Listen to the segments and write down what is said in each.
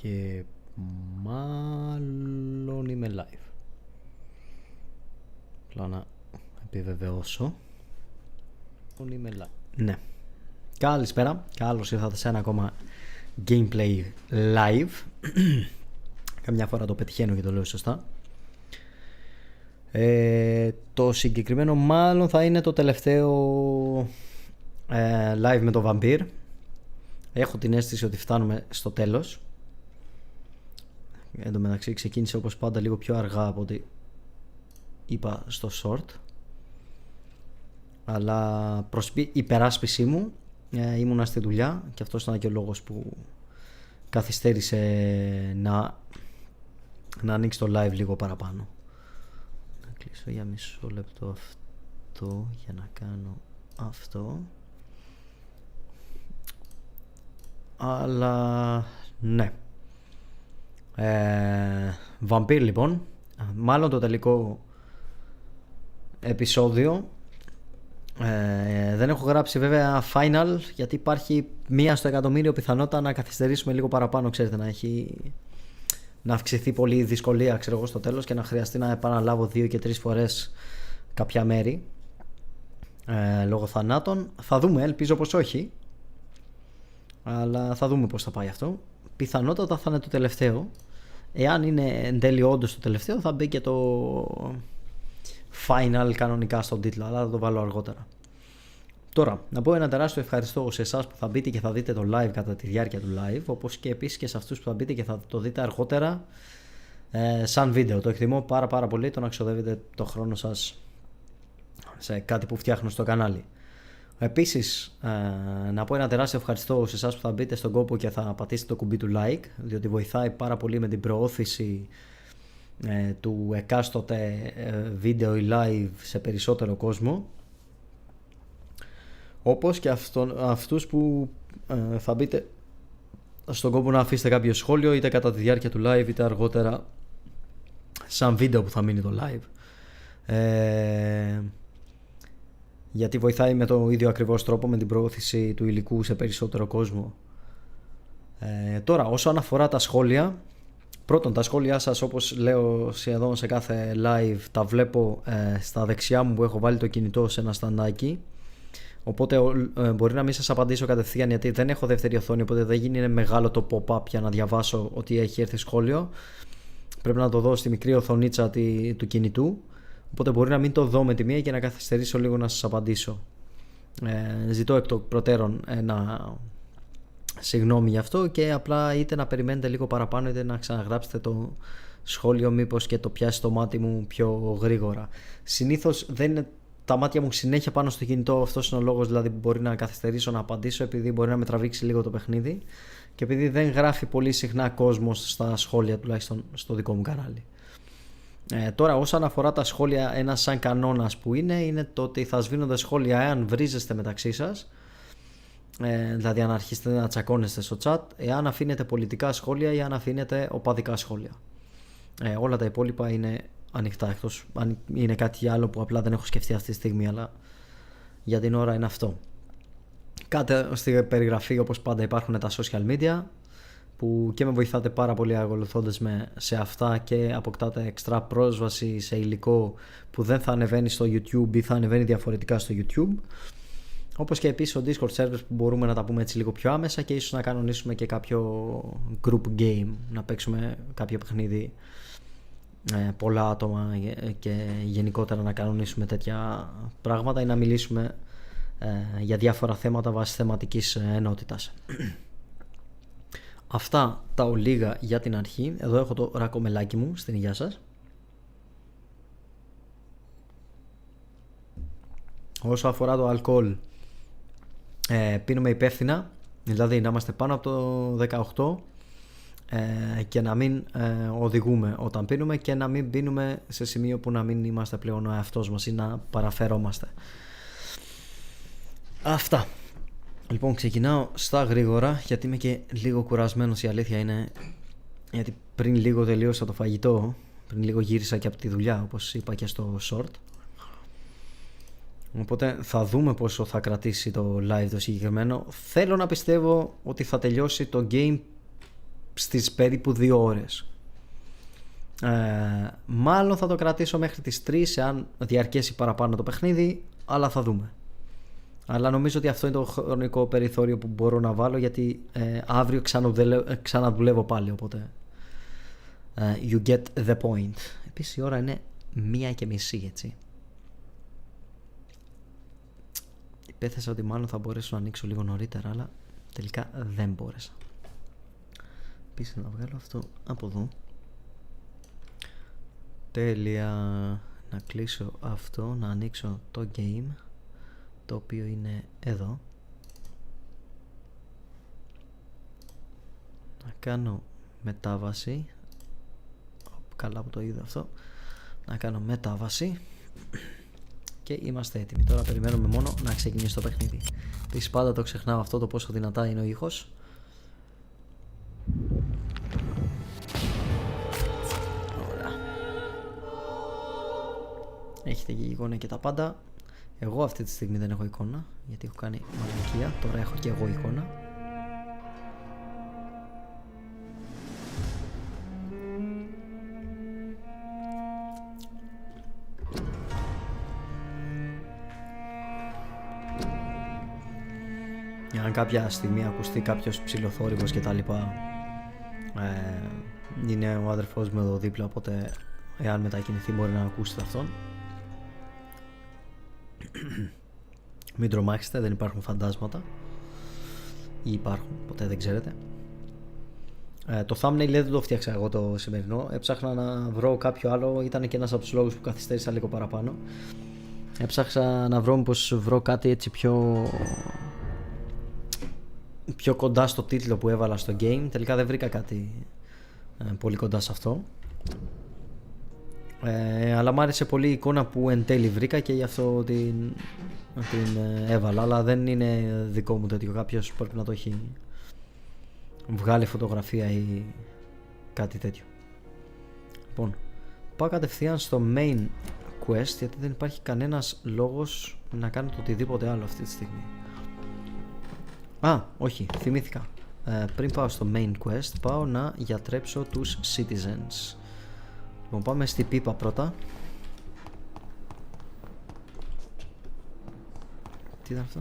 Και μάλλον είμαι live. Απλά να επιβεβαιώσω. Είμαι live. Ναι. Καλησπέρα. Καλώς ήρθατε σε ένα ακόμα gameplay live. Καμιά φορά το πετυχαίνω και το λέω σωστά. Το συγκεκριμένο μάλλον θα είναι το τελευταίο live με το Vampyr. Έχω την αίσθηση ότι φτάνουμε στο τέλος. Εν τω μεταξύ ξεκίνησε όπως πάντα λίγο πιο αργά από ό,τι είπα στο short. Αλλά προς υπεράσπιση μου ήμουνα στη δουλειά και αυτός ήταν και ο λόγος που καθυστέρησε να ανοίξει το live λίγο παραπάνω. Να κλείσω για μισό λεπτό αυτό για να κάνω αυτό. Αλλά ναι. Vampyr λοιπόν. Μάλλον το τελικό επεισόδιο. Δεν έχω γράψει βέβαια final, γιατί υπάρχει 1 στο εκατομμύριο πιθανότητα να καθυστερήσουμε λίγο παραπάνω. Ξέρετε, να αυξηθεί πολύ η δυσκολία, ξέρω εγώ, στο τέλος και να χρειαστεί να επαναλάβω 2 και 3 φορές κάποια μέρη λόγω θανάτων. Θα δούμε, ελπίζω πως όχι, αλλά θα δούμε πως θα πάει αυτό. Πιθανότατα θα είναι το τελευταίο. Εάν είναι εν τέλει όντως το τελευταίο, θα μπει και το final κανονικά στον τίτλο, αλλά θα το βάλω αργότερα. Τώρα, να πω ένα τεράστιο ευχαριστώ σε εσάς που θα μπείτε και θα δείτε το live κατά τη διάρκεια του live, όπως και επίσης και σε αυτούς που θα μπείτε και θα το δείτε αργότερα σαν βίντεο. Το εκτιμώ πάρα πολύ το να ξοδεύετε το χρόνο σας σε κάτι που φτιάχνω στο κανάλι. Επίσης, να πω ένα τεράστιο ευχαριστώ σε εσάς που θα μπείτε στον κόπο και θα πατήσετε το κουμπί του like, διότι βοηθάει πάρα πολύ με την προώθηση του εκάστοτε βίντεο ή live σε περισσότερο κόσμο. Όπως και αυτούς που θα μπείτε στον κόπο να αφήσετε κάποιο σχόλιο, είτε κατά τη διάρκεια του live είτε αργότερα σαν βίντεο που θα μείνει το live, γιατί βοηθάει με το ίδιο ακριβώς τρόπο με την προώθηση του υλικού σε περισσότερο κόσμο. Τώρα, όσον αφορά τα σχόλια, πρώτον, τα σχόλιά σας, όπως λέω σχεδόν σε κάθε live, τα βλέπω στα δεξιά μου που έχω βάλει το κινητό σε ένα σταντάκι. Οπότε μπορεί να μην σας απαντήσω κατευθείαν, γιατί δεν έχω δεύτερη οθόνη, οπότε δεν γίνει μεγάλο το pop-up για να διαβάσω ότι έχει έρθει σχόλιο. Πρέπει να το δω στη μικρή οθονίτσα του κινητού, οπότε μπορεί να μην το δω με τη μία και να καθυστερήσω λίγο να σας απαντήσω. Ζητώ εκ των προτέρων ένα συγγνώμη γι' αυτό, και απλά είτε να περιμένετε λίγο παραπάνω είτε να ξαναγράψετε το σχόλιο, μήπως και το πιάσει το μάτι μου πιο γρήγορα. Συνήθως δεν είναι τα μάτια μου συνέχεια πάνω στο κινητό, αυτός είναι ο λόγος δηλαδή που μπορεί να καθυστερήσω να απαντήσω, επειδή μπορεί να με τραβήξει λίγο το παιχνίδι και επειδή δεν γράφει πολύ συχνά κόσμος στα σχόλια, τουλάχιστον στο δικό μου κανάλι. Τώρα, όσον αφορά τα σχόλια, ένας σαν κανόνας που είναι το ότι θα σβήνονται σχόλια εάν βρίζεστε μεταξύ σας, δηλαδή αν αρχίσετε να τσακώνεστε στο chat, εάν αφήνετε πολιτικά σχόλια ή αν αφήνετε οπαδικά σχόλια. Όλα τα υπόλοιπα είναι ανοιχτά, εκτός αν είναι κάτι άλλο που απλά δεν έχω σκεφτεί αυτή τη στιγμή, αλλά για την ώρα είναι αυτό. Κάτε στη περιγραφή, όπως πάντα, υπάρχουν τα social media που και με βοηθάτε πάρα πολύ ακολουθώντας με σε αυτά, και αποκτάτε εξτρά πρόσβαση σε υλικό που δεν θα ανεβαίνει στο YouTube ή θα ανεβαίνει διαφορετικά στο YouTube. Όπως και επίσης ο Discord servers που μπορούμε να τα πούμε έτσι λίγο πιο άμεσα, και ίσως να κανονίσουμε και κάποιο group game, να παίξουμε κάποιο παιχνίδι πολλά άτομα και γενικότερα να κανονίσουμε τέτοια πράγματα ή να μιλήσουμε για διάφορα θέματα βάσει θεματικής ενότητας. Αυτά τα ολίγα για την αρχή. Εδώ έχω το ρακομελάκι μου στην υγεία σας. Όσο αφορά το αλκοόλ, πίνουμε υπεύθυνα, δηλαδή να είμαστε πάνω από το 18 και να μην οδηγούμε όταν πίνουμε, και να μην πίνουμε σε σημείο που να μην είμαστε πλέον ο εαυτός μας ή να παραφερόμαστε. Αυτά. Λοιπόν, ξεκινάω στα γρήγορα, γιατί είμαι και λίγο κουρασμένος, η αλήθεια είναι, γιατί πριν λίγο τελείωσα το φαγητό, πριν λίγο γύρισα και από τη δουλειά, όπως είπα και στο short. Οπότε θα δούμε πόσο θα κρατήσει το live το συγκεκριμένο. Θέλω να πιστεύω ότι θα τελειώσει το game στις περίπου 2 ώρες. Μάλλον θα το κρατήσω μέχρι τις 3 εάν διαρκέσει παραπάνω το παιχνίδι, αλλά θα δούμε. Αλλά νομίζω ότι αυτό είναι το χρονικό περιθώριο που μπορώ να βάλω, γιατί αύριο ξαναδουλεύω πάλι, οπότε you get the point. Επίσης η ώρα είναι 1:30, έτσι. Υπέθεσα ότι μάλλον θα μπορέσω να ανοίξω λίγο νωρίτερα, αλλά τελικά δεν μπόρεσα. Επίσης να βγάλω αυτό από εδώ. Τέλεια. Να κλείσω αυτό, να ανοίξω το game, το οποίο είναι εδώ. Να κάνω μετάβαση. Καλά που το είδα αυτό. Να κάνω μετάβαση. Και είμαστε έτοιμοι. Τώρα περιμένουμε μόνο να ξεκινήσει το παιχνίδι. Επίσης πάντα το ξεχνάω αυτό, το πόσο δυνατά είναι ο ήχος. Ωραία. Έχετε και εικόνα και τα πάντα. Εγώ αυτή τη στιγμή δεν έχω εικόνα, γιατί έχω κάνει μαλακία. Τώρα έχω και εγώ εικόνα. Αν κάποια στιγμή ακουστεί κάποιος ψιλοθόρυβος και τα λοιπά, είναι ο αδερφός μου εδώ δίπλα, οπότε εάν μετακινηθεί μπορεί να ακούσετε αυτόν. Μην τρομάξετε, δεν υπάρχουν φαντάσματα, ή υπάρχουν, ποτέ δεν ξέρετε. Το thumbnail δεν το φτιάξα εγώ το σημερινό, έψαχνα να βρω κάποιο άλλο, ήταν και ένας από τους λόγους που καθυστέρησα λίγο παραπάνω. Έψαξα να βρω μήπως βρω κάτι έτσι πιο κοντά στο τίτλο που έβαλα στο game. Τελικά δεν βρήκα κάτι πολύ κοντά σε αυτό, αλλά μου άρεσε πολύ η εικόνα που εν τέλει βρήκα και γι' αυτό την έβαλα, αλλά δεν είναι δικό μου τέτοιο, κάποιος πρέπει να το έχει βγάλει φωτογραφία ή κάτι τέτοιο. Λοιπόν, πάω κατευθείαν στο main quest, γιατί δεν υπάρχει κανένας λόγος να κάνω το οτιδήποτε άλλο αυτή τη στιγμή. Όχι, θυμήθηκα. Πριν πάω στο main quest, πάω να γιατρέψω τους citizens. Λοιπόν, πάμε στη πίπα πρώτα. Τι ήταν αυτό?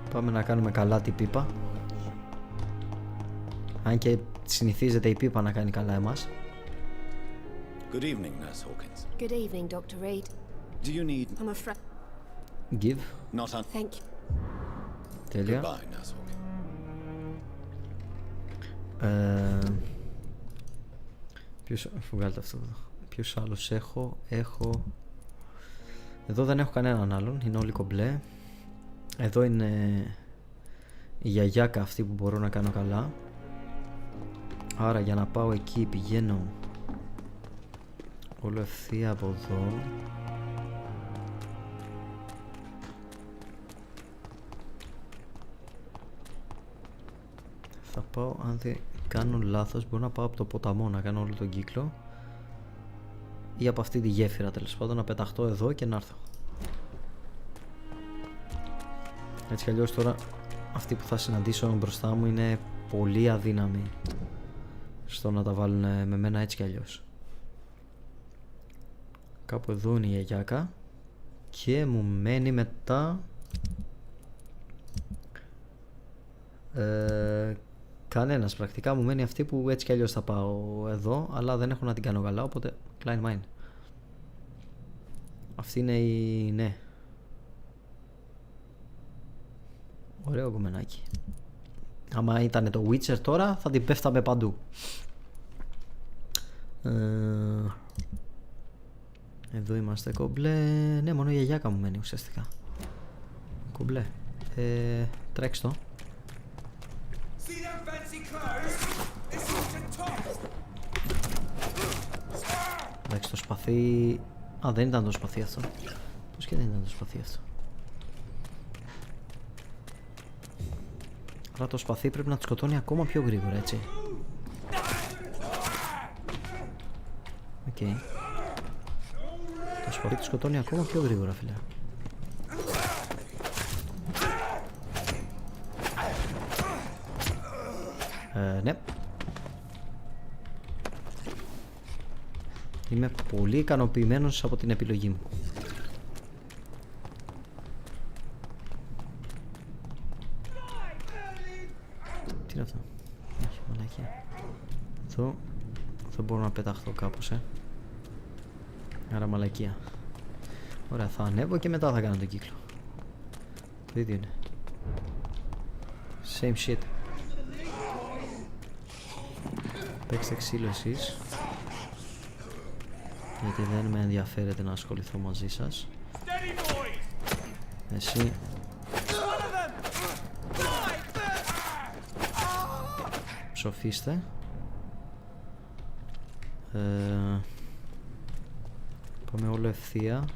Πάμε να κάνουμε καλά την πίπα. Αν και συνηθίζεται η πίπα να κάνει καλά εμάς. Good evening, Nurse Hawkins. Good evening, Dr. Reed. Do you need... I'm afraid... Give. Not on... Thank you. Τέλεια. Goodbye, Nurse Hawkins. Βγάλτε αυτό εδώ. Ποιος άλλος έχω? Εδώ δεν έχω κανέναν άλλον, είναι όλοι κομπλέ. Εδώ είναι η γιαγιάκα αυτή που μπορώ να κάνω καλά. Άρα για να πάω εκεί πηγαίνω όλο ευθεία από εδώ. Θα πάω, αν δεν κάνω λάθος, μπορώ να πάω από το ποταμό να κάνω όλο τον κύκλο, ή από αυτή τη γέφυρα τέλος πάντων, να πεταχτώ εδώ και να έρθω. Έτσι κι αλλιώς τώρα αυτοί που θα συναντήσω μπροστά μου είναι πολύ αδύναμοι στο να τα βάλουν με μένα έτσι κι αλλιώς. Κάπου εδώ είναι η γιαγιάκα και μου μένει μετά κανένας πρακτικά. Μου μένει αυτή που έτσι κι αλλιώς θα πάω εδώ, αλλά δεν έχω να την κάνω καλά, οπότε Klein Mine. Αυτή είναι η... ναι. Ωραίο κομμενάκι. Άμα ήταν το Witcher τώρα θα την πέφταμε παντού. Εδώ είμαστε κομπλέ. Ναι, μόνο η γιαγιάκα μου μένει ουσιαστικά. Κομπλέ. Τρέξ το. Εντάξει, το σπαθί... δεν ήταν το σπαθί αυτό. Πώς και δεν ήταν το σπαθί αυτό? Άρα το σπαθί πρέπει να τη σκοτώνει ακόμα πιο γρήγορα, έτσι. Οκ. Το σπαθί τη σκοτώνει ακόμα πιο γρήγορα, φίλε. Ναι. Είμαι πολύ ικανοποιημένος από την επιλογή μου. Τι είναι αυτό? Όχι, μαλακία. Εδώ δεν μπορώ να πεταχτώ κάπως, άρα μαλακία. Ωραία, θα ανέβω και μετά θα κάνω τον κύκλο. Το ίδιο είναι. Same shit. Παίξτε ξύλο εσείς, γιατί δεν με ενδιαφέρεται να ασχοληθώ μαζί σας. Εσύ ψοφίστε. Πάμε όλο ευθεία.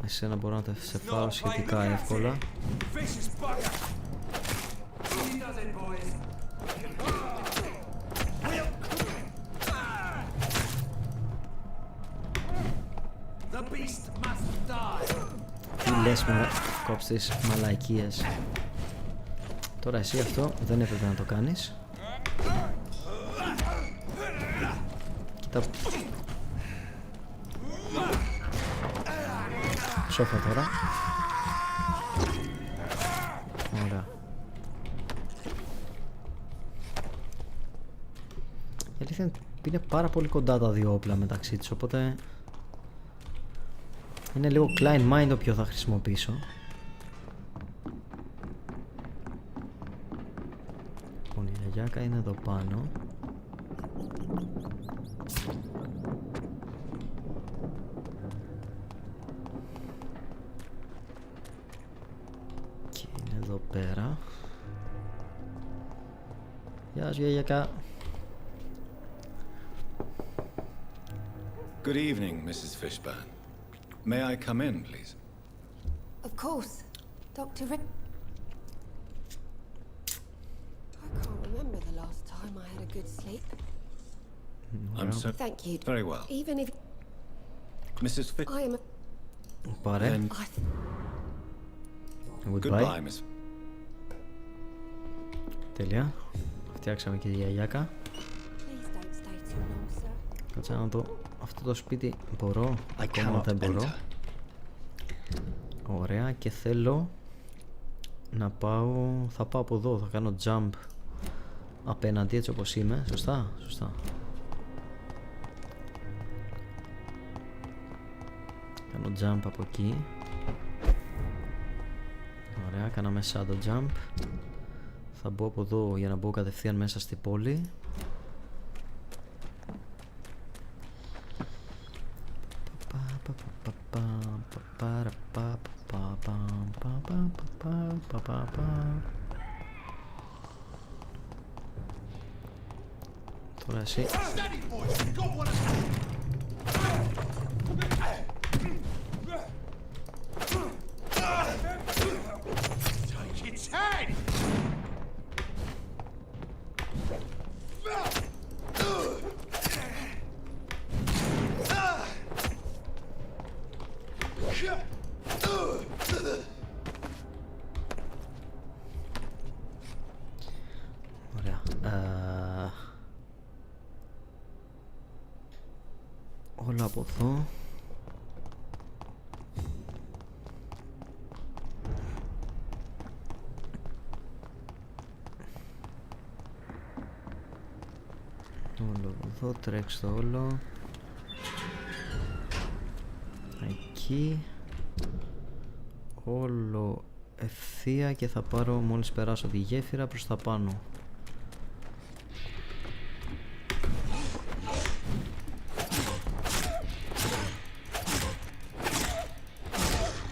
Εσένα μπορώ να τα σε φάω σχετικά εύκολα. Τι λες με κόψεις μαλακίες? Τώρα εσύ αυτό δεν έπρεπε να το κάνεις. Κοίτα. Σόφα τώρα. Ωραία. Η αλήθεια είναι πάρα πολύ κοντά τα δύο όπλα μεταξύ τους, οπότε είναι λίγο Klein Mind το ποιο θα χρησιμοποιήσω. Λοιπόν, η γιαγιάκα είναι εδώ πάνω. Και είναι εδώ πέρα. Γεια σου γιαγιάκα. Good evening, Mrs. Fishburne. May I come in, please? Of course. Dr. Rick... I can't remember the last time I had a good sleep. I'm so Thank you. very well. Even if Mrs. I am a... Πάρε. Then I... goodbye, Miss. Τέλεια. Φτιάξαμε και τη γιαγιάκα. Please don't stay too long, sir. Κάτσε να δω. Αυτό το σπίτι μπορώ, ακόμα cannot δεν μπορώ. enter. Ωραία, και θέλω να πάω, θα πάω από εδώ, θα κάνω jump απέναντι έτσι όπως είμαι, σωστά, σωστά. Κάνω jump από εκεί. Ωραία, κάναμε shadow jump. Θα μπω από εδώ για να μπω κατευθείαν μέσα στην πόλη. Τώρα εσύ. Ωραία. Όλα από εδώ. Όλο εδώ, τρέξτε όλο. Εκεί. Όλο ευθεία και θα πάρω μόλις περάσω τη γέφυρα προς τα πάνω.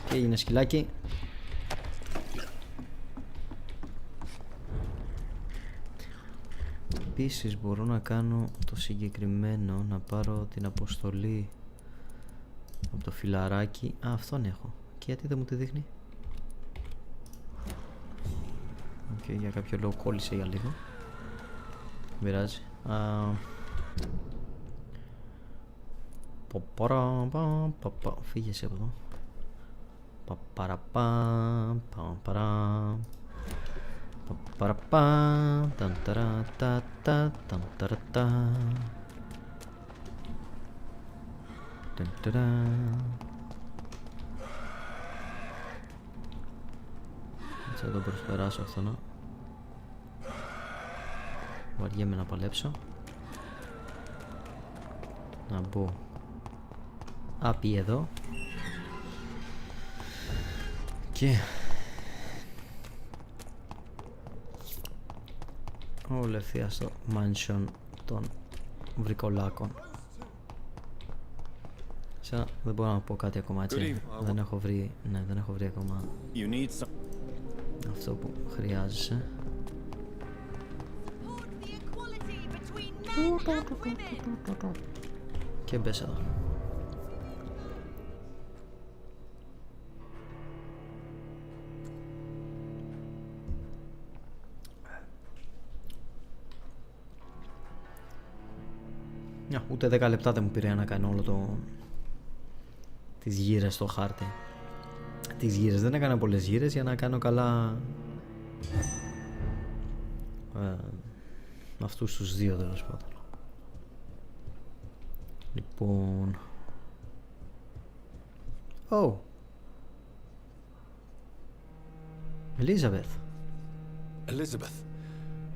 Και έγινε σκυλάκι. Επίσης μπορώ να κάνω το συγκεκριμένο, να πάρω την αποστολή από το φιλαράκι. Α, αυτόν έχω. Και γιατί δεν μου τη δείχνει? Okay, για κάποιο λόγο κόλλησε για λίγο. Δεν πειράζει. Φύγεσαι από εδώ. Έτσι θα το προσπεράσω αυτό, να. Βαριέμαι να παλέψω. Να μπω απ' εδώ και όλη ευθεία στο mansion των βρικολάκων. Δεν μπορώ να πω κάτι ακόμα, έτσι. Δεν έχω βρει, ναι, δεν έχω βρει ακόμα αυτό που χρειάζεσαι. Και μπες εδώ. Ούτε 10 λεπτά δεν μου πήρε να κάνω όλο το... τις γύρες στο χάρτη. Τις γύρες, δεν έκανα πολλές γύρες για να κάνω καλά αυτούς τους δύο, τέλος πάντων. Λοιπόν... Oh! Elizabeth,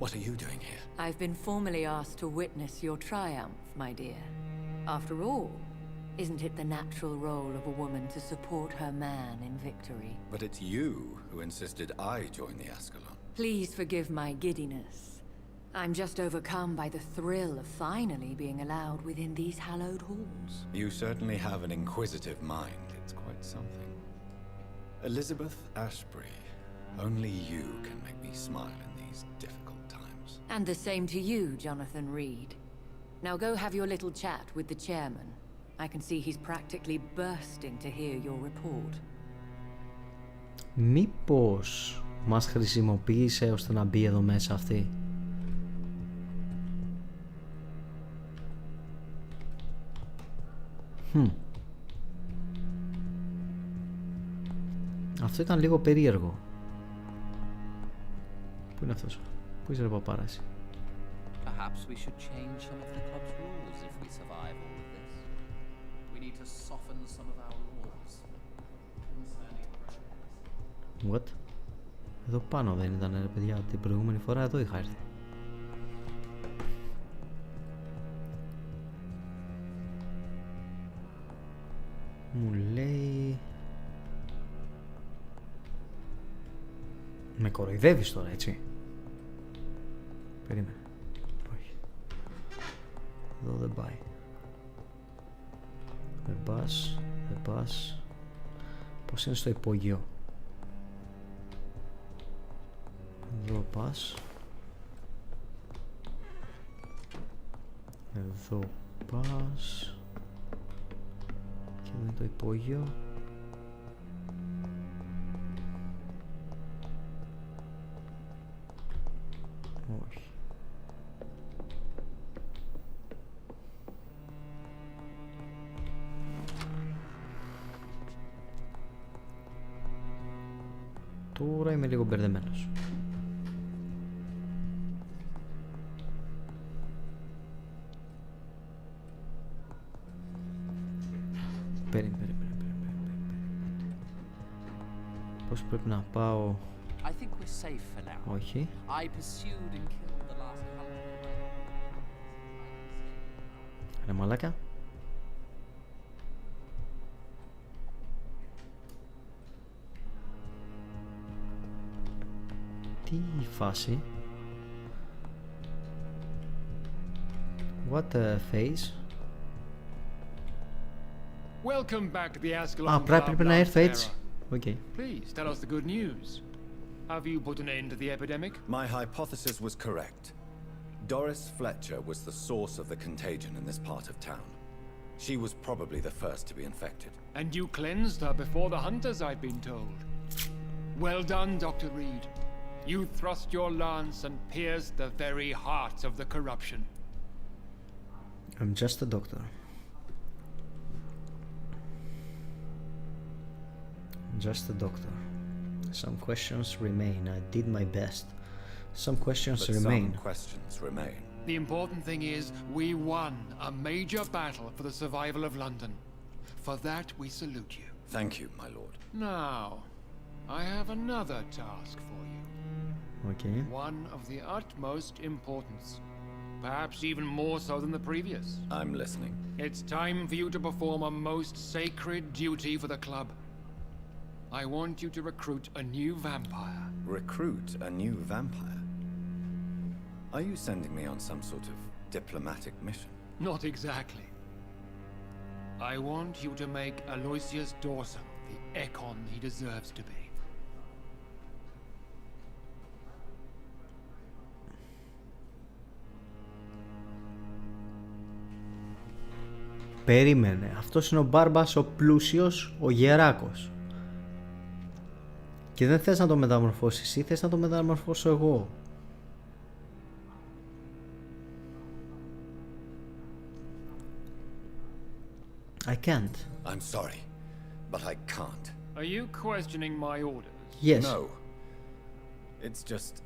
what are you doing here? I've been formally asked to witness your triumph, my dear. After all, isn't it the natural role of a woman to support her man in victory? But it's you who insisted I join the Ascalon. Please forgive my giddiness. I'm just overcome by the thrill of finally being allowed within these hallowed halls. You certainly have an inquisitive mind. It's quite something. Elizabeth Ashbury, only you can make me smile in these difficult times. And the same to you, Jonathan Reed. Now go have your little chat with the chairman. I can see he's practically bursting to hear your report. Μήπως μας χρησιμοποίησε ώστε να μπει εδώ μέσα αυτή? Αυτό ήταν λίγο περίεργο. Πού είναι αυτός? Πού είσαι ρε παπάραση? Perhaps we should change some of the club's rules if we survive all of this. We need to soften some of our laws. What? Εδώ πάνω δεν ήταν ρε παιδιά? Την προηγούμενη φορά εδώ είχα έρθει. Μου λέει... Με κοροϊδεύεις τώρα, έτσι? Περίμενε. Όχι. Εδώ δεν πάει. Δεν πας. Δεν πας. Πώς είναι στο υπόγειο? Εδώ πας. Εδώ πας. Και εδώ είναι το υπόγειο. Όχι. Τώρα είμαι λίγο μπερδεμένος. Περίμενε. Πώς πρέπει να πάω? I think we're safe for now. Όχι. I pursued and killed the last hundred. Ρε μαλάκα. Τι φάση? What a face. Welcome back to the Ascalon. Α, πρέπει να έρθω έτσι. Okay. Please tell us the good news. Have you put an end to the epidemic? My hypothesis was correct. Doris Fletcher was the source of the contagion in this part of town. She was probably the first to be infected. And you cleansed her before the hunters, I've been told. Well done, Dr. Reed. You thrust your lance and pierced the very heart of the corruption. I'm just a doctor. Just a doctor. Some questions remain. I did my best. Some questions But remain. some questions remain. The important thing is, we won a major battle for the survival of London. For that, we salute you. Thank you, my lord. Now, I have another task for you. Okay. One of the utmost importance. Perhaps even more so than the previous. I'm listening. It's time for you to perform a most sacred duty for the club. I want you to recruit a new vampire. Recruit a new vampire? Are you sending me on some sort of diplomatic mission? Not exactly. I want you to make Aloysius Dawson the Ekon he deserves to be. Περίμενε. Αυτός είναι ο Μπάρμπας, ο πλούσιος, ο γεράκος. Και δεν θες να το μεταμορφώσεις εσύ, θες να το μεταμορφώσω εγώ. I can't. I'm sorry, but I can't. Are you questioning my orders? Yes. No. It's just...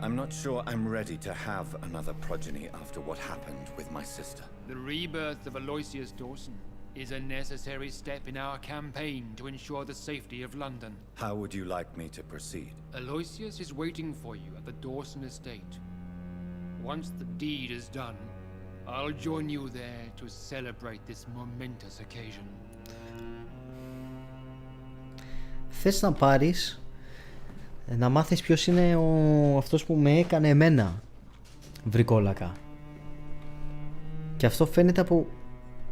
I'm not sure I'm ready to have another progeny after what happened with my sister. The rebirth of Aloysius Dawson is a necessary step in our campaign to ensure the safety of London. How would you like me to proceed? Aloysius is waiting for you at the Dawson estate. Once the deed is done, I'll join you there to celebrate this momentous occasion. Θες να πάρεις, να μάθεις ποιος είναι αυτός που με έκανε εμένα βρικόλακα. Και αυτό φαίνεται από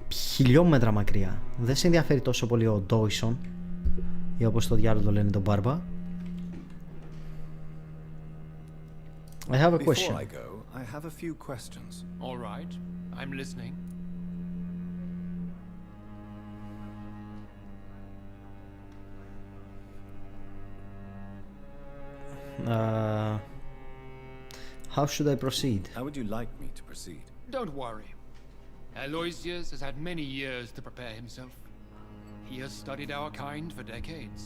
χιλιόμετρα μακριά. Δεν σε ενδιαφέρει τόσο πολύ ο Ντόισον, ή όπως το διάλογο το λένε τον Μπάρμπα. I have a question. Before I go, I have a few questions. All right, I'm listening. How should I proceed? How would you like me to proceed? Don't worry. Aloysius has had many years to prepare himself. He has studied our kind for decades.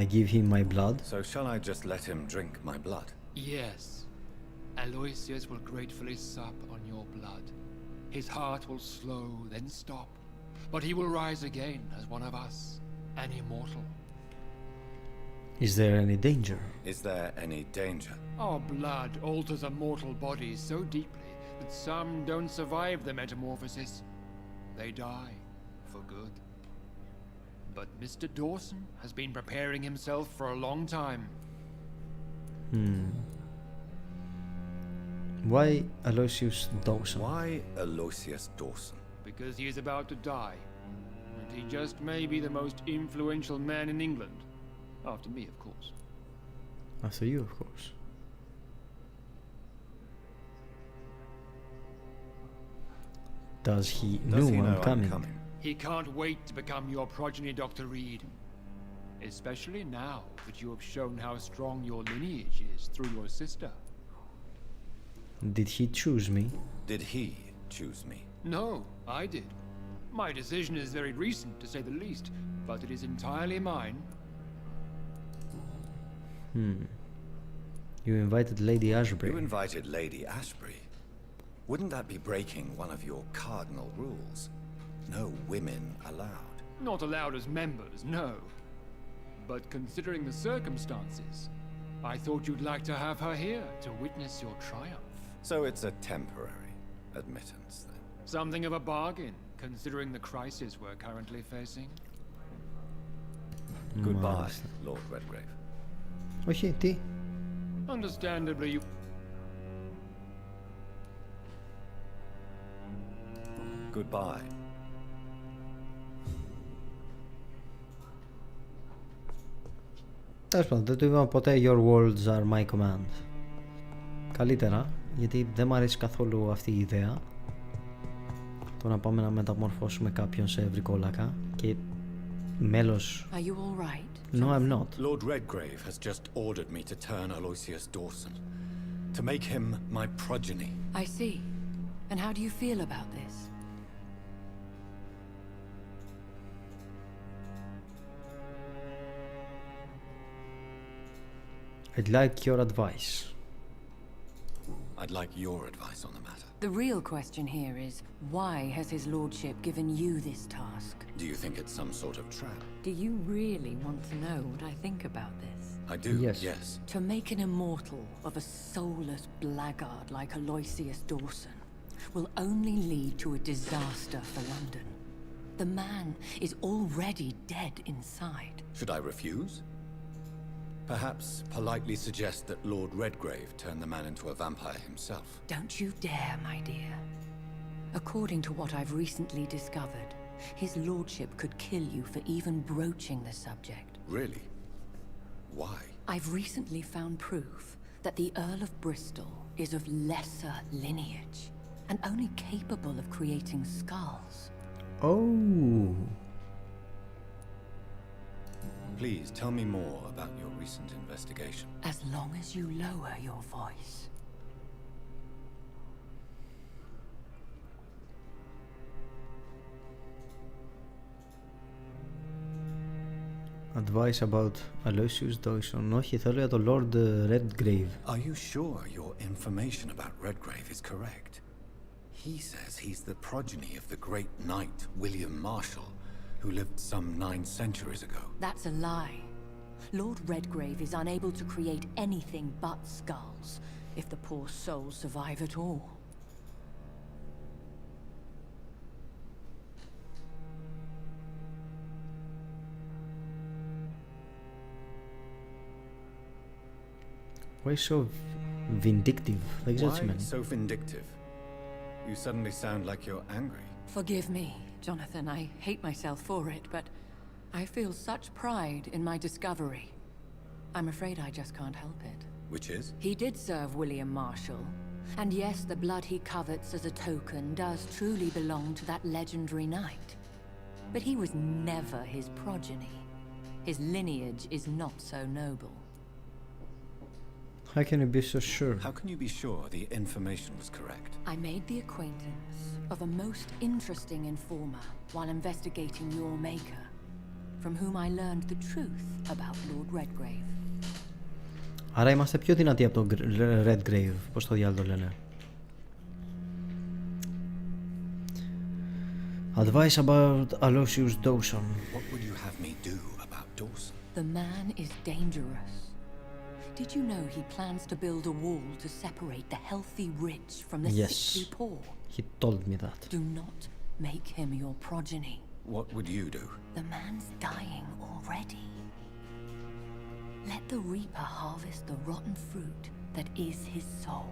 I give him my blood. So shall I just let him drink my blood? Yes. Aloysius will gratefully sup on your blood. His heart will slow, then stop. But he will rise again as one of us, an immortal. Is there any danger? Is there any danger? Our blood alters a mortal body so deeply that some don't survive the metamorphosis. They die for good. But Mr. Dawson has been preparing himself for a long time. Why Aloysius Dawson? Why Aloysius Dawson? Because he is about to die. And he just may be the most influential man in England. After me, of course. After you, of course. Does he know I'm coming? He can't wait to become your progeny, Dr. Reed. Especially now that you have shown how strong your lineage is through your sister. Did he choose me? Did he choose me? No, I did. My decision is very recent, to say the least, but it is entirely mine. You invited Lady Ashbury. You invited Lady Ashbury? Wouldn't that be breaking one of your cardinal rules? No women allowed. Not allowed as members, no. But considering the circumstances, I thought you'd like to have her here to witness your triumph. So it's a temporary admittance, then? Something of a bargain, considering the crisis we're currently facing. Goodbye, Lord Redgrave. Όχι, τι? Understandably, you... Goodbye. Τέλος πάντων, δεν του είπαμε ποτέ Your words are my command. Καλύτερα, γιατί δεν μου αρέσει καθόλου αυτή η ιδέα. Το να πάμε να μεταμορφώσουμε κάποιον σε βρικόλακα και μέλος... Are you all right? No, I'm not. Lord Redgrave has just ordered me to turn Aloysius Dawson, to make him my progeny. I see. And how do you feel about this? I'd like your advice. I'd like your advice on the matter. The real question here is, why has his lordship given you this task? Do you think it's some sort of trap? Do you really want to know what I think about this? I do, Yes. yes. To make an immortal of a soulless blackguard like Aloysius Dawson will only lead to a disaster for London. The man is already dead inside. Should I refuse? Perhaps politely suggest that Lord Redgrave turned the man into a vampire himself. Don't you dare, my dear. According to what I've recently discovered, his lordship could kill you for even broaching the subject. Really? Why? I've recently found proof that the Earl of Bristol is of lesser lineage and only capable of creating skulls. Oh. Please tell me more about your recent investigation. As long as you lower your voice. Advice about Aloysius Dawson. Όχι, θέλω για το Lord Redgrave. Are you sure your information about Redgrave is correct? He says he's the progeny of the great knight William Marshall, who lived some 9 centuries ago. That's a lie. Lord Redgrave is unable to create anything but skulls, if the poor souls survive at all. Why so vindictive? Δεν ξέρω τι Why σημαίνει. so vindictive? You suddenly sound like you're angry. Forgive me, Jonathan. I hate myself for it, but I feel such pride in my discovery. I'm afraid I just can't help it. Which is? He did serve William Marshall. And yes, the blood he covets as a token does truly belong to that legendary knight. But he was never his progeny. His lineage is not so noble. How can you be so sure? How can you be sure the information was correct? I made the acquaintance of a most interesting informer while investigating your maker, from whom I learned the truth about Lord Redgrave. Άρα είμαστε πιο δυνατοί από τον Redgrave. Πώς το διάλογο λένε. Advice about Aloysius Dawson. What would you have me do about Dawson? The man is dangerous. Did you know he plans to build a wall to separate the healthy rich from the Yes. sickly poor? He told me that. Do not make him your progeny. What would you do? The man's dying already. Let the reaper harvest the rotten fruit that is his soul.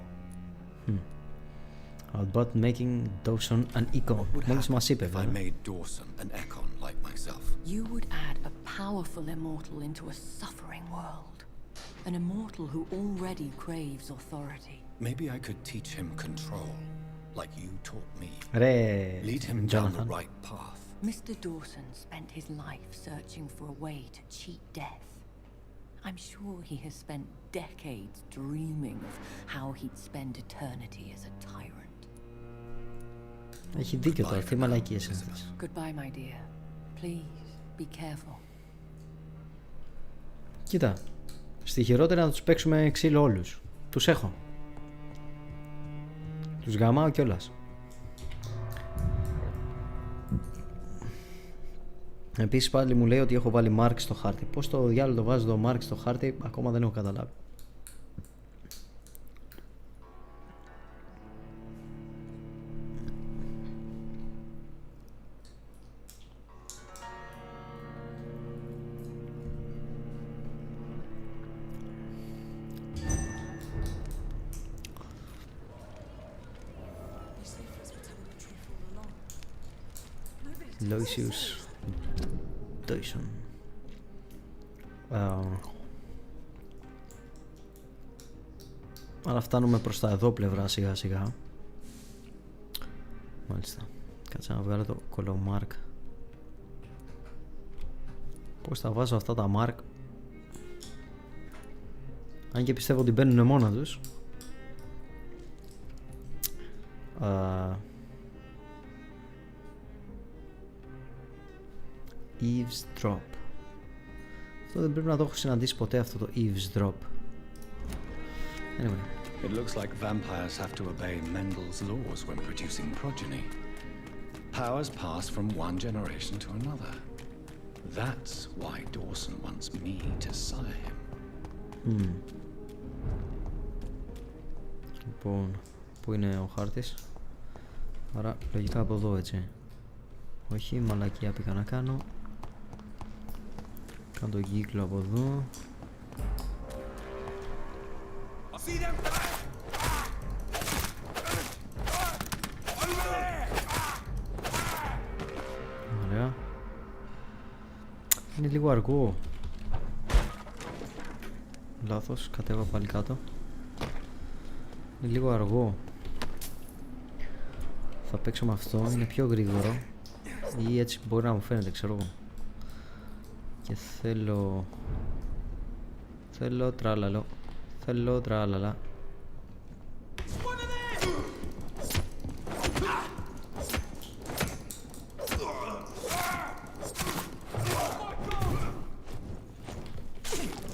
About making Dawson an icon. What would Μόλις μας happen είπε if I βέβαια. made Dawson an econ like myself? You would add a powerful immortal into a suffering world. An immortal who already craves authority. Maybe I could teach him control, like you taught me. Ρε, Lead him down Jonathan. the right path. Mr. Dawson spent his life searching for a way to cheat death. I'm sure he has spent decades dreaming of how he'd spend eternity as a tyrant. Έχει δίκιο τώρα, τι μαλακίες είναι αυτές. Goodbye, my dear. Please, be careful. Κοίτα, στη χειρότερη να τους παίξουμε ξύλο όλους. Τους έχω. Τους γαμάω κιόλας. Επίσης πάλι μου λέει ότι έχω βάλει mark στο χάρτη. Πώς το διάλογο το βάζω το mark στο χάρτη, ακόμα δεν έχω καταλάβει. Aloysius Dawson. Αλλά φτάνουμε προς τα εδώ πλευρά σιγά σιγά. Μάλιστα. Κάτσε να βγάλω το κολομάρκ. Πώς θα βάζω αυτά τα mark? Αν και πιστεύω ότι μπαίνουν μόνα τους. Eavesdrop. Αυτό δεν πρέπει να το έχω συναντήσει ποτέ, αυτό το eavesdrop. Anyway. It looks like vampires have to obey Mendel's laws when producing progeny. Powers pass from one generation to another. That's why Dawson wants me to sire him. Λοιπόν, πού είναι ο χάρτης? Άρα λογικά από εδώ, έτσι. Όχι, μαλακία πήγα να κάνω. Κάνω τον κύκλο από εδώ. Ωραία. Είναι λίγο αργό. Λάθος, κατέβα πάλι κάτω. Είναι λίγο αργό. Θα παίξω με αυτό, είναι πιο γρήγορο. Ή έτσι μπορεί να μου φαίνεται, ξέρω εγώ. Και θέλω τράλαλο. Θέλω τράλαλα.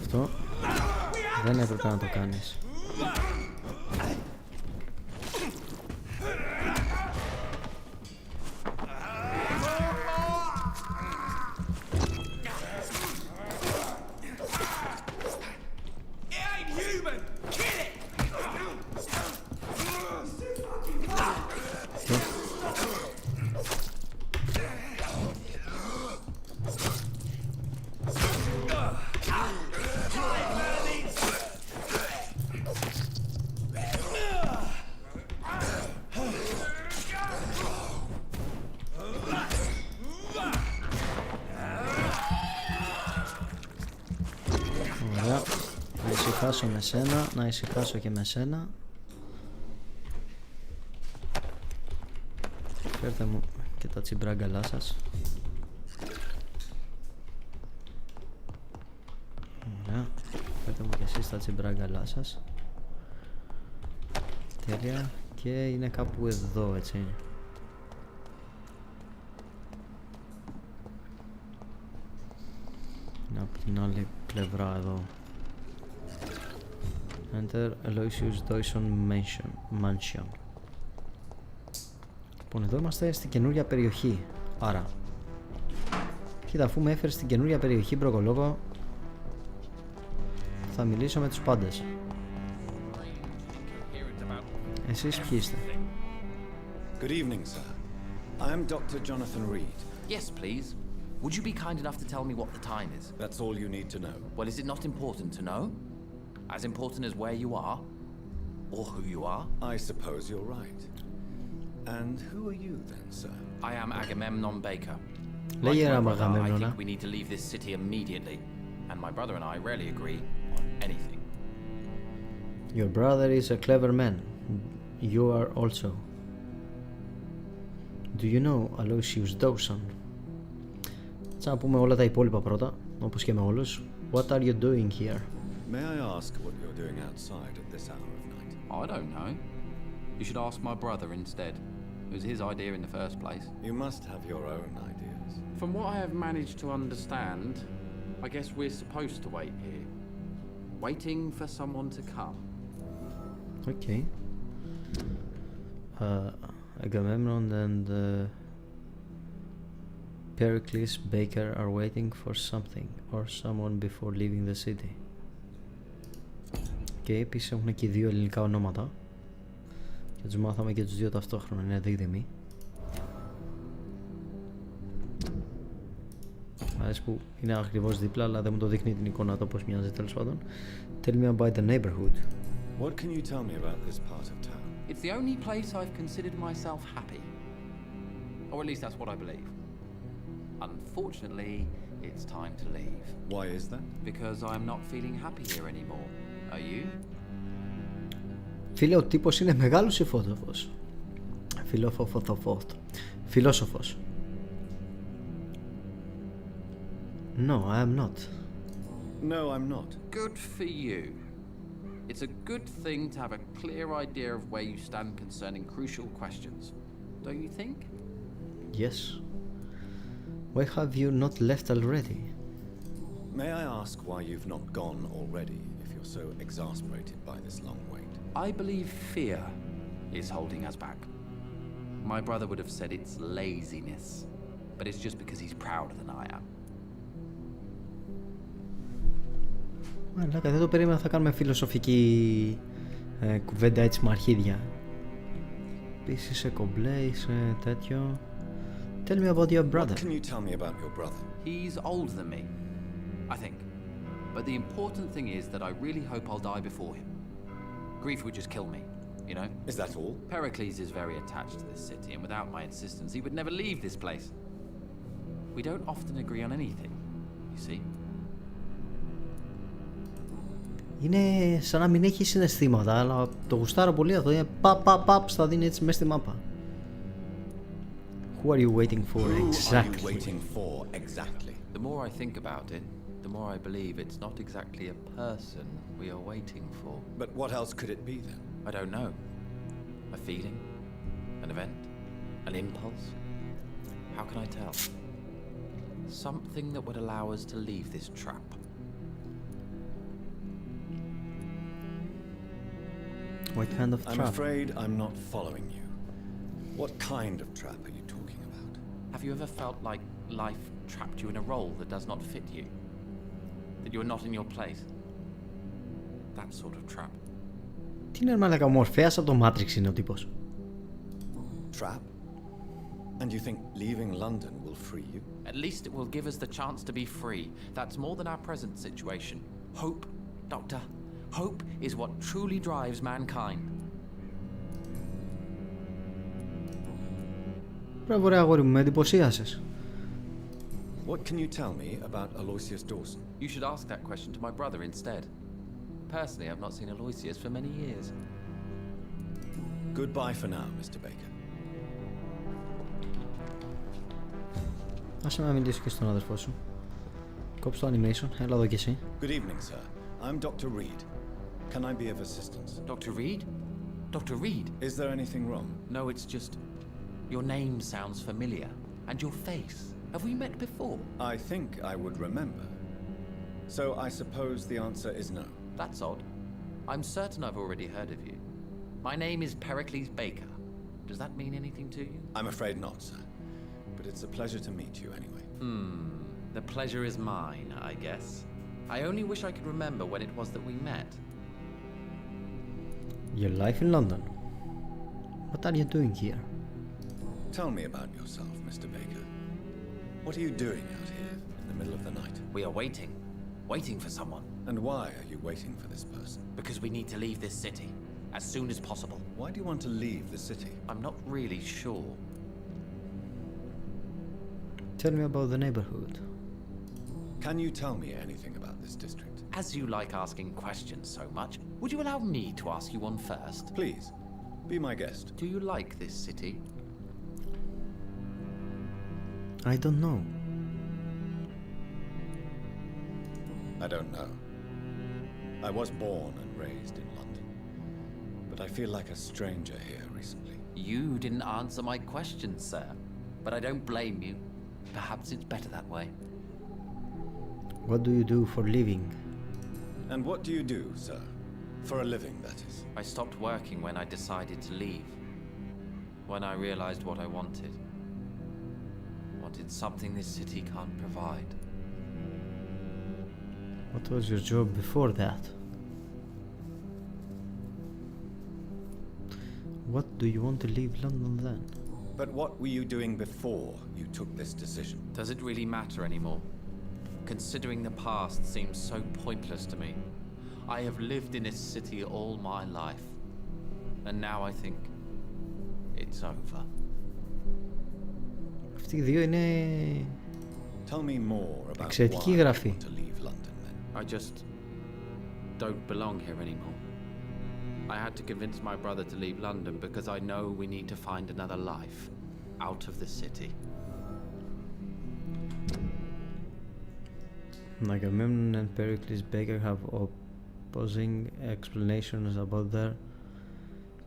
Αυτό δεν έπρεπε να το κάνεις. ησυχάσω με σένα, να ησυχάσω και με σένα. Φέρτε μου και τα τσιμπράγκαλά σας. Ωραία, φέρτε μου και εσείς τα τσιμπράγκαλά σας. Τέλεια. Και είναι κάπου εδώ, έτσι. Είναι από την άλλη πλευρά εδώ. Enter Aloysius Doyson Mansion. Λοιπόν, εδώ είμαστε στην καινούρια περιοχή. Άρα, κοίτα, αφού με έφερε στην καινούρια περιοχή, μπροκολόγο, θα μιλήσω με τους πάντες. Εσείς ποιοι είστε? Good evening, sir. I am Dr. Jonathan Reed. Yes, please. Would you be kind enough to tell me what the time is? That's all you need to know. Well, is it not important to know? As important as where you are? Or who you are? I suppose you're right. And who are you then, sir? I am Agamemnon Baker. Like my my brother, I Agamemnon, think we need to leave this city immediately. And my brother and I rarely agree on anything. Your brother is a clever man. You are also. Do you know Aloysius Dawson? Θα να πούμε όλα τα υπόλοιπα πρώτα, όπως και με όλους. What are you doing here? May I ask what you're doing outside at this hour of night? I don't know. You should ask my brother instead. It was his idea in the first place. You must have your own ideas. From what I have managed to understand, I guess we're supposed to wait here. Waiting for someone to come. Okay. Agamemnon and Pericles Baker are waiting for something or someone before leaving the city. Και επίσης έχουν και δύο ελληνικά ονόματα και τους μάθαμε και τους δύο ταυτόχρονα, είναι δίδυμοι. Αρέσει που είναι ακριβώς δίπλα, αλλά δεν μου το δείχνει την εικόνα το πως μοιάζει, τέλος πάντων. Tell me about the neighborhood. What can you tell me about this part of town? It's the only place I've considered myself happy. Or at least that's what I believe. Unfortunately, it's time to leave. Why is that? Because I'm not feeling happy here anymore. Are you? Φίλε, ο τύπος είναι μεγάλος υφότοφος. Φιλόσοφος. No, I am not. No, I'm not. Good for you. It's a good thing to have a clear idea of where you stand concerning crucial questions. Don't you think? Yes. Why have you not left already? May I ask why you've not gone already, if you're you're so exasperated by this long wait. I believe fear is holding us back. My brother would have said it's laziness, but it's just because he's prouder than I am. Μαλάκα, δεν το περίμενα θα κάνουμε φιλοσοφική κουβέντα έτσι με αρχίδια. Επίσης σε κομπλέ, είσαι τέτοιο. Tell me about your brother. What can you tell me about your brother? He's older than me, I think. But the important thing is that I really hope I'll die before him. Grief would just kill me, you know? Is that all? Pericles is very attached to this city, and without my insistence, he would never leave this place. We don't often agree on anything, you see. Είναι σαν να μην έχει συναισθήματα, αλλά το γουστάρω πολύ αυτό. Είναι παπ, θα δίνει έτσι μέσα στη μάπα. Who are you waiting for exactly? Who are you waiting for exactly? The more I think about it, the more I believe it's not exactly a person we are waiting for. But what else could it be then? I don't know. A feeling? An event? An impulse? How can I tell? Something that would allow us to leave this trap. What kind of trap? I'm afraid I'm not following you. What kind of trap are you talking about? Have you ever felt like life trapped you in a role that does not fit you? That you are not in your place? That sort of trap. Τι είναι μαλάκα, ο Μορφέας από το Matrix είναι ο τύπος. Trap? And you think leaving London will free you? At least it will give us the chance to be free. That's more than our present situation. Hope, Doctor. Hope is what truly drives mankind. Μπράβο ρε αγόρι μου, με εντυπωσίασες. What can you tell me about Aloysius Dawson? You should ask that question to my brother instead. Personally, I've not seen Aloysius for many years. Goodbye for now, Mr. Baker. Άσε με να μιλήσω και στον αδερφό σου. Κόψε το animation, έλα εδώ κι εσύ. Good evening, sir. I'm Dr. Reed. Can I be of assistance? Dr. Reed? Dr. Reed? Is there anything wrong? No, it's just... Your name sounds familiar. And your face. Have we met before? I think I would remember. So I suppose the answer is no. That's odd. I'm certain I've already heard of you. My name is Pericles Baker. Does that mean anything to you? I'm afraid not, sir. But it's a pleasure to meet you anyway. The pleasure is mine, I guess. I only wish I could remember when it was that we met. Your life in London. What are you doing here? Tell me about yourself, Mr. Baker. What are you doing out here in the middle of the night? We are waiting. Waiting for someone. And why are you waiting for this person? Because we need to leave this city. As soon as possible. Why do you want to leave the city? I'm not really sure. Tell me about the neighborhood. Can you tell me anything about this district? As you like asking questions so much, would you allow me to ask you one first? Please, be my guest. Do you like this city? I don't know. I don't know. I was born and raised in London, but I feel like a stranger here recently. You didn't answer my question, sir. But I don't blame you. Perhaps it's better that way. What do you do for living? And what do you do, sir? For a living, that is. I stopped working when I decided to leave. When I realized what I wanted. Wanted something this city can't provide. What was your job before that? What do you want to leave London then? But what were you doing before you took this decision? Does it really matter anymore? Considering the past seems so pointless to me. I have lived in this city all my life. And now I think it's over. Αυτοί οι δύο είναι Tell me more about why εξαιρετική you γραφή. want to leave London then. I just don't belong here anymore. I had to convince my brother to leave London because I know we need to find another life out of the city. Agamemnon and Pericles Baker have opposing explanations about their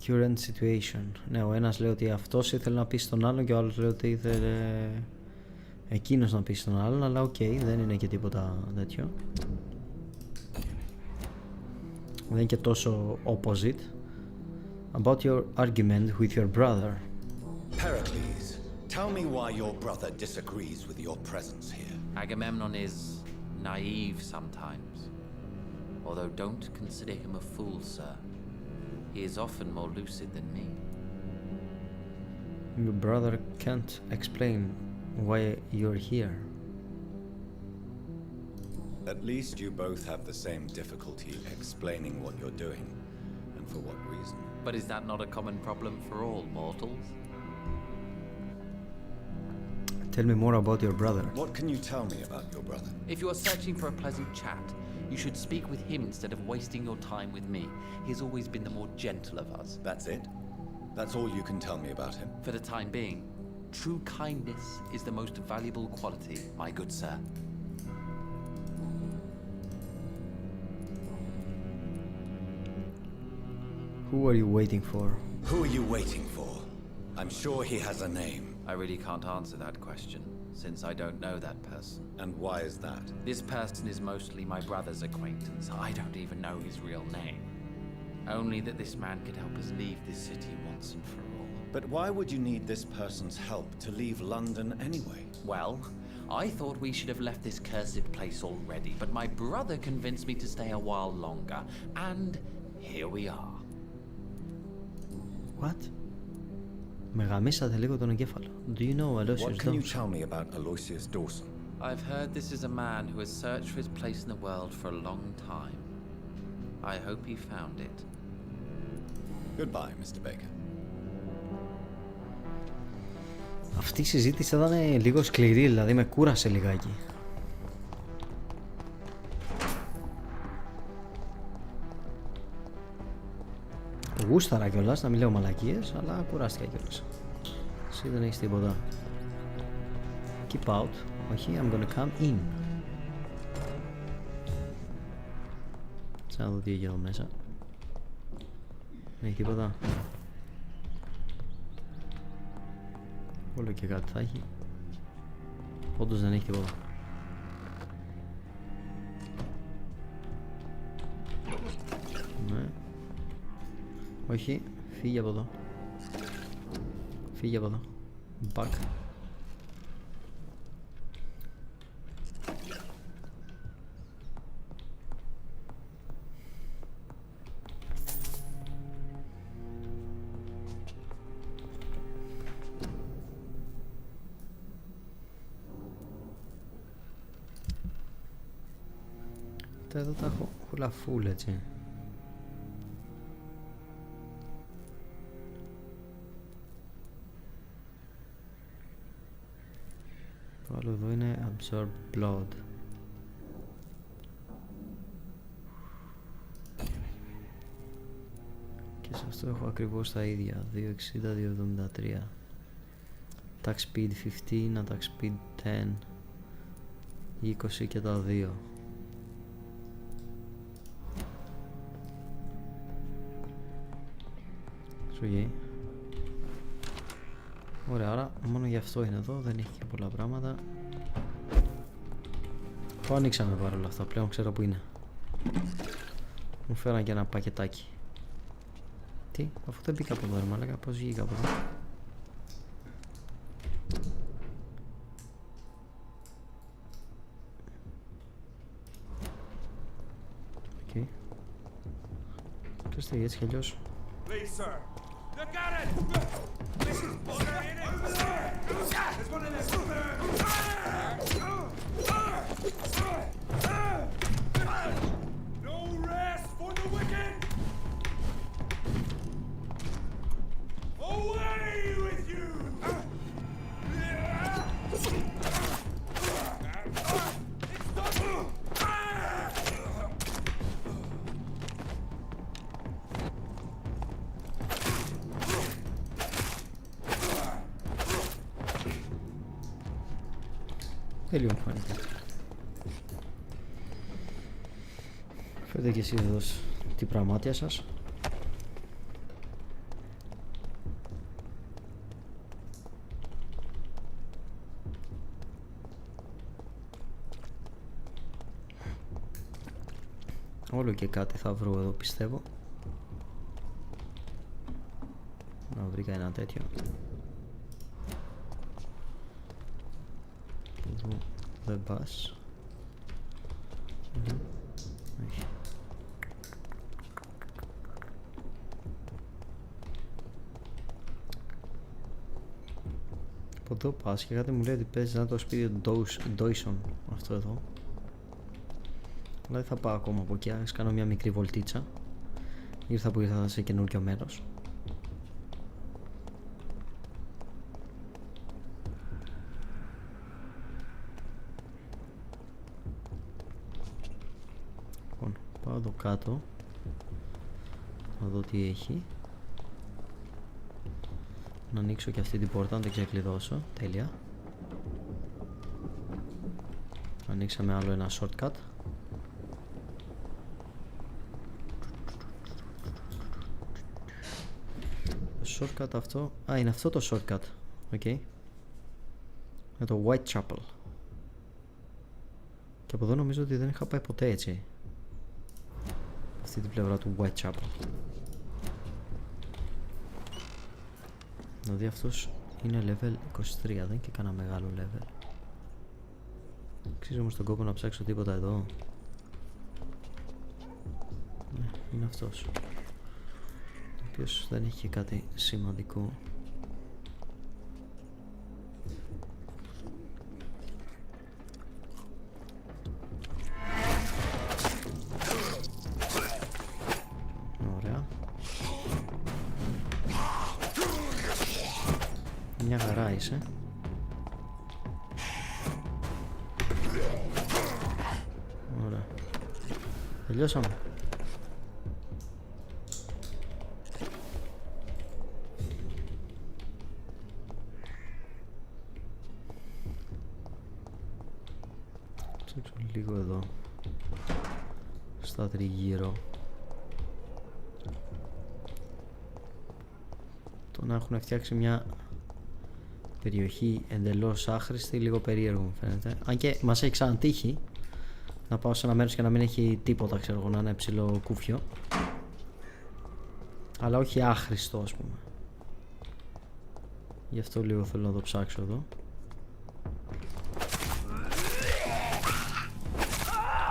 current situation. Ναι, ο ένας λέει ότι αυτός ήθελε να πει στον άλλον και ο άλλος λέει ότι ήθελε εκείνος να πει στον άλλον, αλλά οκ, δεν είναι και τίποτα τέτοιο. Δεν είναι και τόσο opposite. About your argument with your brother. Pericles, tell me why your brother disagrees with your presence here. Agamemnon is naive sometimes. Although don't consider him a fool, sir. He is often more lucid than me. Your brother can't explain why you're here. At least you both have the same difficulty explaining what you're doing, and for what reason. But is that not a common problem for all mortals? Tell me more about your brother. What can you tell me about your brother? If you are searching for a pleasant chat, you should speak with him instead of wasting your time with me. He's always been the more gentle of us. That's it? That's all you can tell me about him? For the time being, true kindness is the most valuable quality, my good sir. Who are you waiting for? Who are you waiting for? I'm sure he has a name. I really can't answer that question, since I don't know that person. And why is that? This person is mostly my brother's acquaintance. I don't even know his real name. Only that this man could help us leave this city once and for all. But why would you need this person's help to leave London anyway? Well, I thought we should have left this cursed place already, but my brother convinced me to stay a while longer, and here we are. What? Με γαμίσατε λίγο τον εγκέφαλο. Do you know Aloysius What can you Dawson? tell me about Aloysius Dawson? I've heard this is a man who has searched for his place in the world for a long time. I hope he found it. Goodbye, Mr. Baker. Αυτή η συζήτηση ήταν λίγο σκληρή, δηλαδή με κούρασε λιγάκι. Γούσταρα κιόλας, να μην λέω μαλακίες, αλλά κουράστηκα κιόλας. Εσύ δεν έχεις τίποτα. Keep out. Όχι, I'm gonna come in. Σαν να δω τι έχει εδώ μέσα. Δεν έχει τίποτα. Όλο και κάτι θα έχει. Όντως δεν έχει τίποτα. Ναι. Όχι, φύγε από εδώ. Φύγε από εδώ. Back. Τα εδώ τα έχω όλα full, έτσι. Το άλλο εδώ είναι Absorb Blood. Και σε αυτό έχω ακριβώς τα ίδια. 260, 273. Attack Speed 15, Attack Speed 10, 20 και τα 2. Σουγή. Ωραία, άρα μόνο γι' αυτό είναι εδώ, δεν έχει και πολλά πράγματα. Το ανοίξαμε παρόλα αυτά, πλέον ξέρω που είναι. Μου φέραν και ένα πακετάκι. Τι, αφού δεν μπήκα από εδώ ρε μαλάκα, πώς βγήκα από εδώ. Οκ. Ξέρετε, έτσι κι αλλιώς. Please, sir. Look at it! This is butter in it! There's one of them! No rest for the wicked! Away with you! Τέλειο μου φάνηκε. Φέρετε και εσείς εδώ τη πραγμάτια σας. Όλο και κάτι θα βρω εδώ πιστεύω. Να βρήκα ένα τέτοιο. Εδώ δεν πας. Όχι. Από εδώ πας και κάτι μου λέει ότι παίζει να το σπίτι του Ντόισον αυτό εδώ. Αλλά δεν θα πάω ακόμα από εκεί, ας κάνω μια μικρή βολτίτσα. Ήρθα που ήρθα σε καινούργιο μέρος. Λοιπόν, πάω εδώ κάτω. Να δω τι έχει. Να ανοίξω και αυτή την πόρτα, να την ξεκλειδώσω. Τέλεια. Ανοίξαμε άλλο ένα shortcut. Το shortcut αυτό... Α, είναι αυτό το shortcut. Οκ. Με το Whitechapel. Και από εδώ νομίζω ότι δεν είχα πάει ποτέ έτσι. Αυτή την πλευρά του Whitechapel. Δηλαδή αυτός είναι level 23, δεν είναι και κανένα μεγάλο level. Αξίζει όμως τον κόπο να ψάξω τίποτα εδώ. Ναι, είναι αυτός. Ο οποίος δεν έχει και κάτι σημαντικό. Ωραία. Μια χαρά είσαι. Ωραία. Τελειώσαμε. Ψάξω λίγο εδώ στα τριγύρω. Το να έχουν φτιάξει μια περιοχή εντελώς άχρηστη, λίγο περίεργο μου φαίνεται. Αν και μας έχει ξανατύχει να πάω σε ένα μέρος και να μην έχει τίποτα, ξέρω εγώ, να είναι ψηλό κούφιο. Αλλά όχι άχρηστο, ας πούμε. Γι' αυτό λίγο θέλω να το ψάξω εδώ.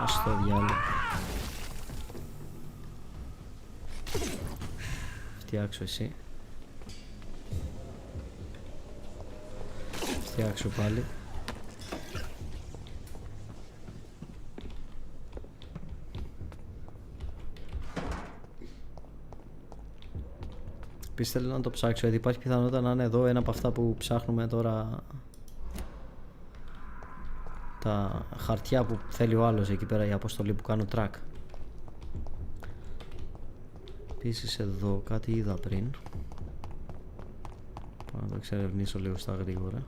Ας το διάλογο. Φτιάξω εσύ. Φτιάξω πάλι. Επίσης θέλω να το ψάξω γιατί υπάρχει πιθανότητα να είναι εδώ ένα από αυτά που ψάχνουμε τώρα. Τα χαρτιά που θέλει ο άλλος εκεί πέρα, η αποστολή που κάνω track. Επίσης εδώ κάτι είδα πριν. Πάω να το εξερευνήσω λίγο στα γρήγορα.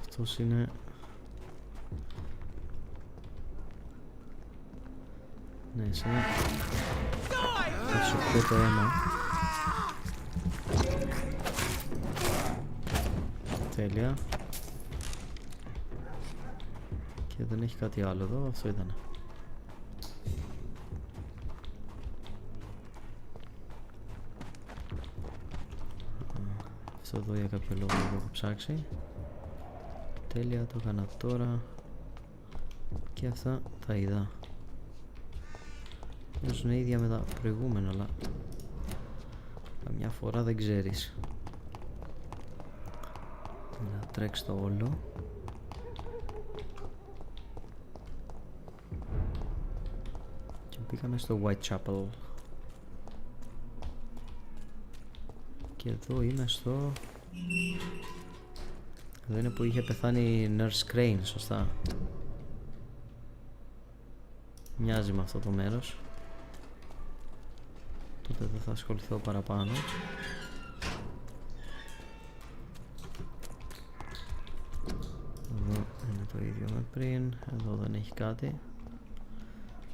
Αυτός είναι... Ναι, σε ένα... Θα σου πω το αίμα. Τέλεια. Και δεν έχει κάτι άλλο εδώ, αυτό ήταν. Αυτό εδώ για κάποιο λόγο δεν το έχω ψάξει. Τέλεια, το έκανα τώρα. Και αυτά τα είδα. Ίσως είναι ίδια με τα προηγούμενα, αλλά καμιά φορά δεν ξέρεις. Να τρέξει το όλο. Και πήγαμε στο Whitechapel. Και εδώ είμαι στο... Εδώ είναι που είχε πεθάνει η Nurse Crane, σωστά. Μοιάζει με αυτό το μέρος. Τότε δεν θα ασχοληθώ παραπάνω. Εδώ είναι το ίδιο με πριν. Εδώ δεν έχει κάτι.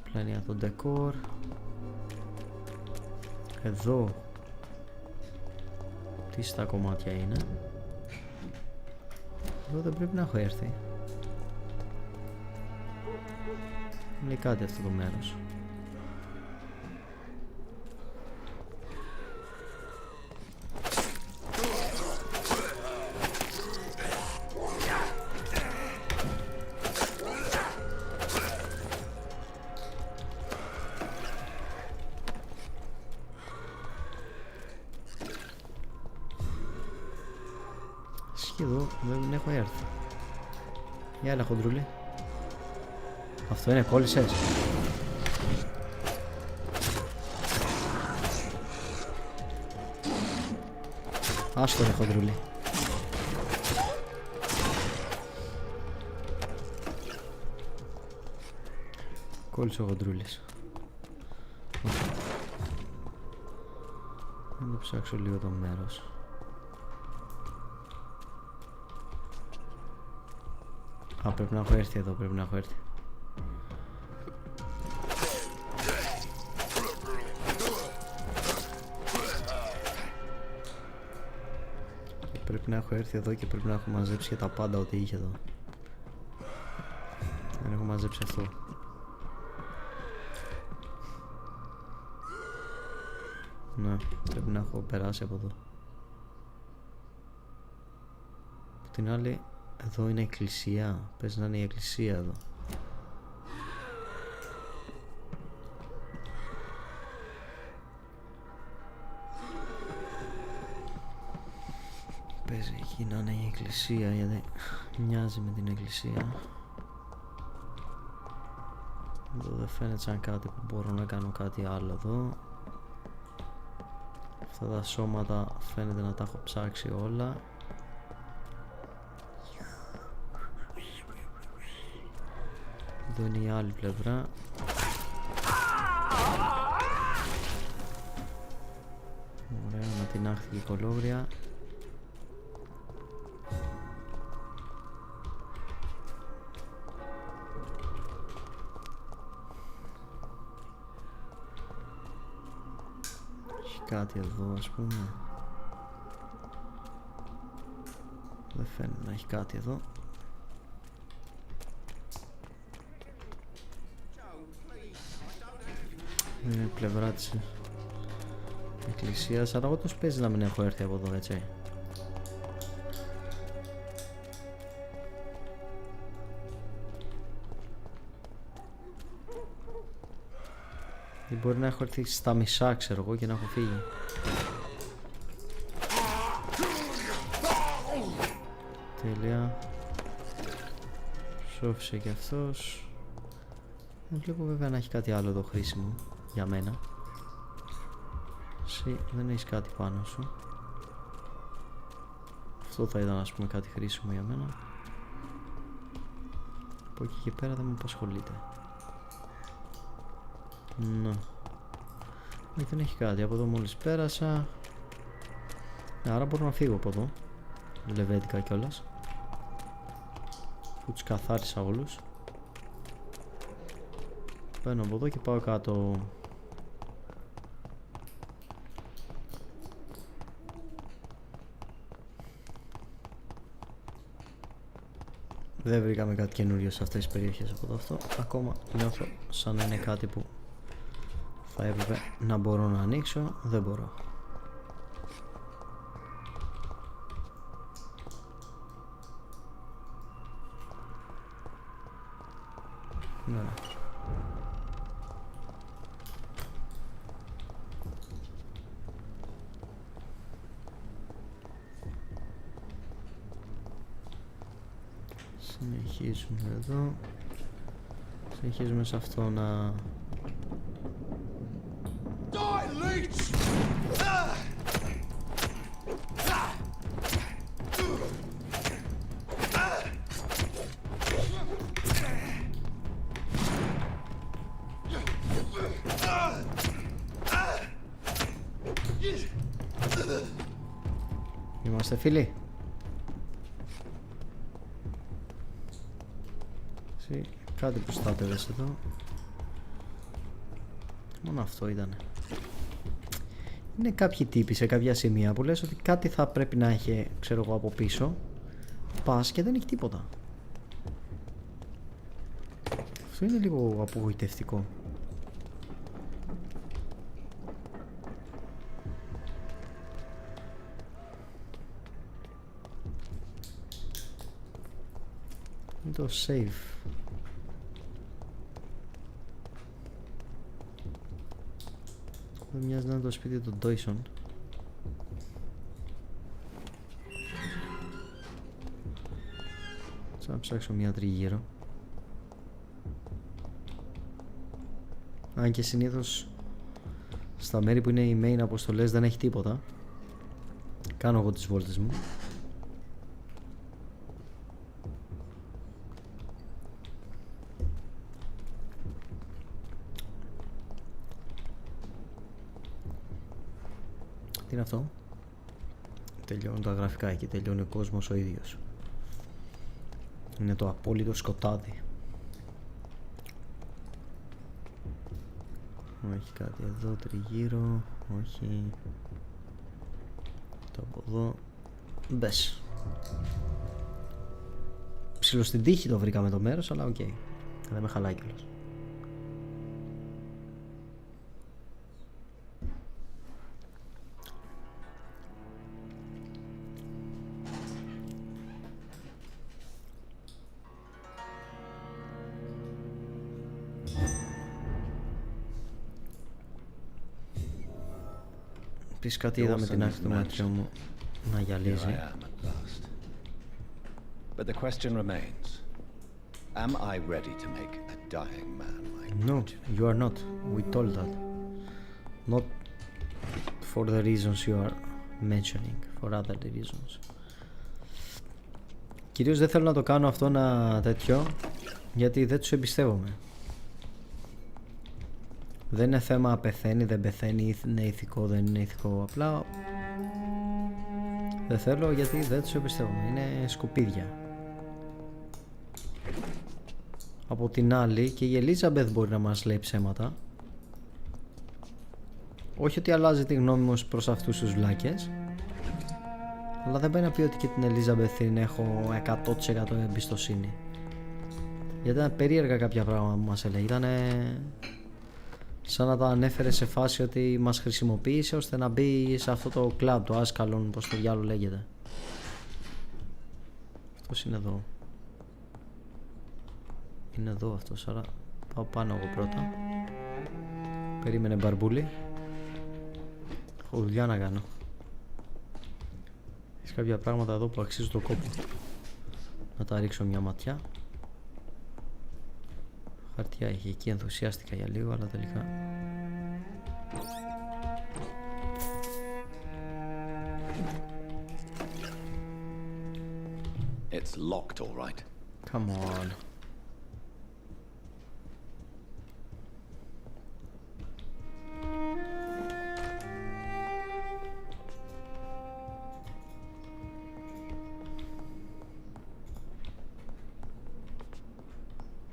Απλά είναι για το decor. Εδώ τι στα κομμάτια είναι. Εδώ δεν πρέπει να έχω έρθει. Λέει κάτι αυτό το μέρος. Εδώ δεν έχω έρθει. Για έλα χοντρούλη. Αυτό είναι, κόλλησες. Άστο ρε χοντρούλη. Κόλλησε ο χοντρούλης. Να το ψάξω λίγο το μέρος. Α, πρέπει να έχω έρθει εδώ, πρέπει να έχω έρθει. Πρέπει να έχω έρθει εδώ και πρέπει να έχω μαζέψει και τα πάντα ό,τι είχε εδώ. Δεν έχω μαζέψει αυτό. Ναι, πρέπει να έχω περάσει από εδώ. Από την άλλη, εδώ είναι εκκλησία. Πες να είναι η εκκλησία εδώ. Παίζει εκεί να είναι η εκκλησία, γιατί μοιάζει με την εκκλησία. Εδώ δεν φαίνεται σαν κάτι που μπορώ να κάνω κάτι άλλο εδώ. Αυτά τα σώματα φαίνεται να τα έχω ψάξει όλα. Εδώ είναι η άλλη πλευρά. Ωραία, με την άχθη κολόγρια. Έχει κάτι εδώ, ας πούμε. Δεν φαίνεται να έχει κάτι εδώ. Είναι η πλευρά της εκκλησίας, αλλά εγώ τους παίζει να μην έχω έρθει από εδώ, έτσι. Ή μπορεί να έχω έρθει στα μισά, ξέρω εγώ, και να έχω φύγει. Τέλεια. Σώφησε και αυτός. Δεν βλέπω βέβαια να έχει κάτι άλλο εδώ χρήσιμο για μένα. Εσύ δεν έχεις κάτι πάνω σου. Αυτό θα ήταν, ας πούμε, κάτι χρήσιμο για μένα. Από εκεί και πέρα δεν με απασχολείται. Ναι. Δεν έχει κάτι. Από εδώ μόλις πέρασα. Άρα μπορώ να φύγω από εδώ. Λεβέντικα κιόλας. Που τους καθάρισα όλους. Παίρνω από εδώ και πάω κάτω. Δεν βρήκαμε κάτι καινούριο σε αυτές τις περιοχές από εδώ. Αυτό ακόμα νιώθω σαν να είναι κάτι που θα έπρεπε να μπορώ να ανοίξω. Δεν μπορώ. Ναι. Συνεχίζουμε εδώ. Συνεχίζουμε σε αυτό να... Είμαστε φίλοι. Κάτι προστάτευες εδώ. Μόνο αυτό ήτανε. Είναι κάποιοι τύποι σε κάποια σημεία που λες ότι κάτι θα πρέπει να έχει, ξέρω εγώ, από πίσω. Πας και δεν έχει τίποτα. Αυτό είναι λίγο απογοητευτικό. Είναι το save. Δεν μοιάζει να είναι το σπίτι του Dyson. Θα ψάξω μια τριγύρω. Αν και συνήθως στα μέρη που είναι οι main αποστολές δεν έχει τίποτα. Κάνω εγώ τις βόλτες μου. Τι είναι αυτό? Τελειώνουν τα γραφικά εκεί, τελειώνει ο κόσμος ο ίδιος. Είναι το απόλυτο σκοτάδι. Όχι κάτι εδώ τριγύρω, όχι. Το από εδώ. Μπες. Ψηλό στην τύχη το βρήκαμε το μέρος, αλλά οκ. Δεν με χαλάει κιόλας. Πεις κάτι, είδα με την άκρη του μάτιου μου να γυαλίζει. But the question remains. Am I ready to make a dying man like No, you are not. We told that. Not for the reasons you are mentioning, for other reasons. Κυρίως δεν θέλω να το κάνω αυτό ένα τέτοιο, γιατί δεν τους εμπιστεύομαι. Δεν είναι θέμα πεθαίνει, δεν πεθαίνει, είναι ηθικό, δεν είναι ηθικό. Απλά δεν θέλω γιατί δεν τους εμπιστεύομαι. Είναι σκουπίδια. Από την άλλη και η Ελίζαμπεθ μπορεί να μας λέει ψέματα. Όχι ότι αλλάζει τη γνώμη μου προς αυτούς τους βλάκες, αλλά δεν πάει να πει ότι και την Ελίζαμπεθ την έχω 100% εμπιστοσύνη. Γιατί ήταν περίεργα κάποια πράγματα που μας έλεγε. Ήταν σαν να τα ανέφερε σε φάση ότι μας χρησιμοποίησε ώστε να μπει σε αυτό το κλαμπ, το άσκαλον, πως το διάλογο λέγεται. Αυτός είναι εδώ. Είναι εδώ αυτός, άρα πάω πάνω εγώ πρώτα. Περίμενε μπαρμπούλι. Έχω δουλειά να κάνω. Έχεις κάποια πράγματα εδώ που αξίζουν το κόπο. Να τα ρίξω μια ματιά. Χαρτιά είχε εκεί, ενθουσιάστηκα για λίγο, αλλά τελικά It's locked, all right. come on.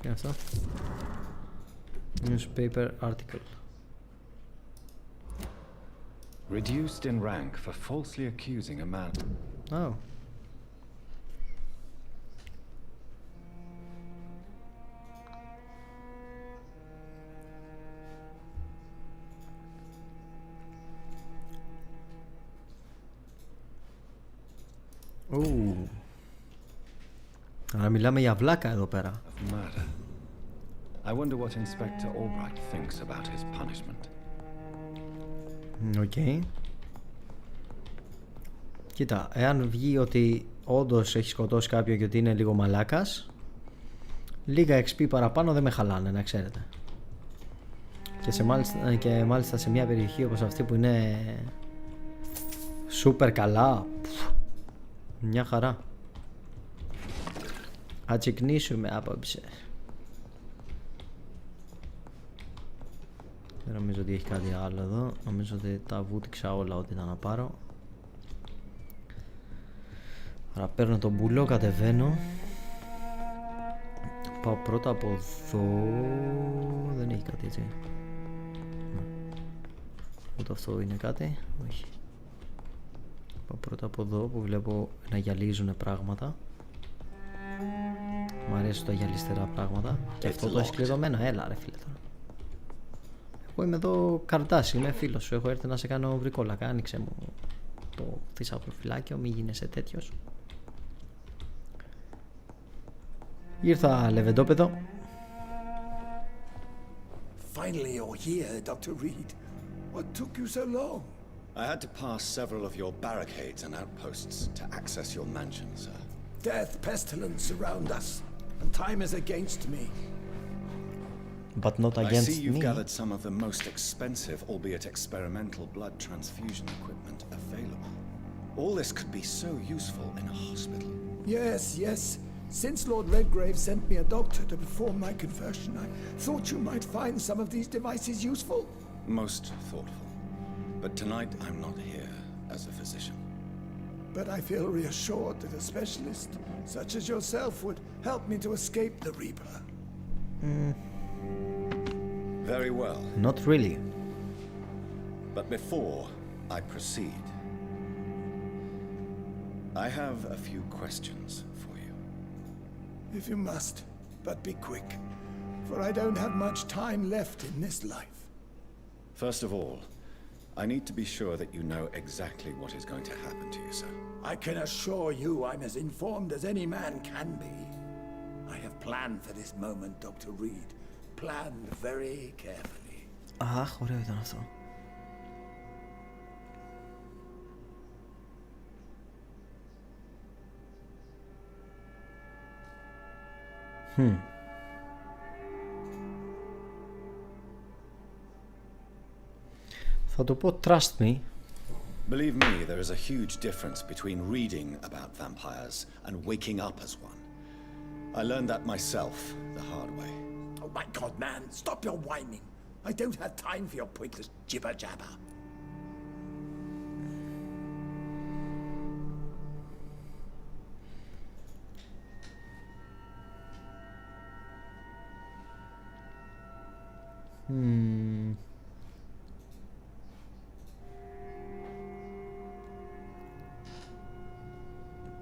Τι είναι αυτό? Newspaper article. Reduced in rank for falsely accusing a man. Oh. Αλλά μιλάμε για βλάκα εδώ πέρα. Of murder. I wonder what Inspector Albright thinks about his punishment. Οκ. Κοίτα, εάν βγει ότι όντως έχει σκοτώσει κάποιον και ότι είναι λίγο μαλάκας, λίγα XP παραπάνω δεν με χαλάνε, να ξέρετε. Και μάλιστα σε μια περιοχή όπως αυτή που είναι σούπερ καλά, μια χαρά. Ατσικνήσουμε απόψε. Δεν νομίζω ότι έχει κάτι άλλο εδώ. Νομίζω ότι τα βούτυξα όλα ό,τι ήταν να πάρω. Άρα παίρνω τον μπουλό, κατεβαίνω. Πάω πρώτα από εδώ. Δεν έχει κάτι έτσι. Ούτε αυτό είναι κάτι. Όχι. Πάω πρώτα από εδώ που βλέπω να γυαλίζουν πράγματα. Μ' αρέσουν τα γυαλιστερά πράγματα. Και αυτό το έχει κλειδωμένο. Έλα ρε φίλε τώρα. Εγώ είμαι εδώ καρτάς, είμαι φίλος σου. Έχω έρθει να σε κάνω βρικόλακα. Άνοιξε μου το θησαυροφυλάκιο, μη γίνεσαι τέτοιος. Ήρθα λεβεντόπεδο. Finally you're here, Dr. Reed. What took you so long? I had to pass several of your barricades and outposts to access your mansion, sir. Death, pestilence surround us, and time is against me. But not against I see you've me. gathered some of the most expensive, albeit experimental, blood transfusion equipment available. All this could be so useful in a hospital. Yes, yes. Since Lord Redgrave sent me a doctor to perform my conversion, I thought you might find some of these devices useful. Most thoughtful. But tonight I'm not here as a physician. But I feel reassured that a specialist such as yourself would help me to escape the Reaper. Very well. Not really. But before I proceed, I have a few questions for you. If you must, but be quick, for I don't have much time left in this life. First of all, I need to be sure that you know exactly what is going to happen to you, sir. I can assure you I'm as informed as any man can be. I have planned for this moment, Dr. Reed. Planned very carefully. Αχ, ωραίο ήταν αυτό. Θα το πω trust me. Believe me, there is a huge difference between reading about vampires and waking up as one. I learned that myself the hard way. Oh my God, man, stop your whining. I don't have time for your pointless jibber-jabber.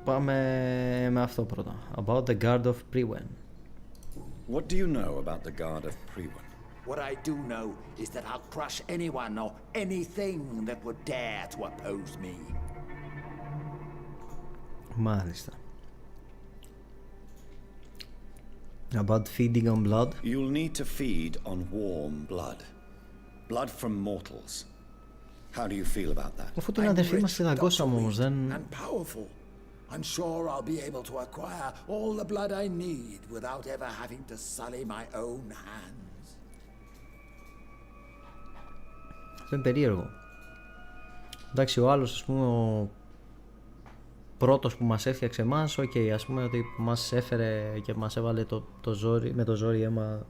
Πάμε με αυτό πρώτα. About the Guard of Priwen. What do you know about the Guard of Priwen? What I do know is that I'll crush anyone or anything that would dare to oppose me. Μάλιστα. About feeding on blood. You'll need to feed on warm blood. Blood from mortals. How do you feel about that? Αφού την αδερφή μας τη δαγκώσαμε όμως, δεν... And powerful. I'm sure I'll be able to acquire all the blood I need without ever having to sully my own hands. Αυτό είναι περίεργο. Εντάξει, ο άλλος, ας πούμε, ο πρώτος που μας έφτιαξε εμάς, ας πούμε ότι μας έφερε και μας έβαλε το ζόρι, με το ζόρι αίμα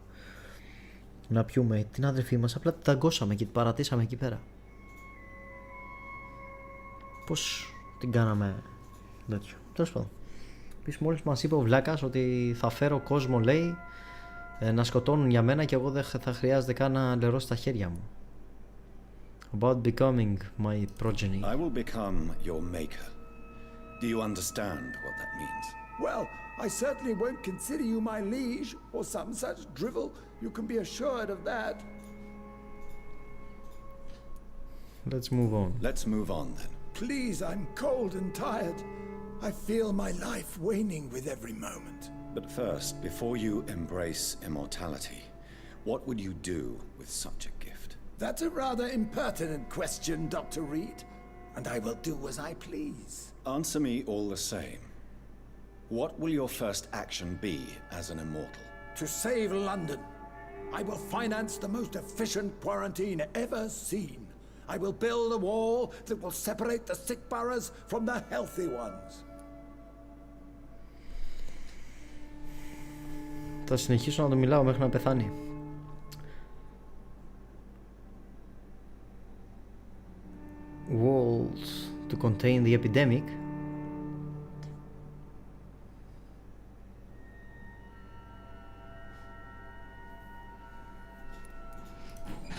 να πιούμε την αδερφή μας, απλά την δαγκώσαμε και την παρατήσαμε εκεί πέρα. Πώς την κάναμε τέτοιο? Τέλος πάντων. Επίσης μόλις μας είπε ο Βλάκας ότι θα φέρω κόσμο, λέει, να σκοτώνουν για μένα και εγώ δεν θα χρειάζεται καν να λερώσω τα χέρια μου. About becoming my progeny. I will become your maker. Do you understand what that means? Well, I certainly won't consider you my liege or some such drivel. You can be assured of that. Let's move on. Let's move on then. Please, I'm cold and tired. I feel my life waning with every moment. But first, before you embrace immortality, what would you do with such a gift? That's a rather impertinent question, Dr. Reed, and I will do as I please. Answer me all the same. What will your first action be as an immortal? To save London, I will finance the most efficient quarantine ever seen. I will build a wall that will separate the sick boroughs from the healthy ones. Θα συνεχίσω να το μιλάω μέχρι να πεθάνει. Walls to contain the epidemic.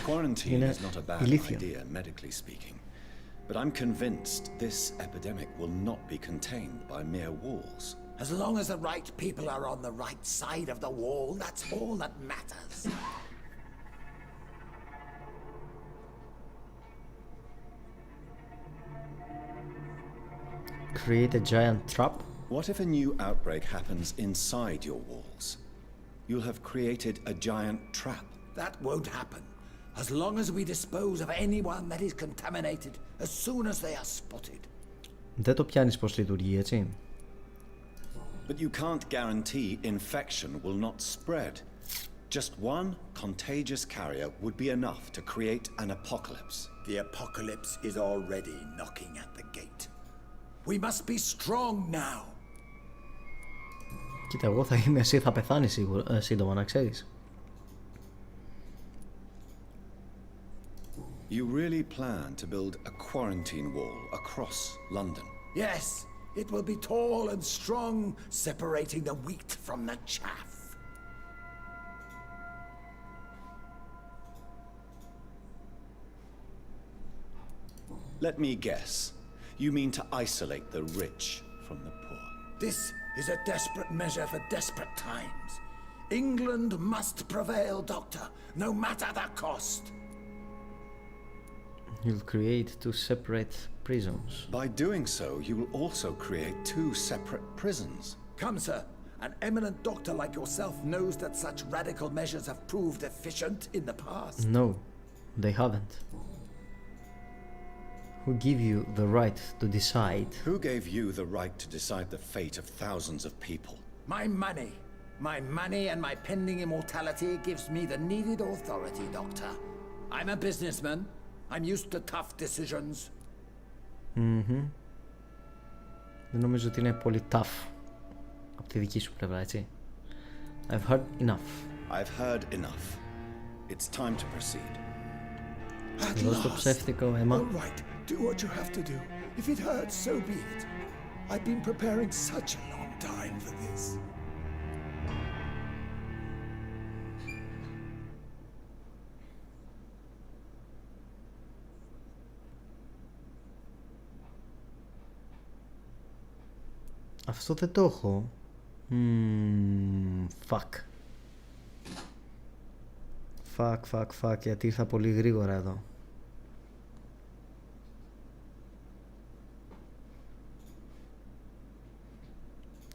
Quarantine is not a bad idea, medically speaking, but I'm convinced this epidemic will not be contained by mere walls. As long as the right people are on the right side of the wall, that's all that matters. Create a giant trap. What if a new outbreak happens inside your walls? You'll have created a giant trap. That won't happen. As long as we dispose of anyone that is contaminated as soon as they are spotted. Δεν το πιάνεις πως λειτουργεί, έτσι. But you can't guarantee infection will not spread. Just one contagious carrier would be enough to create an apocalypse. The apocalypse is already knocking at the gate. We must be strong now. Κοίτα, εγώ θα είμαι εσύ, θα πεθάνεις σίγουρα, σύντομα, να ξέρεις. You really plan to build a quarantine wall across London? Yes, it will be tall and strong, separating the wheat from the chaff. Let me guess. You mean to isolate the rich from the poor? This is a desperate measure for desperate times. England must prevail, Doctor, no matter the cost. You'll create two separate prisons. By doing so, you will also create two separate prisons. Come, sir. An eminent doctor like yourself knows that such radical measures have proved efficient in the past. No, they haven't. Who give you the right to decide? Who gave you the right to decide the fate of thousands of people? My money. My money and my pending immortality gives me the needed authority, Doctor. I'm a businessman. I'm used to tough decisions. Δεν νομίζω ότι είναι πολύ tough από τη δική σου πλευρά, έτσι. I've heard enough. I've heard enough. It's time to proceed. Δώσ' το ψεύτικο αίμα. All right, do what you have to do. If it hurts, so be it. I've been preparing such a long time for this. Αυτό δεν το έχω. Fuck, γιατί ήρθα πολύ γρήγορα εδώ.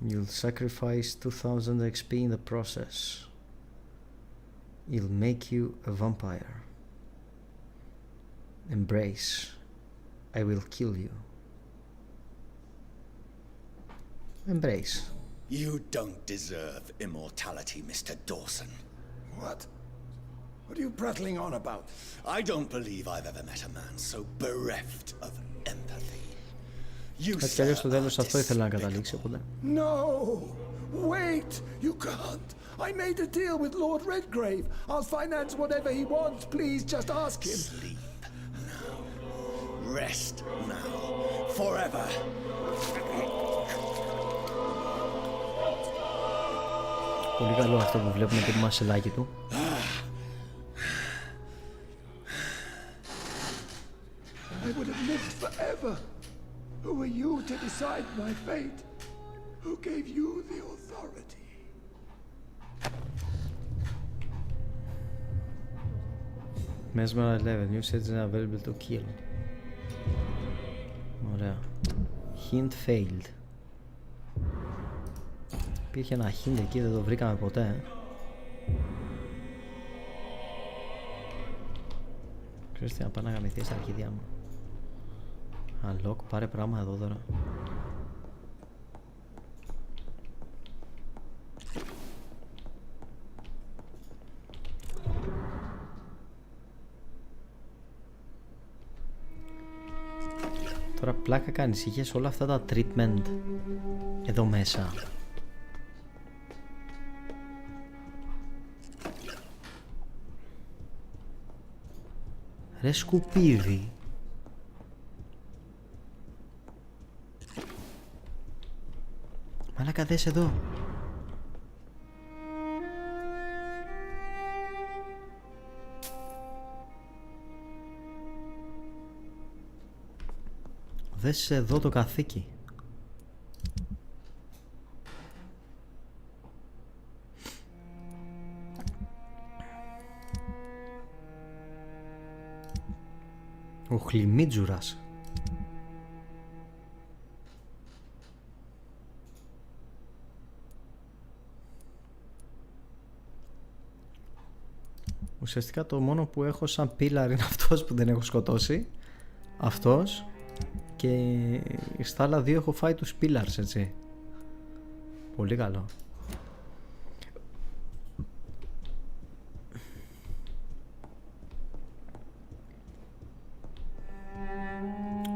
You'll sacrifice 2000 XP in the process. It'll make you a vampire. Embrace. I will kill you. Embrace. You don't deserve immortality, Mr. Dawson. What? What are you prattling on about? I don't believe I've ever met a man so bereft of empathy. You Έτσι κι αλλιώς στο τέλος αυτό ήθελα να καταλήξει, οπότε. No! Wait! You can't! I made a deal with Lord Redgrave. I'll finance whatever he wants. Please, just ask him. Sleep now. Rest now. Forever. Πολύ καλό αυτό που βλέπουμε και το μασελάκι του. I would have lived forever. Who are you to decide my fate? Who gave you the authority? Mesmer 11, new settings available to kill. Ωραία. Hint failed. Υπήρχε ένα hint εκεί, δεν το βρήκαμε ποτέ. Χρειάζεται να πάει να γαμηθεί στα αρχίδια μου. Unlock, πάρε πράγμα εδώ τώρα. Τώρα πλάκα κάνεις, είχες όλα αυτά τα treatment εδώ μέσα. Ρε σκουπίδι. Μαλάκα δες εδώ. Δες εδώ το καθήκη. Ο Χλιμίτζουρας. Ουσιαστικά το μόνο που έχω σαν πίλαρ είναι αυτός που δεν έχω σκοτώσει. Αυτός. Και στα άλλα δύο έχω φάει τους πίλαρς, έτσι. Πολύ καλό.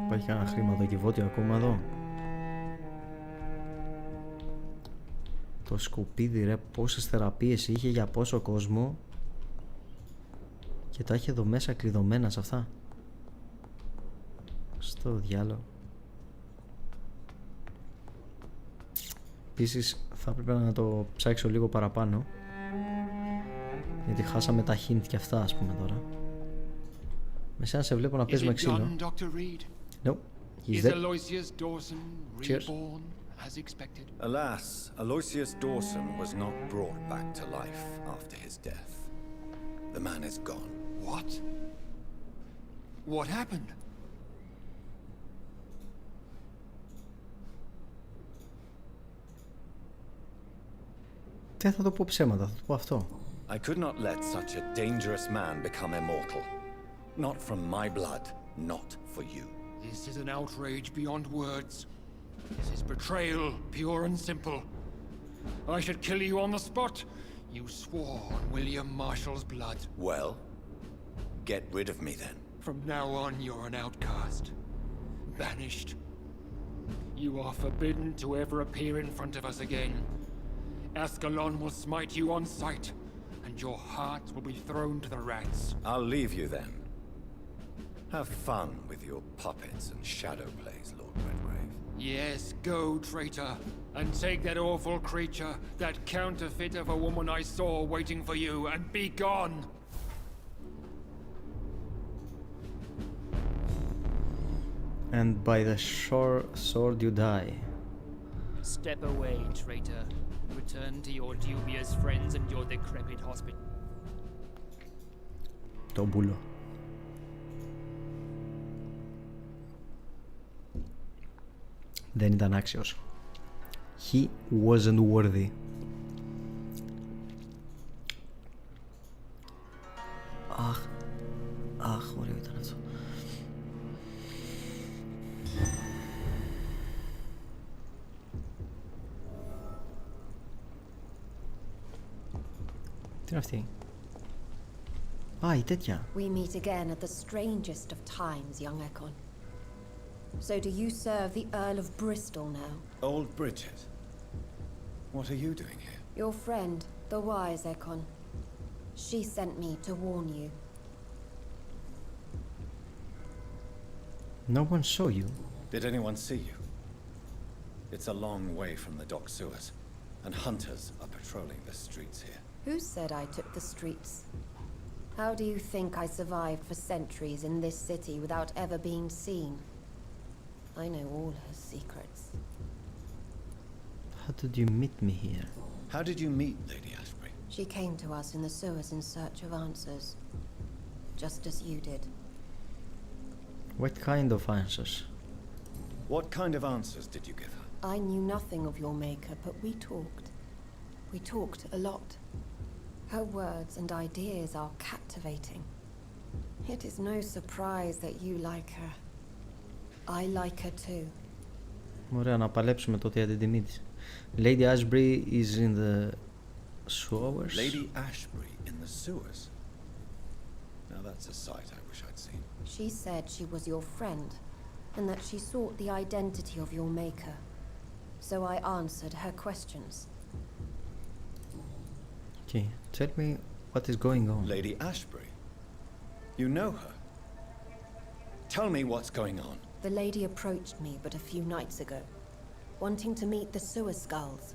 Υπάρχει κανένα χρηματοκιβώτιο ακόμα εδώ? Το σκουπίδι, ρε, πόσες θεραπείες είχε για πόσο κόσμο. Και τα έχει εδώ μέσα κλειδωμένα σε αυτά. Στο διάλογο. Επίσης θα έπρεπε να το ψάξω λίγο παραπάνω, γιατί χάσαμε τα hint και αυτά, ας πούμε, τώρα. Με σένα σε βλέπω να παίζει με ξύλο. No, he's dead. Cheers. Alas, Aloysius Dawson was not brought back to life after his death. The man is gone. What? What happened? Δεν θα το πω ψέματα, θα το πω αυτό. I could not let such a dangerous man become immortal. Not from my blood, not for you. This is an outrage beyond words. This is betrayal, pure and simple. I should kill you on the spot. You swore on William Marshall's blood. Well, get rid of me then. From now on, you're an outcast. Banished. You are forbidden to ever appear in front of us again. Ascalon will smite you on sight, and your heart will be thrown to the rats. I'll leave you then. Have fun with your puppets and shadow plays, Lord Redgrave. Yes, go, traitor, and take that awful creature, that counterfeit of a woman I saw waiting for you, and be gone! And by the sure sword you die. Step away, traitor. Return to your dubious friends and your decrepit hospital. Το μπούλο. Δεν ήταν άξιος. He wasn't worthy. Αχ, ωραίο ήταν αυτό. Τι είναι αυτή? Η τέτοια. We meet again at the strangest of times, young Ekon. So do you serve the Earl of Bristol now? Old Bridget, what are you doing here? Your friend, the wise Ekon. She sent me to warn you. No one saw you. Did anyone see you? It's a long way from the dock sewers, and hunters are patrolling the streets here. Who said I took the streets? How do you think I survived for centuries in this city without ever being seen? I know all her secrets. How did you meet me here? How did you meet Lady Ashbury? She came to us in the sewers in search of answers. Just as you did. What kind of answers? What kind of answers did you give her? I knew nothing of your maker, but we talked. We talked a lot. Her words and ideas are captivating. It is no surprise that you like her. I like her too. Ωραία, να παλέψουμε τότε για την τιμή της. Lady Ashbury is in the sewers. Lady Ashbury in the sewers? Now that's a sight I wish I'd seen. She said she was your friend, and that she sought the identity of your maker. So I answered her questions. Okay, tell me what is going on. Lady Ashbury? You know her? Tell me what's going on. The lady approached me but a few nights ago, wanting to meet the sewer skulls.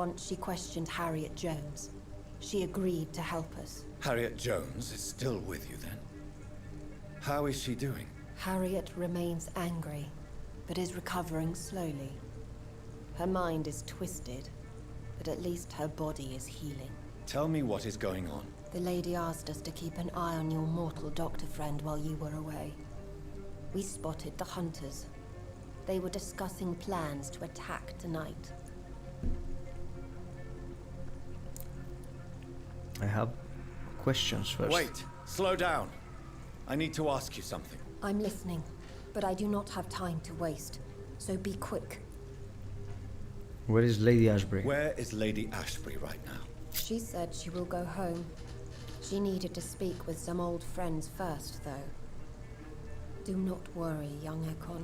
Once she questioned Harriet Jones. She agreed to help us. Harriet Jones is still with you then? How is she doing? Harriet remains angry, but is recovering slowly. Her mind is twisted, but at least her body is healing. Tell me what is going on. The lady asked us to keep an eye on your mortal doctor friend while you were away. We spotted the hunters. They were discussing plans to attack tonight. I have questions first. Wait, slow down. I need to ask you something. I'm listening, but I do not have time to waste, so be quick. Where is Lady Ashbury? Where is Lady Ashbury right now? She said she will go home. She needed to speak with some old friends first, though. Do not worry, young Ekon.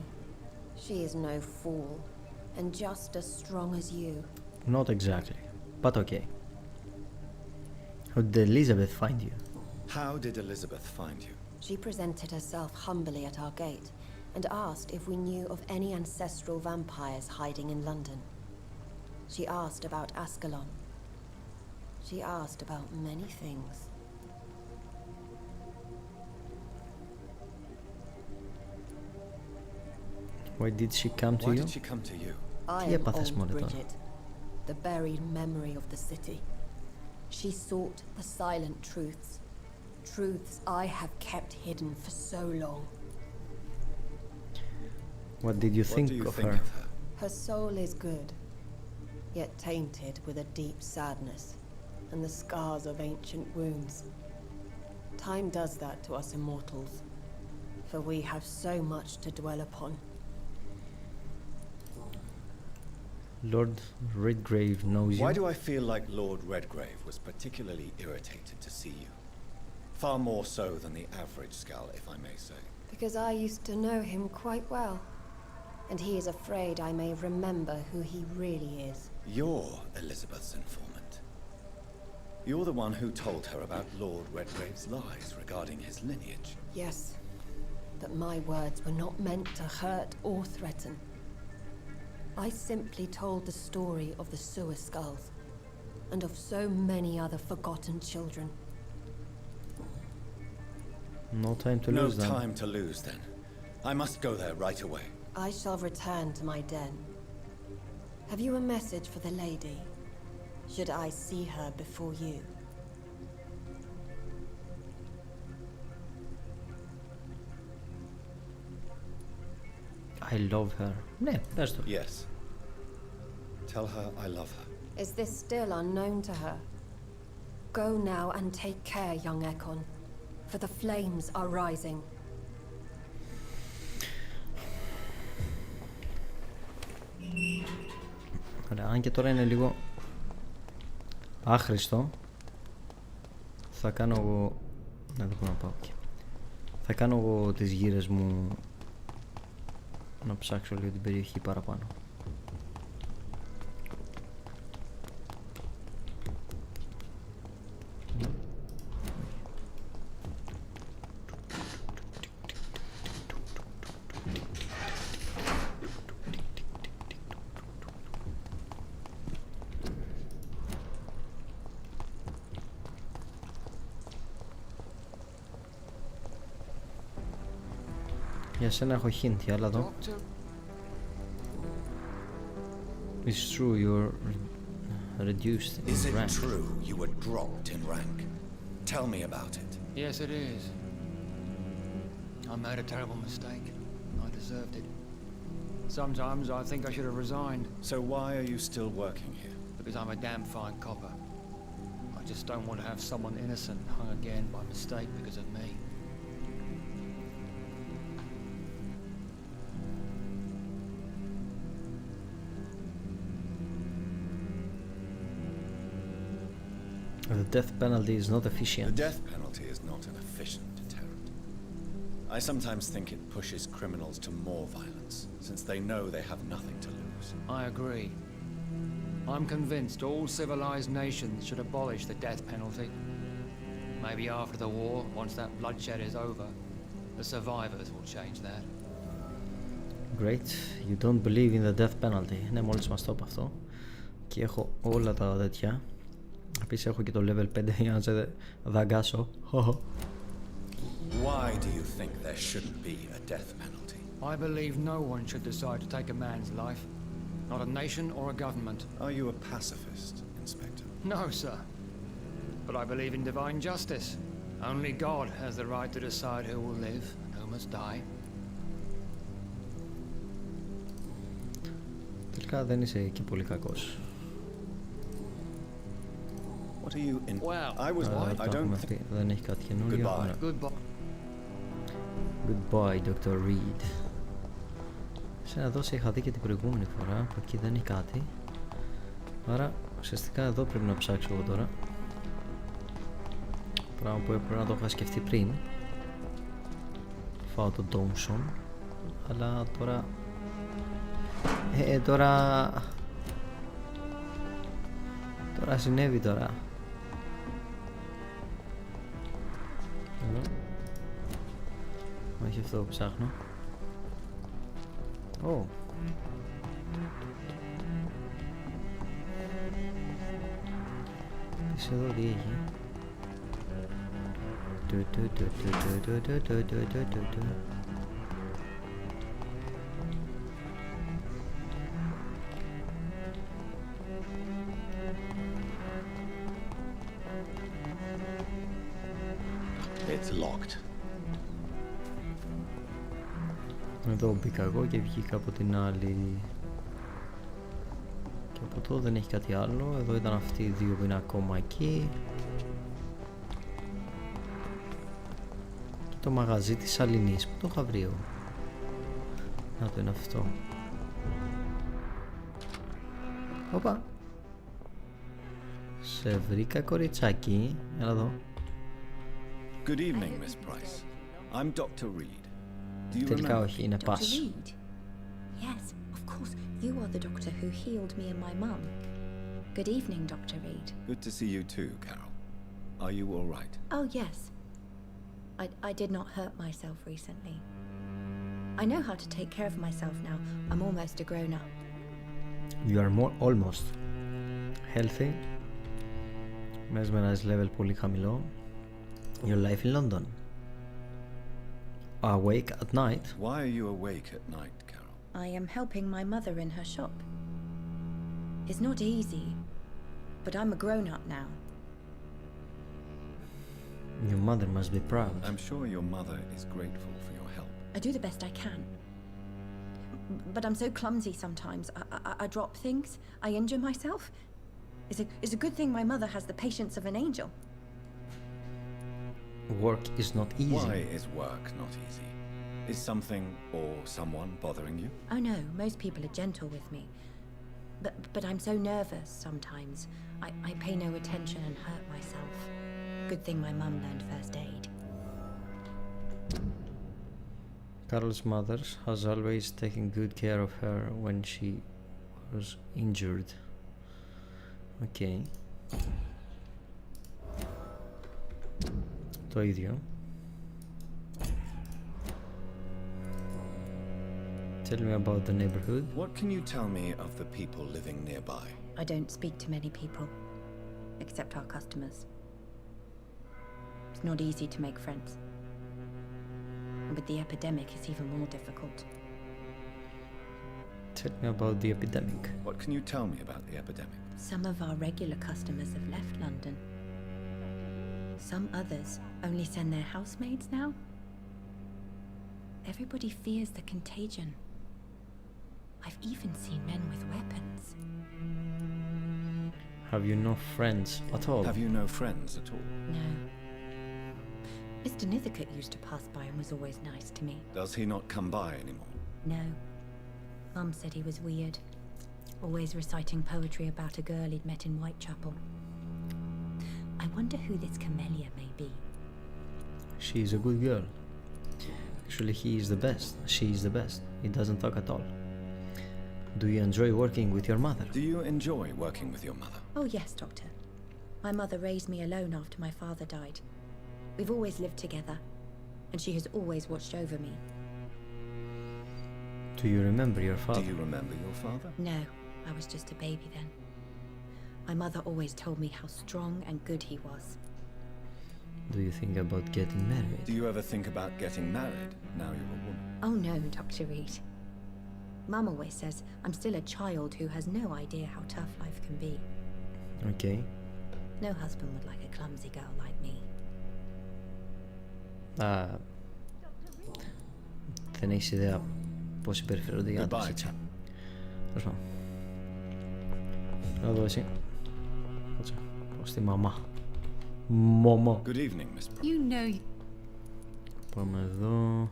She is no fool, and just as strong as you. Not exactly, but okay. How did Elizabeth find you? How did Elizabeth find you? She presented herself humbly at our gate and asked if we knew of any ancestral vampires hiding in London. She asked about Ascalon. She asked about many things. Why did she come to Why you? did she come to you? I Τι am έπαθες old μωρέ τώρα? Bridget, the buried memory of the city. She sought the silent truths. Truths I have kept hidden for so long. What did you What think do you of think her? of her? Her soul is good, yet tainted with a deep sadness and the scars of ancient wounds. Time does that to us immortals, for we have so much to dwell upon. Lord Redgrave knows you. Why do I feel like Lord Redgrave was particularly irritated to see you? Far more so than the average Skull, if I may say. Because I used to know him quite well, and he is afraid I may remember who he really is. You're Elizabeth's informant. You're the one who told her about Lord Redgrave's lies regarding his lineage. Yes, but my words were not meant to hurt or threaten. I simply told the story of the sewer skulls, and of so many other forgotten children. No time to lose No then. time to lose, then. I must go there right away. I shall return to my den. Have you a message for the lady? Should I see her before you? I love her. Ναι, πες το. Yes. Tell her I love her. Is this still unknown to her? Go now and take care, young Ekon, for the flames are rising. Ωραία, αν και τώρα είναι λίγο άχρηστο, θα κάνω εγώ... Να δω πού να πάω εκεί. Θα κάνω εγώ τις γύρες μου να ψάξω λίγο την περιοχή παραπάνω. Για σένα έχω hint, για άλλα δω. It's true, you're reduced in Is it rank. true you were dropped in rank? Tell me about it. Yes, it is. I made a terrible mistake. I deserved it. Sometimes I think I should have resigned. So why are you still working here? Because I'm a damn fine copper. I just don't want to have someone innocent hung again by mistake because of me. The death penalty is not The efficient. death penalty is not an efficient deterrent. I sometimes think it pushes criminals to more violence, since they know they have nothing to lose. I agree. I'm convinced all civilized nations should abolish the death penalty. Maybe after the war, once that bloodshed is over, the survivors will change that. Great. You don't believe in the death penalty. Ναι, μόλις μας το είπα αυτό. Και έχω όλα τα τέτοια. Επίσης έχω και το level 5 για να σε δαγκάσω. Why do you think there shouldn't be a death penalty? I believe no one should decide to take a man's life. Not a nation or a government. Are you a pacifist, Inspector? No, sir. But I believe in divine justice. Only God has the right to decide who will live and who must die. Βασικά δεν είσαι και πολύ κακός. What are you in? Well, I was Το I don't έχουμε think. πει, δεν έχει κάτι καινούριο. Goodbye. Ναι. goodbye. Goodbye, Dr. Reed. Σε εδώ σε είχα δει και την προηγούμενη φορά, που εκεί δεν έχει κάτι. Άρα ουσιαστικά εδώ πρέπει να ψάξω εγώ τώρα. Πράγμα που έπρεπε να το είχα σκεφτεί πριν. Φάω το Domson. Αλλά τώρα... Τώρα συνέβη τώρα. Εδώ. Όχι αυτό που ψάχνω. Ω. Είσαι εδώ τι έχει. It's locked. Εδώ μπήκα εγώ και βγήκα από την άλλη. Και από εδώ δεν έχει κάτι άλλο. Εδώ ήταν αυτοί οι δύο που είναι ακόμα εκεί. Και το μαγαζί της Αλληνής που το είχα βρει εγώ. Να το είναι αυτό. Οπα. Σε βρήκα κοριτσάκι. Έλα εδώ. Good evening, Miss Price. I'm Dr. Reed. Do you Τελικά remember? όχι, είναι Dr. πας. Reed? Yes, of course. You are the doctor who healed me and my mum. Good evening, Dr. Reed. Good to see you too, Carol. Are you all right? Oh, yes. I did not hurt myself recently. I know how to take care of myself now. I'm almost a grown-up. You are more almost healthy. Mesmerize level πολύ χαμηλό. Your life in London. Awake at night. Why are you awake at night, Carol? I am helping my mother in her shop. It's not easy, but I'm a grown-up now. Your mother must be proud. I'm sure your mother is grateful for your help. I do the best I can. But I'm so clumsy sometimes. I drop things. I injure myself. It's a good thing my mother has the patience of an angel. Work is not easy. Why is work not easy? Is something or someone bothering you? Oh no, most people are gentle with me. But I'm so nervous sometimes. I pay no attention and hurt myself. Good thing my mum learned first aid. Carol's mother has always taken good care of her when she was injured. Okay. Το ίδιο. Tell me about the neighborhood. What can you tell me of the people living nearby? I don't speak to many people, except our customers. It's not easy to make friends. And with the epidemic, it's even more difficult. Tell me about the epidemic. What can you tell me about the epidemic? Some of our regular customers have left London. Some others only send their housemaids now. Everybody fears the contagion. I've even seen men with weapons. Have you no friends at all? Have you no friends at all? No. Mr. Nithercote used to pass by and was always nice to me. Does he not come by anymore? No. Mum said he was weird. Always reciting poetry about a girl he'd met in Whitechapel. I wonder who this Camellia may be. She is a good girl. Actually, he is the best. She is the best. He doesn't talk at all. Do you enjoy working with your mother? Do you enjoy working with your mother? Oh yes, Doctor. My mother raised me alone after my father died. We've always lived together, and she has always watched over me. Do you remember your father? Do you remember your father? No, I was just a baby then. My mother always told me how strong and good he was. Do you think about getting married? Do you ever think about getting married now you're a woman? Oh no, Dr. Reed. Mum always says I'm still a child who has no idea how tough life can be. Okay. No husband would like a clumsy girl like me. Δεν έχεις ιδέα πώς συμπεριφέρονται οι άντρες, Goodbye. έτσι. Τέλος πάντων. Εδώ εσύ. Κάτσε. Πώς τη μαμά. Μωμό. Good evening, Miss You know. Πάμε εδώ.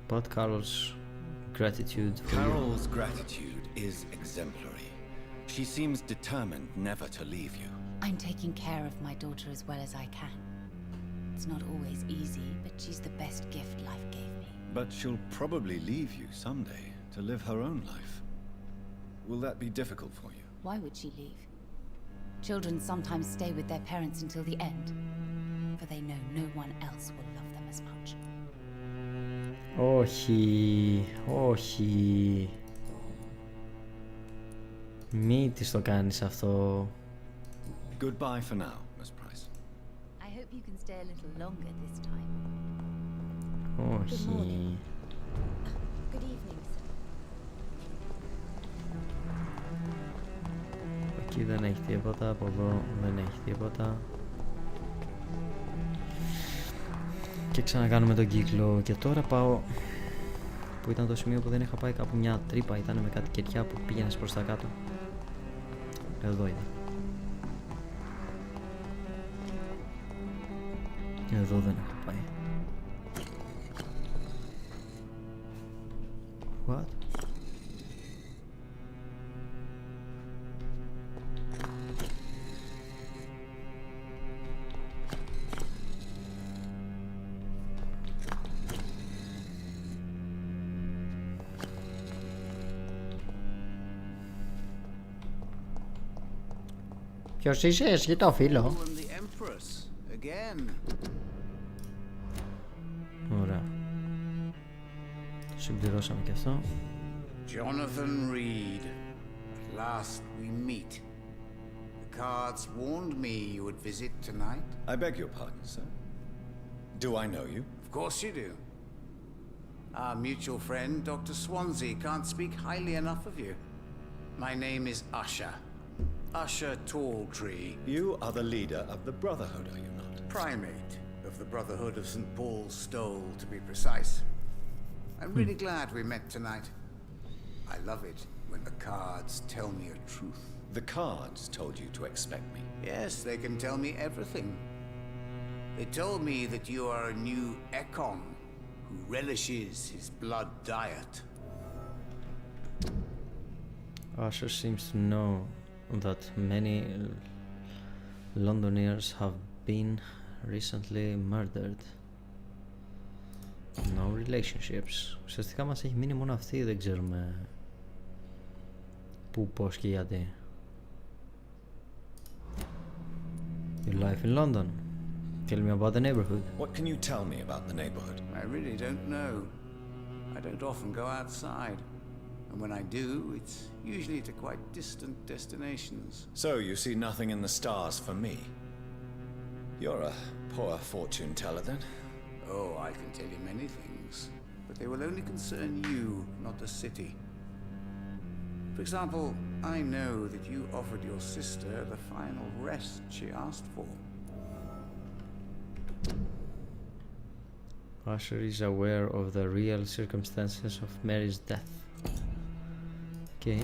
But Carol's gratitude for you. Carol's gratitude is exemplary. She seems determined never to leave you. I'm taking care of my daughter as well as I can. It's not always easy, but she's the best gift life gave me. But she'll probably leave you someday to live her own life. Will that be difficult for you? Why would she leave? Children sometimes stay with their parents until the end, for they know no one else will love them as much. Όχι, όχι. Μη της το κάνεις αυτό. Goodbye for now, Miss Price. I hope you can stay a little longer this time. Όχι. Good evening, sir. Εκεί δεν έχει τίποτα, από εδώ δεν έχει τίποτα. Και ξανακάνουμε τον κύκλο. Και τώρα πάω... Που ήταν το σημείο που δεν είχα πάει, κάπου μια τρύπα ήταν με κάτι κεριά που πήγαινες προς τα κάτω. Εδώ ήταν. Εδώ δεν έχω πάει. What? Ποιος είσαι, εσύ το φίλο? Ωραία. Το συμπληρώσαμε και αυτό. Jonathan Reed. At last we meet. The cards warned me you would visit tonight. I beg your pardon, sir. Do I know you? Of course you do. Our mutual friend, Dr. Swansea, can't speak highly enough of you. My name is Usher. Usher Talltree. You are the leader of the Brotherhood, are you not? Primate of the Brotherhood of St. Paul's Stole, to be precise. I'm really glad we met tonight. I love it when the cards tell me a truth. The cards told you to expect me. Yes, they can tell me everything. They told me that you are a new Ekon who relishes his blood diet. Usher seems to know that many Londoners have been recently murdered. No relationships. Ουσιαστικά μας έχει μείνει μόνο αυτή, δεν ξέρουμε πού, πώς και γιατί. Your life in London. Tell me about the neighborhood. What can you tell me about the neighborhood? I really don't know. I don't often go outside. And when I do, it's usually to quite distant destinations. So you see nothing in the stars for me? You're a poor fortune teller then? Oh, I can tell you many things, but they will only concern you, not the city. For example, I know that you offered your sister the final rest she asked for. Usher is aware of the real circumstances of Mary's death. Okay,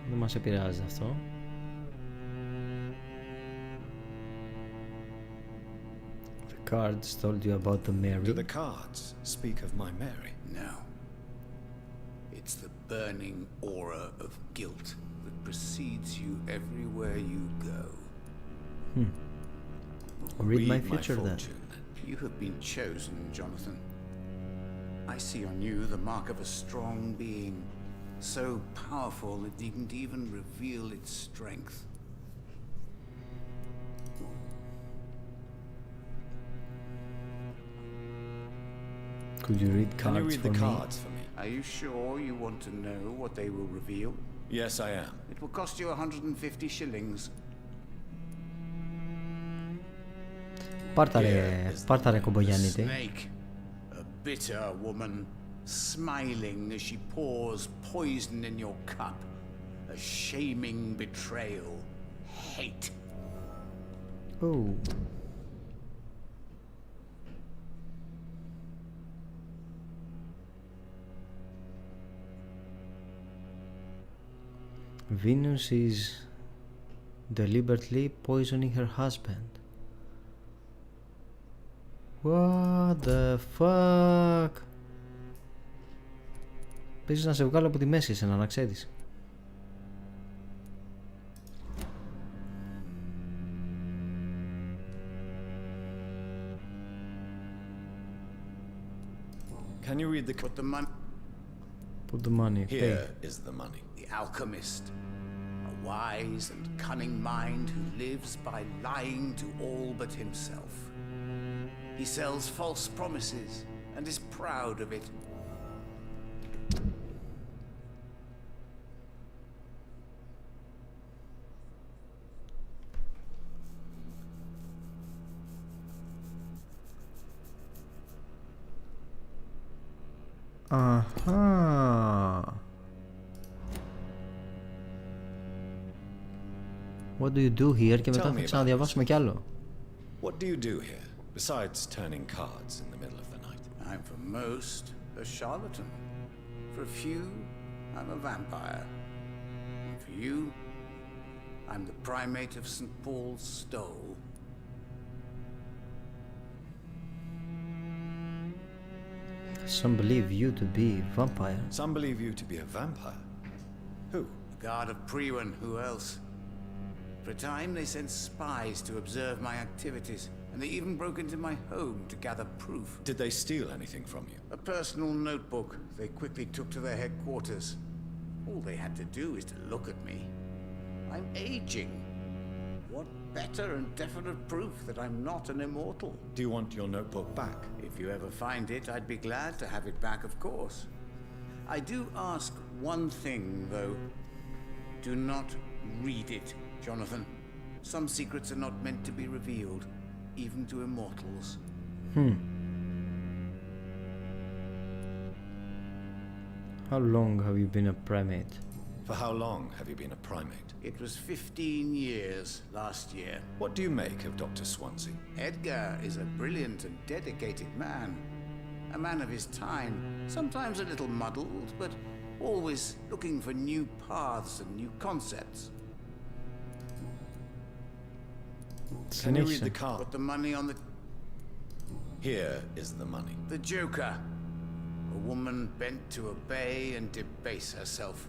δεν μας επηρεάζει αυτό. The cards told you about the Mary. Do the cards speak of my Mary? No. It's the burning aura of guilt that precedes you everywhere you go. Read my future then. You have been chosen, Jonathan. I see on you the mark of a strong being, so powerful it didn't even reveal its strength. Could you read cards Can you read for the me? cards for me? Are you sure you want to know what they will reveal? Yes, I am. It will cost you 150 shillings. Πάρτα ρε κομπογιανίτη. Snake, a bitter woman, smiling as she pours poison in your cup. A shaming betrayal. Hate. Oh. Venus is deliberately poisoning her husband. What the fuck? Παίζεις να σε βγάλω από τη μέση εσένα, να ξέρεις. Can you read the... Put the money... Put the money. Here is the money. The alchemist. A wise and cunning mind who lives by lying to all but himself. He sells false promises and is proud of it. Αχα. What do you do here? Και μετά θα ξαναδιαβάσουμε κι άλλο. What do you do here, besides turning cards in the middle of the night? I'm for most a charlatan. For a few, I'm a vampire. And for you, I'm the primate of St. Paul's Stole. Some believe you to be vampire. Some believe you to be a vampire. Who? The guard of Priwen, who else? For a time, they sent spies to observe my activities, and they even broke into my home to gather proof. Did they steal anything from you? A personal notebook they quickly took to their headquarters. All they had to do is to look at me. I'm aging. What better and definite proof that I'm not an immortal? Do you want your notebook back? If you ever find it, I'd be glad to have it back, of course. I do ask one thing, though. Do not read it, Jonathan. Some secrets are not meant to be revealed, even to immortals. How long have you been a primate? For how long have you been a primate? It was 15 years last year. What do you make of Dr. Swansea? Edgar is a brilliant and dedicated man. A man of his time, sometimes a little muddled, but always looking for new paths and new concepts. Can you read the card? Put the money on the... Here is the money. The Joker. A woman bent to obey and debase herself.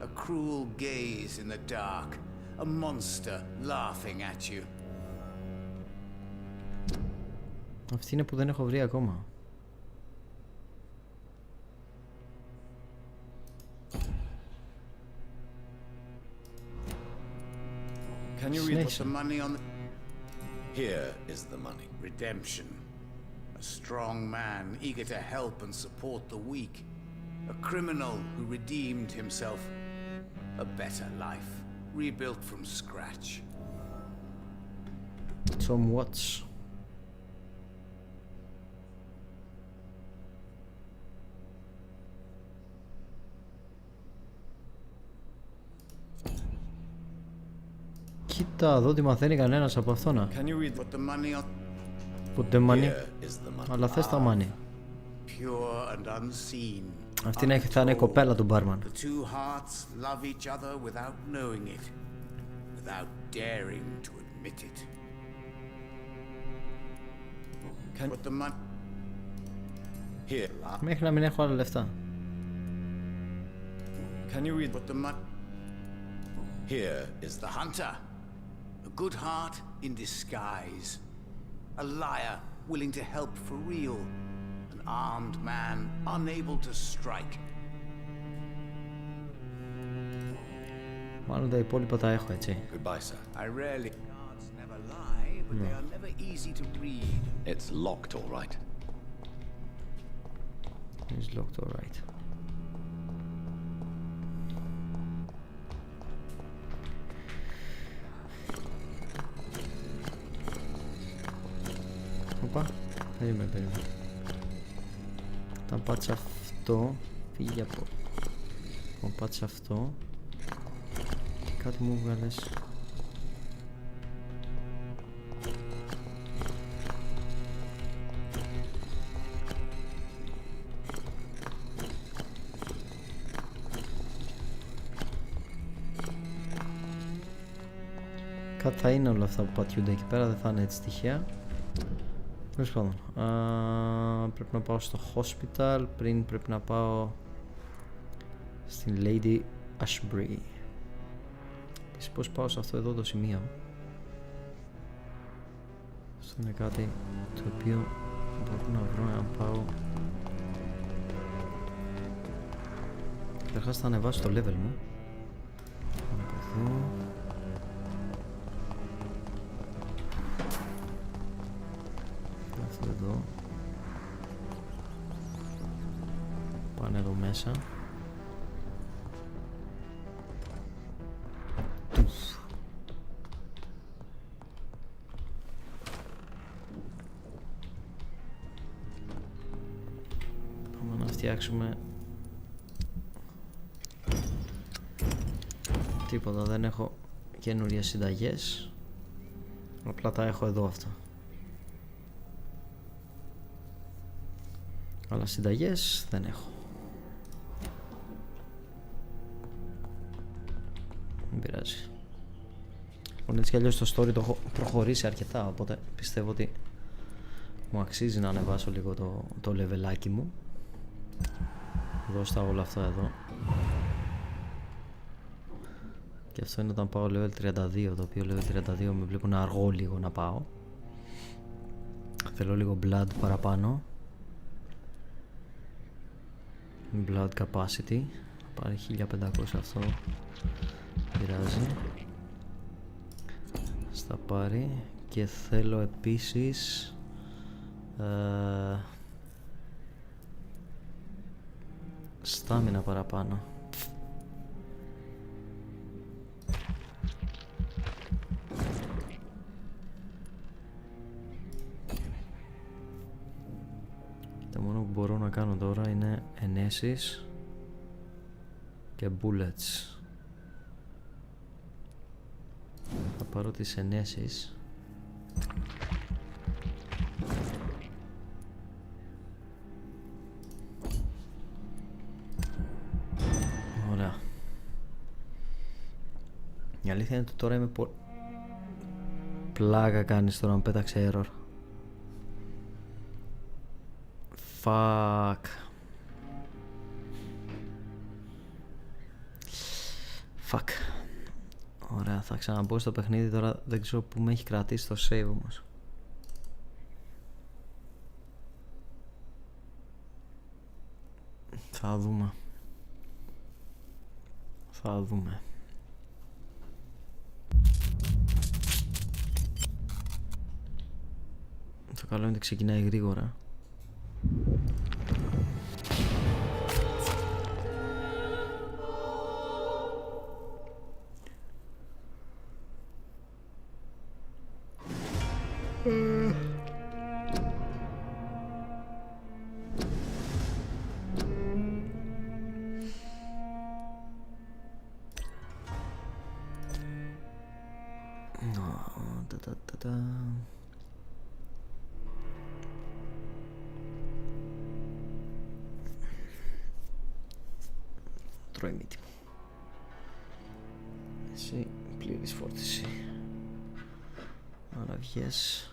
A cruel gaze in the dark. A monster laughing at you. Αυτή είναι που δεν έχω βρει ακόμα. Can you read the money on the... Here is the money. Redemption. A strong man eager to help and support the weak. A criminal who redeemed himself. A better life, rebuilt from scratch. Tom Watts. Κοίτα εδώ τι μαθαίνει κανένας από αυτό να. Put the money. Αλλά θες τα money. Pure and unseen. Αυτή θα είναι η κοπέλα του μπάρμαν. The two hearts love each other without knowing it, without daring to admit it. Put the money here. Μέχρι να μην έχω άλλα λεφτά. Can you read Put the money here is the hunter. A good heart in disguise. A liar willing to help for real. An armed man unable to strike. Μάλλον τα υπόλοιπα τα έχω, έτσι. Goodbye, sir. I rarely... Cards never lie, but they are never easy to read. It's locked, all right. It's locked, all right. Οπα, περίμενε. Όταν πάτσα αυτό, φύγει από... Όταν πάτσα αυτό, κάτι μου βγάλες. Κάτι θα είναι όλα αυτά που πατιούνται εκεί πέρα, δεν θα είναι έτσι τυχαία. Τέλος πάντων, πρέπει να πάω στο hospital, πριν πρέπει να πάω στην Lady Ashbury. Επίσης πώς πάω σε αυτό εδώ το σημείο. Αυτό είναι κάτι το οποίο μπορώ να βρω αν πάω. Καταρχάς θα ανεβάσω το level μου. Από εδώ. Αυτό εδώ. Πάνε εδώ μέσα. Πάμε να φτιάξουμε. Τίποτα, δεν έχω καινούριες συνταγές. Απλά τα έχω εδώ αυτά. Αλλά συνταγές δεν έχω. Δεν πειράζει. Λοιπόν, έτσι κι αλλιώς το story το έχω προχωρήσει αρκετά, οπότε πιστεύω ότι μου αξίζει να ανεβάσω λίγο το λεβελάκι μου. Δώστα όλα αυτά εδώ. Και αυτό είναι όταν πάω level 32, το οποίο level 32 με βλέπουν αργό λίγο να πάω. Θέλω λίγο blood παραπάνω. Blood capacity. Πάρει 1500 αυτό. Πειράζει. Στα πάρει. Και θέλω επίσης στάμινα παραπάνω. Το μόνο που μπορώ να κάνω τώρα είναι ενέσεις και bullets. Θα πάρω τις ενέσεις. Ωραία. Η αλήθεια είναι ότι τώρα είμαι πλάκα κάνεις τώρα να πέταξε error. Fuck. Fuck. Ωραία, θα ξαναμπω στο παιχνίδι τώρα. Δεν ξέρω που με έχει κρατήσει το save όμως. Θα δούμε. Θα δούμε. Το καλό είναι ότι ξεκινάει γρήγορα. Τρώει μύτη. Εσύ πλήρης φόρτιση. Άρα βγες.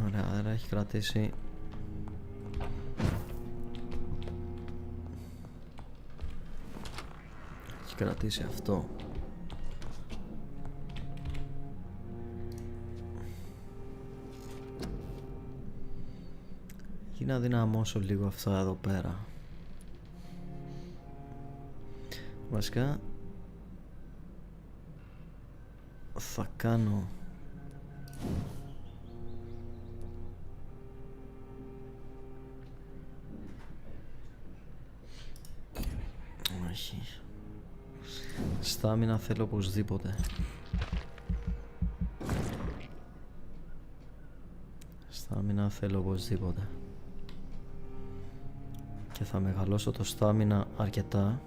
Ωραία, άρα έχει κρατήσει. Έχει κρατήσει αυτό. Και να δυναμώσω λίγο αυτά εδώ πέρα. Βασικά θα κάνω όχι. Στάμινα θέλω οπωσδήποτε. Στάμινα θέλω οπωσδήποτε. Και θα μεγαλώσω το στάμινα αρκετά.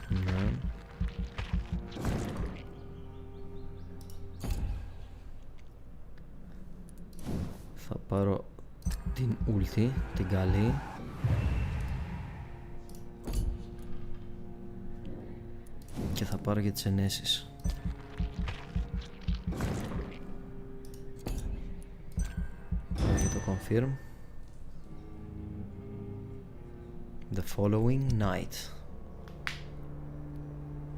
Ναι. Θα πάρω την ulti, την καλή. Και θα πάρω και τις ενέσεις. Και το confirm. The following night.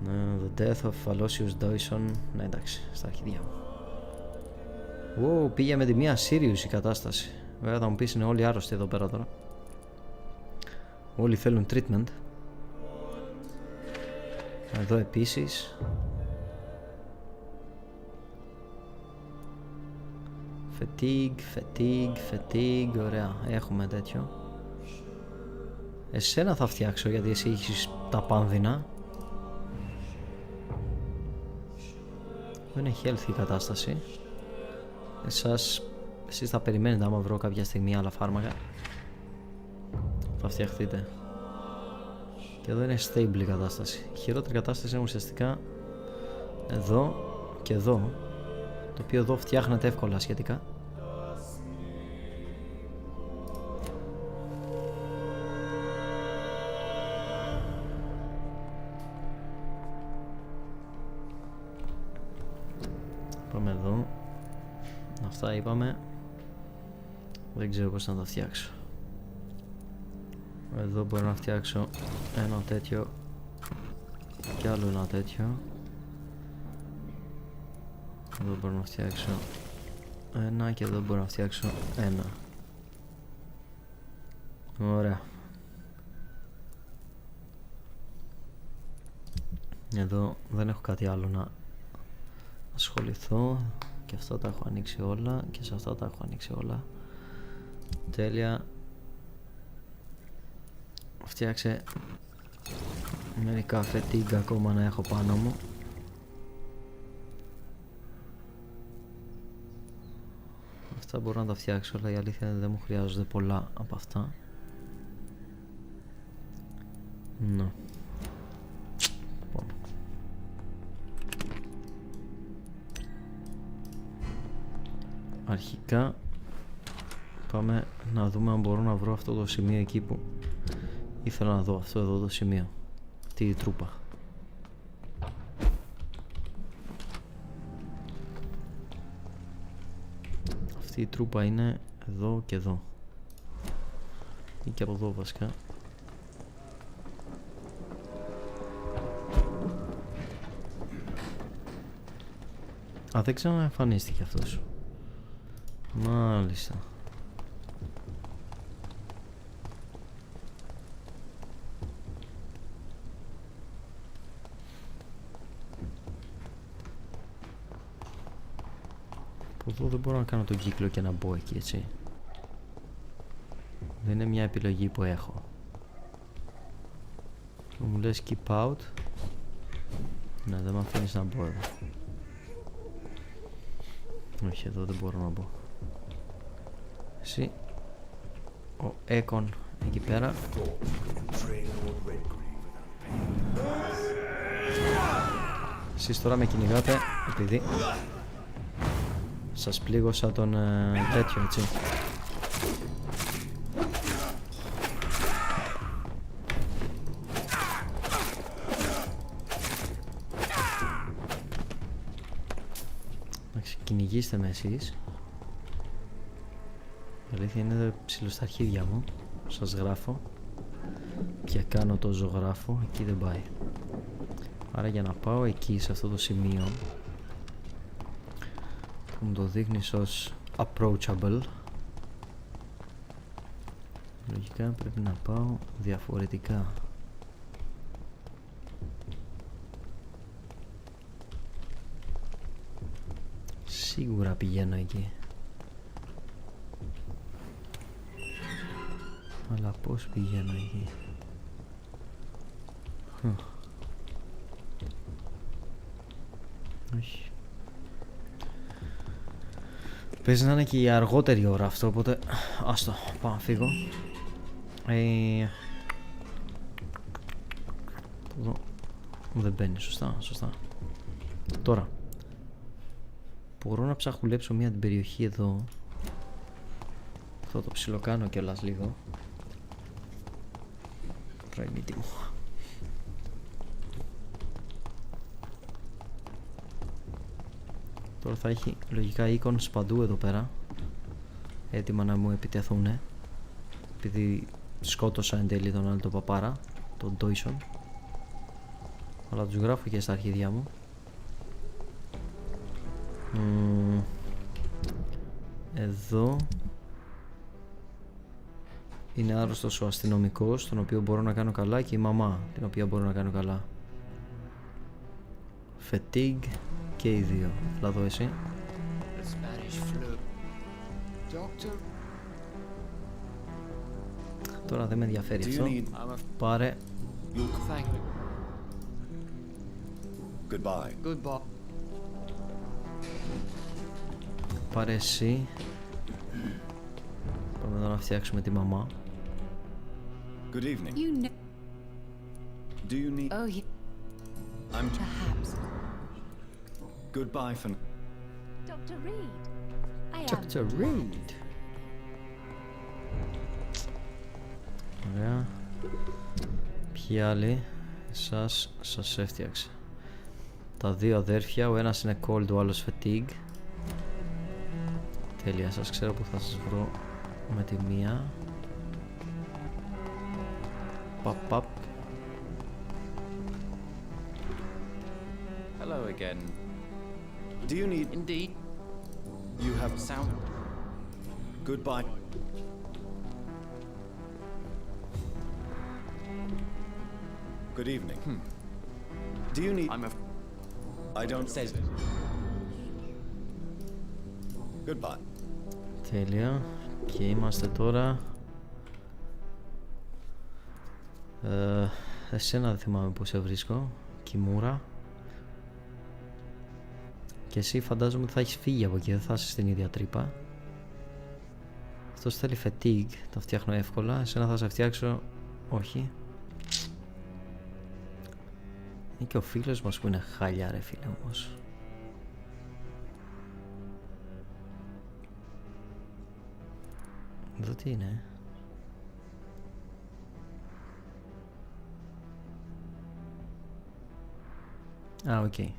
The death of Aloysius Dyson. Ναι, εντάξει, στα αρχίδια μου. Πήγε με τη μία Sirius η κατάσταση. Βέβαια θα μου πεις είναι όλοι άρρωστοι εδώ πέρα τώρα. Όλοι θέλουν treatment. Εδώ επίσης. Fatigue. Ωραία, έχουμε τέτοιο. Εσένα θα φτιάξω γιατί εσύ έχεις τα πάνδυνα. Δεν έχει healthy η κατάσταση. Εσείς θα περιμένετε άμα βρω κάποια στιγμή άλλα φάρμακα. Θα φτιαχτείτε. Και εδώ είναι stable η κατάσταση. Η χειρότερη κατάσταση είναι ουσιαστικά εδώ και εδώ. Το οποίο εδώ φτιάχνεται εύκολα σχετικά. Πάμε εδώ. Αυτά είπαμε. Δεν ξέρω πώς να τα φτιάξω. Εδώ μπορώ να φτιάξω ένα τέτοιο και άλλο ένα τέτοιο. Εδώ μπορώ να φτιάξω ένα και εδώ μπορώ να φτιάξω ένα. Ωραία. Εδώ δεν έχω κάτι άλλο να ασχοληθώ. Και αυτά τα έχω ανοίξει όλα και σε αυτά τα έχω ανοίξει όλα. Τέλεια. Φτιάξε μερικά fatigue ακόμα να έχω πάνω μου. Αυτά μπορώ να τα φτιάξω, αλλά η αλήθεια είναι δεν μου χρειάζονται πολλά από αυτά. Ναι. Λοιπόν. Αρχικά πάμε να δούμε αν μπορώ να βρω αυτό το σημείο εκεί που ήθελα να δω, αυτό εδώ το σημείο, αυτή η τρούπα. Αυτή η τρούπα είναι εδώ και εδώ ή και από εδώ βασικά. Α, δεν ξαναεμφανίστηκε αυτός. Μάλιστα. Από εδώ δεν μπορώ να κάνω τον κύκλο και να μπω εκεί, έτσι. Δεν είναι μια επιλογή που έχω. Μου λες keep out. Ναι, δεν με αφήνεις να μπω εδώ. Όχι, εδώ δεν μπορώ να μπω. Εσύ, ο Έκον εκεί πέρα. Εσείς τώρα με κυνηγάτε επειδή σας πλήγωσα τον τέτοιο, έτσι. Εντάξει, κυνηγήστε με εσείς. Η αλήθεια είναι ψηλό στα αρχίδια μου. Σας γράφω και κάνω το ζωγράφο. Εκεί δεν πάει. Άρα για να πάω εκεί σε αυτό το σημείο που μου το δείχνεις ως approachable, λογικά πρέπει να πάω διαφορετικά. Σίγουρα πηγαίνω εκεί. Αλλά πώς πηγαίνω εκεί? Όχι. Παίζει να είναι και η αργότερη ώρα αυτό, οπότε άστο, πάω να φύγω. Εδώ δεν μπαίνει, σωστά. Τώρα μπορώ να ψαχουλέψω μια την περιοχή εδώ Θα το ψιλοκάνω κιόλας λίγο. Ραϊμίτι μου. Τώρα θα έχει λογικά icons παντού εδώ πέρα, έτοιμα να μου επιτεθούνε, επειδή σκότωσα εν τέλει τον άλλο τον παπάρα, τον Ντόισον, αλλά τους γράφω και στα αρχίδια μου. Εδώ είναι άρρωστος ο αστυνομικός, τον οποίο μπορώ να κάνω καλά, και η μαμά, την οποία μπορώ να κάνω καλά. Fatigue και οι δύο. Λαδώ εσύ. Τώρα δεν με ενδιαφέρει αυτό. Πάρε. Goodbye. Πάρε εσύ. Πάμε εδώ να φτιάξουμε τη μαμά. Good evening. You know. Do you need... Oh, yeah. I'm... Perhaps. Goodbye for... Dr. Reed. I am. Dr. Reed. Ωραία. Ποιοι άλλοι? Σας έφτιαξε. Τα δύο αδέρφια, ο ένας είναι cold, ο άλλος fatigue. Τέλεια, σας ξέρω που θα σας βρω με τη μία. Παπ. Hello again. Do you need... Indeed. You have... Sound. Goodbye. Good evening. Do you need... I'm a... I don't... Says... Goodbye. Τέλεια. Και είμαστε τώρα... εσένα δεν θυμάμαι που σε βρίσκω. Κιμούρα. Και εσύ φαντάζομαι ότι θα έχεις φύγει από εκεί, δεν θα είσαι στην ίδια τρύπα. Αυτός θέλει fatigue, το φτιάχνω εύκολα. Εσένα θα σε φτιάξω... όχι. Είναι και ο φίλος μας που είναι χάλια ρε φίλε όμως. Εδώ τι είναι? Α, οκ. Η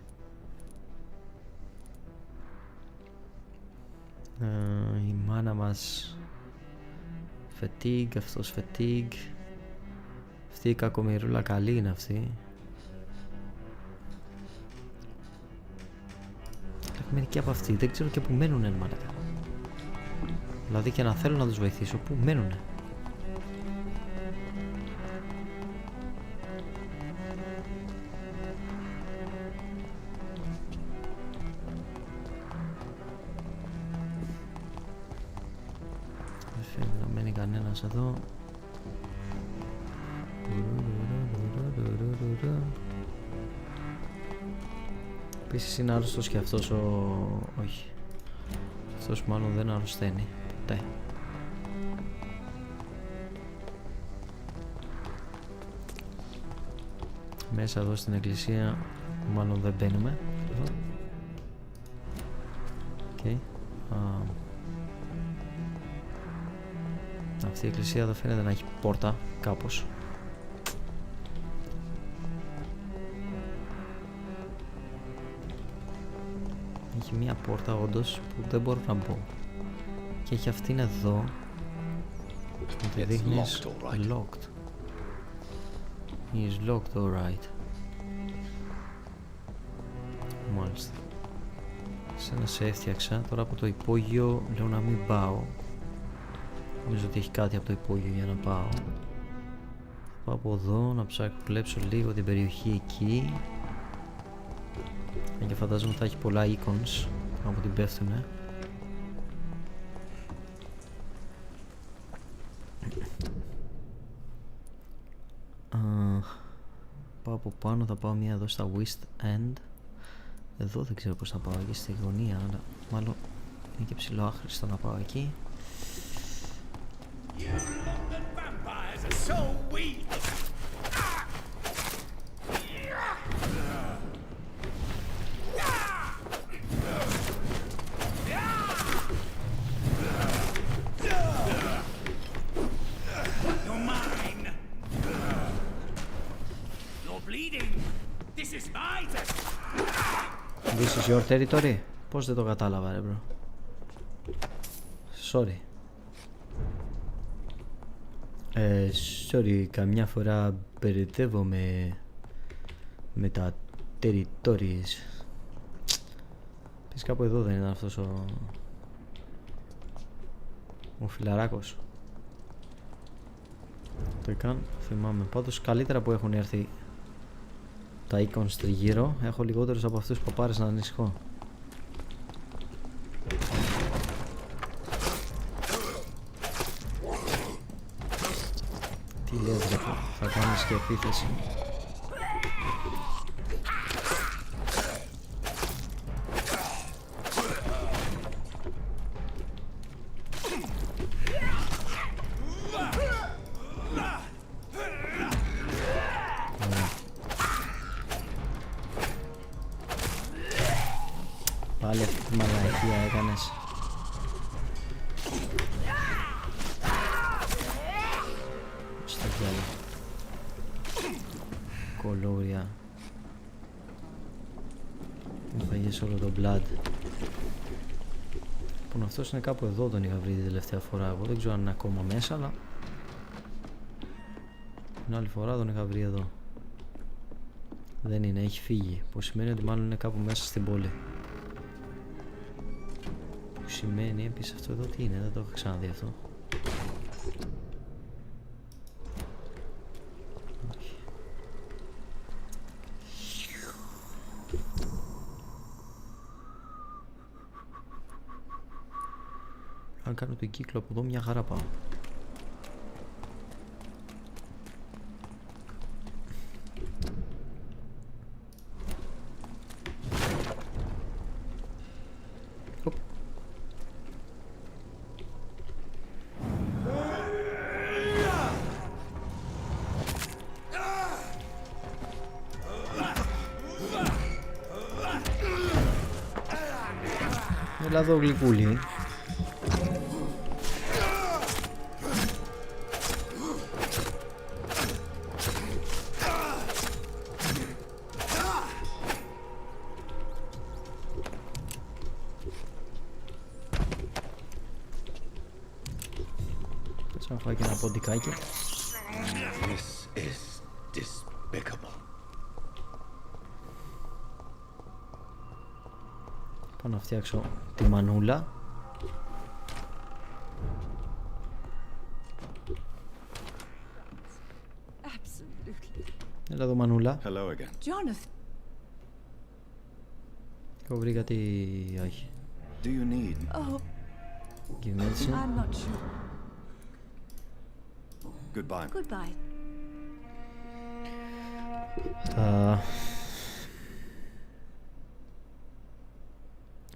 μάνα μας fatigue, αυτός fatigue. Αυτή η κακομοιρούλα καλή είναι αυτή. Έχω μερικοί από αυτοί, δεν ξέρω και που μένουνε μάλακα. Δηλαδή και να θέλω να τους βοηθήσω, που μένουνε? Δεν φαίνεται να μένει κανένας εδώ. Επίσης είναι άρρωστος και αυτός όχι. Αυτός μάλλον δεν αρρωσταίνει ποτέ. Μέσα εδώ στην εκκλησία μάλλον δεν μπαίνουμε. Okay. Αυτή η εκκλησία δεν φαίνεται να έχει πόρτα κάπως. Έχει μία πόρτα όντως που δεν μπορώ να μπω. Και έχει αυτήν εδώ. Μου τη δείχνεις locked. He is locked, alright. Μάλιστα. Σένα σε έφτιαξα. Τώρα από το υπόγειο λέω να μην πάω. Νομίζω ότι έχει κάτι από το υπόγειο για να πάω. Πάω από εδώ να ψάξω λίγο την περιοχή εκεί. Και φαντάζομαι θα έχει πολλά icons από την πέφτουνε. Πάω από πάνω, θα πάω μία εδώ στα West End. Εδώ δεν ξέρω πως θα πάω, εκεί στη γωνία, αλλά μάλλον είναι και ψηλό άχρηστο να πάω εκεί. This is my This is your territory. Πώς δεν το κατάλαβα ρε bro. Sorry. Sorry, καμιά φορά μπερδεύομαι με τα territories. Πες κάπου εδώ δεν ήταν αυτός ο φιλαράκος. Το καν θυμάμαι. Πάντως καλύτερα που έχουν έρθει τα icons τριγύρω. Έχω λιγότερους από αυτούς που πάρεις να ανησυχώ. Τι λες ρε, θα κάνεις και επίθεση. Πάλι αυτή τη μαλακία έκανες. Στα γυάλα. Κολόρια. Μου φαγες όλο το blood. Λοιπόν, αυτός είναι κάπου εδώ, τον είχα βρει την τελευταία φορά. Εγώ δεν ξέρω αν είναι ακόμα μέσα, αλλά την άλλη φορά τον είχα βρει εδώ. Δεν είναι, έχει φύγει. Που σημαίνει ότι μάλλον είναι κάπου μέσα στην πόλη. Που σημαίνει επίσης αυτό εδώ τι είναι, δεν το έχω ξαναδεί αυτό. Αν κάνω τον κύκλο από εδώ μια χαρά πάω. Έλα εδώ γλυκούλη. Θες να φάει και ένα ποντικάκι. This is despicable. Πάω να φτιάξω τη μανούλα. Έλα εδώ μανούλα. Hello again. Jonathan. Εγώ βρήκα τι... όχι. Do you need? Oh, Give medicine. I'm not sure. Goodbye. Goodbye.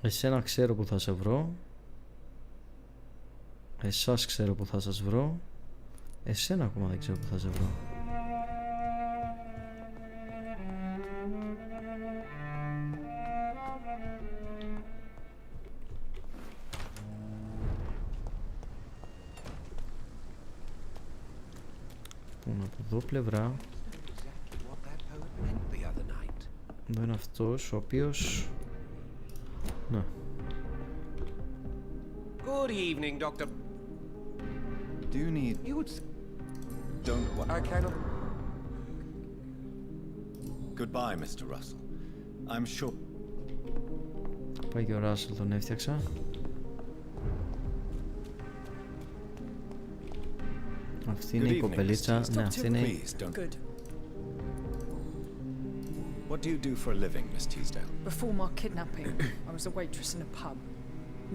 Εσένα ξέρω που θα σε βρω. Εσάς ξέρω που θα σας βρω. Εσένα ακόμα δεν ξέρω που θα σε βρω. Λοιπόν, από εδώ πλευρά εδώ είναι αυτός ο οποίος... ναι. Good evening, Doctor. Do you need? You would. Don't worry. I cannot. Goodbye, Mr. Russell. I'm sure. Πάει και ο Ράσελ, τον έφτιαξα. Αυτή είναι η κοπελίτσα. Ναι, αυτή είναι. Good. What do you do for a living, Miss Teasdale? Before my kidnapping, I was a waitress in a pub.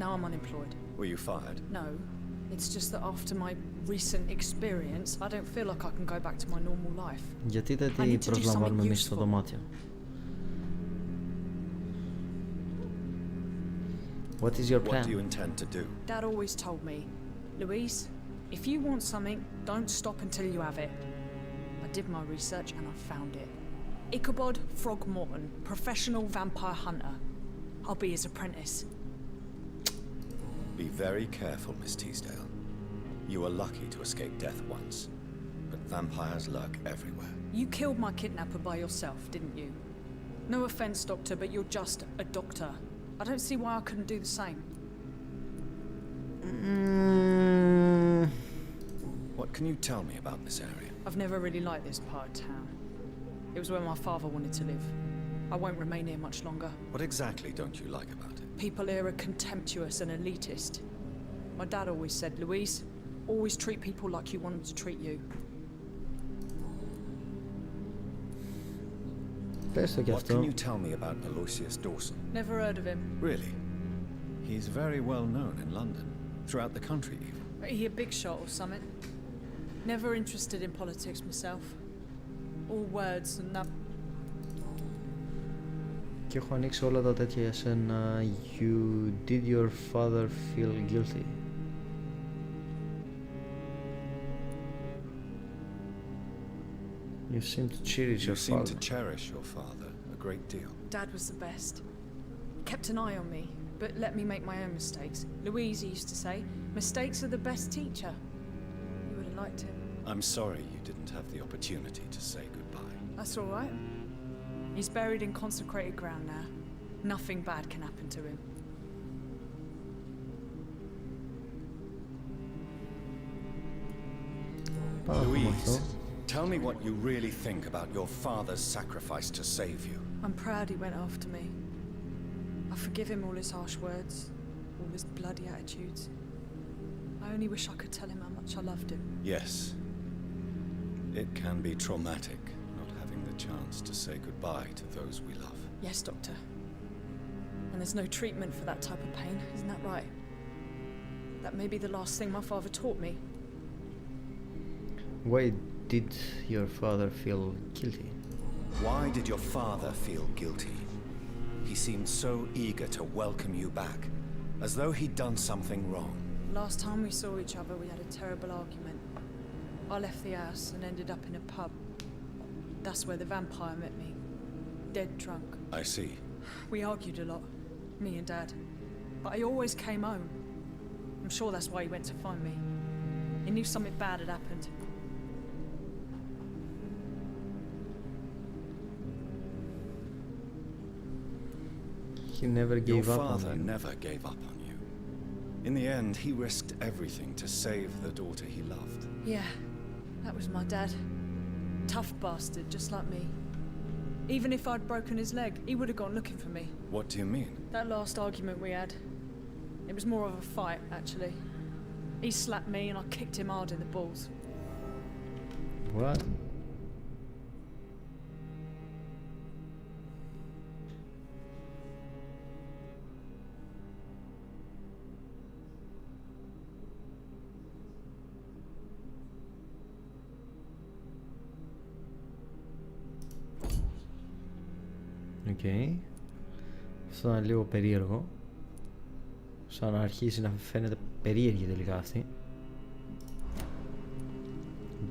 Now I'm unemployed. Were you fired? No, it's just that after my recent experience, I don't feel like I can go back to my normal life. Γιατί δεν τη προσλαμβάνουμε εμείς στο δωμάτιο? What is your plan? What do you intend to do? Dad always told me, Louise, if you want something, don't stop until you have it. I did my research and I found it. Ichabod Throgmorton, professional vampire hunter. I'll be his apprentice. Be very careful, Miss Teasdale. You were lucky to escape death once, but vampires lurk everywhere. You killed my kidnapper by yourself, didn't you? No offense, Doctor, but you're just a doctor. I don't see why I couldn't do the same. What can you tell me about this area? I've never really liked this part of town. It was where my father wanted to live. I won't remain here much longer. What exactly don't you like about it? People here are contemptuous and elitist. My dad always said, Louise, always treat people like you want them to treat you. What can you tell me about Aloysius Dawson? Never heard of him. Really? He's very well known in London, throughout the country even. He a big shot or something? Never interested in politics myself. All words and that. Και έχω ανοίξει όλα τα τέτοια για σένα. You did your father feel guilty? You seem to cherish your father. You seem to cherish your father a great deal. Dad was the best. Kept an eye on me, but let me make my own mistakes. Louise used to say, mistakes are the best teacher. You would have liked him. I'm sorry you didn't have the opportunity to say goodbye. That's all right. He's buried in consecrated ground now. Nothing bad can happen to him. Louise, tell me what you really think about your father's sacrifice to save you. I'm proud he went after me. I forgive him all his harsh words, all his bloody attitudes. I only wish I could tell him how much I loved him. Yes. It can be traumatic not having the chance to say goodbye to those we love. Yes, Doctor. And there's no treatment for that type of pain, isn't that right? That may be the last thing my father taught me. Why did your father feel guilty? Why did your father feel guilty? He seemed so eager to welcome you back, as though he'd done something wrong. Last time we saw each other, we had a terrible argument. I left the house and ended up in a pub. That's where the vampire met me. Dead drunk. I see. We argued a lot, me and Dad. But I always came home. I'm sure that's why he went to find me. He knew something bad had happened. He never gave up on you. Your father never gave up on you. In the end, he risked everything to save the daughter he loved. Yeah, that was my dad. Tough bastard, just like me. Even if I'd broken his leg, he would have gone looking for me. What do you mean? That last argument we had, it was more of a fight, actually. He slapped me and I kicked him hard in the balls. What? Okay. Αυτό είναι λίγο περίεργο. Σαν να αρχίσει να φαίνεται περίεργη τελικά αυτή.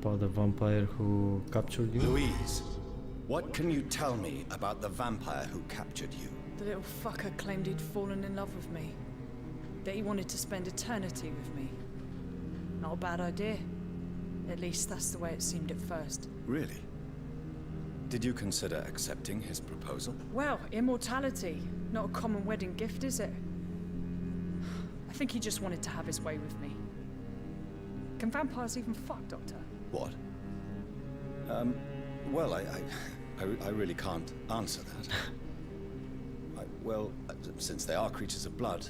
About the vampire who captured you. Louise, what can you tell me about the vampire who captured you? The little fucker claimed he'd fallen in love with me. That he wanted to spend eternity with me. Not a bad idea. At least that's the way it seemed at first. Really? Did you consider accepting his proposal? Well, immortality. Not a common wedding gift, is it? I think he just wanted to have his way with me. Can vampires even fuck, Doctor? What? Well, I really can't answer that. Well, since they are creatures of blood,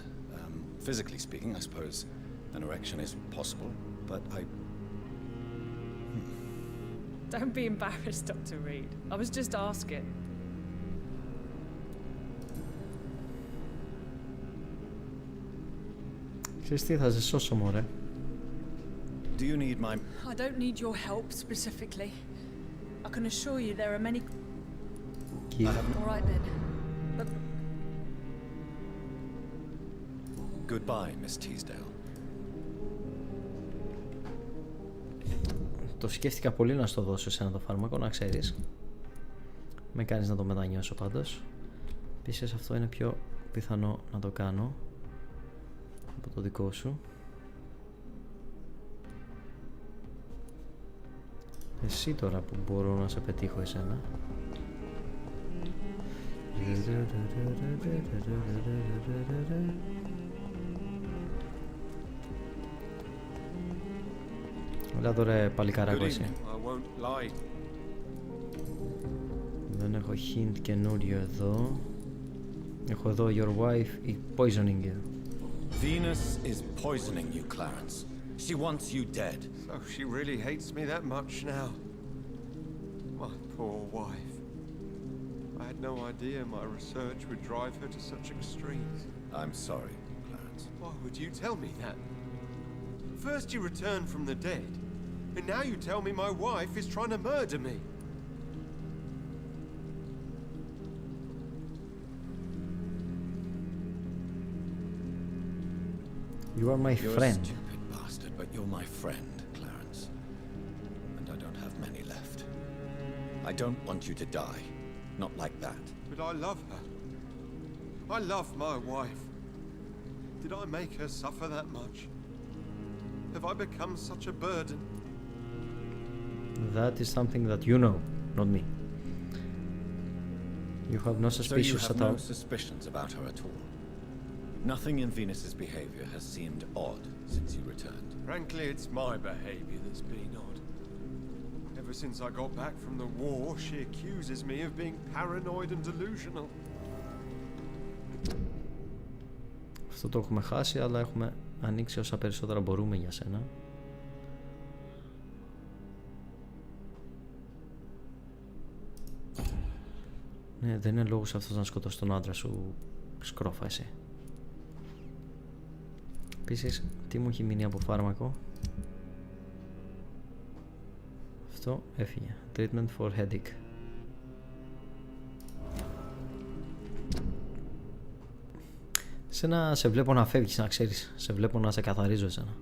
physically speaking, I suppose an erection is possible, but Don't be embarrassed, Dr. Reed. I was just asking. Ξέρεις τι, θα σε σώσω, μωρέ. Do you need my... I don't need your help specifically. I can assure you there are many... All right then. But... Goodbye, Miss Teasdale. Το σκέφτηκα πολύ να στο δώσω εσένα το φάρμακο, να ξέρεις. Με κάνεις να το μετανιώσω πάντως. Επίσης αυτό είναι πιο πιθανό να το κάνω από το δικό σου. Εσύ τώρα που μπορώ να σε πετύχω εσένα. Έλα τώρα παλικάρακο εσύ. I won't lie. Δεν έχω hint καινούριο εδώ. Έχω εδώ your wife is poisoning you. Venus is poisoning you, Clarence. She wants you dead. So she really hates me that much now. My poor wife. I had no idea my research would drive her to such extremes. I'm sorry, Clarence. Why would you tell me that? First you returned from the dead, and now you tell me my wife is trying to murder me. You are my You're friend. a stupid bastard, but you're my friend, Clarence. And I don't have many left. I don't want you to die. Not like that. But I love her. I love my wife. Did I make her suffer that much? Have I become such a burden? That is something that you know, not me. You have no suspicions So you at have all. no suspicions about her at all? Nothing in Venus's behavior has seemed odd since you returned. Frankly, it's my behavior that's been odd. Ever since I got back from the war, she accuses me of being paranoid and delusional. Αυτό το έχουμε χάσει, αλλά έχουμε ανοίξει όσα περισσότερα μπορούμε για σένα. Ναι, δεν είναι λόγος αυτός να σκοτώσει τον άντρα σου, σκρόφα εσύ. Επίσης, τι μου έχει μείνει από φάρμακο? Αυτό έφυγε. Treatment for headache. Σένα σε βλέπω να φεύγεις, να ξέρεις. Σε βλέπω να σε καθαρίζω εσένα.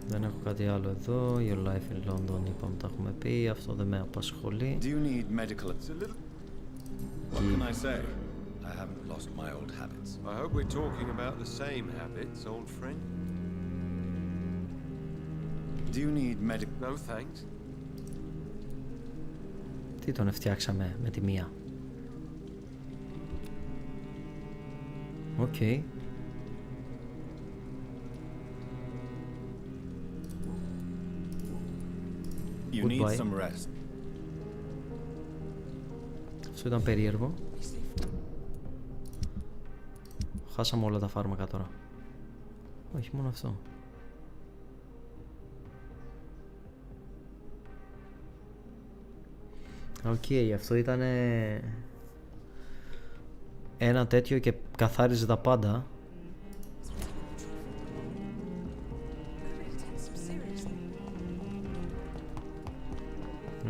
Δεν έχω κάτι άλλο εδώ. Your life in London είπαμε, τα έχουμε πει. Αυτό δεν με απασχολεί. Do you need medical? What can I say? I haven't lost my old habits. I hope we're talking about the same habits, old friend. Do you need medical? No thanks. Τι τον φτιάξαμε με τη μία? Οκ. You need some rest. Αυτό ήταν περίεργο. Χάσαμε όλα τα φάρμακα τώρα. Όχι μόνο αυτό. Οκ, αυτό ήταν ένα τέτοιο και καθάριζε τα πάντα.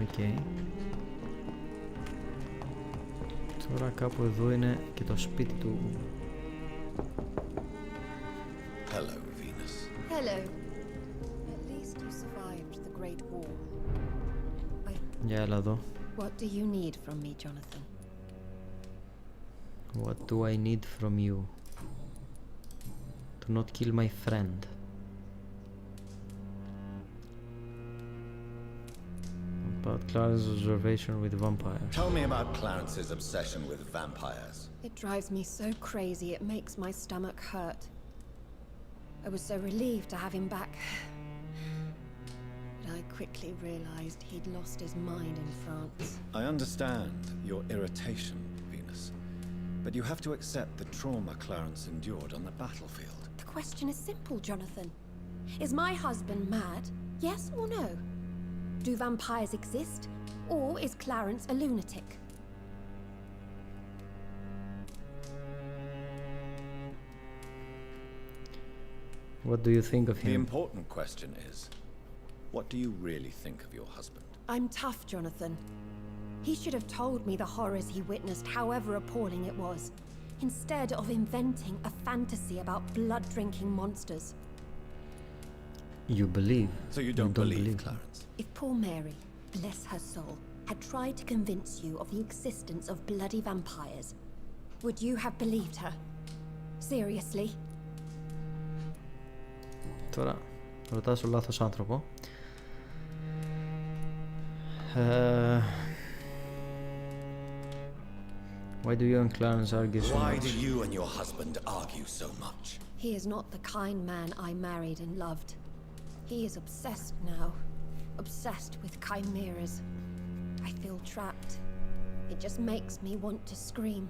Οκ. Τώρα κάπου εδώ είναι και το σπίτι του. Hello, Venus. Hello. At least you survived the Great War. Για έλα εδώ. What do you need from me, Jonathan? What do I need from you? To not kill my friend. About Clarence's observation with vampires. Tell me about Clarence's obsession with vampires. It drives me so crazy it makes my stomach hurt. I was so relieved to have him back. But I quickly realized he'd lost his mind in France. I understand your irritation, Venus, but you have to accept the trauma Clarence endured on the battlefield. The question is simple, Jonathan. Is my husband mad? Yes or no? Do vampires exist? Or is Clarence a lunatic? What do you think of him? The important question is, what do you really think of your husband? I'm tough, Jonathan. He should have told me the horrors he witnessed, however appalling it was, instead of inventing a fantasy about blood-drinking monsters. You believe. So you don't believe Clarence? If poor Mary, bless her soul, had tried to convince you of the existence of bloody vampires, would you have believed her? Seriously? Τώρα, Ρωτάς ο λάθος άνθρωπο. Why do you and Clarence argue so Why much? do you and your husband argue so much? He is not the kind man I married and loved. He is obsessed now. Obsessed with chimeras. I feel trapped. It just makes me want to scream.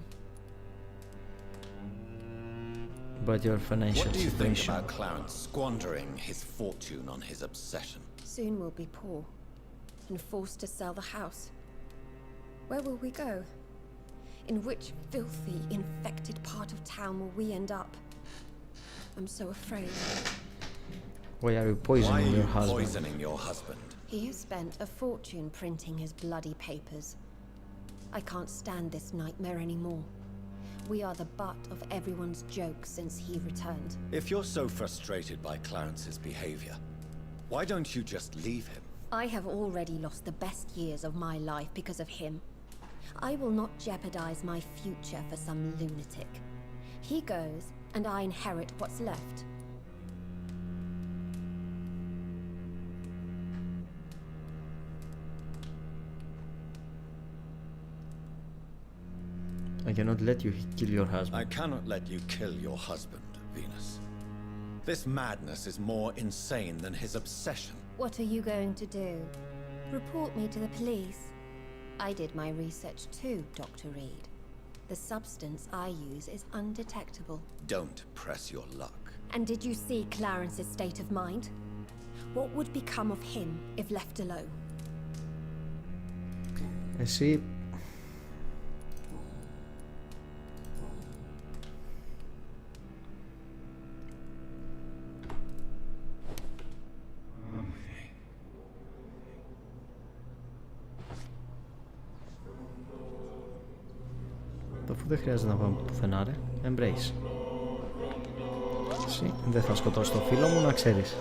But your financial What do you think situation. about Clarence squandering his fortune on his obsession? Soon we'll be poor and forced to sell the house. Where will we go? In which filthy, infected part of town will we end up? I'm so afraid. Why are you poisoning your husband? Poisoning your husband? He has spent a fortune printing his bloody papers. I can't stand this nightmare anymore. We are the butt of everyone's jokes since he returned. If you're so frustrated by Clarence's behavior, why don't you just leave him? I have already lost the best years of my life because of him. I will not jeopardize my future for some lunatic. He goes, and I inherit what's left. I cannot let you kill your husband. I cannot let you kill your husband, Venus. This madness is more insane than his obsession. What are you going to do? Report me to the police? I did my research too, Dr. Reed. The substance I use is undetectable. Don't press your luck. And did you see Clarence's state of mind? What would become of him if left alone? Εσύ αφού δεν χρειάζεται να πάμε πουθενά ρε. Embrace. Εσύ δεν θα σκοτώσω το φίλο μου, να ξέρεις.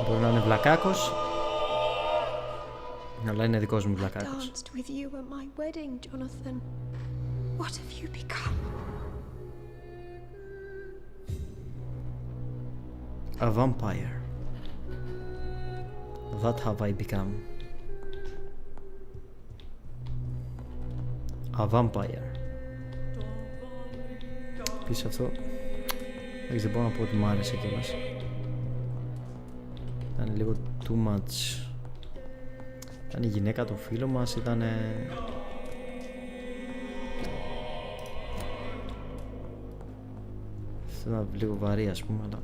Μπορεί να είναι βλακάκος, αλλά είναι δικός μου βλακάκος. Danced with you at my wedding, Jonathan. What have you become? A vampire. That have I become. A vampire. Επίσης αυτό δεν μπορώ να πω ότι μου άρεσε κιόλας. Ήταν λίγο too much. Ήταν η γυναίκα του φίλου μας, ήταν αυτό ήταν λίγο βαρύ ας πούμε, αλλά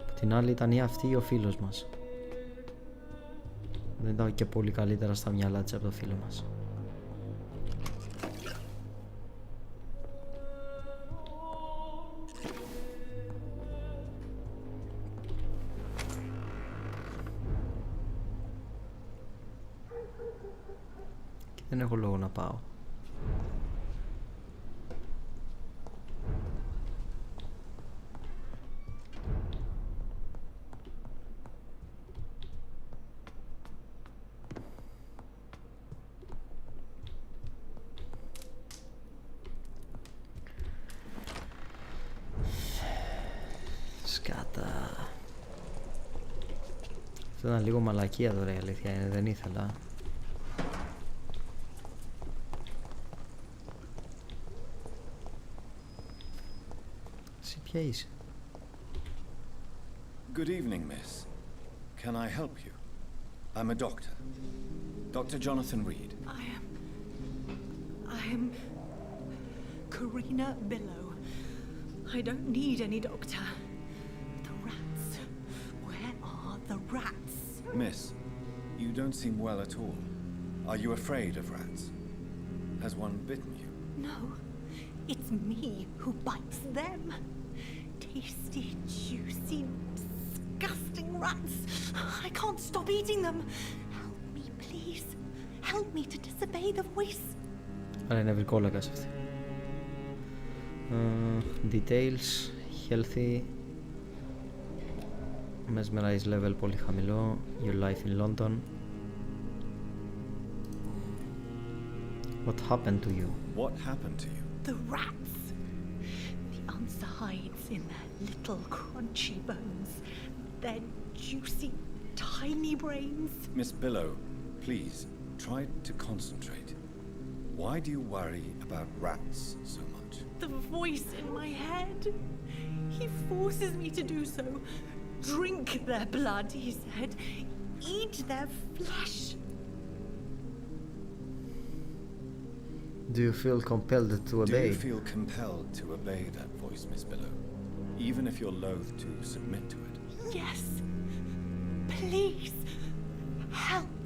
από την άλλη ήταν ή αυτή ή ο φίλος μας. Δεν ήταν και πολύ καλύτερα στα μυαλά της από το φίλο μας. Δεν έχω λόγο να πάω. Σκάτα. Αυτό ήταν λίγο μαλακία τώρα η αλήθεια είναι, δεν ήθελα. Ποια είσαι? Good evening, miss. Can I help you? I'm a doctor. Dr. Jonathan Reed. I am Karina Billow. I don't need any doctor. The rats. Where are the rats? Miss, you don't seem well at all. Are you afraid of rats? Has one bitten you? No, it's me who bites them. Tasty, juicy, disgusting rats. I can't stop eating them. Help me, please. Help me to disobey the voice. Αλλά είναι βρικόλακας αυτή. Details, healthy, mesmerize level πολύ χαμηλό, your life in London. What happened to you? What happened to you? The rats. The answer hides in their little crunchy bones, their juicy, tiny brains. Miss Billow, please, try to concentrate. Why do you worry about rats so much? The voice in my head. He forces me to do so. Drink their blood, he said. Eat their flesh. Do you feel compelled to obey? Do you feel compelled to obey that voice, Miss Billow? Even if you're loath to submit to it? Yes. Please. Help.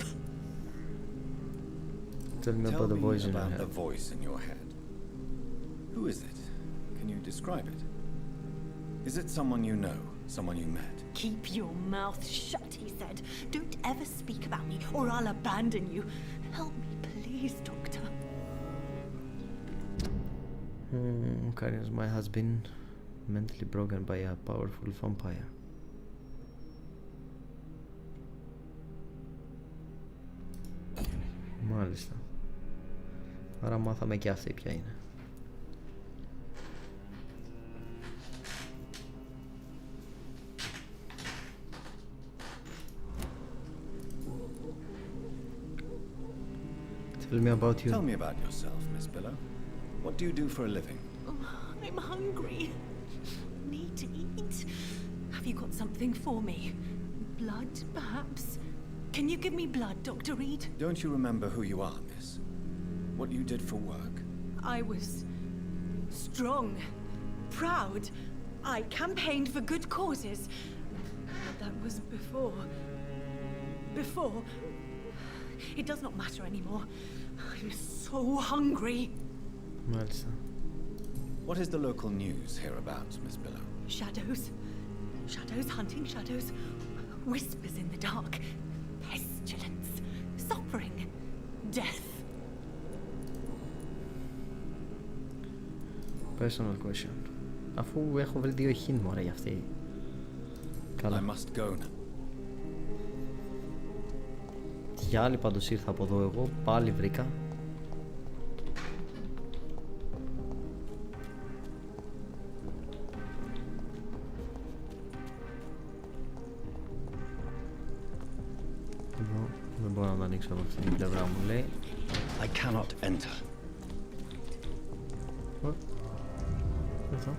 Tell me about the voice in your about head. the voice in your head. Who is it? Can you describe it? Is it someone you know? Someone you met? Keep your mouth shut, he said. Don't ever speak about me or I'll abandon you. Help me, please, Doctor. Karin's mind has been mentally broken by a powerful vampire. Μάλιστα. Άρα μάθαμε και αυτή ποια είναι. Tell me about you. Tell me about yourself, Miss Billow. What do you do for a living? Oh, I'm hungry. Need to eat. Have you got something for me? Blood, perhaps? Can you give me blood, Dr. Reed? Don't you remember who you are, miss? What you did for work? I was strong, proud. I campaigned for good causes. But that was before. Before. It does not matter anymore. I'm so hungry. Μάλιστα. What is the local news hereabouts, Miss Billow? Shadows. Shadows hunting shadows. Whispers in the dark. Pestilence. Suffering. Death. Personal question. Αφού έχω βρει 2 χιν μωρέ για αυτή. Καλά. I must go now. Για άλλη πάντως ήρθα από εδώ εγώ. Πάλι βρήκα. Εδώ δεν μπορώ να το ανοίξω από αυτήν την πλευρά μου λέει. I cannot enter. Εδώ.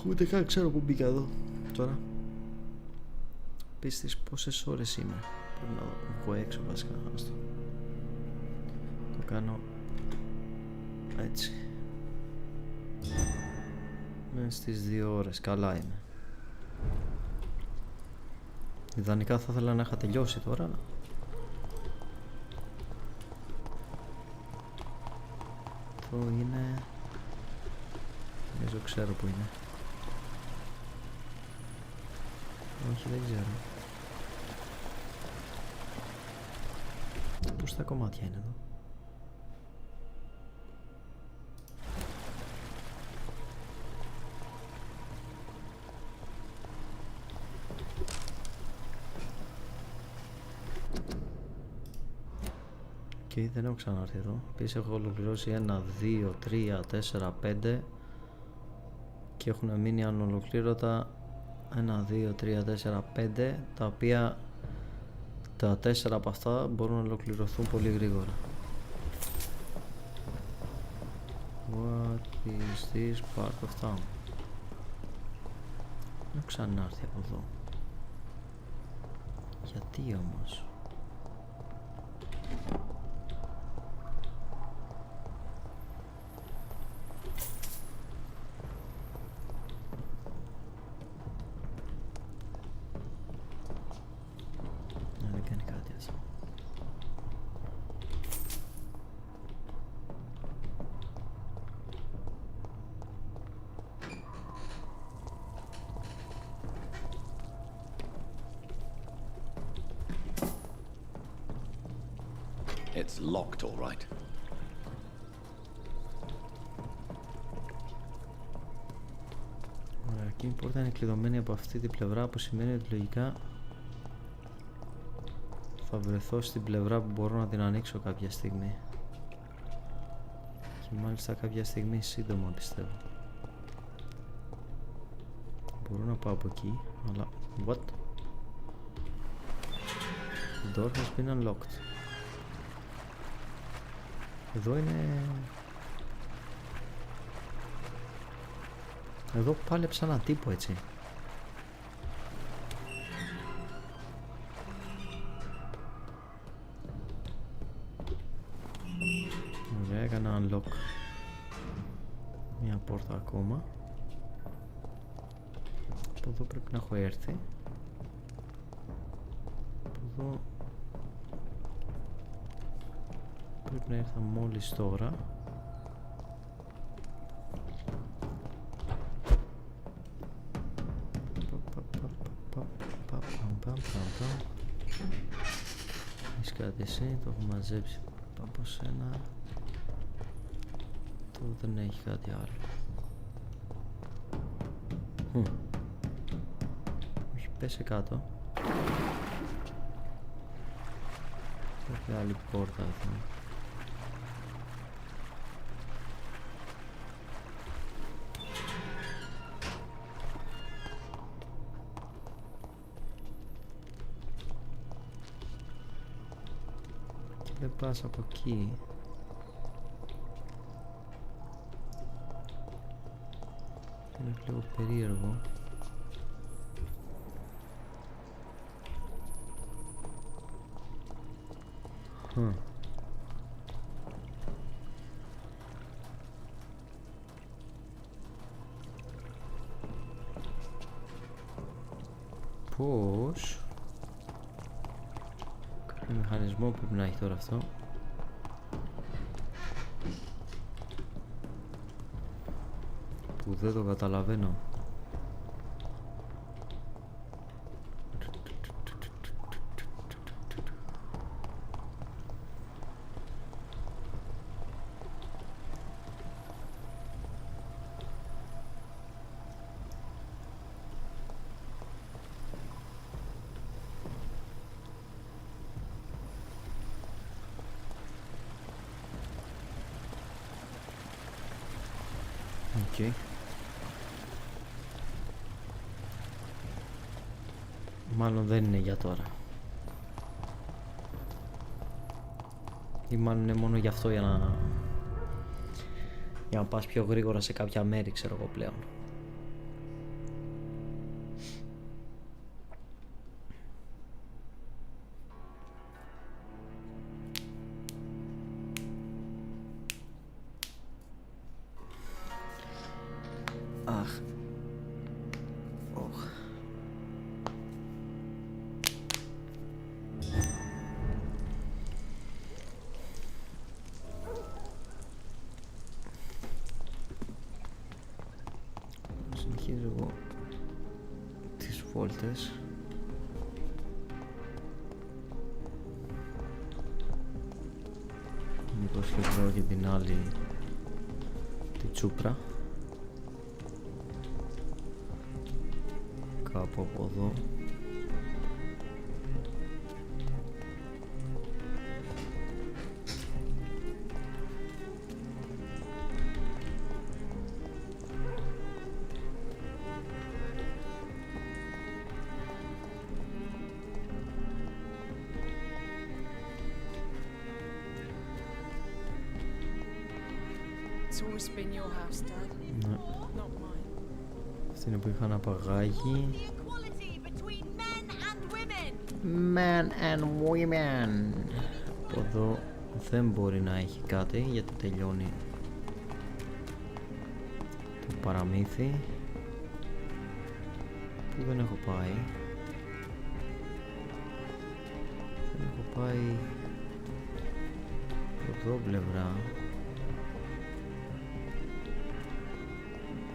Ούτε καν ξέρω που μπήκα εδώ τώρα. Πίστης πόσες ώρες είμαι. Πρέπει να βγω έξω βασικά. Το κάνω έτσι. Στις 2 ώρες καλά είμαι. Ιδανικά θα ήθελα να είχα τελειώσει τώρα, αλλά αυτό είναι... Νομίζω ξέρω που είναι. Όχι, δεν ξέρω. Πώς τα κομμάτια είναι εδώ? Και δεν έχω ξανάρθει εδώ. Επίσης έχω ολοκληρώσει 1, 2, 3, 4, 5 και έχουν μείνει ανολοκλήρωτα 1, 2, 3, 4, 5, τα οποία τα 4 από αυτά μπορούν να ολοκληρωθούν πολύ γρήγορα. What is this part of town? Έχω ξανάρθει από εδώ. Γιατί όμως? It's locked, all right. Ωραία, και η πόρτα είναι κλειδωμένη από αυτή την πλευρά, που σημαίνει ότι λογικά Θα βρεθώ στην πλευρά που μπορώ να την ανοίξω κάποια στιγμή. Και μάλιστα κάποια στιγμή σύντομα πιστεύω. Μπορώ να πάω από εκεί, αλλά... What? The door has been unlocked. Εδώ είναι... Εδώ πάλεψα ένα τύπο έτσι. Ωραία, έκανα unlock μια πόρτα ακόμα. Από εδώ πρέπει να έχω έρθει. Από εδώ πρέπει να ήρθα μόλις τώρα. Έχεις κάτι εσύ, το έχω μαζέψει. Πάω από σένα. Το δεν έχει κάτι άλλο. Όχι, πέσε κάτω. Έχει άλλη πόρτα εδώ. Και δεν πας από εκεί. Είναι λίγο περίεργο. Πώς? Κάποιο μηχανισμό πρέπει να έχει τώρα αυτό. Που δεν το καταλαβαίνω. Okay. Μάλλον δεν είναι για τώρα. Ή μάλλον είναι μόνο γι' αυτό για να πας πιο γρήγορα σε κάποια μέρη, ξέρω εγώ πλέον. Αχ. Συνεχίζω εγώ τις βόλτες. Μήπως και βρω και την άλλη τη τσούπρα κάπου από εδώ. It's always been your house, Dad. Ναι. Not mine. Αυτή είναι που είχα να παγάγει. Men and women. Από εδώ δεν μπορεί να έχει κάτι γιατί τελειώνει το παραμύθι που δεν έχω πάει. Δεν έχω πάει από εδώ πλευρά.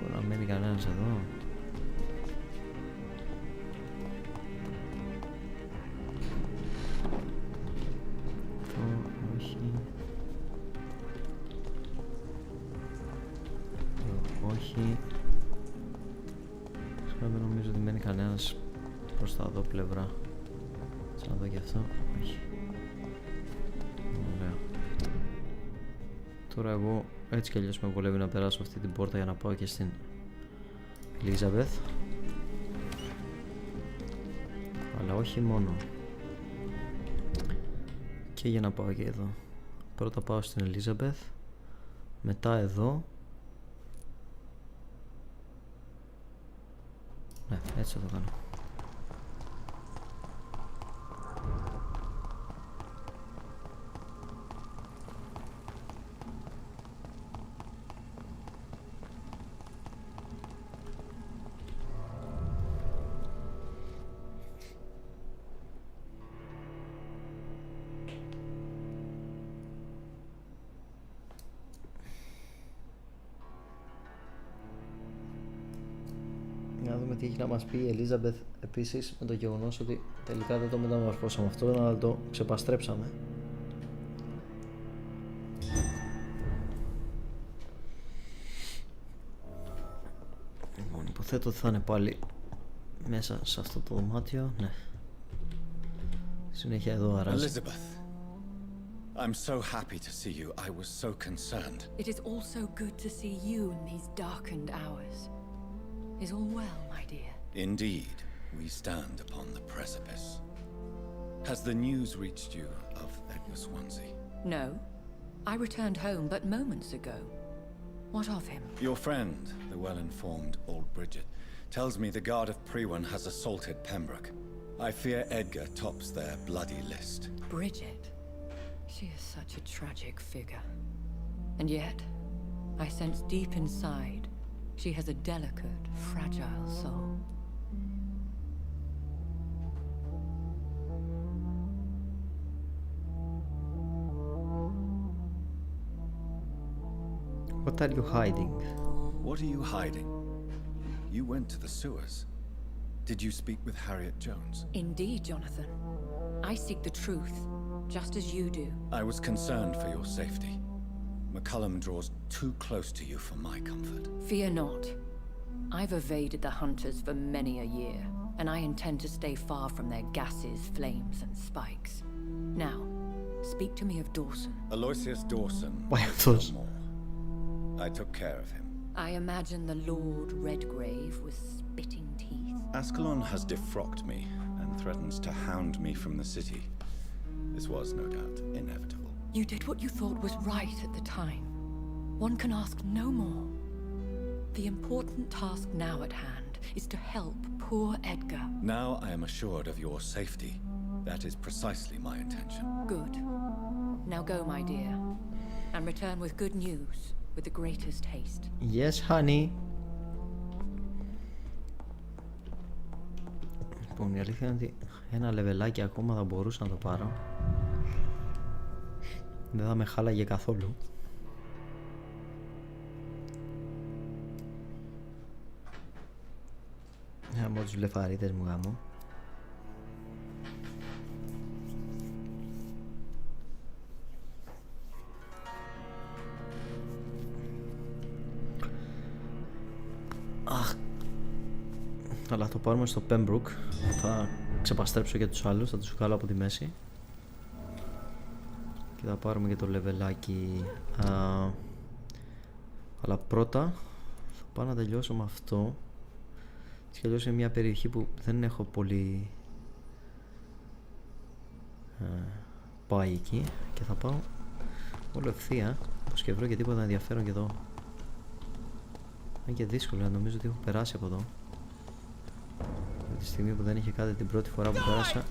Μπορεί να μένει κανένας εδώ. Όχι. Όχι. Δεν νομίζω ότι μένει κανένας προς τα εδώ πλευρά. Να δω και αυτό. Όχι. Ωραία. Τώρα εγώ έτσι κι αλλιώς με βολεύει να περάσω αυτή την πόρτα για να πάω και στην Elizabeth. Αλλά όχι μόνο. Και για να πάω και εδώ. Πρώτα πάω στην Elizabeth. Μετά εδώ. Ναι, έτσι θα το κάνω. Να δούμε τι έχει να μας πει η Elizabeth επίσης με το γεγονός ότι τελικά δεν το μεταμορφώσαμε αυτό, αλλά το ξεπαστρέψαμε. Λοιπόν, υποθέτω ότι θα είναι πάλι μέσα σε αυτό το δωμάτιο. Ναι. Συνέχεια εδώ αράζει. Elizabeth, I'm so happy to see you. I was so concerned. It is also good to see you in these darkened hours. Is all well, my dear? Indeed, we stand upon the precipice. Has the news reached you of Edgar Swansea? No. I returned home but moments ago. What of him? Your friend, the well-informed old Bridget, tells me the Guard of Priwen has assaulted Pembroke. I fear Edgar tops their bloody list. Bridget? She is such a tragic figure. And yet, I sense deep inside she has a delicate, fragile soul. What are you hiding? What are you hiding? You went to the sewers. Did you speak with Harriet Jones? Indeed, Jonathan. I seek the truth, just as you do. I was concerned for your safety. McCullum draws too close to you for my comfort. Fear not. I've evaded the hunters for many a year, and I intend to stay far from their gases, flames, and spikes. Now, speak to me of Dawson. Aloysius Dawson Why is no more. I took care of him. I imagine the Lord Redgrave with spitting teeth. Ascalon has defrocked me and threatens to hound me from the city. This was, no doubt, inevitable. You did what you thought was right at the time. One can ask no more. The important task now at hand is to help poor Edgar. Now I am assured of your safety. That is precisely my intention. Good. Now go, my dear, and return with good news with the greatest haste. Yes, honey. Λοιπόν, η αλήθεια είναι ότι ένα λεβελάκι ακόμα θα μπορούσα να το πάρω. Δεν θα με χάλαγε καθόλου. Γαμώ τους βλεφαρίτες μου, γαμώ. Αχ. Αλλά θα το πάρουμε στο Pembroke. Θα ξεπαστρέψω και τους άλλους, θα τους βγάλω από τη μέση. Και θα πάρουμε και το λεβελάκι. Αλλά πρώτα θα πάω να τελειώσω με αυτό. Και αλλιώς είναι μια περιοχή που δεν έχω πολύ πάει εκεί. Και θα πάω όλο ευθεία, πως και βρω και τίποτα ενδιαφέρον και εδώ. Είναι και δύσκολο, νομίζω ότι έχω περάσει από εδώ. Από τη στιγμή που δεν είχε κάτι την πρώτη φορά που πέρασα.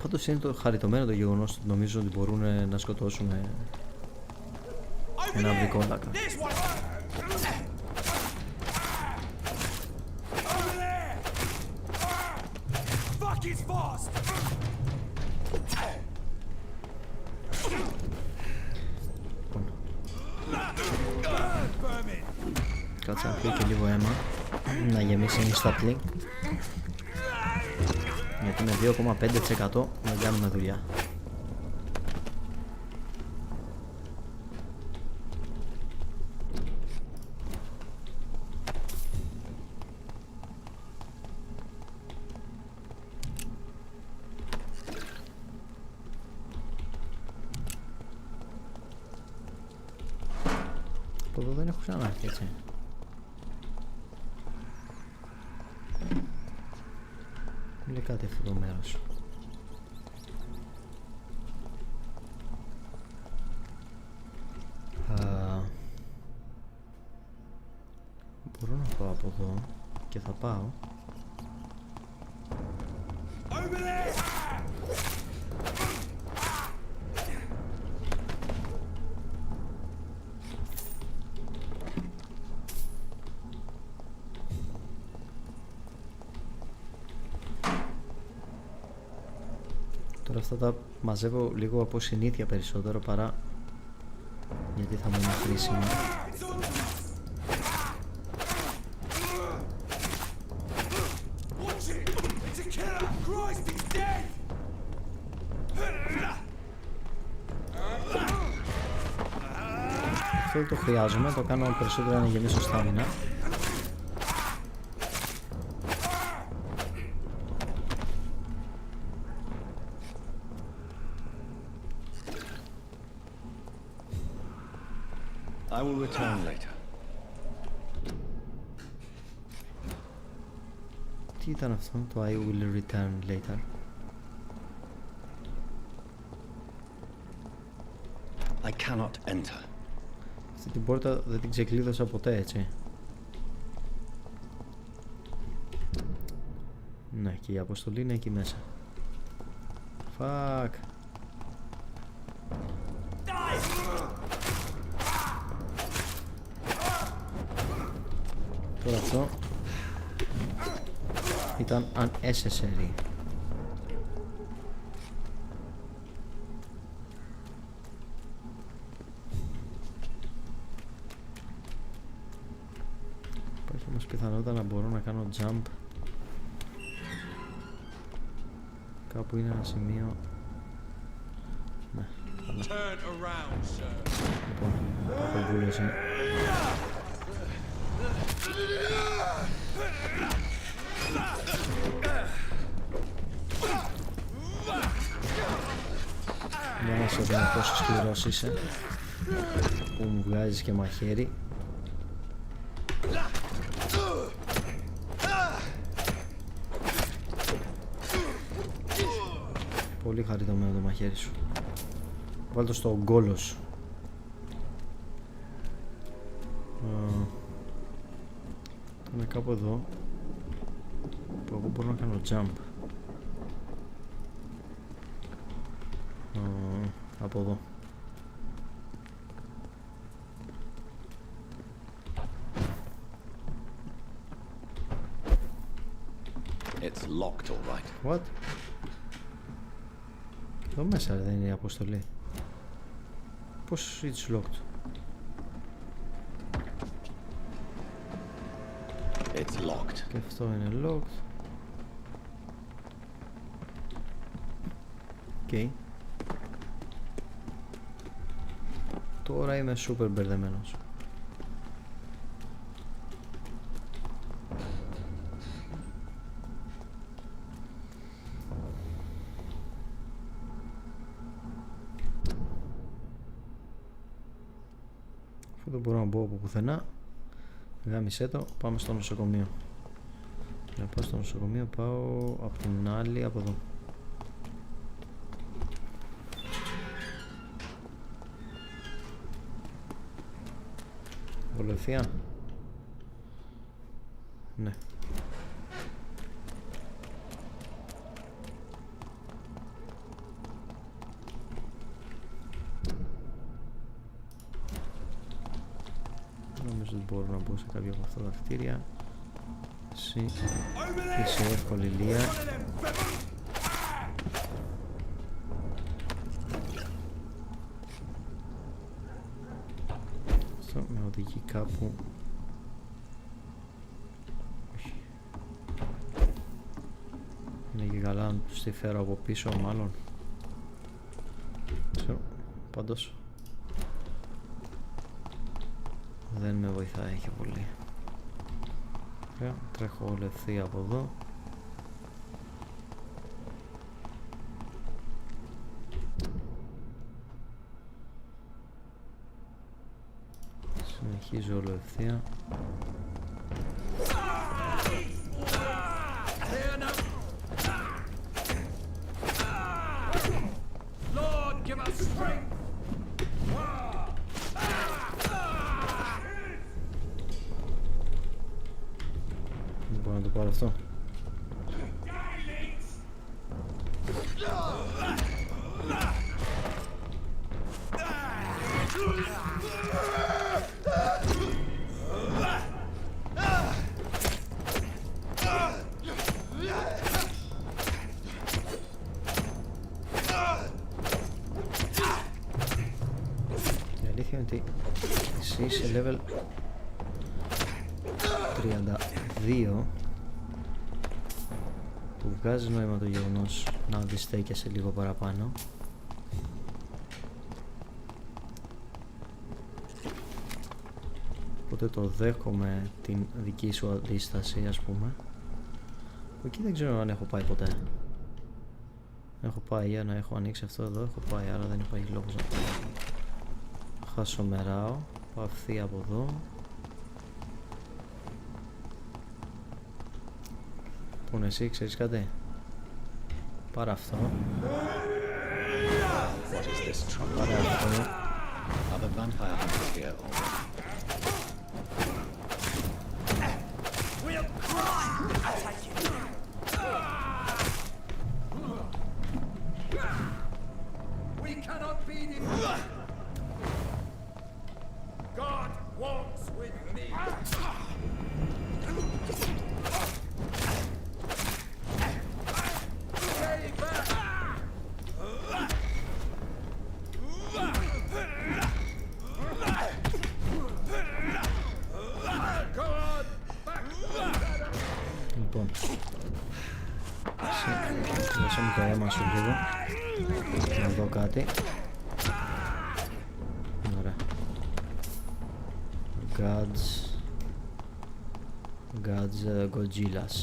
Πάντως είναι το χαριτωμένο το γεγονός ότι νομίζω ότι μπορούν να σκοτώσουν ένα βρικόλακα. Κάτσε να πιω και λίγο αίμα να γεμίσει instantly, γιατί με 2,5% δεν κάνουμε δουλειά. Από εδώ δεν έχω ξανάρθει, έτσι. Λέει κάτι αυτό το μέρος. Μπορώ να πάω από εδώ και θα πάω. Τώρα αυτά τα μαζεύω λίγο από συνήθεια περισσότερο παρά γιατί θα μου είναι χρήσιμα. Αυτό δεν το χρειάζομαι, το κάνω περισσότερο να γεμίσω στάμινα. I will return later. Τι ήταν αυτό το I will return later? I cannot enter. Αυτή την πόρτα δεν την ξεκλείδωσα ποτέ, έτσι. Ναι, και η αποστολή είναι εκεί μέσα. Fuck. Τώρα αυτό ήταν unnecessary. Υπάρχει όμως πιθανότητα να μπορώ να κάνω jump. Κάπου είναι ένα σημείο. Ναι, λοιπόν, αποβούλωση. Για να σε δω πόσο σκληρός είσαι, που μου βγάζεις και μαχαίρι. Πολύ χαριτωμένο το μαχαίρι σου. Βάλ' το στο γκόλο σου. Είναι κάπου εδώ που εγώ μπορώ να κάνω jump. Από εδώ. It's locked, all right. What? Εδώ μέσα δεν είναι η αποστολή. Πώς it's locked? It's locked. Και αυτό είναι locked. Okay. Τώρα είμαι super μπερδεμένος. Αφού δεν μπορώ να μπω από πουθενά, γάμισέ το, πάμε στο νοσοκομείο. Να πάω στο νοσοκομείο, πάω από την άλλη, από εδώ. Βολευθεία. Ναι. Νομίζω ότι μπορώ να μπω σε κάποια από αυτά τα κτίρια. Και σε εύκολη λία. Αυτό με οδηγεί κάπου. Όχι. Είναι και καλά να τους τη φέρω από πίσω μάλλον. Ξέρω, πάντως δεν με βοηθάει και πολύ. Ωραία, τρέχω όλη ευθεία από εδώ. Συνεχίζω όλο ευθεία. Δεν μπορώ να το πάρω αυτό. Η αλήθεια είναι ότι εσύ είσαι level 32 που βγάζει νόημα το γεγονός να αντιστέκεσαι λίγο παραπάνω. Οπότε το δέχομαι την δική σου αντίσταση, ας πούμε. Εκεί δεν ξέρω αν έχω πάει ποτέ. Έχω πάει για να έχω ανοίξει αυτό εδώ, έχω πάει, άρα δεν υπάρχει λόγος να χασομεράω. Πάω ευθεία από εδώ. Πού είναι εσύ, ξέρεις κάτι? Πάρε αυτό. Πάρε αυτό. Λοιπόν, δώσε μου το αίμα σου λίγο να δω κάτι. Ωραία. Gods Godzillas.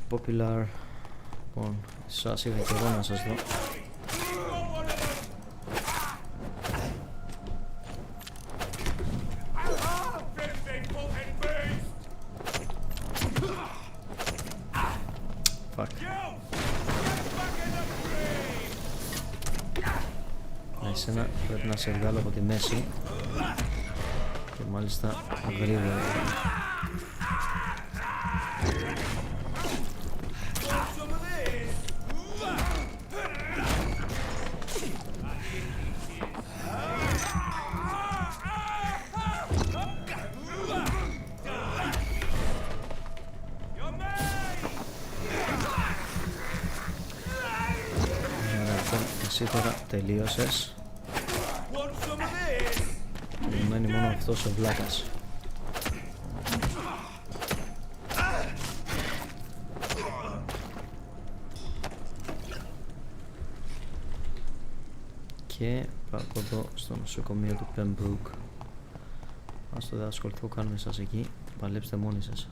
Popular. Λοιπόν, σας είχα καιρό να σας δω. Εσένα πρέπει να σε βγάλω από τη μέση και μάλιστα γρήγορα. Εσύ τώρα τελείωσες. Μένει μόνο αυτός ο βλάκας. Και πάω από εδώ στο νοσοκομείο του Pembroke. Ας το δεν ασχοληθώ καν με σας εκεί. Παλέψτε μόνοι σας.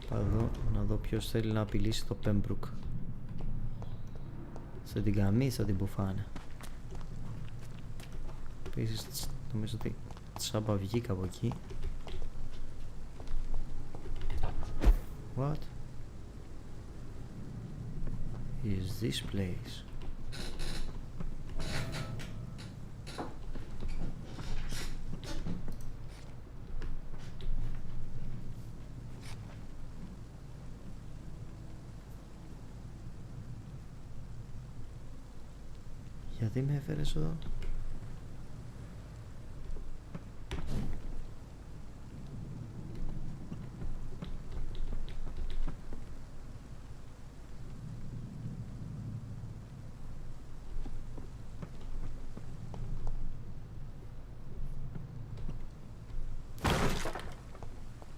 Πάω εδώ να δω ποιος θέλει να απειλήσει το Pembroke. Θα την καμίσει, θα την μπουφάνε. Επίσης νομίζω ότι τσάμπα βγήκα από εκεί. What is this place? Γιατί με έφερες εδώ?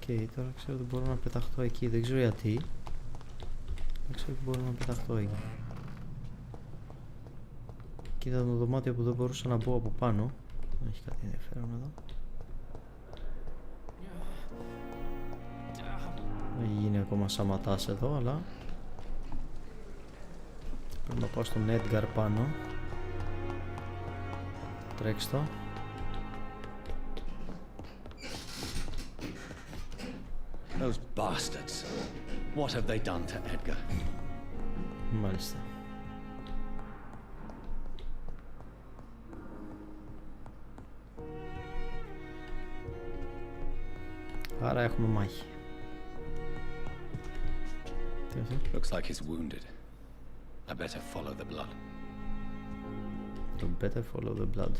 Okay, τώρα ξέρω ότι μπορώ να πεταχτώ εκεί, δεν ξέρω γιατί. Δεν ξέρω ότι μπορώ να πεταχτώ εκεί. Κοίτα το δωμάτιο που δεν μπορούσα να μπω από πάνω. Δεν έχει κάτι ενδιαφέρον εδώ. Δεν έχει γίνει ακόμα σαματάς εδώ, αλλά πρέπει να πάω στον Edgar πάνω. Τρέξτε το. Those bastards. What have they done to Edgar? Μάλιστα. Άρα έχουμε μάχη. Looks like he's wounded. I better follow the blood. You better follow the blood.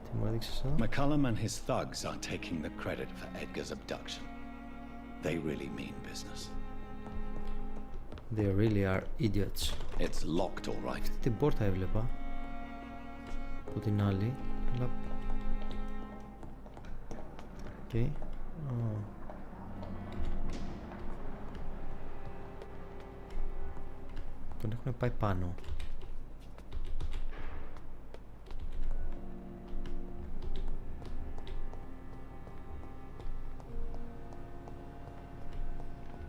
Τι μου έδειξες εδώ? McCullum and his thugs are taking the credit for Edgar's abduction. They really mean business. They really are idiots. It's locked, all right. Την πόρτα έβλεπα από την άλλη, αλλά... Okay. Τον έχουν πάει πάνω.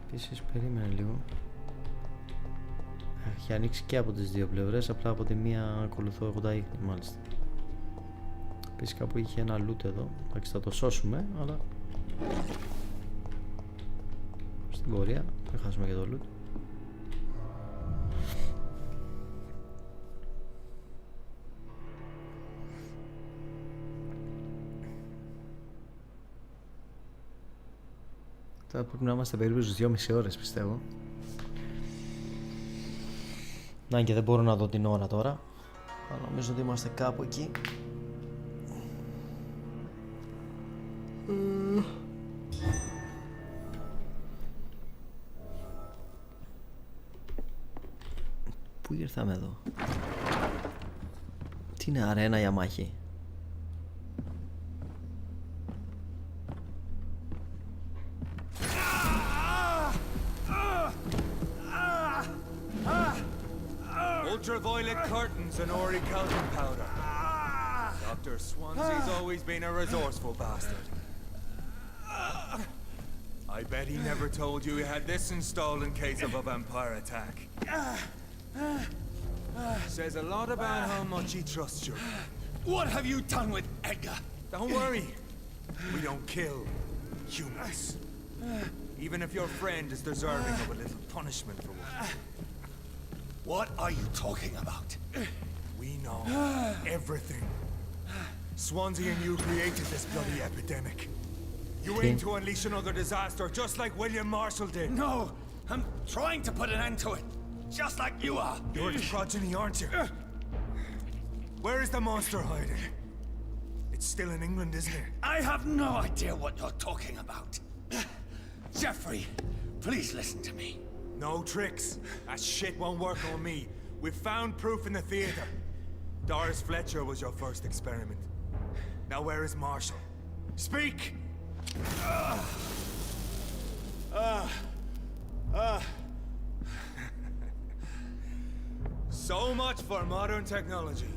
Επίσης περίμενε λίγο. Έχει ανοίξει και από τις δύο πλευρές, απλά από τη μία ακολουθώ εγώ τα ίχνη, μάλιστα. Επίσης κάπου είχε ένα loot εδώ. Εντάξει, θα το σώσουμε, αλλά στην πορεία δεν χάσουμε και το loot. Τώρα πρέπει να είμαστε περίπου στις 2,5 ώρες, πιστεύω. Να και δεν μπορώ να δω την ώρα τώρα, αλλά νομίζω ότι είμαστε κάπου εκεί. Πού ήρθαμε εδώ? Τι είναι, αρένα για μάχη? Ultraviolet curtains and orichalcum powder. Dr. Swansea's always been a resourceful bastard. I bet he never told you he had this installed in case of a vampire attack. Says a lot about how much he trusts you. What have you done with Edgar? Don't worry. We don't kill humans. Even if your friend is deserving of a little punishment for what. What are you talking about? We know everything. Swansea and you created this bloody epidemic. You aim to unleash another disaster just like William Marshall did. No, I'm trying to put an end to it. Just like you are. You're its progeny, aren't you? Where is the monster hiding? It's still in England, isn't it? I have no idea what you're talking about. Jeffrey, please listen to me. No tricks. That shit won't work on me. We've found proof in the theater. Doris Fletcher was your first experiment. Now where is Marshall? Speak! So much for modern technology.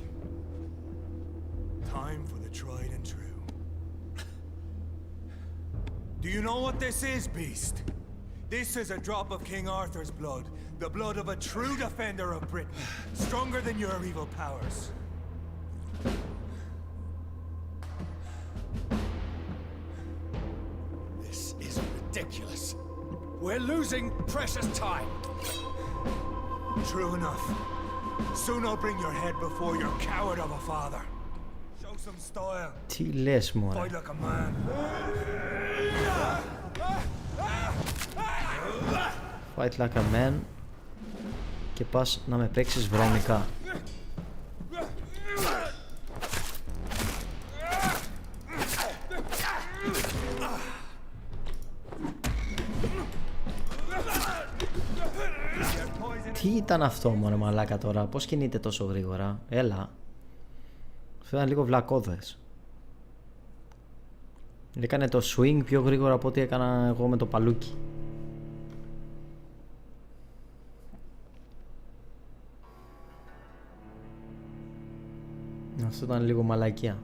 Time for the tried and true. Do you know what this is, Beast? This is a drop of King Arthur's blood. The blood of a true defender of Britain. Stronger than your evil powers. This is ridiculous. We're losing precious time. True enough. Soon I'll bring your head before your coward of a father. Show some style. Τι λες, μωρέ? Fight like a man. Fight like a man. Και πας να με παίξεις βρώμικα. Τι ήταν αυτό, μωρέ μαλάκα τώρα? Πώς κινείται τόσο γρήγορα? Έλα. Αυτό ήταν λίγο βλακώδες. Έκανε το swing πιο γρήγορα από ό,τι έκανα εγώ με το παλούκι. Αυτό ήταν λίγο μαλακία.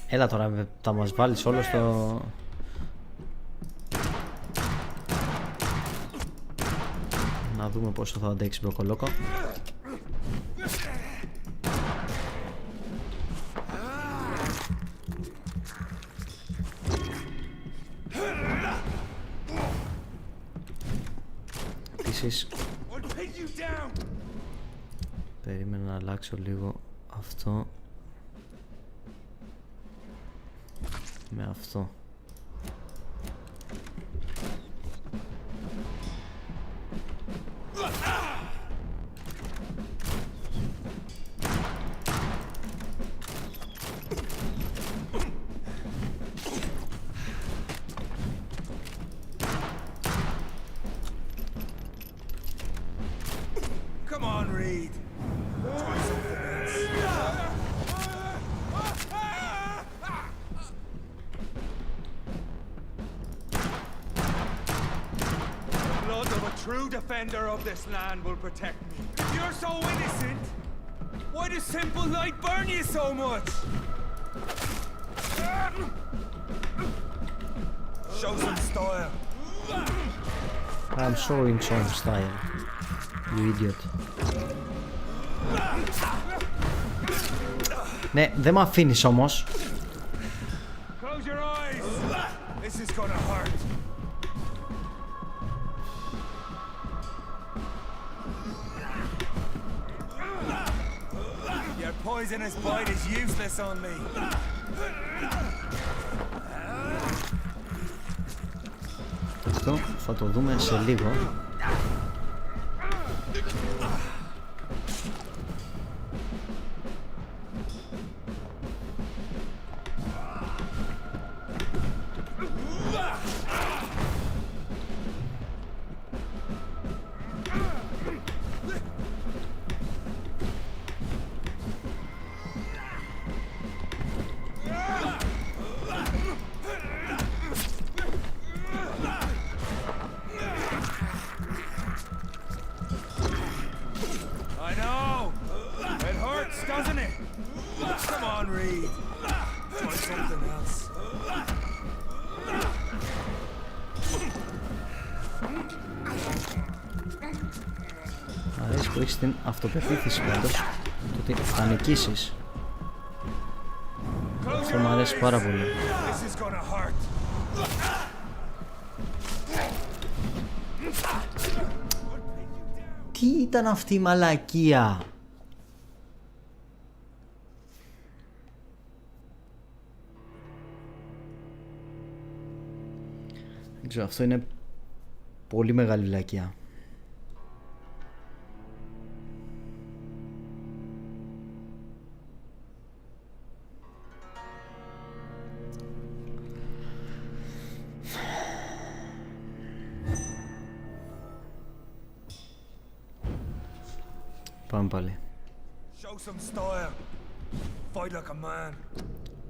Έλα τώρα, θα μας βάλεις όλο στο... Να δούμε πόσο θα αντέξει μπροκολόκο. Επίσης περίμενα να αλλάξω λίγο αυτό με αυτό. Come on, Reed. Try something else. The blood of a true defender of this land will protect me. If you're so innocent, why does simple light burn you so much? Show some style. I'm showing some style. You idiot. Ναι, δεν μ' αφήνεις όμως. Close your eyes. This is gonna hurt. Your poisonous bite is useless on me. Αυτό θα το δούμε σε λίγο. Αρέσει που έχεις την αυτοπεποίθηση πάντως, το ότι θα νικήσεις. Αυτό μου αρέσει πάρα πολύ. Τι ήταν αυτή η μαλακία? Δεν ξέρω, αυτό είναι πολύ μεγάλη βλακεία. Πάμε πάλι.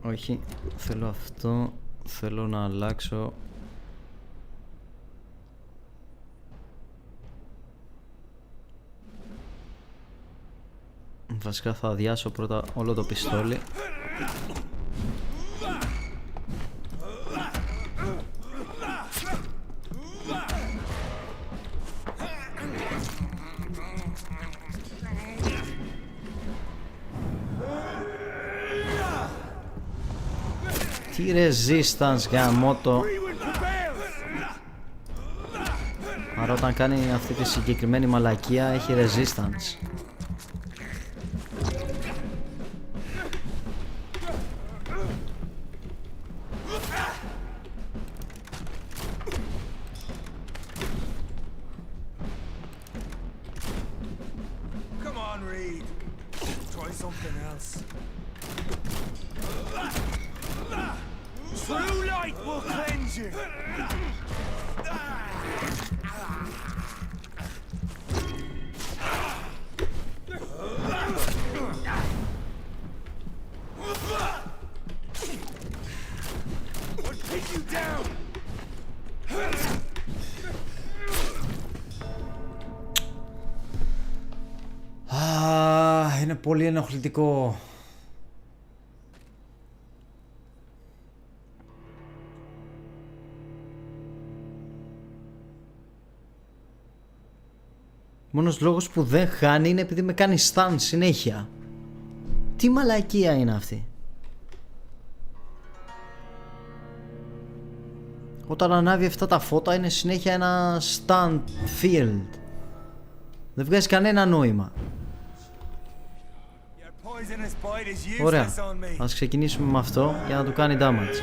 Όχι, θέλω αυτό. Θέλω να αλλάξω. Βασικά θα αδειάσω πρώτα όλο το πιστόλι. Τι resistance γαμώτο. Άρα όταν κάνει αυτή τη συγκεκριμένη μαλακία έχει resistance. True light will cleanse you. Είναι πολύ ενοχλητικό. Μόνος λόγος που δεν χάνει είναι επειδή με κάνει stun συνέχεια. Τι μαλακία είναι αυτή. Όταν ανάβει αυτά τα φώτα είναι συνέχεια ένα stun field. Δεν βγάζει κανένα νόημα. Ωραία, ας ξεκινήσουμε με αυτό για να του κάνει damage.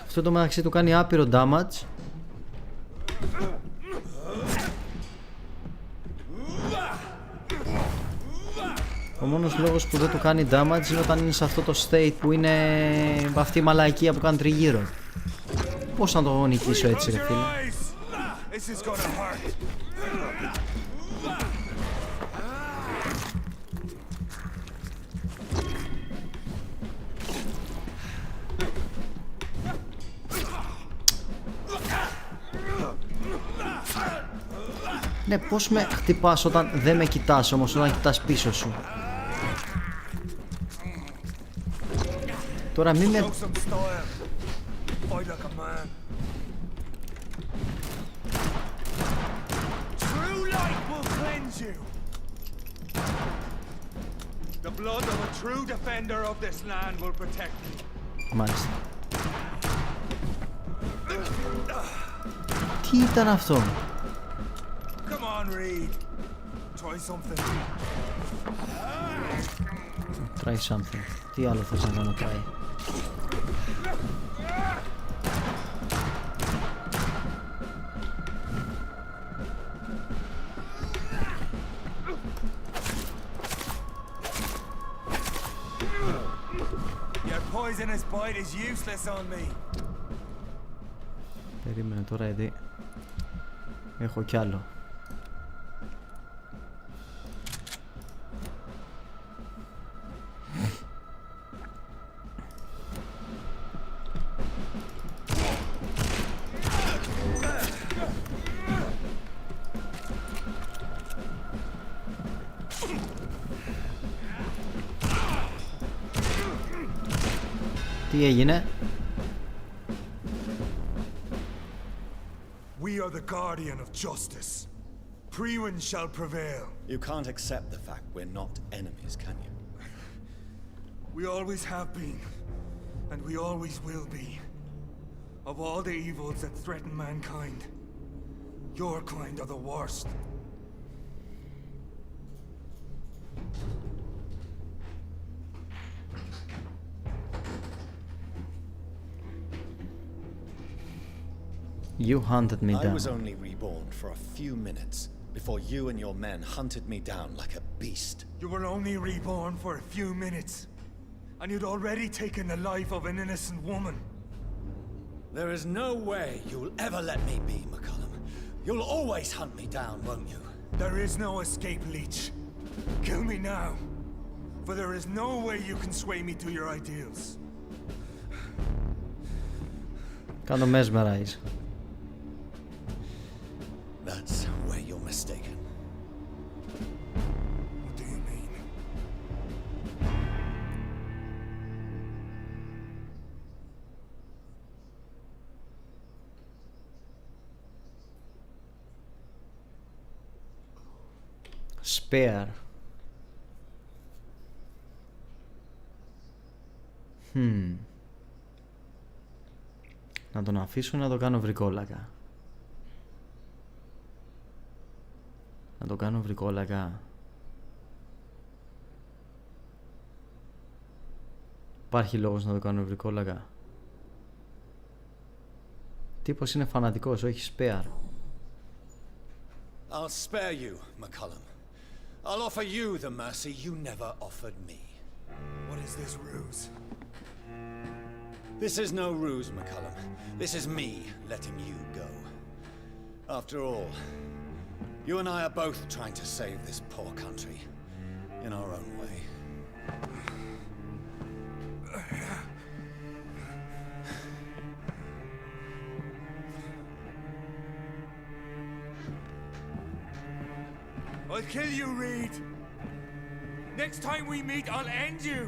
Αυτό το μεταξύ του κάνει άπειρο damage. Ο μόνος λόγος που δεν του κάνει damage είναι όταν είναι σε αυτό το state που είναι αυτή η μαλακία που κάνει τριγύρω. Πώς να το νικήσω έτσι ρε φίλε. Ναι, πώς με χτυπάς όταν δεν με κοιτάς όμως, όταν κοιτάς πίσω σου. Τώρα μην με... Μάλιστα. Τι ήταν αυτό? Try something. Τι άλλο θες να κάνω try? Poisonous bite is useless on me. Περίμενε τώρα γιατί έχω κι άλλο. Τι έγινε? We are the guardian of justice. Priwen shall prevail. You can't accept the fact we're not enemies, can you? We always have been, and we always will be. Of all the evils that threaten mankind, your kind are the worst. You hunted me down. I was only reborn for a few minutes before you and your men hunted me down like a beast. You were only reborn for a few minutes, and you'd already taken the life of an innocent woman. There is no way you'll ever let me be, McCullum. You'll always hunt me down, won't you? There is no escape, Leech. Kill me now, for there is no way you can sway me to your ideals. Κάνω mesmerize. That's where you're mistaken. What do you mean? Spare. Να τον αφήσω να το κάνω βρικόλακα. Να το κάνω βρικόλακα. Υπάρχει λόγος να το κάνω βρικόλακα. Τύπος είναι φανατικός, όχι spare. I'll spare you, McCullum. I'll offer you the mercy you never offered me. What is this ruse? This is no ruse, McCullum. This is me letting you go. After all, you and I are both trying to save this poor country in our own way. I'll kill you, Reed. Next time we meet, I'll end you.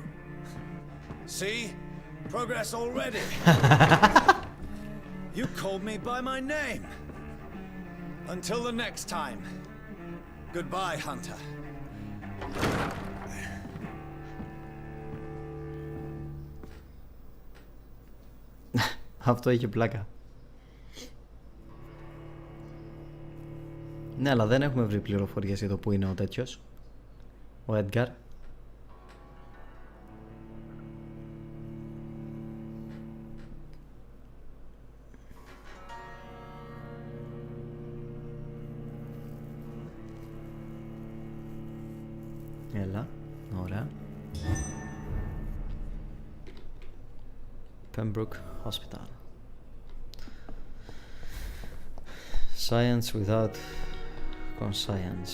See? Progress already. You called me by my name. Until the next time. Goodbye, Hunter. Αυτό είχε πλάκα. Ναι, αλλά δεν έχουμε βρει πληροφορίες για το που είναι ο τέτοιος, ο Edgar. Έλα, ωραία. Pembroke Hospital. Science without conscience.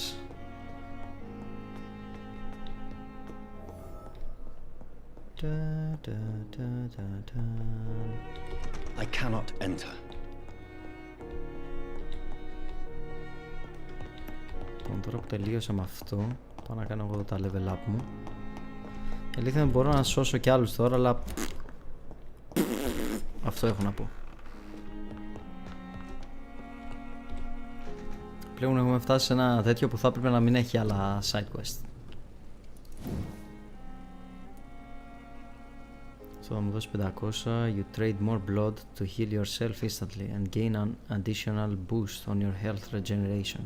I cannot enter. Λοιπόν, τώρα που τελείωσα με αυτό, πάω να κάνω εγώ τα level up μου. Η αλήθεια είναι μπορώ να σώσω κι άλλους τώρα, αλλά αυτό έχω να πω. Πλέον έχουμε φτάσει σε ένα τέτοιο που θα έπρεπε να μην έχει άλλα side quest. Αυτό θα μου δώσει 500. You trade more blood to heal yourself instantly and gain an additional boost on your health regeneration.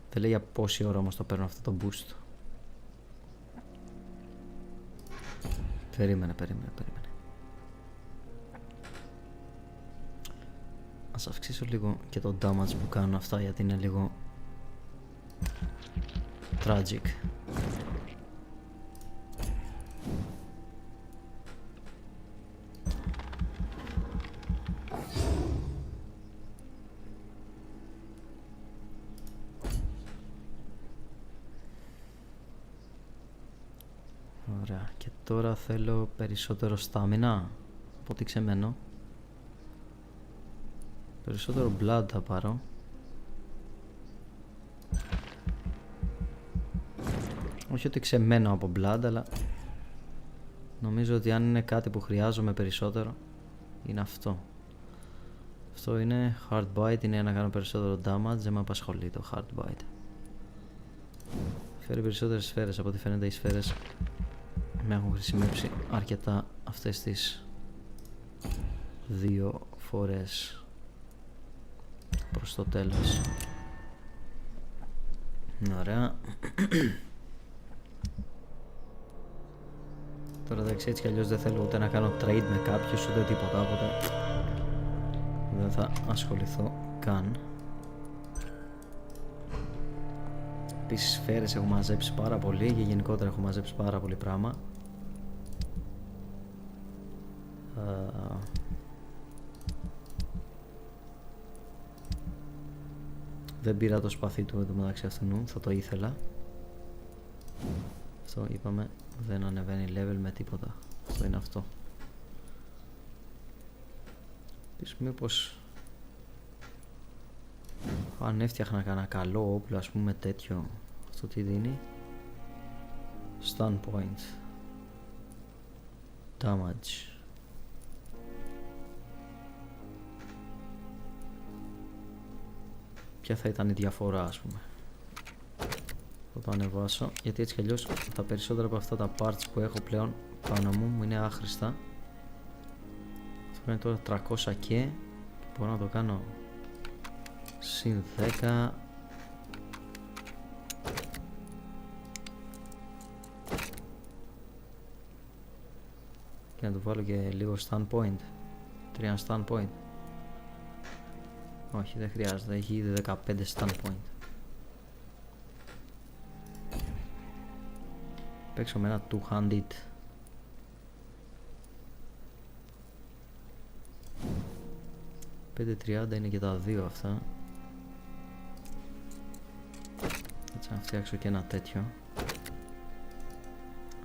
Δεν λέει για πόση ώρα όμως το παίρνω αυτό το boost. Περίμενε. Ας αυξήσω λίγο και το damage που κάνω αυτά, γιατί είναι λίγο tragic. Ωραία, και τώρα θέλω περισσότερο στάμινα από ό,τι ξεμένω. Περισσότερο blood θα πάρω. Όχι ότι ξεμένω από blood, αλλά νομίζω ότι αν είναι κάτι που χρειάζομαι περισσότερο, είναι αυτό. Αυτό είναι hard bite, είναι να κάνω περισσότερο damage, δεν με απασχολεί το hard bite. Φέρει περισσότερες σφαίρες, από ό,τι φαίνεται οι σφαίρες με έχουν χρησιμεύσει αρκετά αυτές τις 2 φορές προς το τέλος. Ωραία. Τώρα εντάξει, έτσι κι αλλιώς δεν θέλω ούτε να κάνω trade με κάποιους ούτε τίποτα, οπότε δεν θα ασχοληθώ καν. Επίσης σφαίρες έχω μαζέψει πάρα πολύ και γενικότερα έχω μαζέψει πάρα πολύ πράγμα. Δεν πήρα το σπαθί του εδώ μεταξύ αυτού, θα το ήθελα. Αυτό είπαμε, δεν ανεβαίνει level με τίποτα. Αυτό είναι αυτό. Επίσης μήπως αν έφτιαχνα κανένα καλό όπλο, ας πούμε τέτοιο, αυτό τι δίνει? Stun point, damage. Ποια θα ήταν η διαφορά, ας πούμε? Θα το ανεβάσω, γιατί έτσι κι αλλιώς τα περισσότερα από αυτά τα parts που έχω πλέον πάνω μου είναι άχρηστα. Αυτό είναι τώρα 300 και μπορώ να το κάνω συν 10. Και να του βάλω και λίγο stun point, 3 stun point. Όχι, δεν χρειάζεται, έχει ήδη 15 stun point. παίξω με ένα two-handed. $5.30 είναι και τα δύο αυτά. Έτσι να φτιάξω και ένα τέτοιο.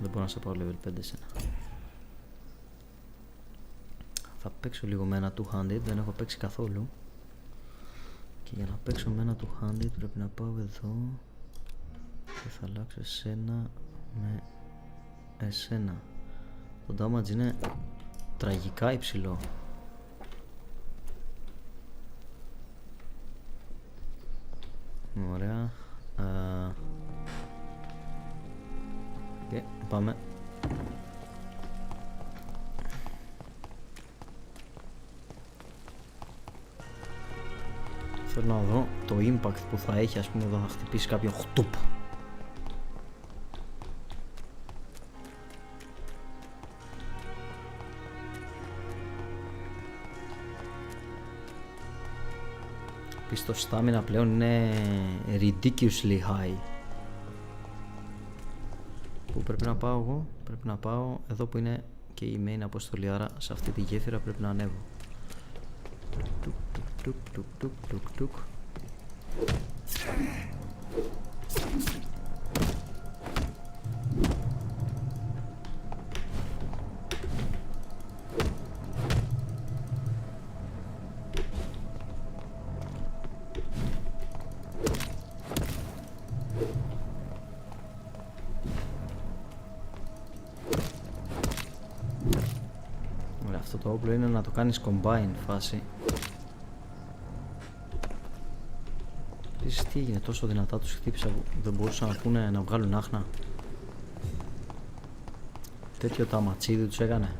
Δεν μπορώ να σε πάω level 5 σε ένα. Θα παίξω λίγο με ένα two-handed, δεν έχω παίξει καθόλου. Και για να παίξω με ένα two-handed πρέπει να πάω εδώ και θα αλλάξω εσένα με εσένα. Το damage είναι τραγικά υψηλό. Ωραία. Και πάμε. Θέλω να δω το impact που θα έχει, ας πούμε, εδώ θα χτυπήσει κάποιον χτουπ. Επίσης το stamina πλέον είναι ridiculously high. Πού πρέπει να πάω εγώ? Πρέπει να πάω εδώ που είναι και η main αποστολή, άρα σε αυτή τη γέφυρα πρέπει να ανέβω. Τουκ, τουκ, τουκ, τουκ, τουκ, τουκ. Αυτό το όπλο είναι να το κάνεις combine φάση. Επίσης τι έγινε, τόσο δυνατά τους χτύπησα που δεν μπορούσαν να πούνε να βγάλουν άχνα. Τέτοιο ταματσίδι τους έκανε.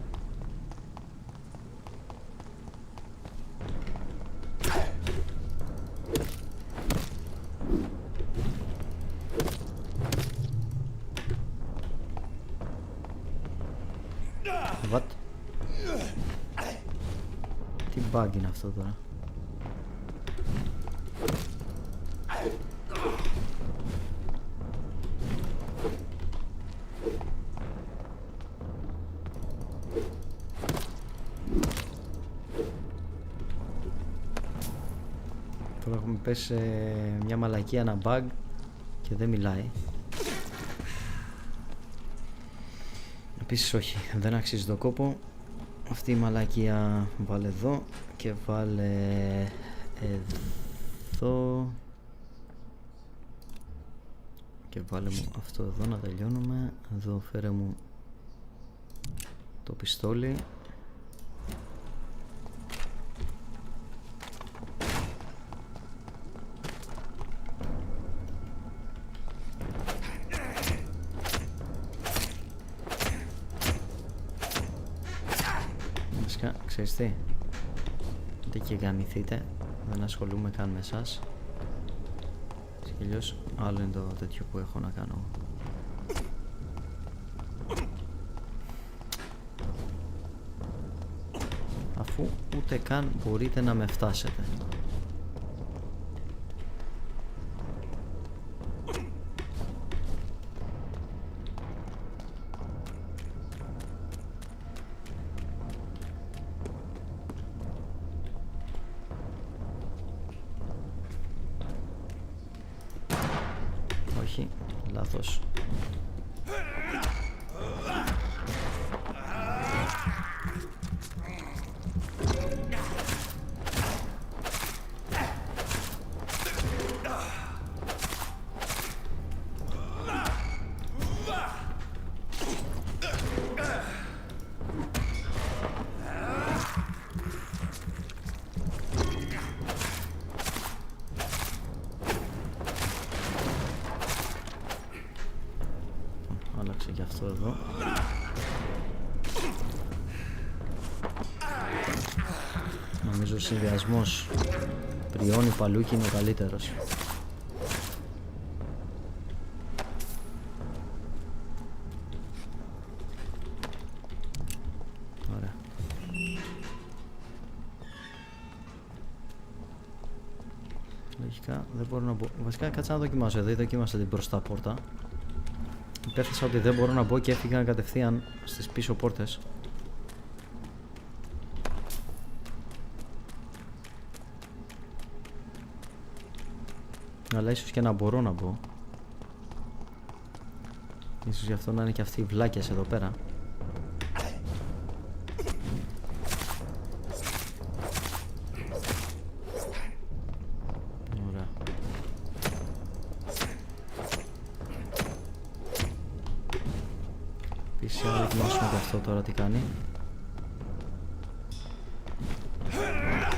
What? Τι bug είναι αυτό τώρα? Τώρα έχουμε πέσει σε μια μαλακία, ένα bug και δεν μιλάει. Επίσης όχι, δεν αξίζει το κόπο. Αυτή η μαλακία βάλε εδώ και βάλε εδώ και βάλε μου αυτό εδώ να τελειώνουμε. Εδώ φέρε μου το πιστόλι. Ξέρεις τι, δεν και γαμηθείτε, δεν ασχολούμαι καν με εσάς. Και αλλιώς άλλο είναι το τέτοιο που έχω να κάνω. Αφού ούτε καν μπορείτε να με φτάσετε. Όχι, λάθος. Άλλαξε και αυτό εδώ. Νομίζω ο συνδυασμός πριόνι παλούκι είναι ο καλύτερος. Ωραία. Λογικά δεν μπορώ να μπω. Βασικά κάτσα να δοκιμάσω. Εδώ δοκίμασα την μπροστά πόρτα. Υπέθεσα ότι δεν μπορώ να μπω και έφυγα κατευθείαν στις πίσω πόρτες. Αλλά ίσως και να μπορώ να μπω. Ίσως γι' αυτό να είναι και αυτοί οι βλάκες εδώ πέρα. Ωραία. Επίσης να δοκιμάσουμε και αυτό τώρα τι κάνει.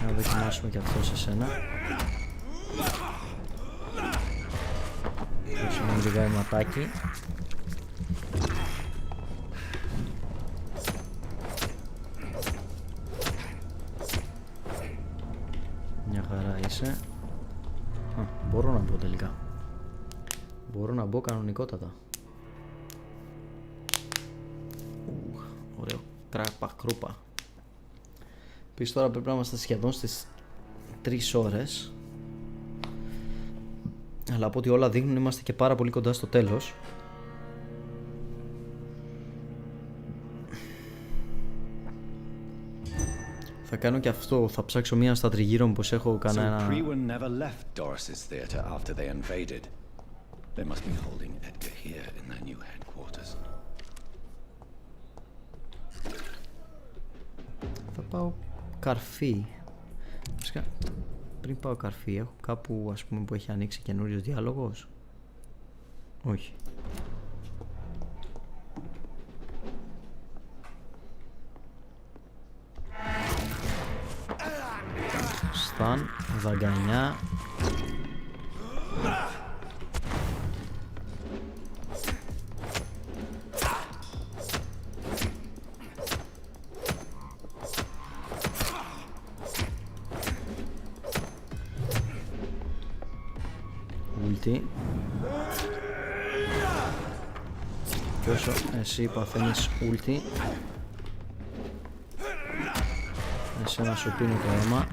Να δοκιμάσουμε και αυτό σε σένα. Δώσουμε λίγα αιματάκι. Μια χαρά είσαι. Μπορώ να μπω τελικά. Μπορώ να μπω κανονικότατα. Ωραίο κράπα κρούπα. Επίσης τώρα πρέπει να είμαστε σχεδόν στις 3 ώρες. Αλλά από ό,τι όλα δείχνουν είμαστε και πάρα πολύ κοντά στο τέλος. Θα κάνω και αυτό, θα ψάξω μία στα τριγύρω μου πως έχω κανένα... So Priwen never left Doris's theater after they invaded. They must be holding Edgar here in their new headquarters. Θα πάω καρφί. Πριν πάω καρφί, έχω κάπου ας πούμε που έχει ανοίξει καινούριος διάλογος? Όχι. Σταν, δαγκανιά. Και όσο εσύ παθαίνεις ούλτι, εσένα σου πίνει το αίμα.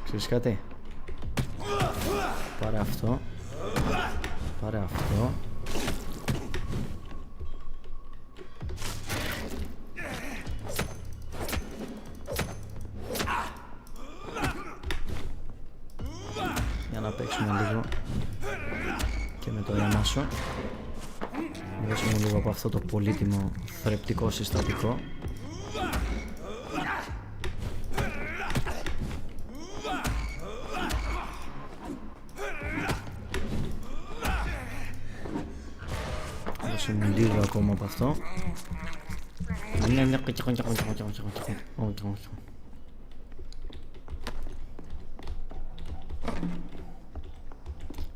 Ξέρεις κάτι? Πάρε αυτό. Πάρε αυτό. Για να παίξουμε λίγο και με το αίμα σου. Δώσουμε λίγο από αυτό το πολύτιμο θρεπτικό συστατικό. Δώσουμε λίγο ακόμα από αυτό.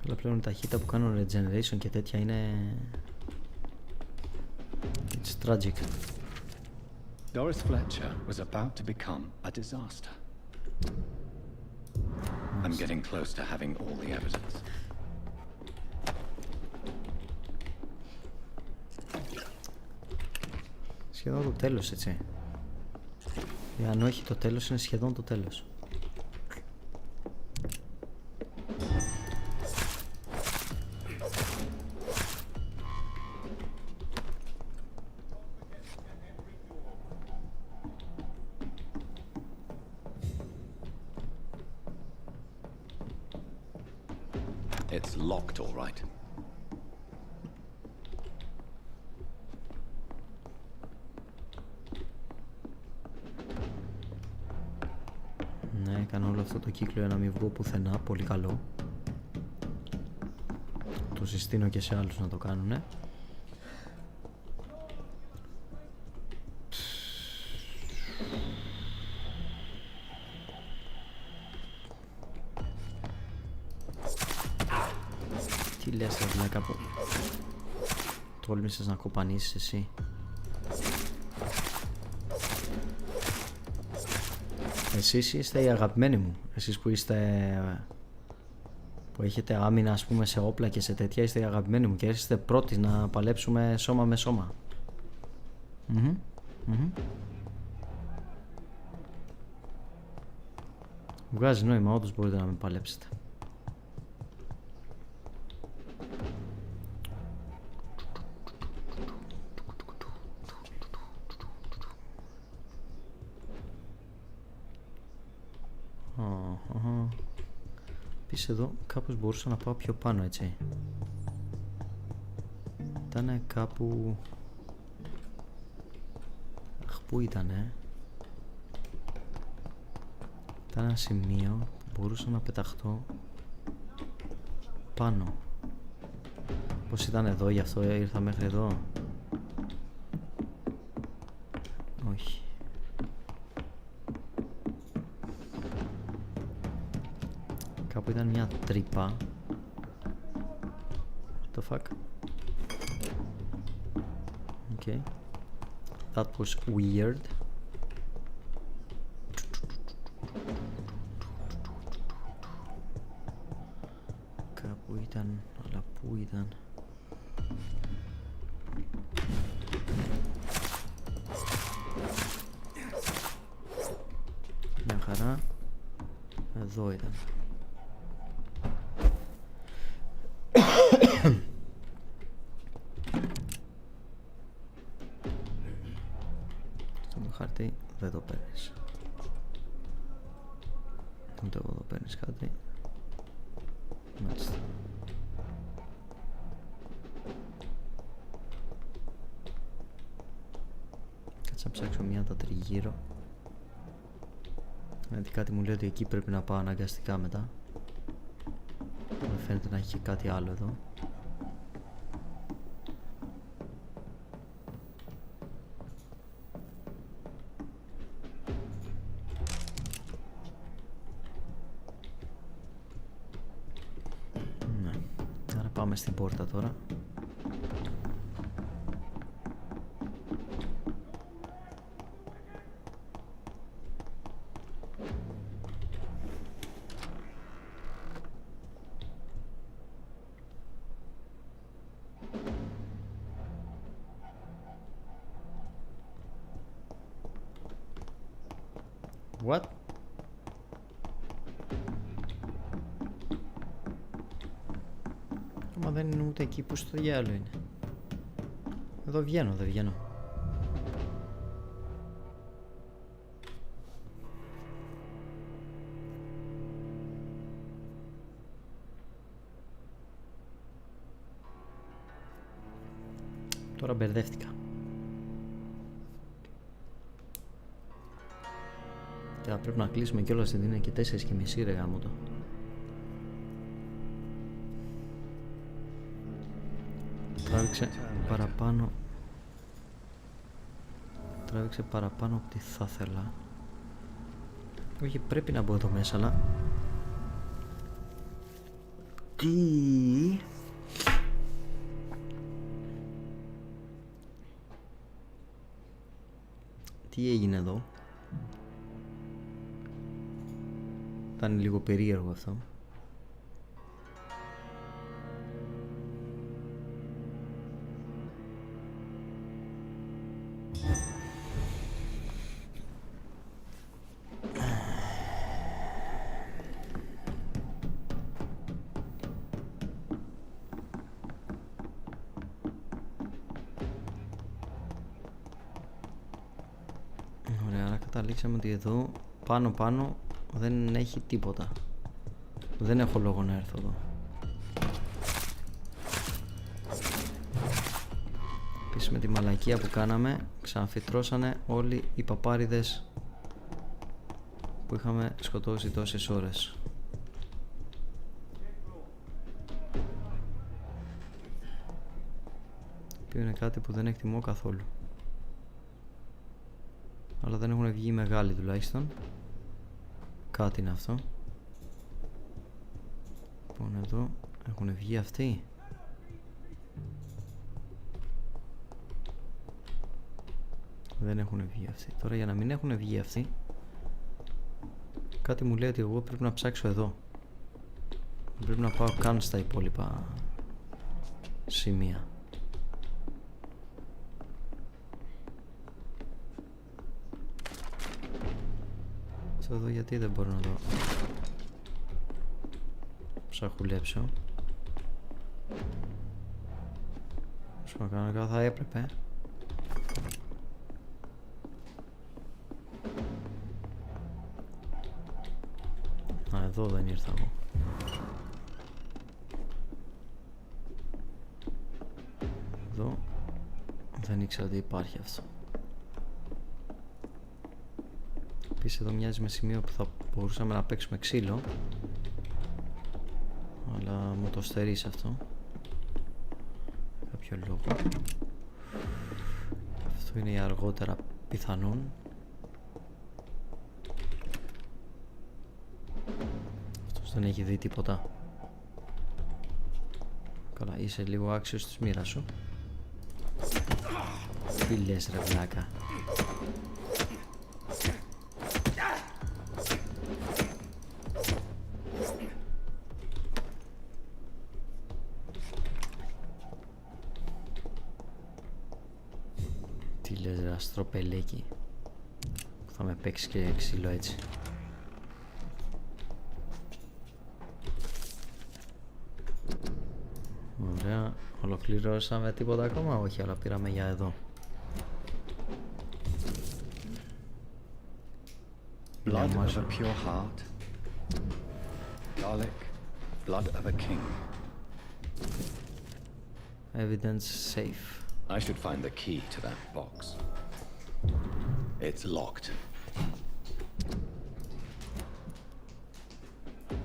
Αλλά πλέον η ταχύτητα που κάνουν regeneration και τέτοια είναι... It's tragic. Doris Fletcher was about to become a disaster. I'm getting close to having all the evidence. Σχεδόν το τέλος, έτσι. Αν όχι το τέλος, είναι σχεδόν το τέλος. It's locked, all right. Ναι, έκανα όλο αυτό το κύκλο για να μην βγω πουθενά. Πολύ καλό. Το συστήνω και σε άλλους να το κάνουνε. Τι λες ρε βλάκα που τόλμησες να κοπανίσεις εσύ? Εσείς είστε οι αγαπημένοι μου. Εσείς που είστε... που έχετε άμυνα ας πούμε σε όπλα και σε τέτοια, είστε οι αγαπημένοι μου και είστε πρώτοι να παλέψουμε σώμα με σώμα. Βγάζει νόημα, όντως μπορείτε να με παλέψετε. Επίσης εδώ κάπως μπορούσα να πάω πιο πάνω, έτσι. Ήτανε κάπου... Αχ, πού ήτανε? Ήταν ένα σημείο που μπορούσα να πεταχτώ πάνω. Πώς ήταν εδώ, γι' αυτό ήρθα μέχρι εδώ? Όχι. Κάπου ήταν μια τρύπα. What the fuck? Okay. That was weird. Κάπου ήταν, αλλά πού ήταν? Μια χαρά. Εδώ ήταν. Στο χάρτη δεν το παίρνεις. Ούτε εγώ εδώ παίρνεις κάτι. Μάλιστα. Κάτσε να ψάξω μια τα τριγύρω. Γιατί κάτι μου λέει ότι εκεί πρέπει να πάω αναγκαστικά μετά. Δεν φαίνεται να έχει και κάτι άλλο εδώ. Ναι, άρα πάμε στην πόρτα τώρα. What? Μα δεν είναι ούτε εκεί, που στο διάλογο είναι. Εδώ βγαίνω, δεν βγαίνω. Τώρα μπερδεύτηκα. Και πρέπει να κλείσουμε κιόλας, γιατί είναι και 4:30 ρε γάμο το. Τράβηξε παραπάνω. Τράβηξε παραπάνω από τι θα ήθελα. Όχι, πρέπει να μπω εδώ μέσα, αλλά... Τι έγινε εδώ? Ήταν λίγο περίεργο αυτό. Ωραία, άρα καταλήξαμε ότι εδώ πάνω δεν έχει τίποτα. Δεν έχω λόγο να έρθω εδώ. Επίσης με τη μαλακία που κάναμε ξαναφυτρώσανε όλοι οι παπάριδες που είχαμε σκοτώσει τόσες ώρες. Και είναι κάτι που δεν εκτιμώ καθόλου. Αλλά δεν έχουν βγει οι μεγάλοι τουλάχιστον. Κάτι είναι αυτό. Λοιπόν, εδώ έχουν βγει αυτοί. Δεν έχουν βγει αυτοί. Τώρα για να μην έχουν βγει αυτοί, κάτι μου λέει ότι εγώ πρέπει να ψάξω εδώ. Δεν πρέπει να πάω καν στα υπόλοιπα σημεία. Αυτό εδώ γιατί δεν μπορώ να το ψαχουλέψω. Όσο κανονικά θα έπρεπε. Α, εδώ δεν ήρθα εγώ. Εδώ δεν ήξερα ότι υπάρχει αυτό. Επίσης εδώ μοιάζει με σημείο που θα μπορούσαμε να παίξουμε ξύλο, αλλά μου το στερείς αυτό. Κάποιο λόγο. Αυτό είναι για αργότερα πιθανόν. Αυτός δεν έχει δει τίποτα. Καλά, είσαι λίγο άξιος της μοίρας σου. Τι λες ρε βλάκα. Τι λες ρε αστροπελέκι που θα με παίξει και ξύλο έτσι. Ωραία, ολοκληρώσαμε τίποτα ακόμα? Όχι, αλλά πήραμε για εδώ. Blood of a pure heart. Garlic. Blood of a king. Evidence safe. I should find the key to that box. It's locked.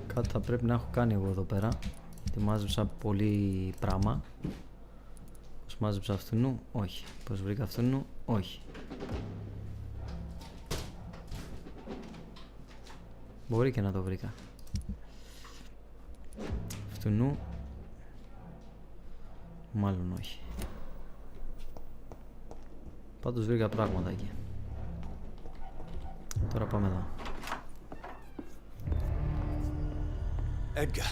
Κάτι θα πρέπει να έχω κάνει εγώ εδώ πέρα. Τη μάζεψα πολύ πράγμα. Πώς μάζεψα αυτού? Όχι. Πώς βρήκα αυτού? Όχι. Μπορεί και να το βρήκα. Αυτού μάλλον όχι. Πάντως βρήκα πράγματα εκεί. Τώρα πάμε εδώ. Edgar.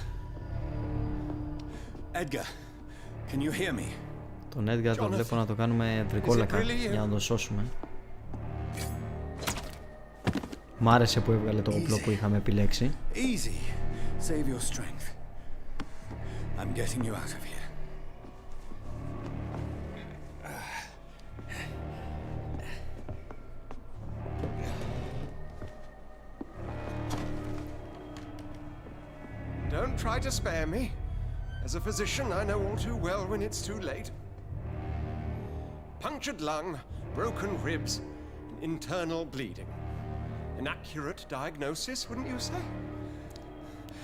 Edgar, can you hear me? Τον Edgar το βλέπω να το κάνουμε βρικόλακα για να τον σώσουμε. Μ' άρεσε που έβγαλε το όπλο που είχαμε επιλέξει. Easy. Save your strength. I'm getting you out of here. Don't try to spare me. As a physician, I know all too well when it's too late. Punctured lung, broken ribs, internal bleeding. An accurate diagnosis, wouldn't you say?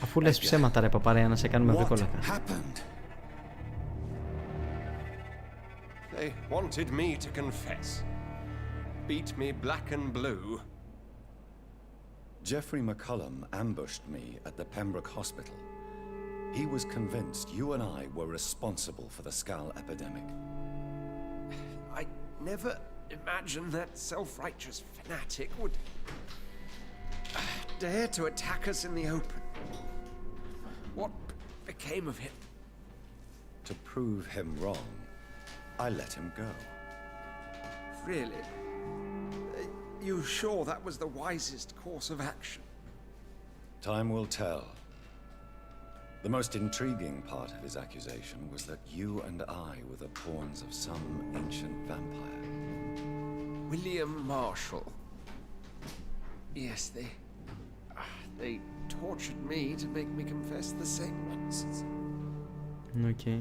Αφού λες ψέματα ρε παπάρια, να σε κάνουμε βρικόλακα. They wanted me to confess. Beat me black and blue. Jeffrey McCullum ambushed me at the Pembroke Hospital. He was convinced you and I were responsible for the Skull epidemic. I never imagined that self-righteous fanatic would dare to attack us in the open. What became of him? To prove him wrong, I let him go. Really? You sure that was the wisest course of action? Time will tell. The most intriguing part of his accusation was that you and I were the pawns of some ancient vampire. William Marshall. Yes, they tortured me to make me confess the same nonsense. Okay.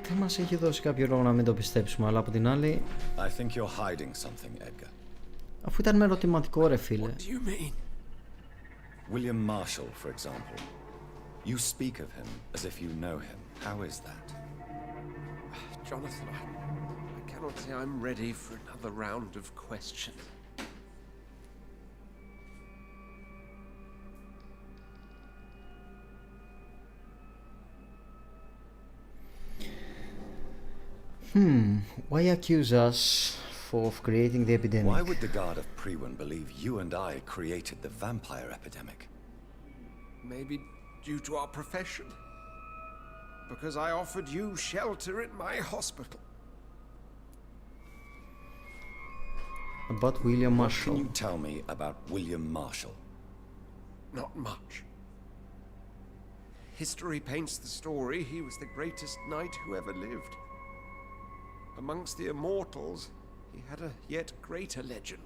Δεν μας έχει δώσει κάποιο λόγο να μην το πιστέψουμε, αλλά από την άλλη... I think you're hiding something, Edgar. Αφού ήταν με ερωτηματικό ρε φίλε. What do you mean? William Marshall, for example. You speak of him as if you know him. How is that? Jonathan, I cannot say I'm ready for another round of questions. Why accuse us of creating the epidemic? Why would the guard of Priwen believe you and I created the vampire epidemic? Maybe due to our profession. Because I offered you shelter in my hospital. About William Marshall. What can you tell me about William Marshall? Not much. History paints the story he was the greatest knight who ever lived. Amongst the immortals, he had a yet greater legend.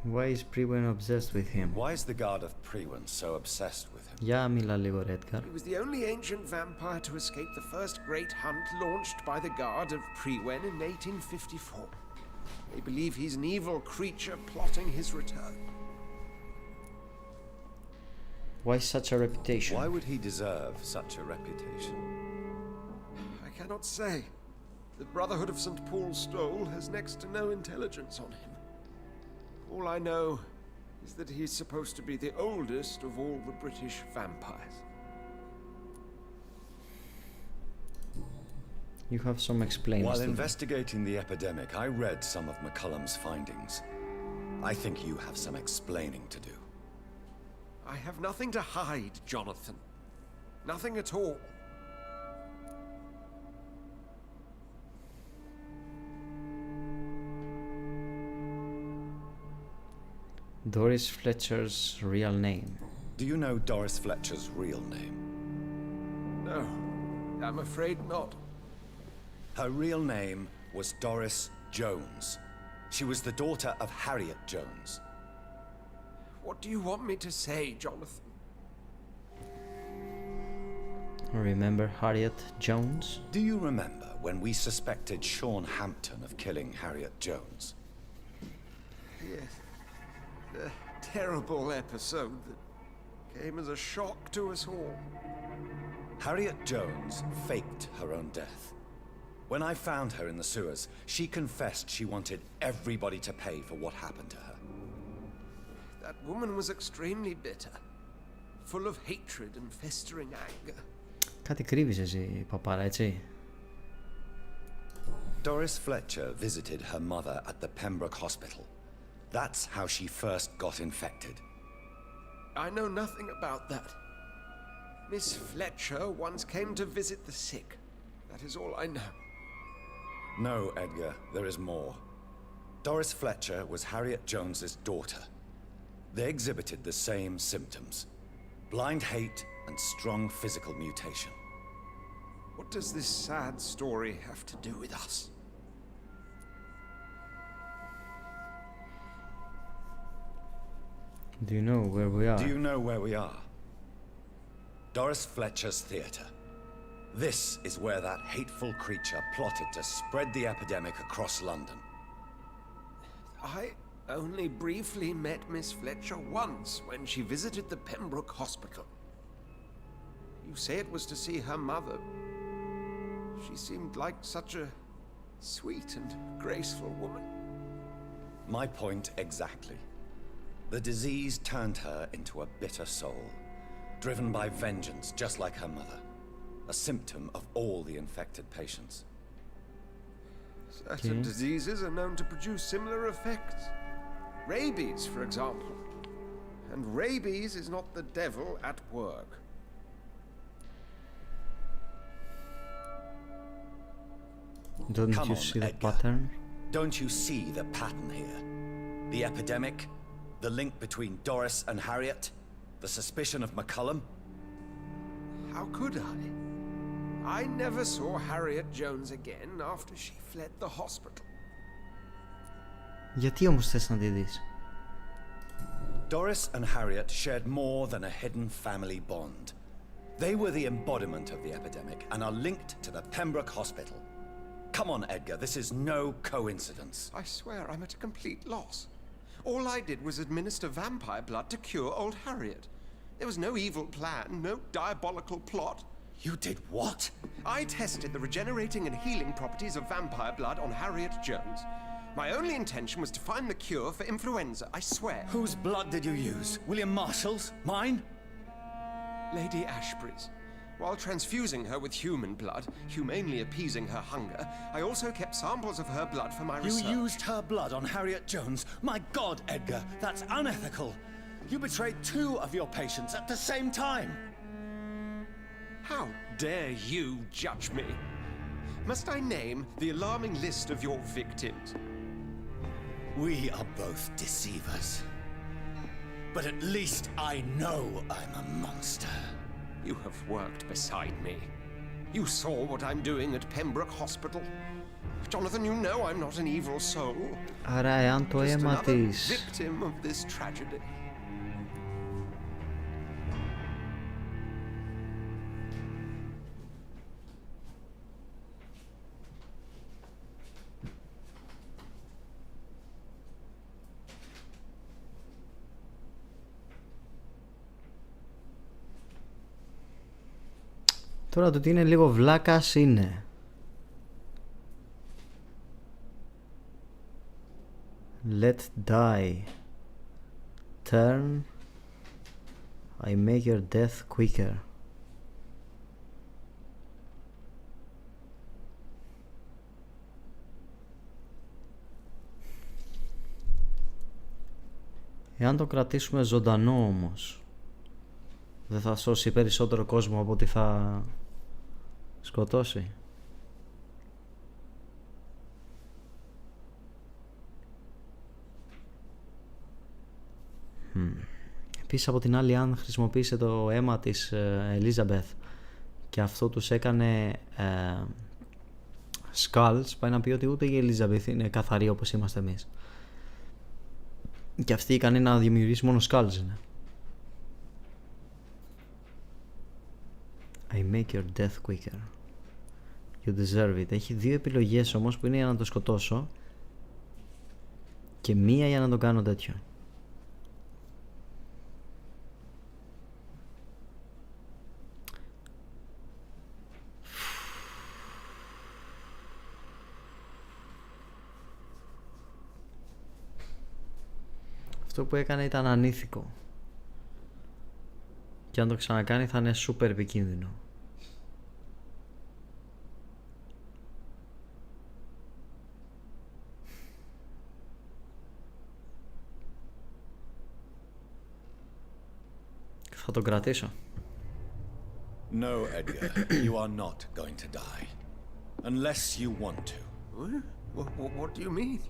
Why is Priwen obsessed with him? Why is the Guard of Priwen so obsessed with him? Για μίλα λίγο, Edgar. He was the only ancient vampire to escape the first great hunt launched by the Guard of Priwen in 1854. They believe he's an evil creature plotting his return. Why such a reputation? Why would he deserve such a reputation? I cannot say. The Brotherhood of St. Paul's Stole has next to no intelligence on him. All I know is that he's supposed to be the oldest of all the British vampires. You have some explaining. While investigating the epidemic, I read some of McCullum's findings. I think you have some explaining to do. I have nothing to hide, Jonathan. Nothing at all. Doris Fletcher's real name. Do you know Doris Fletcher's real name? No, I'm afraid not. Her real name was Doris Jones. She was the daughter of Harriet Jones. What do you want me to say, Jonathan? Remember Harriet Jones? Do you remember when we suspected Sean Hampton of killing Harriet Jones? Yes. The terrible episode that came as a shock to us all. Harriet Jones faked her own death. When I found her in the sewers, she confessed she wanted everybody to pay for what happened to her. That woman was extremely bitter, full of hatred and festering anger. Κάτι κρύβεις εσύ, παπάρα, έτσι. Doris Fletcher visited her mother at the Pembroke Hospital. That's how she first got infected. I know nothing about that. Miss Fletcher once came to visit the sick. That is all I know. No, Edgar, there is more. Doris Fletcher was Harriet Jones's daughter. They exhibited the same symptoms: blind hate and strong physical mutation. What does this sad story have to do with us? Do you know where we are? Do you know where we are? Doris Fletcher's theatre. This is where that hateful creature plotted to spread the epidemic across London. I only briefly met Miss Fletcher once when she visited the Pembroke Hospital. You say it was to see her mother. She seemed like such a sweet and graceful woman. My point exactly. The disease turned her into a bitter soul, driven by vengeance just like her mother. A symptom of all the infected patients. Certain diseases are known to produce similar effects. Rabies, for example. And rabies is not the devil at work. Don't you see the pattern? Don't you see the pattern here? The epidemic, the link between Doris and Harriet, the suspicion of McCullum. How could I? I never saw Harriet Jones again after she fled the hospital. Γιατί όμως θες να τη δεις? Doris and Harriet shared more than a hidden family bond. They were the embodiment of the epidemic and are linked to the Pembroke Hospital. Come on, Edgar, this is no coincidence. I swear I'm at a complete loss. All I did was administer vampire blood to cure old Harriet. There was no evil plan, no diabolical plot. You did what? I tested the regenerating and healing properties of vampire blood on Harriet Jones. My only intention was to find the cure for influenza, I swear. Whose blood did you use? William Marshall's? Mine? Lady Ashbury's. While transfusing her with human blood, humanely appeasing her hunger, I also kept samples of her blood for my research. You used her blood on Harriet Jones? My God, Edgar, that's unethical. You betrayed 2 of your patients at the same time. How dare you judge me? Must I name the alarming list of your victims? We are both deceivers. But at least I know I'm a monster. You have worked beside me. You saw what I'm doing at Pembroke Hospital. Jonathan, you know I'm not an evil soul. Άρα εάν το αίμα της... Victim of this tragedy. Τώρα το ότι είναι λίγο βλάκας είναι. Let die. Turn. I make your death quicker. Εάν το κρατήσουμε ζωντανό όμως, δεν θα σώσει περισσότερο κόσμο από ότι θα σκοτώσει. Επίσης από την άλλη, αν χρησιμοποίησε το αίμα της Elizabeth και αυτό τους έκανε skulls, πάει να πει ότι ούτε η Elizabeth είναι καθαρή όπως είμαστε εμείς. Και αυτή ικανή να δημιουργήσει μόνο skulls είναι. I make your death quicker. You deserve it. Έχει 2 επιλογές όμως που είναι για να το σκοτώσω και 1 για να το κάνω τέτοιο. Αυτό που έκανε ήταν ανήθικο. Και αν το ξανακάνει θα είναι super επικίνδυνο. Θα τον κρατήσω. No, Edgar, you are not going to die. Unless you want to. What do you mean?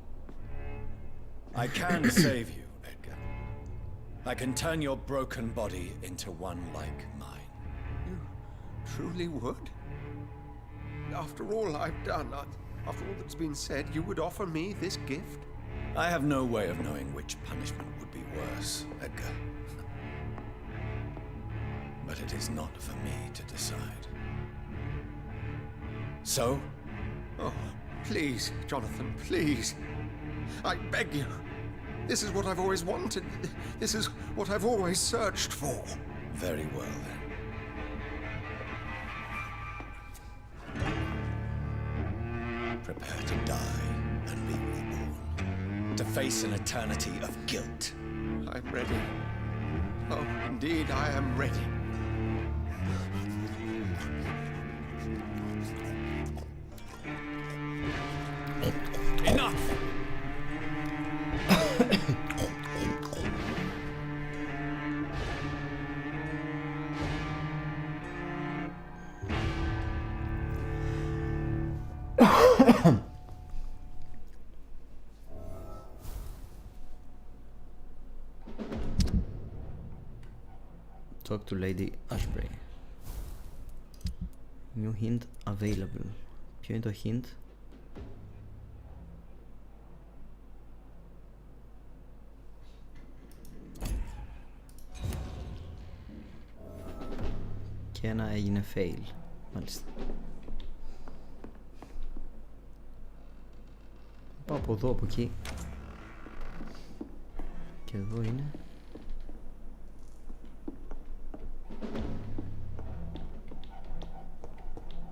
I can save you, Edgar. I can turn your broken body into one like mine. You truly would? After all I've done, after all that's been said, you would offer me this gift? I have no way of knowing which punishment would be worse, Edgar. But it is not for me to decide. So? Oh, please, Jonathan, please. I beg you. This is what I've always wanted. This is what I've always searched for. Very well, then. Prepare to die and be reborn. To face an eternity of guilt. I'm ready. Oh, indeed, I am ready. Enough! Talk to Lady Ashbury. New hint available. Ποιο είναι το hint? Και ένα έγινε fail. Μάλιστα. Πάω από εδώ, από εκεί. Και εδώ είναι.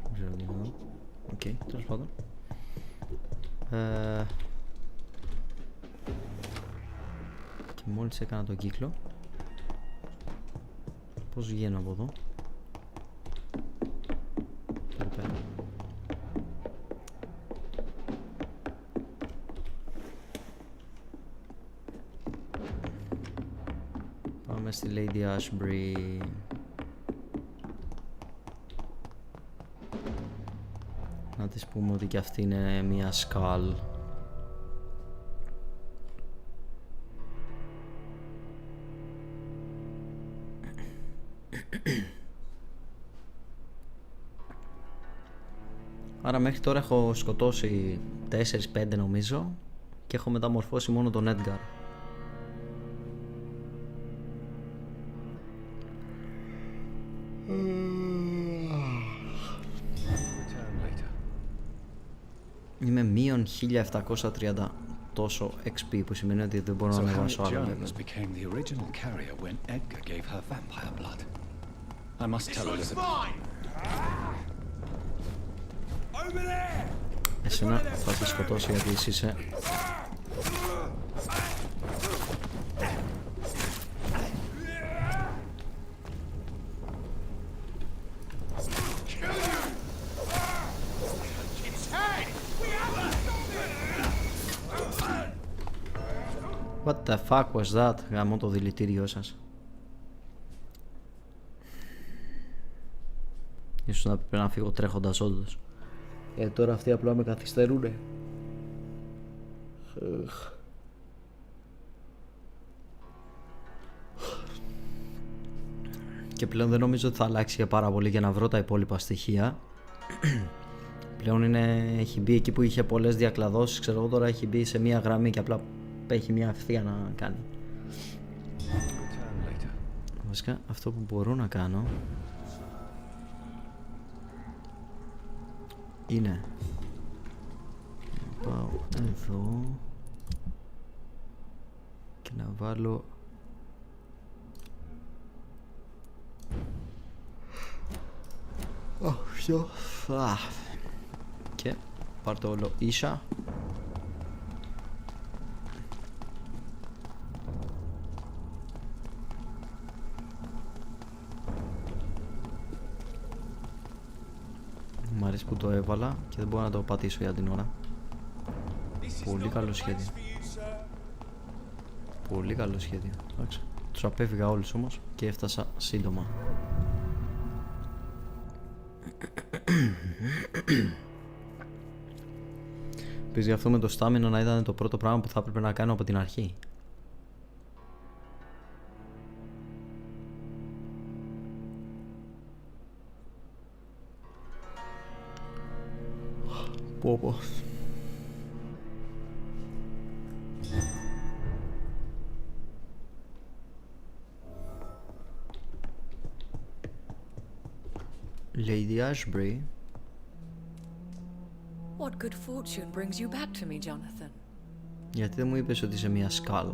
Δεν ξέρω τι είναι εδώ. Οκ, τέλος πάντων. Και μόλις έκανα τον κύκλο. Πώς βγαίνω από εδώ? στη Lady Ashbury. Να της πούμε ότι και αυτή είναι μια σκάλ. Άρα μέχρι τώρα έχω σκοτώσει 4-5 νομίζω και έχω μεταμορφώσει μόνο τον Edgar. Είμαι μείον 1730 τόσο XP, που σημαίνει ότι δεν μπορώ να ανεβάσω άλλο level. Εσένα θα τη σκοτώσει γιατί εσύ είσαι... What the fuck was that? Γαμώ το δηλητήριό σας. Ίσως να πρέπει να φύγω τρέχοντας όντως. Τώρα αυτοί απλά με καθυστερούνε. Και πλέον δεν νομίζω ότι θα αλλάξει για πάρα πολύ για να βρω τα υπόλοιπα στοιχεία. Πλέον έχει μπει εκεί που είχε πολλές διακλαδώσεις, ξέρω εγώ, τώρα έχει μπει σε μία γραμμή και απλά έχει μία ευθεία να κάνει. Βασικά αυτό που μπορώ να κάνω είναι να πάω εδώ και να βάλω αυτό και πάρ' το όλο ίσα. Μ' αρέσει που το έβαλα και δεν μπορώ να το πατήσω για την ώρα. Πολύ καλό σχέδιο. Πολύ καλό σχέδιο. Εντάξει. Τους απέφυγα όλους όμως και έφτασα σύντομα. Επίσης γι' αυτό με το stamina να ήταν το πρώτο πράγμα που θα έπρεπε να κάνω από την αρχή. Πω. Lady Ashbury. What good fortune brings you back to me, Jonathan? Γιατί δεν μου είπες ότι είσαι μια skull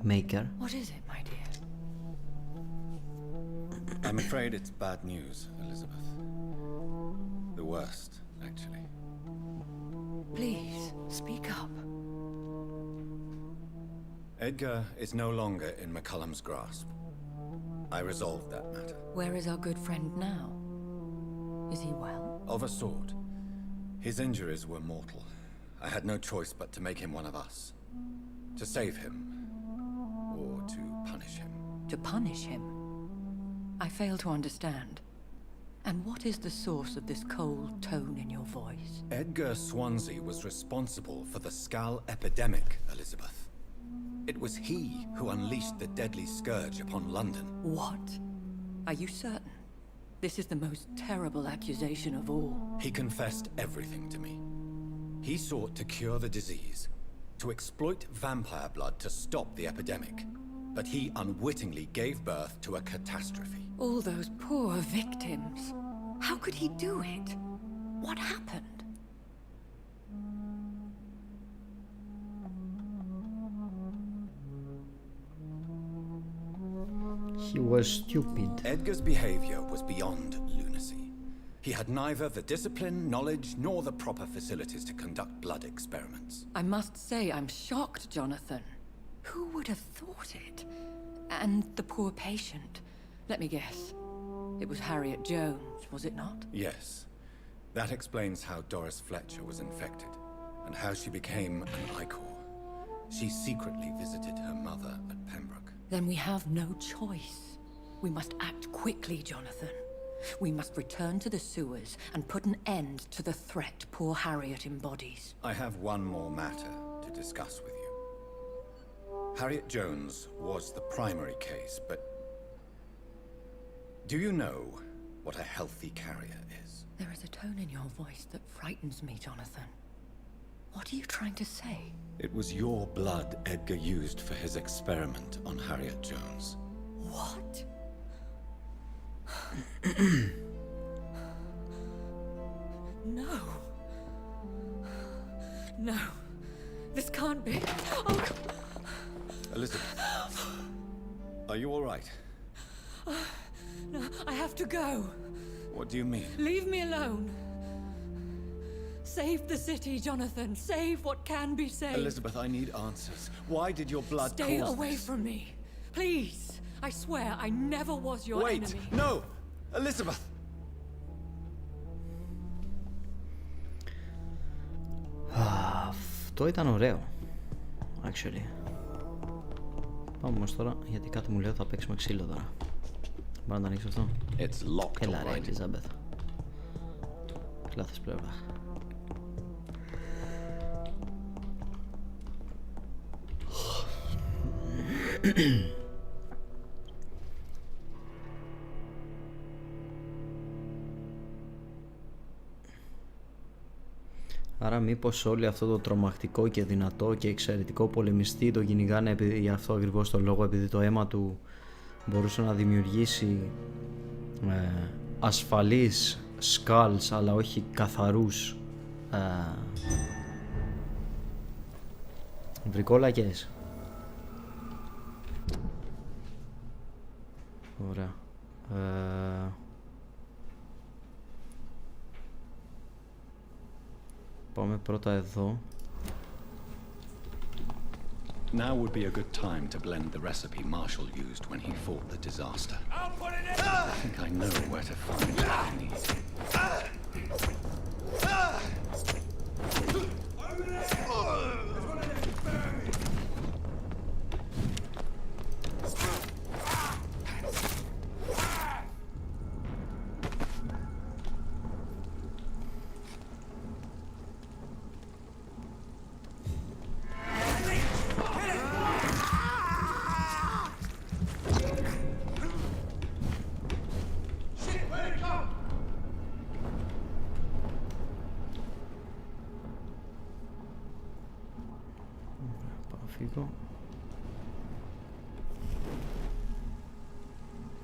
maker? What is it, my dear? I'm afraid it's bad news, Elizabeth. The worst, actually. Please, speak up. Edgar is no longer in McCullum's grasp. I resolved that matter. Where is our good friend now? Is he well? Of a sort. His injuries were mortal. I had no choice but to make him one of us. To save him. Or to punish him. To punish him? I fail to understand. And what is the source of this cold tone in your voice? Edgar Swansea was responsible for the Skal epidemic, Elizabeth. It was he who unleashed the deadly scourge upon London. What? Are you certain? This is the most terrible accusation of all. He confessed everything to me. He sought to cure the disease, to exploit vampire blood to stop the epidemic. But he unwittingly gave birth to a catastrophe. All those poor victims. How could he do it? What happened? He was stupid. Edgar's behavior was beyond lunacy. He had neither the discipline, knowledge, nor the proper facilities to conduct blood experiments. I must say I'm shocked, Jonathan. Who would have thought it? And the poor patient. Let me guess. It was Harriet Jones, was it not? Yes. That explains how Doris Fletcher was infected, and how she became an Icor. She secretly visited her mother at Pembroke. Then we have no choice. We must act quickly, Jonathan. We must return to the sewers and put an end to the threat poor Harriet embodies. I have one more matter to discuss with you. Harriet Jones was the primary case, but do you know what a healthy carrier is? There is a tone in your voice that frightens me, Jonathan. What are you trying to say? It was your blood Edgar used for his experiment on Harriet Jones. What? No. No. This can't be. Oh. Elizabeth, are you all right? No, I have to go. What do you mean? Leave me alone. Save the city, Jonathan. Save what can be saved. Elizabeth, I need answers. Why did your blood Stay cause away this? from me. Please. I swear I never was your enemy. Wait! No! Elizabeth! Αυτό ήταν ωραίο. Actually. Πάμε όμως τώρα, γιατί κάτι μου λέει ότι θα παίξουμε ξύλο τώρα. Μπορώ να το ανοίξω αυτό. Έλα ρε Elizabeth. Λάθος πλευρά. Άρα μήπως όλοι αυτό το τρομακτικό και δυνατό και εξαιρετικό πολεμιστή το κυνηγάνε για αυτό ακριβώς το λόγο, επειδή το αίμα του μπορούσε να δημιουργήσει ασφαλείς skulls αλλά όχι καθαρούς βρικόλακες. Ωραία. Πάμε πρώτα εδώ. Now would be a good time to blend the recipe Marshall used when he fought the disaster. I'll put it in! I think I know where to find what I need.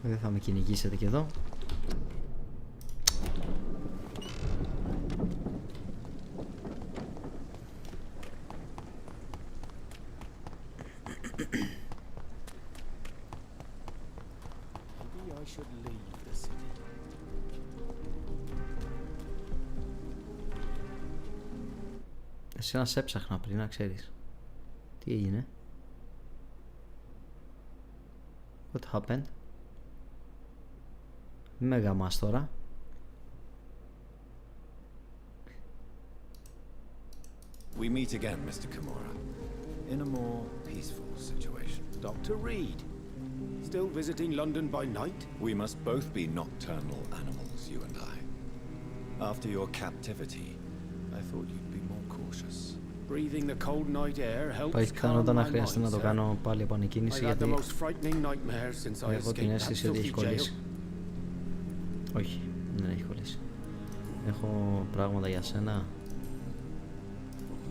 Δεν θα με κυνηγήσετε και εδώ. Εσύ να σε έψαχνα πριν, να ξέρεις. Τι έγινε? What happened? Με γαμάς τώρα. We meet again, Mr. Kimura, in a more peaceful situation. Dr. Reed, still visiting London by night? We must both be nocturnal animals, you and I. After your captivity, I thought you'd be more cautious. Breathing the cold night air helps Πάει πιθανότητα να χρειαστεί να το κάνω πάλι επανεκκίνηση, γιατί έχω την αίσθηση ότι έχει κολλήσει. Όχι, δεν έχει κολλήσει. Έχω πράγματα για σένα.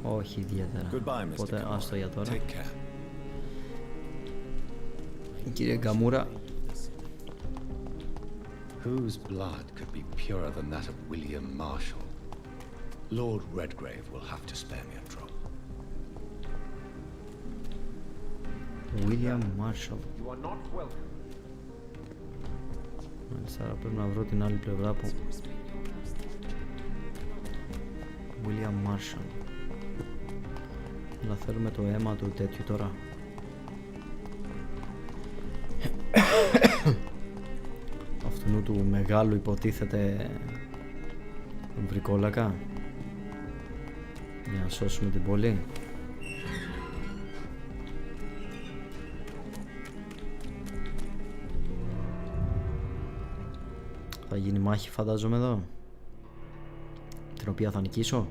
Όχι ιδιαίτερα. Οπότε άστο για τώρα. Κύριε Γκαμούρα. Whose blood could be purer than that of William Marshall? Lord Redgrave will have to spare me a drop. William Marshall. You are not welcome. Μάλιστα, πρέπει να βρω την άλλη πλευρά που... William Marshall. Να θέλουμε το αίμα του τέτοιου τώρα. Αυτού του μεγάλου υποτίθεται βρικόλακα. Για να σώσουμε την πόλη. Θα γίνει μάχη φαντάζομαι εδώ, την οποία θα νικήσω.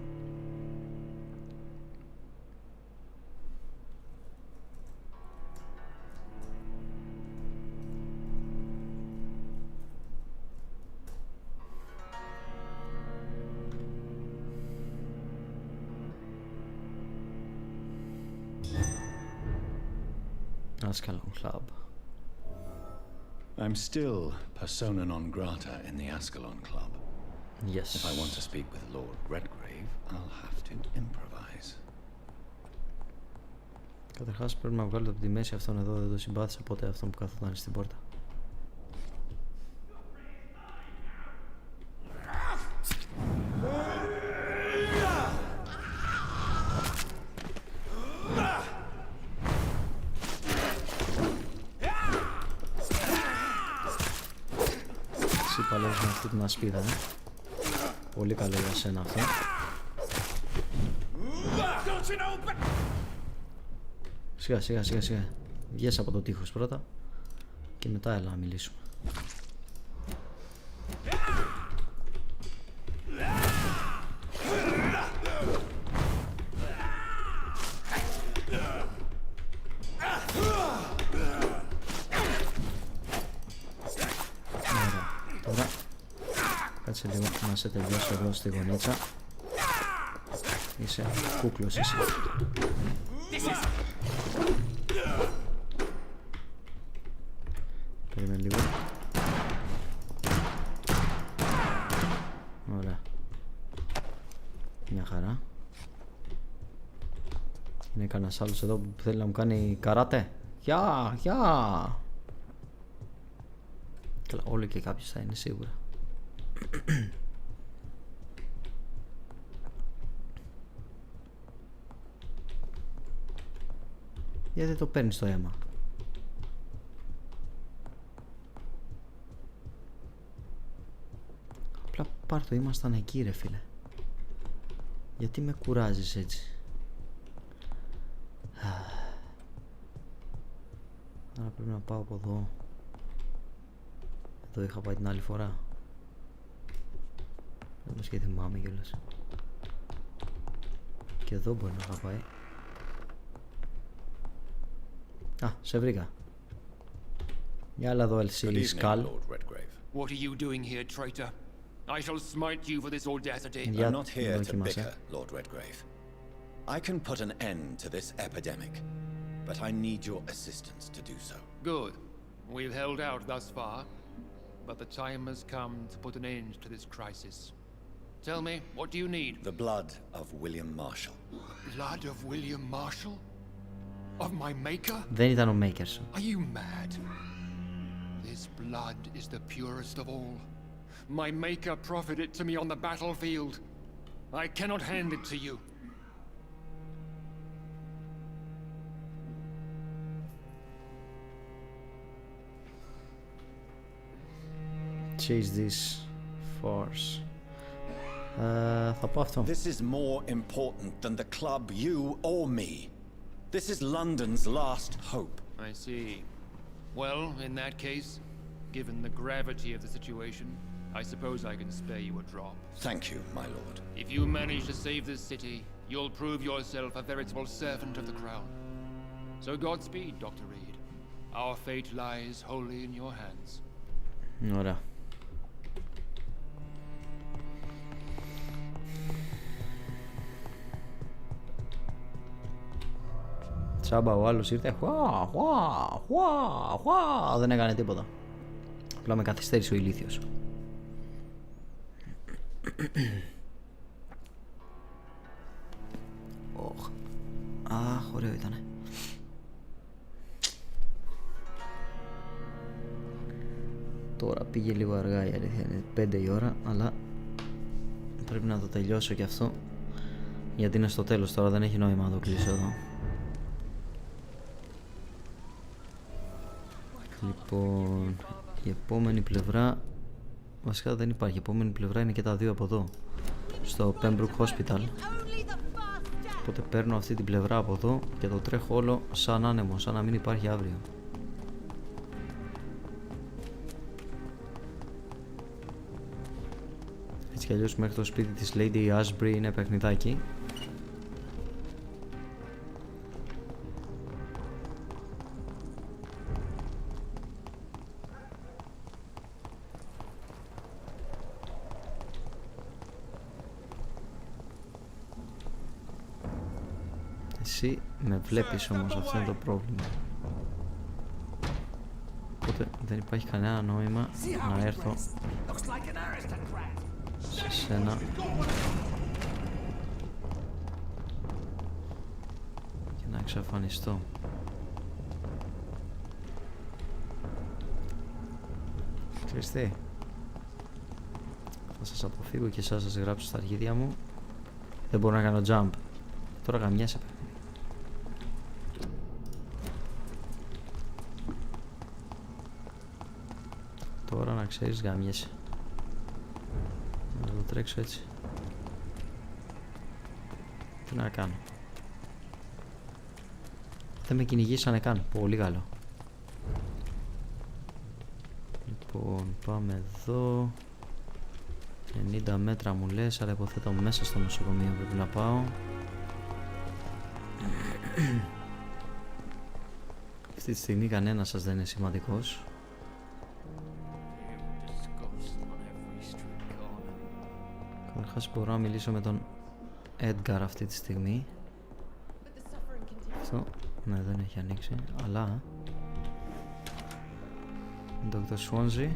Ascalon Club. I'm still persona non grata in the Ascalon Club. Yes. If I want to speak with Lord Redgrave, I'll have to improvise. Καταρχάς πρέπει να βγάλω από τη μέση αυτόν εδώ, δεν το συμπάθησα ποτέ αυτόν που καθόταν στην πόρτα. Παλεύεις με αυτή την ασπίδα, πολύ καλό για σένα αυτό. Σιγά σιγά σιγά σιγά. Βγες από το τείχος πρώτα και μετά έλα να μιλήσουμε. Κάτσε λίγο να σε τελειώσω εδώ στη γωνίτσα. Είσαι κούκλος εσύ. Περίμενε λίγο. Ωραία. Μια χαρά. Είναι κανένας άλλος εδώ που θέλει να μου κάνει καράτε. Γεια, γεια. Καλά, όλο και κάποιος θα είναι σίγουρα. Γιατί το παίρνεις το αίμα. Απλά πάρ' το, ήμασταν εκεί ρε φίλε. Γιατί με κουράζεις έτσι. Άρα πρέπει να πάω από εδώ. Εδώ είχα πάει την άλλη φορά. Δεν το θυμάμαι κιόλας. Και εδώ μπορεί να είχα πάει. Α, σε βρήκα. Για άλλα εδώ, Ελσίλη Σκάλ. What are you doing here, traitor? I shall smite you for this audacity. I'm not here to bicker, Lord Redgrave. I can put an end to this epidemic, but I need your assistance to do so. Good. We've held out thus far, but the time has come to put an end to this crisis. Tell me, what do you need? The blood of William Marshall. Blood of William Marshall? Of my maker? Δεν ήταν ο maker σου. Are you mad? This blood is the purest of all. My maker proffered it to me on the battlefield. I cannot hand it to you. Chase this force. Θα πω αυτό. This is more important than the club, you or me. This is London's last hope. I see. Well, in that case, given the gravity of the situation, I suppose I can spare you a drop. Thank you, my lord. If you manage to save this city, you'll prove yourself a veritable servant of the crown. So Godspeed, Dr. Reed. Our fate lies wholly in your hands. Ωραία. Τσάμπα ο άλλος ήρθε. Δεν έκανε τίποτα. Απλά με καθυστέρησε ο ηλίθιος. Αχ, ωραίο ήτανε. Τώρα πήγε λίγο αργά η αλήθεια, είναι 5 η ώρα, αλλά πρέπει να το τελειώσω και αυτό, γιατί είναι στο τέλος τώρα, δεν έχει νόημα να το κλείσω εδώ. Λοιπόν, η επόμενη πλευρά, βασικά δεν υπάρχει, η επόμενη πλευρά είναι και τα δύο από εδώ, στο Pembroke Hospital. Οπότε παίρνω αυτή την πλευρά από εδώ και το τρέχω όλο σαν άνεμο, σαν να μην υπάρχει αύριο. Έτσι κι αλλιώς μέχρι το σπίτι της Lady Ashbury είναι παιχνιδάκι. Εσύ με βλέπεις όμως, αυτό είναι το πρόβλημα. Οπότε δεν υπάρχει κανένα νόημα να έρθω σε σένα και να εξαφανιστώ. Ξέρεις τι, θα σας αποφύγω και εσάς σας γράψω στα αρχίδια μου. Δεν μπορώ να κάνω jump. Τώρα γαμιέσαι. Τώρα να ξέρεις γαμιέσαι. Να το τρέξω έτσι. Τι να κάνω. Δεν με κυνηγήσανε καν. Πολύ καλό. Λοιπόν, πάμε εδώ. 90 μέτρα μου λες, αλλά υποθέτω μέσα στο νοσοκομείο πρέπει να πάω. Αυτή τη στιγμή κανένας σας δεν είναι σημαντικός. Καταρχάς μπορώ να μιλήσω με τον Edgar αυτή τη στιγμή. Αυτό, ναι, δεν έχει ανοίξει, αλλά Dr. Swansea.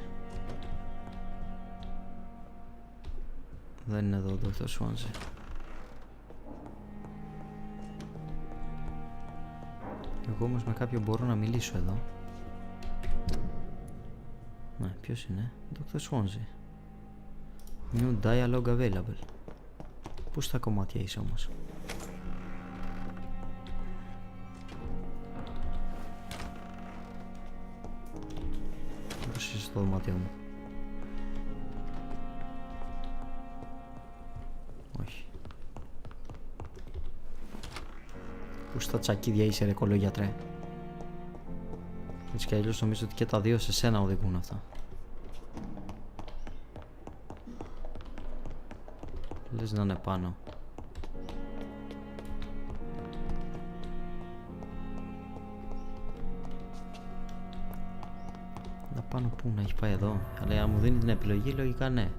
Δεν είναι εδώ ο Dr. Swansea. Εγώ όμως με κάποιον μπορώ να μιλήσω εδώ. Ναι, ποιος είναι? Dr. Swansea. New dialogue available. Πού στα κομμάτια είσαι όμως? Πώς είσαι στο δωμάτιο μου? Όχι. Πού στα τσακίδια είσαι ρε κολόγιατρε? Έτσι κι αλλιώς νομίζω ότι και τα δύο σε σένα οδηγούν αυτά. Λες να είναι πάνω. Να πάνω πού, να έχει πάει εδώ? Αλλά αν μου δίνει την επιλογή λογικά ναι.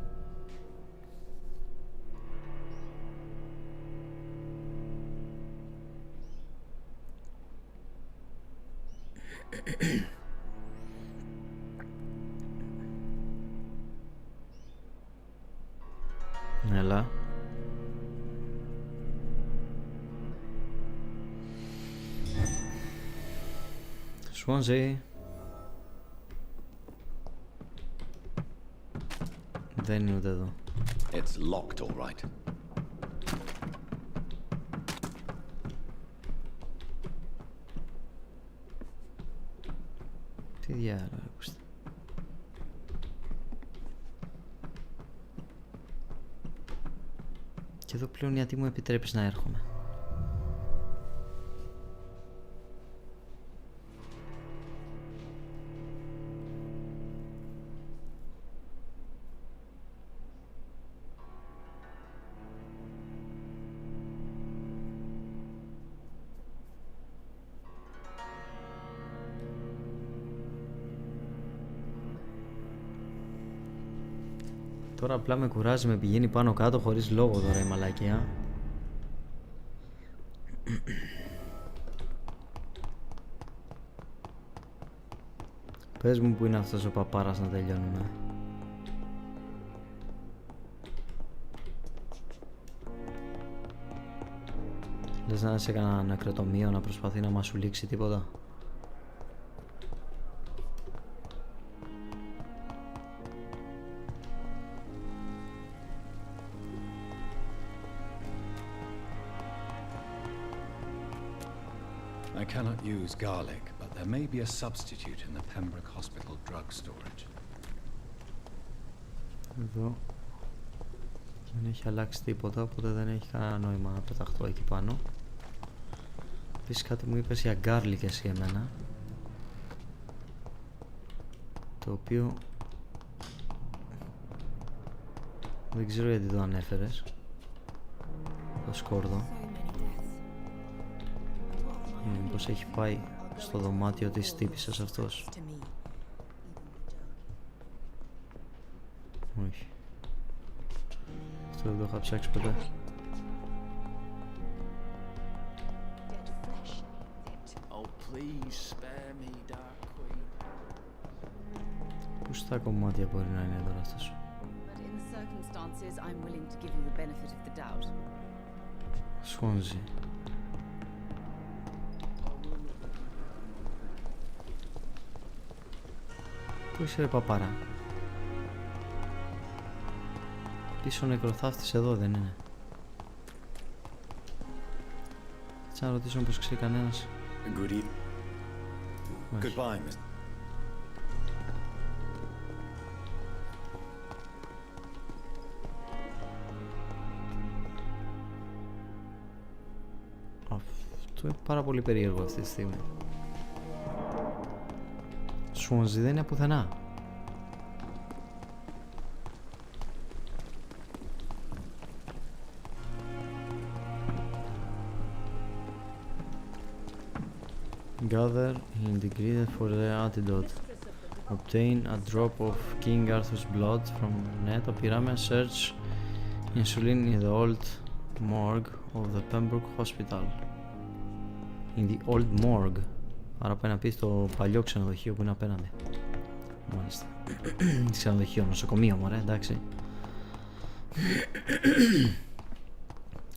Έλα. Swansea. Δεν είναι ούτε εδώ. It's locked, all right. Τι διάλογο ακούστε. Και εδώ πλέον γιατί μου επιτρέπεις να έρχομαι? Τώρα απλά με κουράζει, με πηγαίνει πάνω κάτω χωρίς λόγο τώρα η μαλακία. Πες μου που είναι αυτός ο παπάρας να τελειώνουμε. Λες να είναι σε κανένα νεκροτομείο να προσπαθεί να μας σου λήξει τίποτα? I cannot use garlic, but there may be a substitute in the Pembroke Hospital drug storage. Εδώ δεν έχει αλλάξει τίποτα, οπότε δεν έχει κανένα νόημα να πεταχτώ εκεί πάνω. Επίσης κάτι μου είπες για garlic εσύ εμένα, το οποίο Δεν ξέρω γιατί το ανέφερες. Το σκόρδο. Μήπως έχει πάει στο δωμάτιο της τύπισσας αυτός. Όχι. Αυτό δεν το είχα ψάξει ποτέ. Πού στα κομμάτια μπορεί να είναι τώρα αυτός? Σφώνζει. Πού είσαι ρε παπάρα? Πίσω νεκροθάφτης εδώ δεν είναι? Θα να ρωτήσω πως ξέρει κανένας. Good evening. Goodbye, Mr. Αυτό είναι πάρα πολύ περίεργο αυτή τη στιγμή. Σουόνζι δεν είναι πουθενά. Gather ingredient for the antidote. Obtain a drop of King Arthur's blood from net. Pyramid search insulin in the old morgue of the Pembroke Hospital. In the old morgue. Άρα πάει να πει στο παλιό ξενοδοχείο που είναι απέναντι. Μάλιστα. Ξενοδοχείο, νοσοκομείο μωρέ, εντάξει.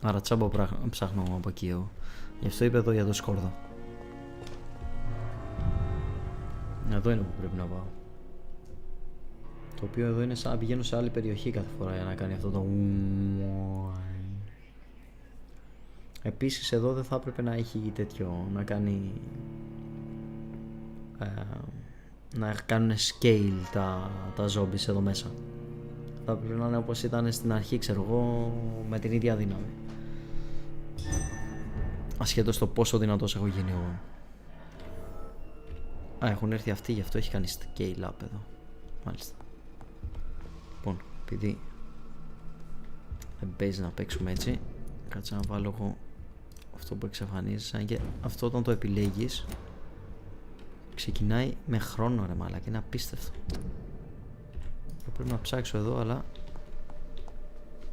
Άρα τσάμπα ψάχνω από εκεί εγώ. Γι' αυτό είπε εδώ για το σκόρδο. Εδώ είναι που πρέπει να πάω. Το οποίο εδώ είναι σαν να πηγαίνω σε άλλη περιοχή κάθε φορά για να κάνει αυτό το... Επίσης εδώ δεν θα έπρεπε να έχει τέτοιο, να κάνει... να κάνουν scale τα zombies εδώ μέσα. Θα έπρεπε να είναι όπως ήταν στην αρχή, ξέρω εγώ, με την ίδια δύναμη. Ασχέτως το πόσο δυνατός έχω γίνει εγώ. Έχουν έρθει αυτοί, γι' αυτό έχει κάνει scale up εδώ. Μάλιστα. Λοιπόν, επειδή δεν παίζει να παίξουμε έτσι, κάτσε να βάλω εγώ αυτό που εξαφανίζεις. Αν και αυτό όταν το επιλέγεις ξεκινάει με χρόνο ρε μαλάκα, είναι απίστευτο. Θα πρέπει να ψάξω εδώ, αλλά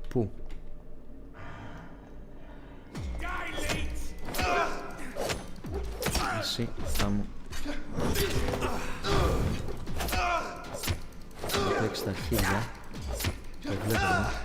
πού? Εσύ θα μου θα παίξει τα χίλια. Το βλέπω εδώ.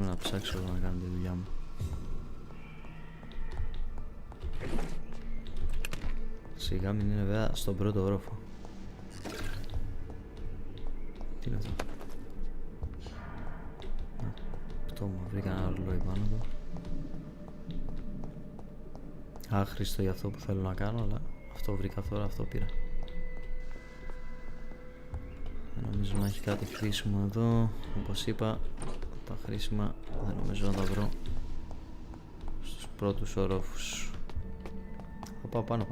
Να ψάξω να κάνω τη δουλειά μου. Σιγά μην είναι βέβαια στον πρώτο όροφο. Τι είναι αυτό? Αυτό μου βρήκα ένα ρολόι πάνω του. Άχρηστο για αυτό που θέλω να κάνω, αλλά αυτό βρήκα τώρα, αυτό πήρα. Δεν νομίζω να έχει κάτι χρήσιμο εδώ. Όπως είπα, τα χρήσιμα δεν νομίζω να τα βρω στους πρώτους ορόφους. Θα πάω πάνω.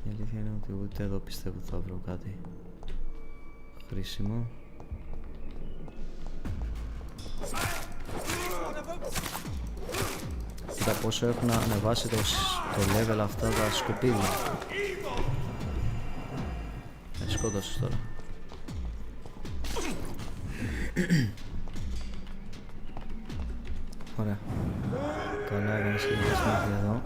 Η αλήθεια είναι ότι ούτε εδώ πιστεύω θα βρω κάτι χρήσιμο. Κοίτα πόσο έχουν ανεβάσει το level αυτά τα σκουπίδια. Σκότωσες τώρα. Ωραία. Καλά έκανες και είχες μέχρι εδώ.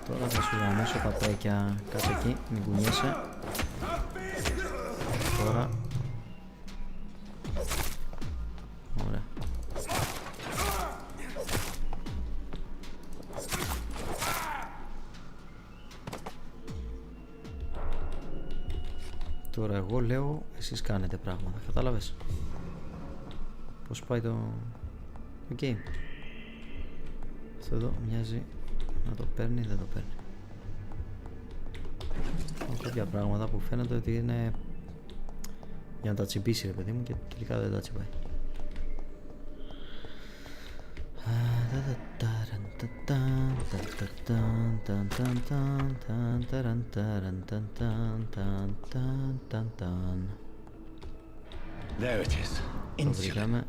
Τώρα θα σου γαμίσω τα πέκια κάτω εκεί, μην κουνιέσαι. Τώρα Τώρα εγώ λέω, εσείς κάνετε πράγματα. Κατάλαβες? Πώς πάει το game. Αυτό εδώ μοιάζει να το παίρνει, δεν το παίρνει. Έχω κάποια πράγματα που φαίνεται ότι είναι για να τα τσιμπήσει, ρε παιδί μου, και τελικά δεν τα τσιμπάει. There it is. Insulin.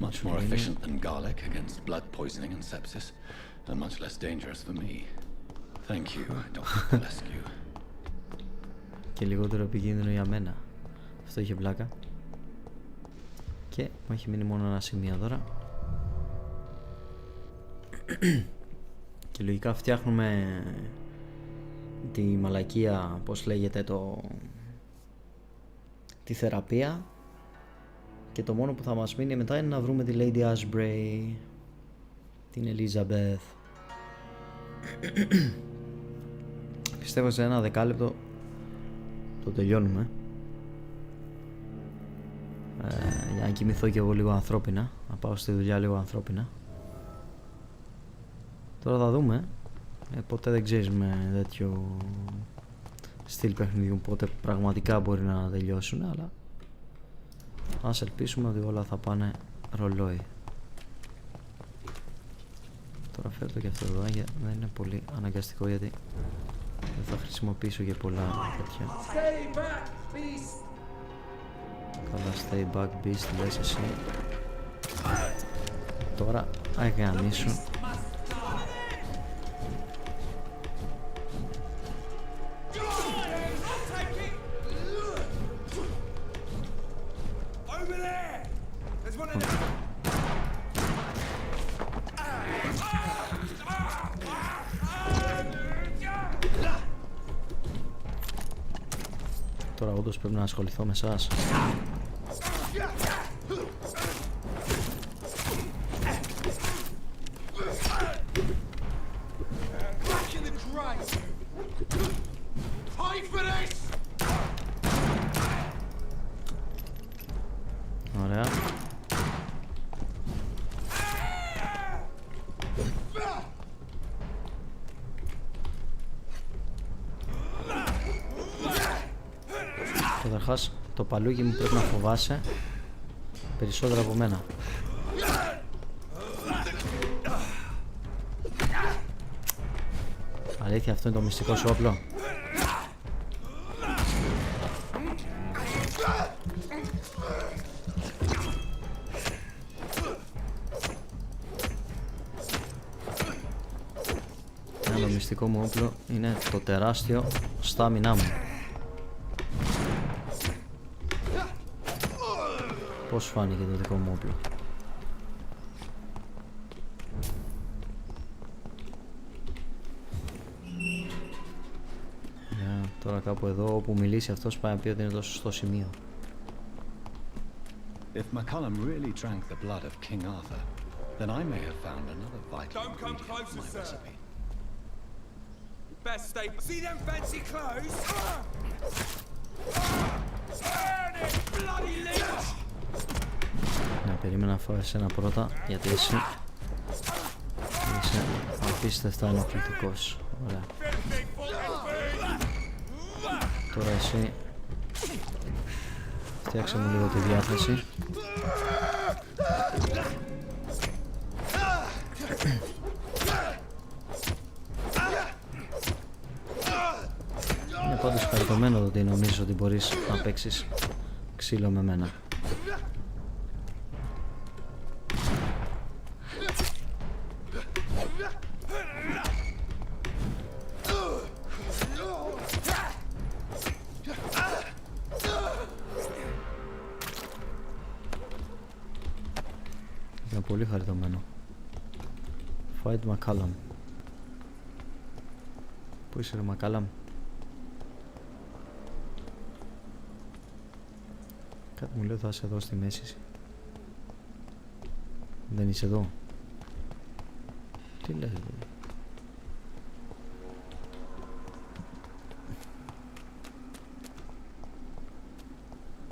Much more efficient than garlic against blood poisoning and sepsis, and much less dangerous for me. Thank you, Dr. Valescu. Και λιγότερο επικίνδυνο για μένα. Αυτό είχε πλάκα. Και μου έχει μείνει μόνο ένα σημείο τώρα. Και λογικά φτιάχνουμε τη μαλακία, πώς λέγεται, τη θεραπεία. Και το μόνο που θα μας μείνει μετά είναι να βρούμε τη Lady Ashbury, την Elizabeth. Πιστεύω σε ένα δεκάλεπτο το τελειώνουμε. Για να κοιμηθώ και εγώ λίγο ανθρώπινα, να πάω στη δουλειά λίγο ανθρώπινα. Τώρα θα δούμε. Ποτέ δεν ξέρεις με τέτοιο στυλ παιχνιδιού πότε πραγματικά μπορεί να τελειώσουν, αλλά ας ελπίσουμε ότι όλα θα πάνε ρολόι. Τώρα φέρω το και αυτό εδώ, δεν είναι πολύ αναγκαστικό γιατί δεν θα χρησιμοποιήσω και πολλά τέτοια. Καλά, stay back beast, λες εσύ. Τώρα αγαμίσου. Τώρα όντως πρέπει να ασχοληθώ με εσάς. Ωραία. Καταρχάς το παλούκι μου πρέπει να φοβάσαι περισσότερο από μένα. Αλήθεια, αυτό είναι το μυστικό σου όπλο? Το μυστικό μου όπλο είναι το τεράστιο στάμινά μου. Πώς φάνηκε το δικό μου όπλο? Τώρα κάπου εδώ όπου μιλήσει αυτός πάει να πει ότι είναι το σωστό σημείο. If McCullum really drank the blood of King Arthur, then I may have found another vital ingredient in my recipe. Best stay. See them fancy clothes? Να περίμενα να φάω εσένα πρώτα, γιατί εσύ είσαι απίστευτα ενοχλητικός. Ωραία. Τώρα εσύ φτιάξε μου λίγο τη διάθεση. Είναι πάντως χαριτωμένο ότι νομίζω ότι μπορείς να παίξεις ξύλο με μένα. Είναι πολύ χαριτωμένο. Fight McCullum. Πού είσαι ρε McCullum? Κάτι μου λέει θα είσαι εδώ στη μέση. Δεν είσαι εδώ? Τι λες?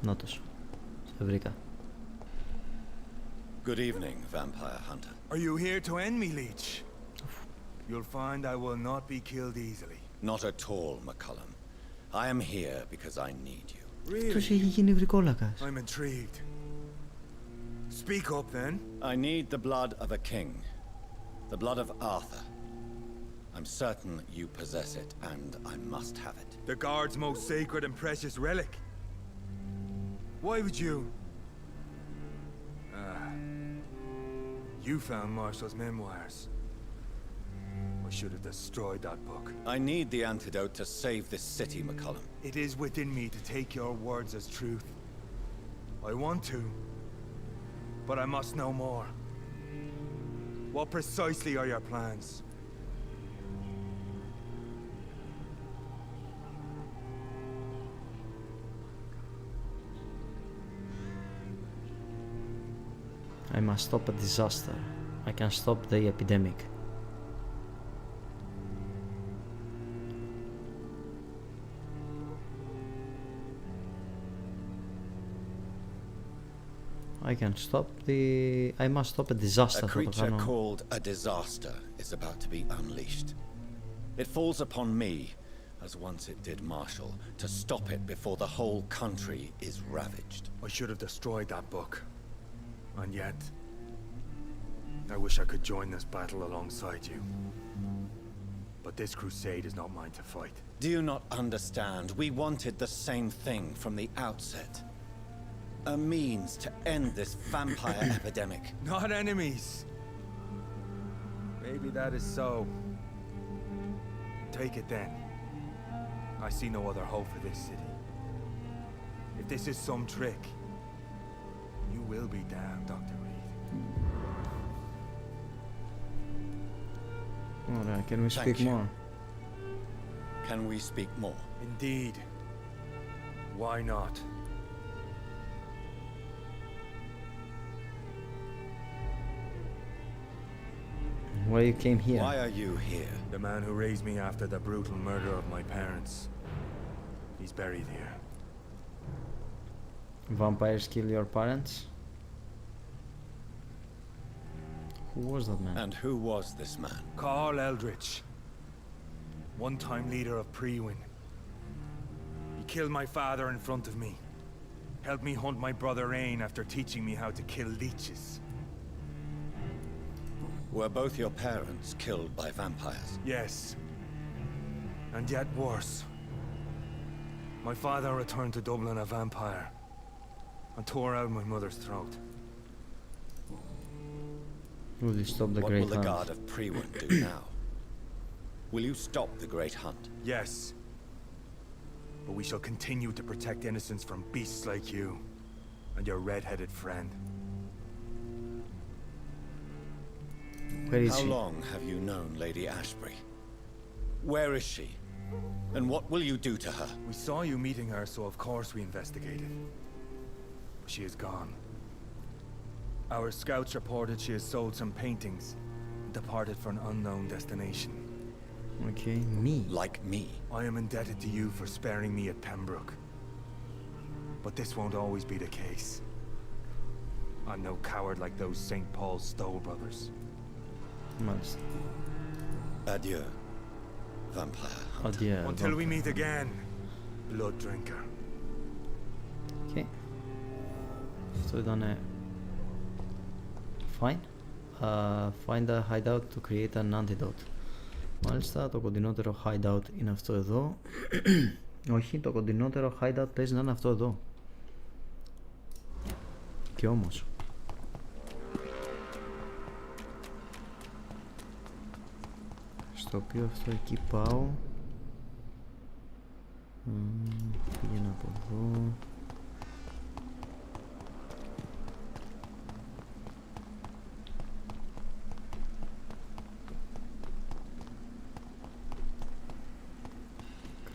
Νότος. Σε βρήκα. Good evening, vampire hunter. Are you here to end me, Leech? You'll find I will not be killed easily. Not at all, McCullum. I am here because I need you. Αυτός έχει γίνει βρικόλακας. I'm intrigued. Speak up, then. I need the blood of a king. The blood of Arthur. I'm certain you possess it, and I must have it. The guard's most sacred and precious relic. Why would you... You found Marshall's memoirs. I should have destroyed that book. I need the antidote to save this city, McCullum. It is within me to take your words as truth. I want to, but I must know more. What precisely are your plans? I must stop a disaster. I can stop the epidemic. I must stop a disaster. A creature called a disaster is about to be unleashed. It falls upon me, as once it did Marshall, to stop it before the whole country is ravaged. I should have destroyed that book. And yet, I wish I could join this battle alongside you. But this crusade is not mine to fight. Do you not understand? We wanted the same thing from the outset. A means to end this vampire epidemic. Not enemies. Maybe that is so. Take it then. I see no other hope for this city. If this is some trick, you will be damned, Dr. Reed. Alright, can we speak more? Can we speak more? Indeed. Why not? Why you came here? Why are you here? The man who raised me after the brutal murder of my parents. He's buried here. Vampires kill your parents? Who was that man? And who was this man? Carl Eldritch. One-time leader of Prewin. He killed my father in front of me. Helped me hunt my brother Ain after teaching me how to kill leeches. Were both your parents killed by vampires? Yes. And yet worse. My father returned to Dublin a vampire and tore out my mother's throat. Will you stop the what great will the hunt? guard of Prewin do now? Will you stop the great hunt? Yes. But we shall continue to protect innocents from beasts like you and your red-headed friend. Where is How she? long have you known Lady Ashbury? Where is she? And what will you do to her? We saw you meeting her, so of course we investigated. But she is gone. Our scouts reported she has sold some paintings and departed for an unknown destination. Okay, me. Like me. I am indebted to you for sparing me at Pembroke. But this won't always be the case. I'm no coward like those St. Paul's Stowe brothers. Must. Adieu, vampire hunter. Adieu. Until we meet again, blood drinker. Okay. Αυτό ήταν fine. Find a hideout to create an antidote. Μάλιστα, το κοντινότερο hideout είναι αυτό εδώ. Όχι, το κοντινότερο hideout παίζει να είναι αυτό εδώ. Και όμως στο οποίο αυτό εκεί πάω. Πήγαινα από εδώ.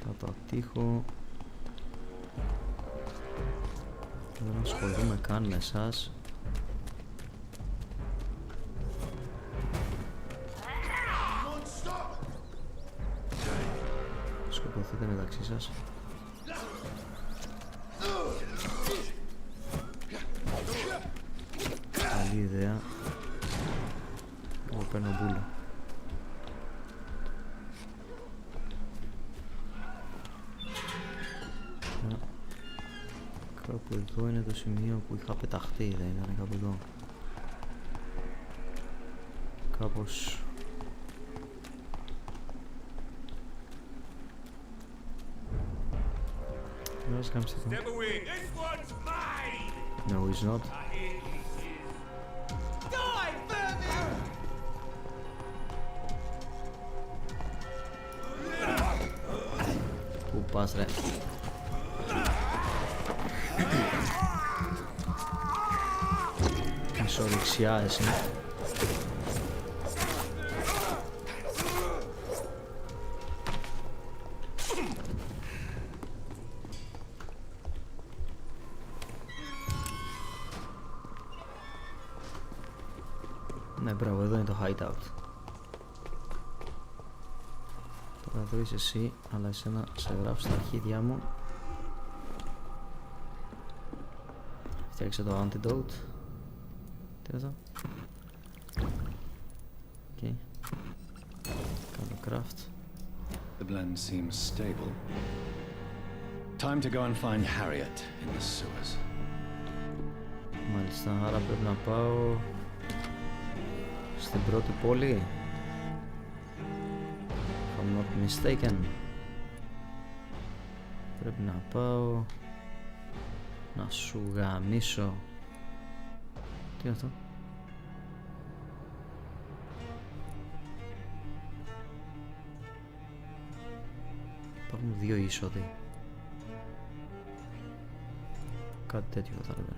Κρατάω τείχο. Δεν ασχολούμαι καν με εσάς. Σκοτωθείτε μεταξύ σας. παίρνω μπούλο. Κάπου εδώ είναι το σημείο που είχα πεταχτεί, δεν ήταν κάπου εδώ. Κάπως... Step away. This one's mine. No, he's not. Die, Vampyr! Πού πας ρε? Μισοδεξιά εσύ. Ναι, μπράβο, εδώ είναι το hideout. Τώρα εδώ είσαι εσύ, αλλά εσένα σε γράφω στα αρχίδια μου. Φτιάξε το antidote. Τι είναι αυτό? Okay. Κάνω craft. The blend seems stable. Time to go and find Harriet in the sewers. Μάλιστα, άρα πρέπει να πάω στην πρώτη πόλη. If I'm not mistaken. Πρέπει να πάω να σου γαμίσω. Τι είναι αυτό? Υπάρχουν δύο είσοδοι. Κάτι τέτοιο θα έλεγα.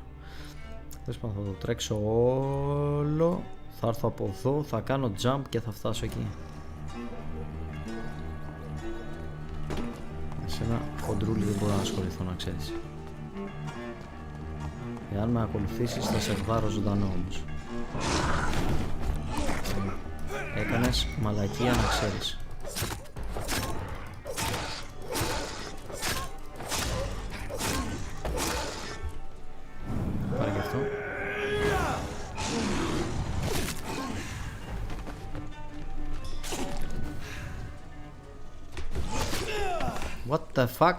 Θες πάνω, θα το τρέξω όλο. Θα έρθω από εδώ, θα κάνω jump και θα φτάσω εκεί. Σε ένα χοντρούλι δεν μπορώ να ασχοληθώ, να ξέρεις. Εάν με ακολουθήσεις θα σε βγάρω ζωντανό όμως. Έκανες μαλακία, να ξέρεις. Πάρε και αυτό. What the fuck?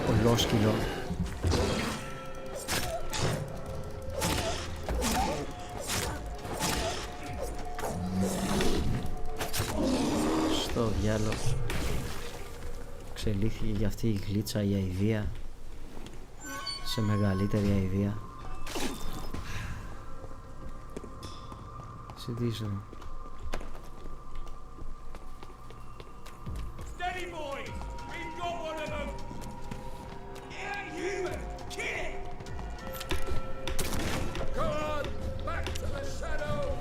Ολόσκυλο. Στο διάλογο. Εξελίχθηκε για αυτή η γλίτσα η αηδία σε μεγαλύτερη αηδία. Συντήσω. Steady, boys! We've got one of them! Yeah, human! Kill it! Come on! Back to the shadows!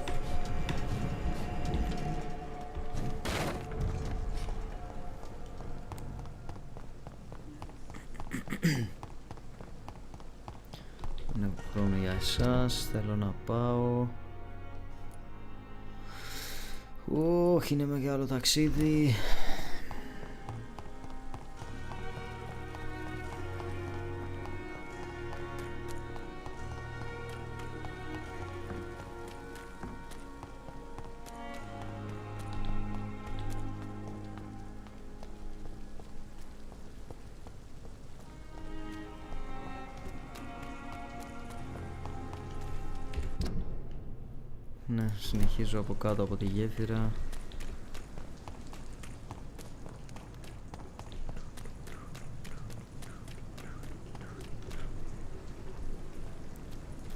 Δεν έχω χρόνο για εσάς, θέλω να πάω. Όχι, είναι μεγάλο ταξίδι. Ναι, συνεχίζω από κάτω από τη γέφυρα.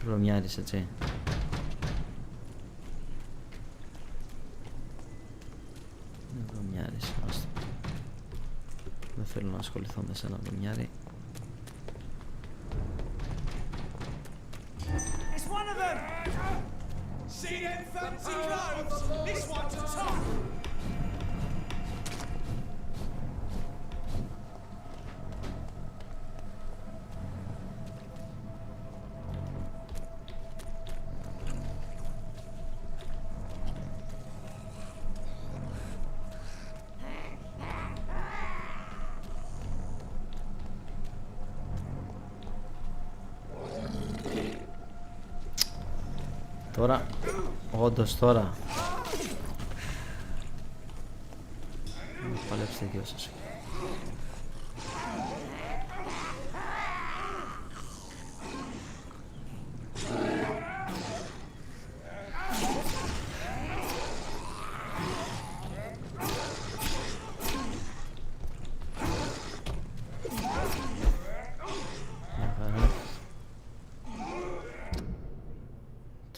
Βρωμιάρης, έτσι. Βρωμιάρης, άστο. Δεν θέλω να ασχοληθώ με σένα, βρωμιάρη. It's one of them! See them fancy clothes? This one's tough! Τώρα, όντως τώρα. Παλέψτε δυο σας.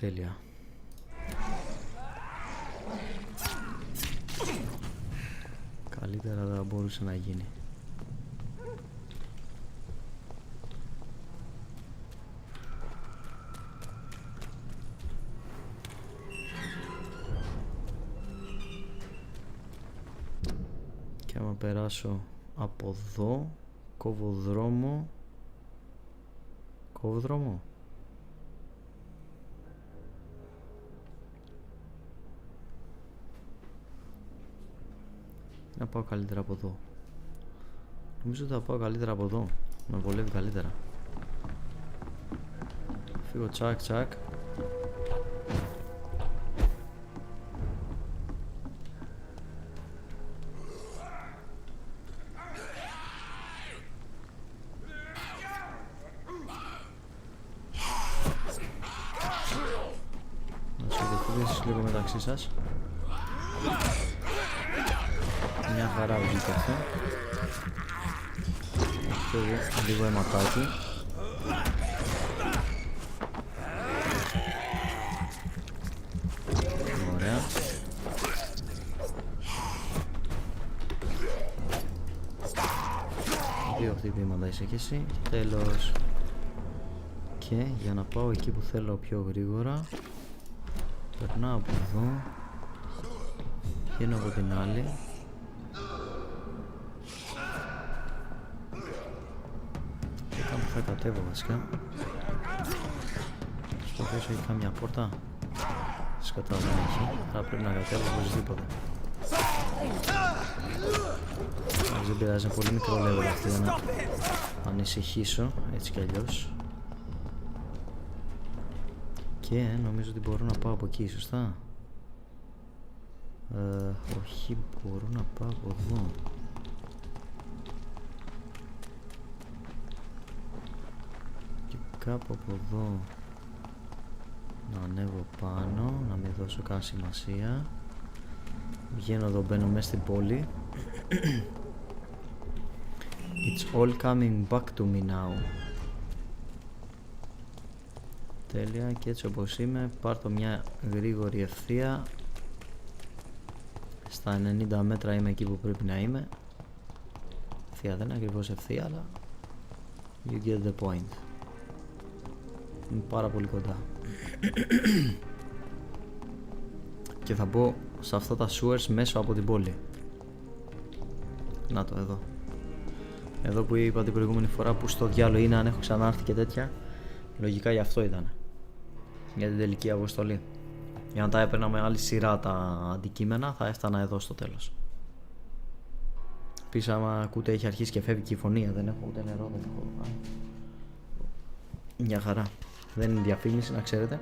Τέλεια. Καλύτερα δεν μπορούσε να γίνει. Και άμα περάσω από εδώ, κόβω δρόμο. Κόβω δρόμο. Να πάω καλύτερα από εδώ. Νομίζω ότι θα πάω καλύτερα από εδώ. Με βολεύει καλύτερα. Φύγω τσακ τσακ. Να σε λίγο μεταξύ σας. Μια χαρά βγήκε αυτό. Αυτό λίγο αιματάκι. Ωραία. Δύο χτυπήματα είσαι και εσύ. Τέλος. Και για να πάω εκεί που θέλω πιο γρήγορα, περνάω από εδώ, βγαίνω από την άλλη. Θα κατέβω βασικά. Στο πίσω έχει καμιά πόρτα. Σκατά δεν έχει. Άρα πρέπει να κατέβω οπωσδήποτε. Δεν πειράζει, είναι πολύ μικρό level αυτό για να ανησυχήσω έτσι κι αλλιώς. Και νομίζω ότι μπορώ να πάω από εκεί, σωστά? Όχι, μπορώ να πάω από εδώ. Κάπου από εδώ να ανέβω πάνω, να μην δώσω καν σημασία. Βγαίνω εδώ, μπαίνω μέσα στην πόλη. It's all coming back to me now. Τέλεια, και έτσι όπως είμαι πάρω μια γρήγορη ευθεία. Στα 90 μέτρα είμαι εκεί που πρέπει να είμαι. Ευθεία δεν είναι ακριβώς ευθεία, αλλά you get the point. Είναι πάρα πολύ κοντά. Και θα μπω σε αυτά τα sewers μέσω από την πόλη. Να το εδώ. Εδώ που είπα την προηγούμενη φορά που στο διάλογο είναι, αν έχω ξανάρθει και τέτοια. Λογικά γι' αυτό ήταν. Για την τελική αποστολή. Για να τα έπαιρνα με άλλη σειρά τα αντικείμενα, θα έφτανα εδώ στο τέλος. Επίσης άμα ακούτε έχει αρχίσει και φεύγει και η φωνή. Δεν έχω ούτε νερό, δεν έχω. Μια χαρά. Δεν είναι διαφήμιση, να ξέρετε.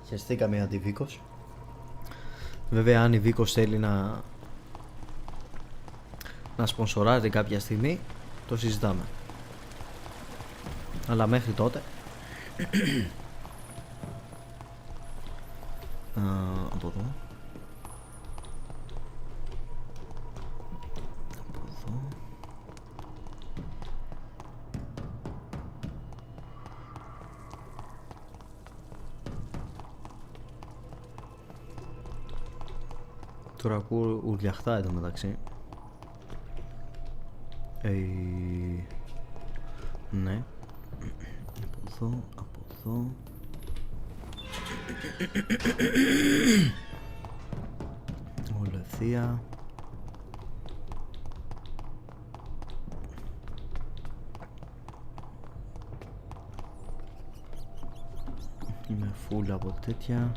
Χεστήκαμε για τη Βίκος. Βέβαια αν η Βίκος θέλει να σπονσοράρει κάποια στιγμή, το συζητάμε. Αλλά μέχρι τότε από εδώ. Από εδώ. Τώρα ακούω ουρλιαχτά εδώ μεταξύ. Ναι. Από εδώ, από εδώ. Όλο ευθεία. Είμαι full από τέτοια.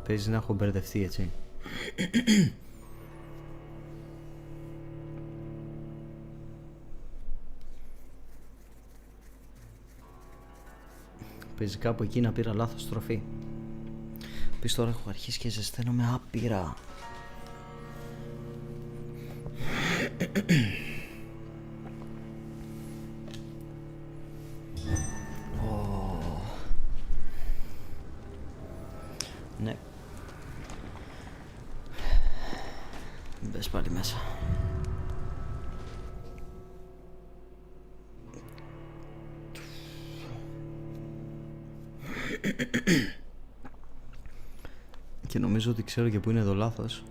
Παίζει να έχω μπερδευτεί, έτσι. Παίζει κάπου εκεί να πήρα λάθος στροφή. Επίσης τώρα έχω αρχίσει και ζεσταίνομαι άπειρα. Ναι. Μπες πάλι μέσα. Και νομίζω ότι ξέρω και που είναι το λάθος.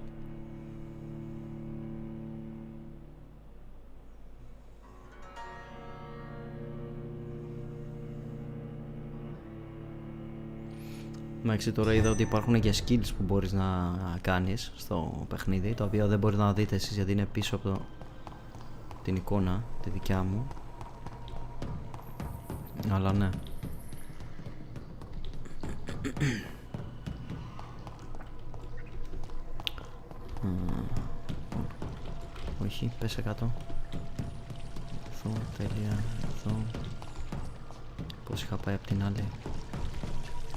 Εντάξει, τώρα είδα ότι υπάρχουν και skills που μπορείς να κάνεις στο παιχνίδι, τα οποία δεν μπορείτε να δείτε εσείς γιατί είναι πίσω από την εικόνα, τη δικιά μου. Αλλά ναι. Όχι, πες 100. Εδώ, τέλεια, εδώ. Πώς είχα πάει απ' την άλλη.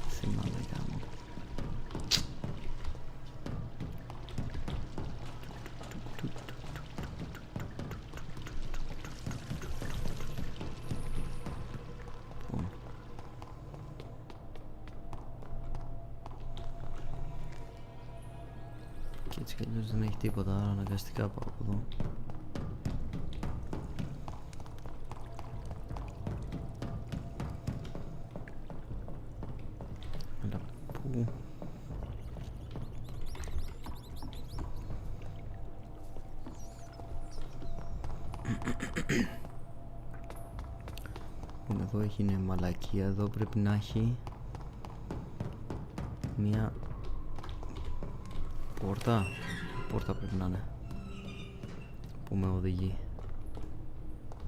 Θυμάμαι γάμο. Και έτσι κι αλλιώς δεν έχει τίποτα, άρα αναγκαστικά πάω από εδώ. Αλλά πού... Εδώ έχει είναι μαλακία, εδώ πρέπει να έχει μια πόρτα πρέπει να είναι που με οδηγεί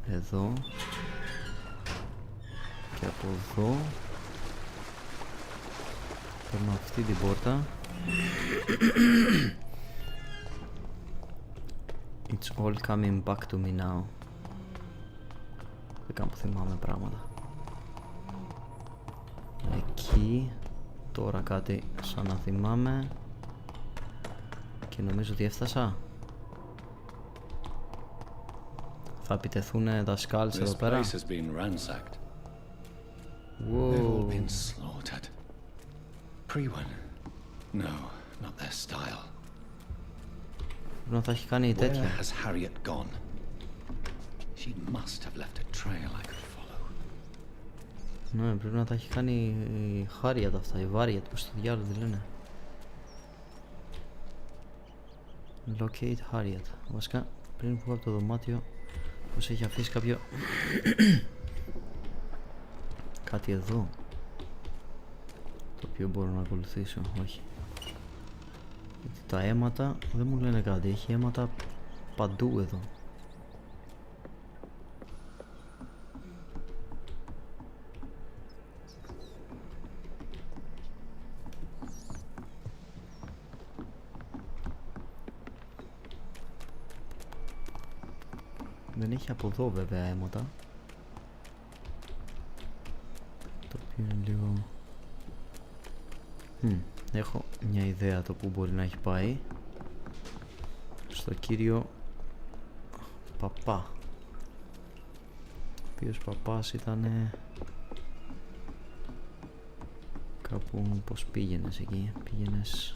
εδώ και από εδώ παίρνω αυτή την πόρτα. It's all coming back to me now. Δεν κάνω που θυμάμαι πράγματα. Εκεί τώρα κάτι σαν να θυμάμαι και νομίζω ότι έφτασα. Θα επιτεθούν τα σκάλς εδώ πέρα. Wow. Πρέπει να τα έχει κάνει τέτοια. Ναι, πρέπει να τα έχει κάνει η Harriet αυτά, η Variet, πως το διάλογο τη λένε. Locate Harriet. Βασικά πριν βγω από το δωμάτιο πως έχει αφήσει κάποιο κάτι εδώ το οποίο μπορώ να ακολουθήσω. Όχι, γιατί τα αίματα δεν μου λένε κάτι. Έχει αίματα παντού εδώ. Δεν έχει από εδώ βέβαια αίματα, το οποίο είναι λίγο... Έχω μια ιδέα το που μπορεί να έχει πάει. Στο κύριο παπά, ο οποίος παπάς ήταν κάπου... Πως πήγαινες εκεί? Πήγαινες...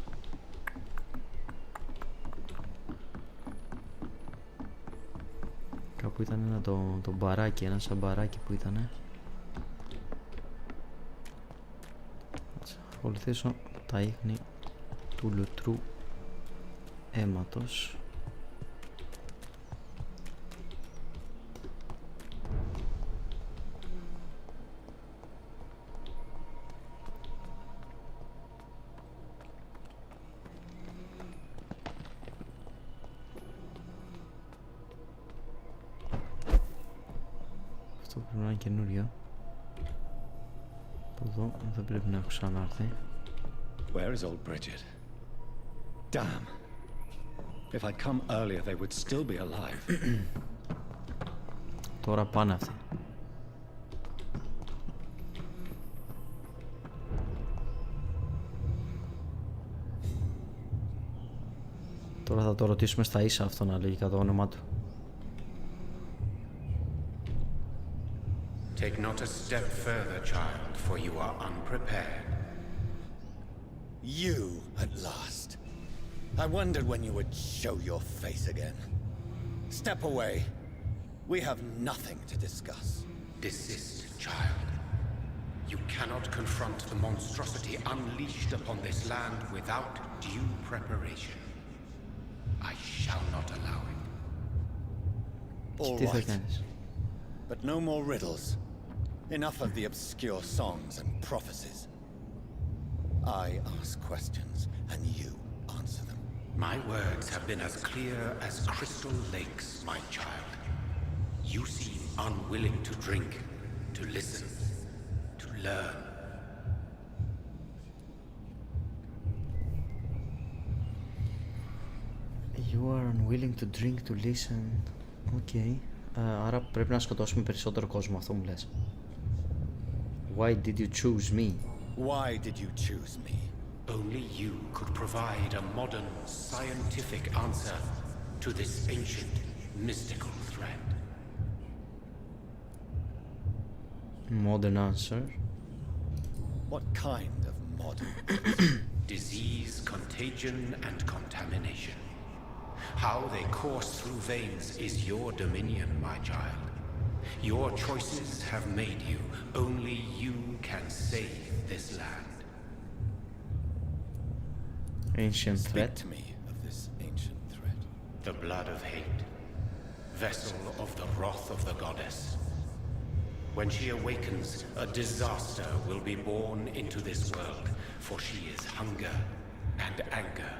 Κάπου ήταν ένα το μπαράκι, ένα σαν μπαράκι που ήτανε. Θα ακολουθήσω τα ίχνη του λουτρού αίματος. Αυτό πρέπει να είναι καινούριο. Από εδώ δεν πρέπει να έχω ξανάρθει. Where is old Bridget? Damn. If I'd come earlier, they would still be alive. Τώρα πάνε αυτοί. Τώρα θα το ρωτήσουμε στα ίσα αυτό να λέγει κατά το όνομά του. Take not a step further, child, for you are unprepared. You, at last. I wondered when you would show your face again. Step away. We have nothing to discuss. Desist, child. You cannot confront the monstrosity unleashed upon this land without due preparation. I shall not allow it. All right. But no more riddles. Enough of the obscure songs and prophecies. I ask questions, and you answer them. My words have been as clear as crystal lakes, my child. You seem unwilling to drink, to listen, to learn. You are unwilling to drink, to listen. Okay. Άρα πρέπει να σκοτώσουμε περισσότερο κόσμο, αυτό μου λες. Why did you choose me? Why did you choose me? Only you could provide a modern, scientific answer to this ancient, mystical threat. Modern answer? What kind of modern? Disease, contagion, and contamination. How they course through veins is your dominion, my child. Your choices have made you. Only you can save this land. Ancient threat? Speak to me of this ancient threat. The blood of hate. Vessel of the wrath of the goddess. When she awakens, a disaster will be born into this world, for she is hunger and anger.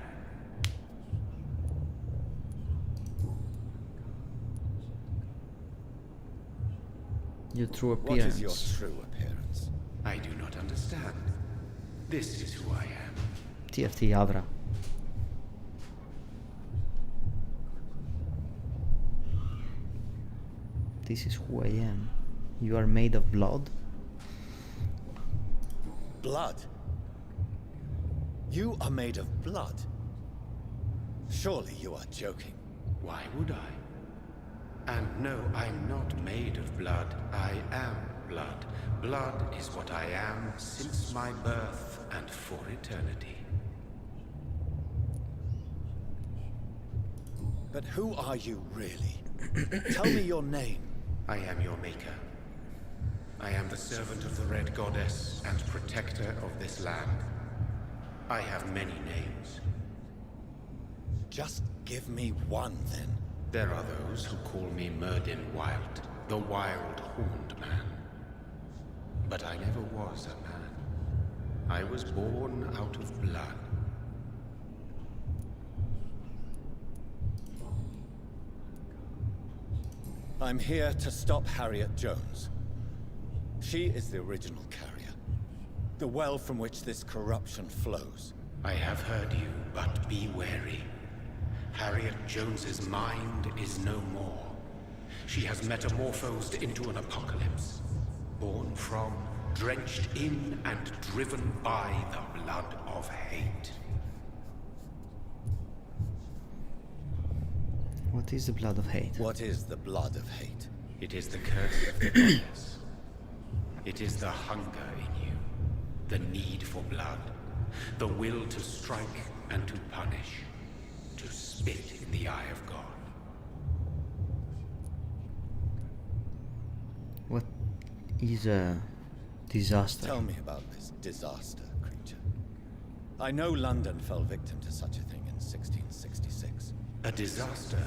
Your true appearance. What is your true appearance? I do not understand. This is who I am. Τι αυτή η άβρα. This is who I am. You are made of blood? Blood? You are made of blood? Surely you are joking. Why would I? And no, I'm not made of blood. I am blood. Blood is what I am since my birth and for eternity. But who are you really? Tell me your name. I am your maker. I am the servant of the Red Goddess and protector of this land. I have many names. Just give me one, then. There are those who call me Myrddin Wild, the Wild Horned Man. But I never was a man. I was born out of blood. I'm here to stop Harriet Jones. She is the original carrier. The well from which this corruption flows. I have heard you, but be wary. Harriet Jones's mind is no more. She has metamorphosed into an apocalypse. Born from, drenched in, and driven by the blood of hate. What is the blood of hate? What is the blood of hate? It is the curse of the goddess. It is the hunger in you, the need for blood, the will to strike and to punish, to spit in the eye of God. What is a disaster? Tell me about this disaster, creature. I know London fell victim to such a thing in 1666. A disaster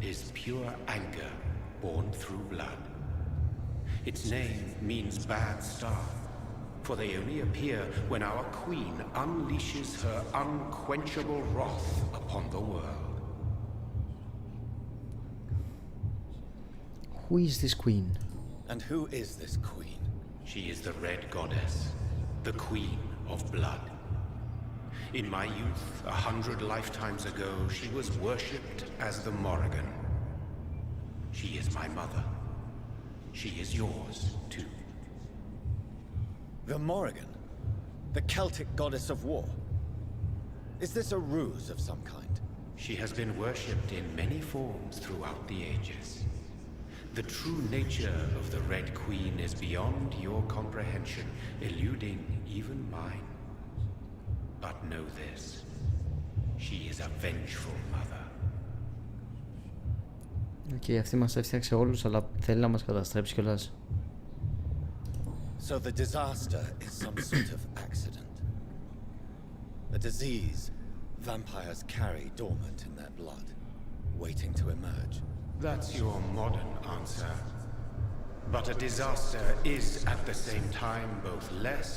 is pure anger born through blood. Its name means bad star, for they only appear when our queen unleashes her unquenchable wrath upon the world. Who is this queen? And who is this queen? She is the Red Goddess, the Queen of Blood. In my youth, 100 lifetimes ago, she was worshipped as the Morrigan. She is my mother. She is yours, too. The Morrigan? The Celtic goddess of war? Is this a ruse of some kind? She has been worshipped in many forms throughout the ages. The true nature of the Red Queen is beyond your comprehension, eluding even mine. But know this. She is a vengeful mother. Και αυτή μας έφτιαξε όλους, αλλά θέλει να μας καταστρέψει κιόλας. So the disaster is some sort of accident. A disease vampires carry dormant in their blood, waiting to emerge. That's your modern answer. But a disaster is at the same time both less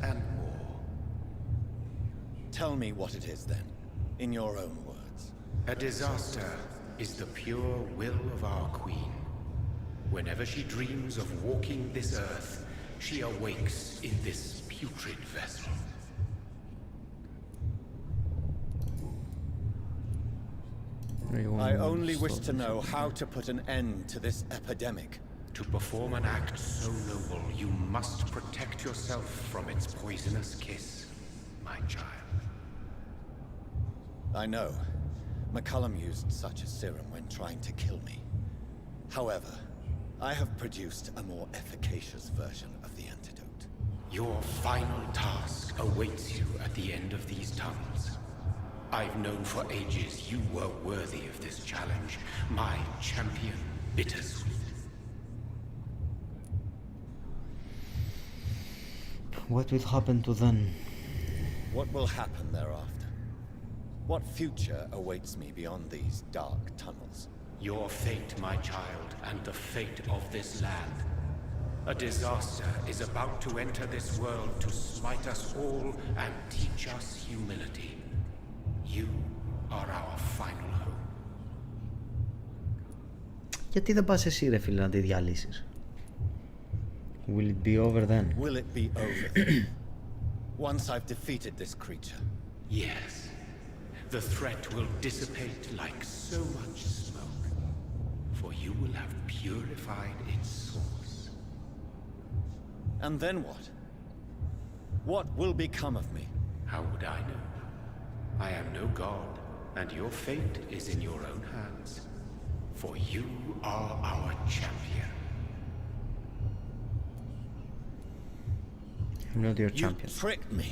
and more. Tell me what it is then, in your own words. A disaster is the pure will of our queen. Whenever she dreams of walking this earth, she awakes in this putrid vessel. I only wish to know how to put an end to this epidemic. To perform an act so noble, you must protect yourself from its poisonous kiss, my child. I know. McCullum used such a serum when trying to kill me. However, I have produced a more efficacious version of the antidote. Your final task awaits you at the end of these tunnels. I've known for ages you were worthy of this challenge, my champion, Bittersweet. What will happen to them? What will happen thereafter? What future awaits me beyond these dark tunnels? Your fate, my child, and the fate of this land. A disaster is about to enter this world to smite us all and teach us humility. You are our final hope. Γιατί δεν πας εσύ, ρε φίλε, να τη διαλύσεις? Will it be over then? Will it be over then? Once I've defeated this creature? Yes. The threat will dissipate like so much smoke, for you will have purified its source. And then what? What will become of me? How would I know? I am no god, and your fate is in your own hands, for you are our champion. I'm not your champion. You tricked me.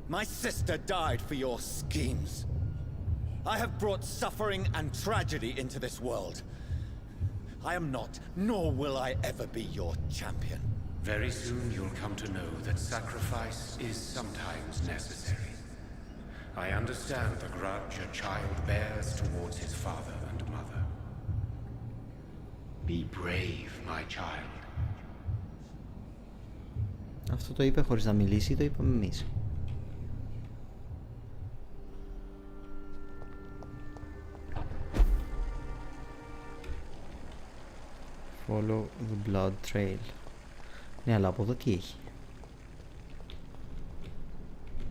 My sister died for your schemes. I have brought suffering and tragedy into this world. I am not, nor will I ever be your champion. Very soon you'll come to know that sacrifice is sometimes necessary. I understand the grudge a child bears towards his father and mother. Be brave, my child. Αυτό το είπε χωρίς να μιλήσει ή το είπαμε εμείς? Follow the blood trail. Ναι, αλλά από εδώ τι έχει?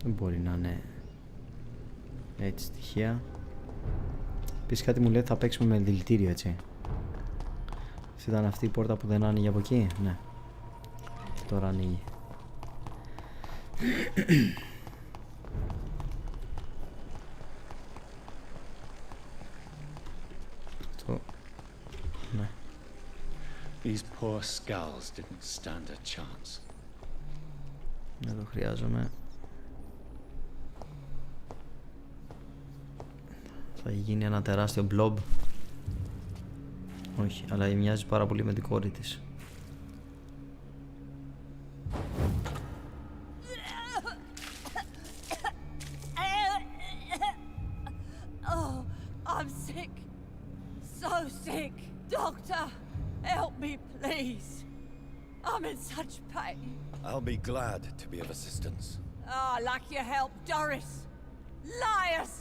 Δεν μπορεί να είναι έτσι στοιχεία. Επίσης κάτι μου λέει θα παίξουμε με δηλητήριο, έτσι. Ήταν αυτή η πόρτα που δεν άνοιγε από εκεί? Ναι. Τώρα ανοίγει. Το... Ναι. These poor skulls didn't stand a chance. Δεν το χρειάζομαι. Θα γίνει ένα τεράστιο μπλομπ. Όχι, αλλά μοιάζει πάρα πολύ με την κόρη της. Oh, I'm sick. So sick. Doctor, help me, please. I'm in such pain. I'll be glad to be of assistance. Oh, like your help, Doris. Liars,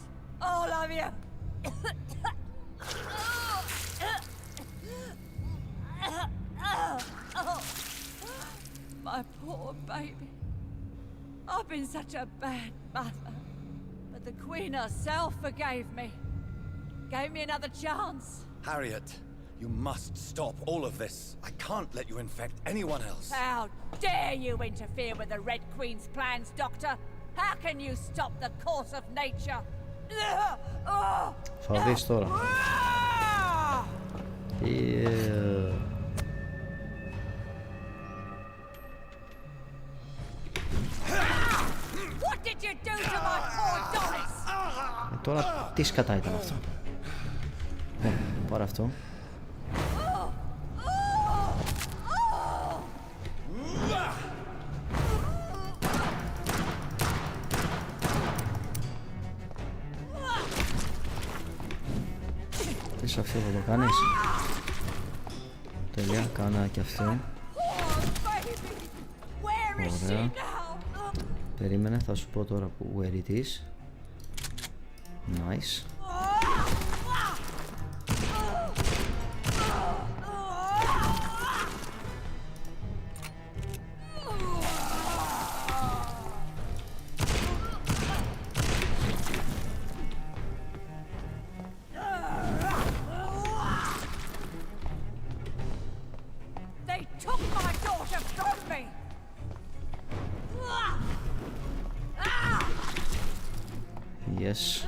all of you. My poor baby. I've been such a bad mother. But the Queen herself forgave me. Gave me another chance. Harriet, you must stop all of this. I can't let you infect anyone else. How dare you interfere with the Red Queen's plans, Doctor? How can you stop the course of nature? Θα δεις τώρα. What did you do to my poor Doris? Τώρα τι σκατά ήταν αυτό. Πάρε αυτό. Τι σε αυτό θα το κάνεις. Τέλεια, κάνα και αυτό. Ωραία. Περίμενε, θα σου πω τώρα που where it is. Nice. Yes.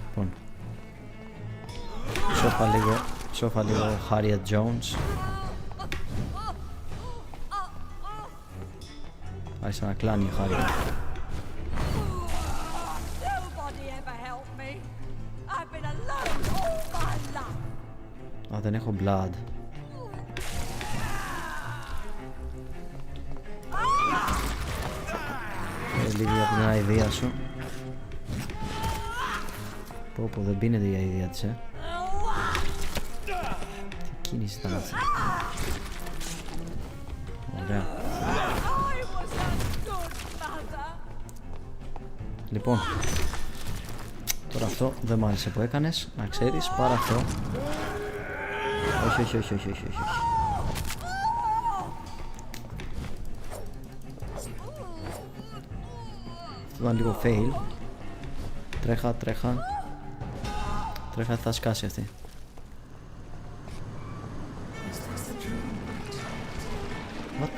Λοιπόν, σώφα λίγο Harriet Jones. Άρχισε να κλάνει η Harriet. Α, δεν έχω blood. Λίγη από την αηδία σου. Πω δεν πίνεται η αηδία της, Τι κίνηση ήταν αυτή. Ωραία. Λοιπόν, τώρα αυτό δεν μ' άρεσε που έκανες, να ξέρεις, πάρε αυτό. Όχι. Αυτό ήταν λίγο fail. Τρέχα, θα σκάσει αυτή. What?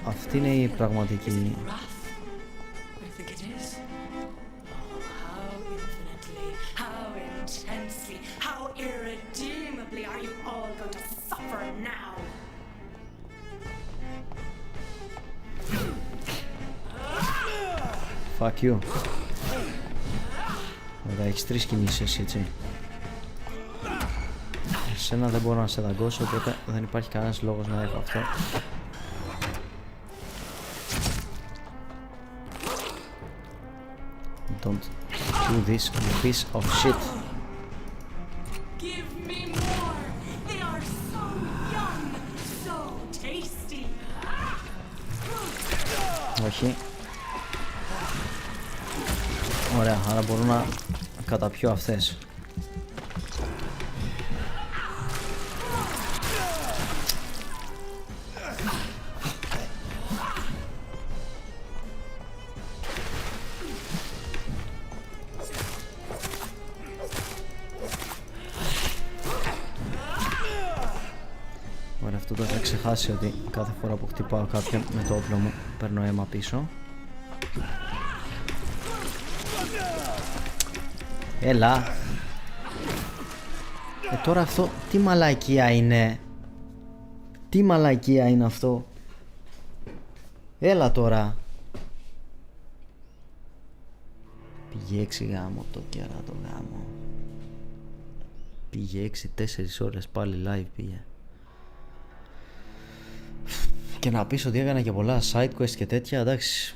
Αυτή είναι η πραγματική. Fuck you. Ωραία, έχεις 3 κινήσεις έτσι. Σένα δεν μπορώ να σε δαγκώσω, οπότε δεν υπάρχει κανένας λόγος να έχω αυτό. Don't do this, you piece of shit. Give me more. They are so young, so tasty. Όχι. Ωραία, άρα μπορώ να καταπιώ αυτές. Ωραία, αυτό το είχα ξεχάσει ότι κάθε φορά που χτυπάω κάποιον με το όπλο μου παίρνω αίμα πίσω. Έλα. Τώρα αυτό τι μαλακία είναι. Τι μαλακία είναι αυτό. Έλα τώρα. Πήγε 6 γάμο το κεράτο γάμο. Πήγε 6-4 ώρες πάλι live πήγε. Και να πεις ότι έκανα και πολλά side quest και τέτοια, εντάξει.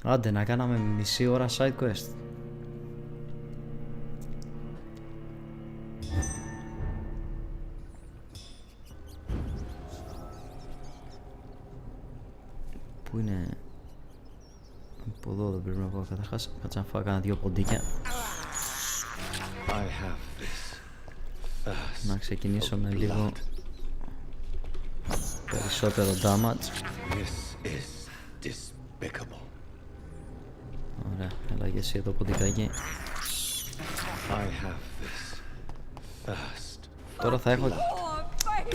Άντε να κάναμε μισή ώρα side quest. Πού είναι. Από εδώ δεν πρέπει να πάω καταρχάς. Κάτσε να φάω κάνα 2 ποντίκια. Να ξεκινήσω με λίγο Περισσότερο damage. This is despicable. Ωραία, έλα και εσύ εδώ ποντικάκι. I have this first. Τώρα θα έχω...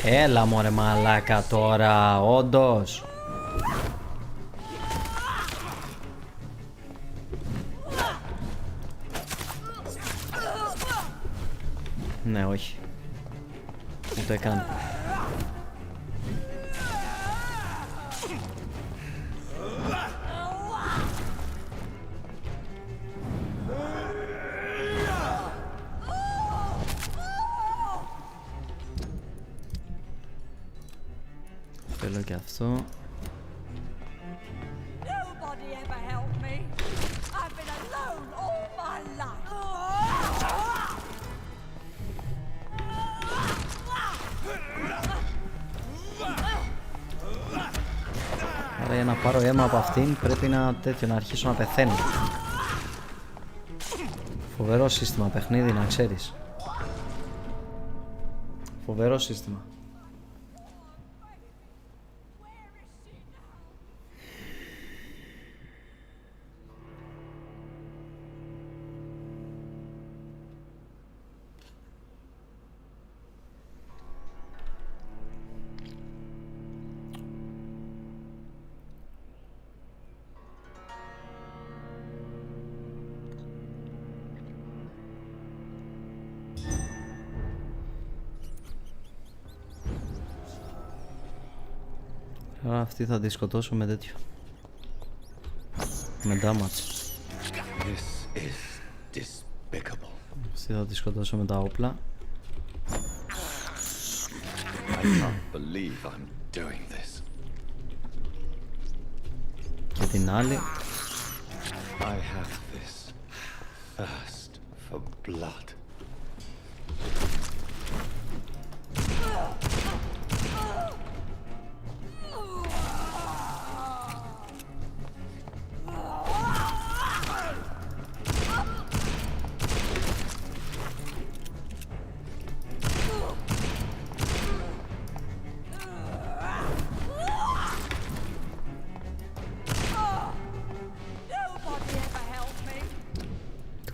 Έλα μωρέ μαλάκα τώρα, όντως. Ναι, όχι. Ούτε καν. Θέλω και αυτό. Nobody ever helped me. I've been alone all my life. Άρα για να πάρω αίμα από αυτήν πρέπει να τέτοιο, να αρχίσω να πεθαίνω. Φοβερό σύστημα παιχνίδι, να ξέρεις. Φοβερό σύστημα. Άρα αυτή θα τη σκοτώσω με τέτοιο. Με damage. This is despicable. Αυτή θα τη σκοτώσω με τα όπλα. I can't believe I'm doing this. Και την άλλη. I have this thirst for blood.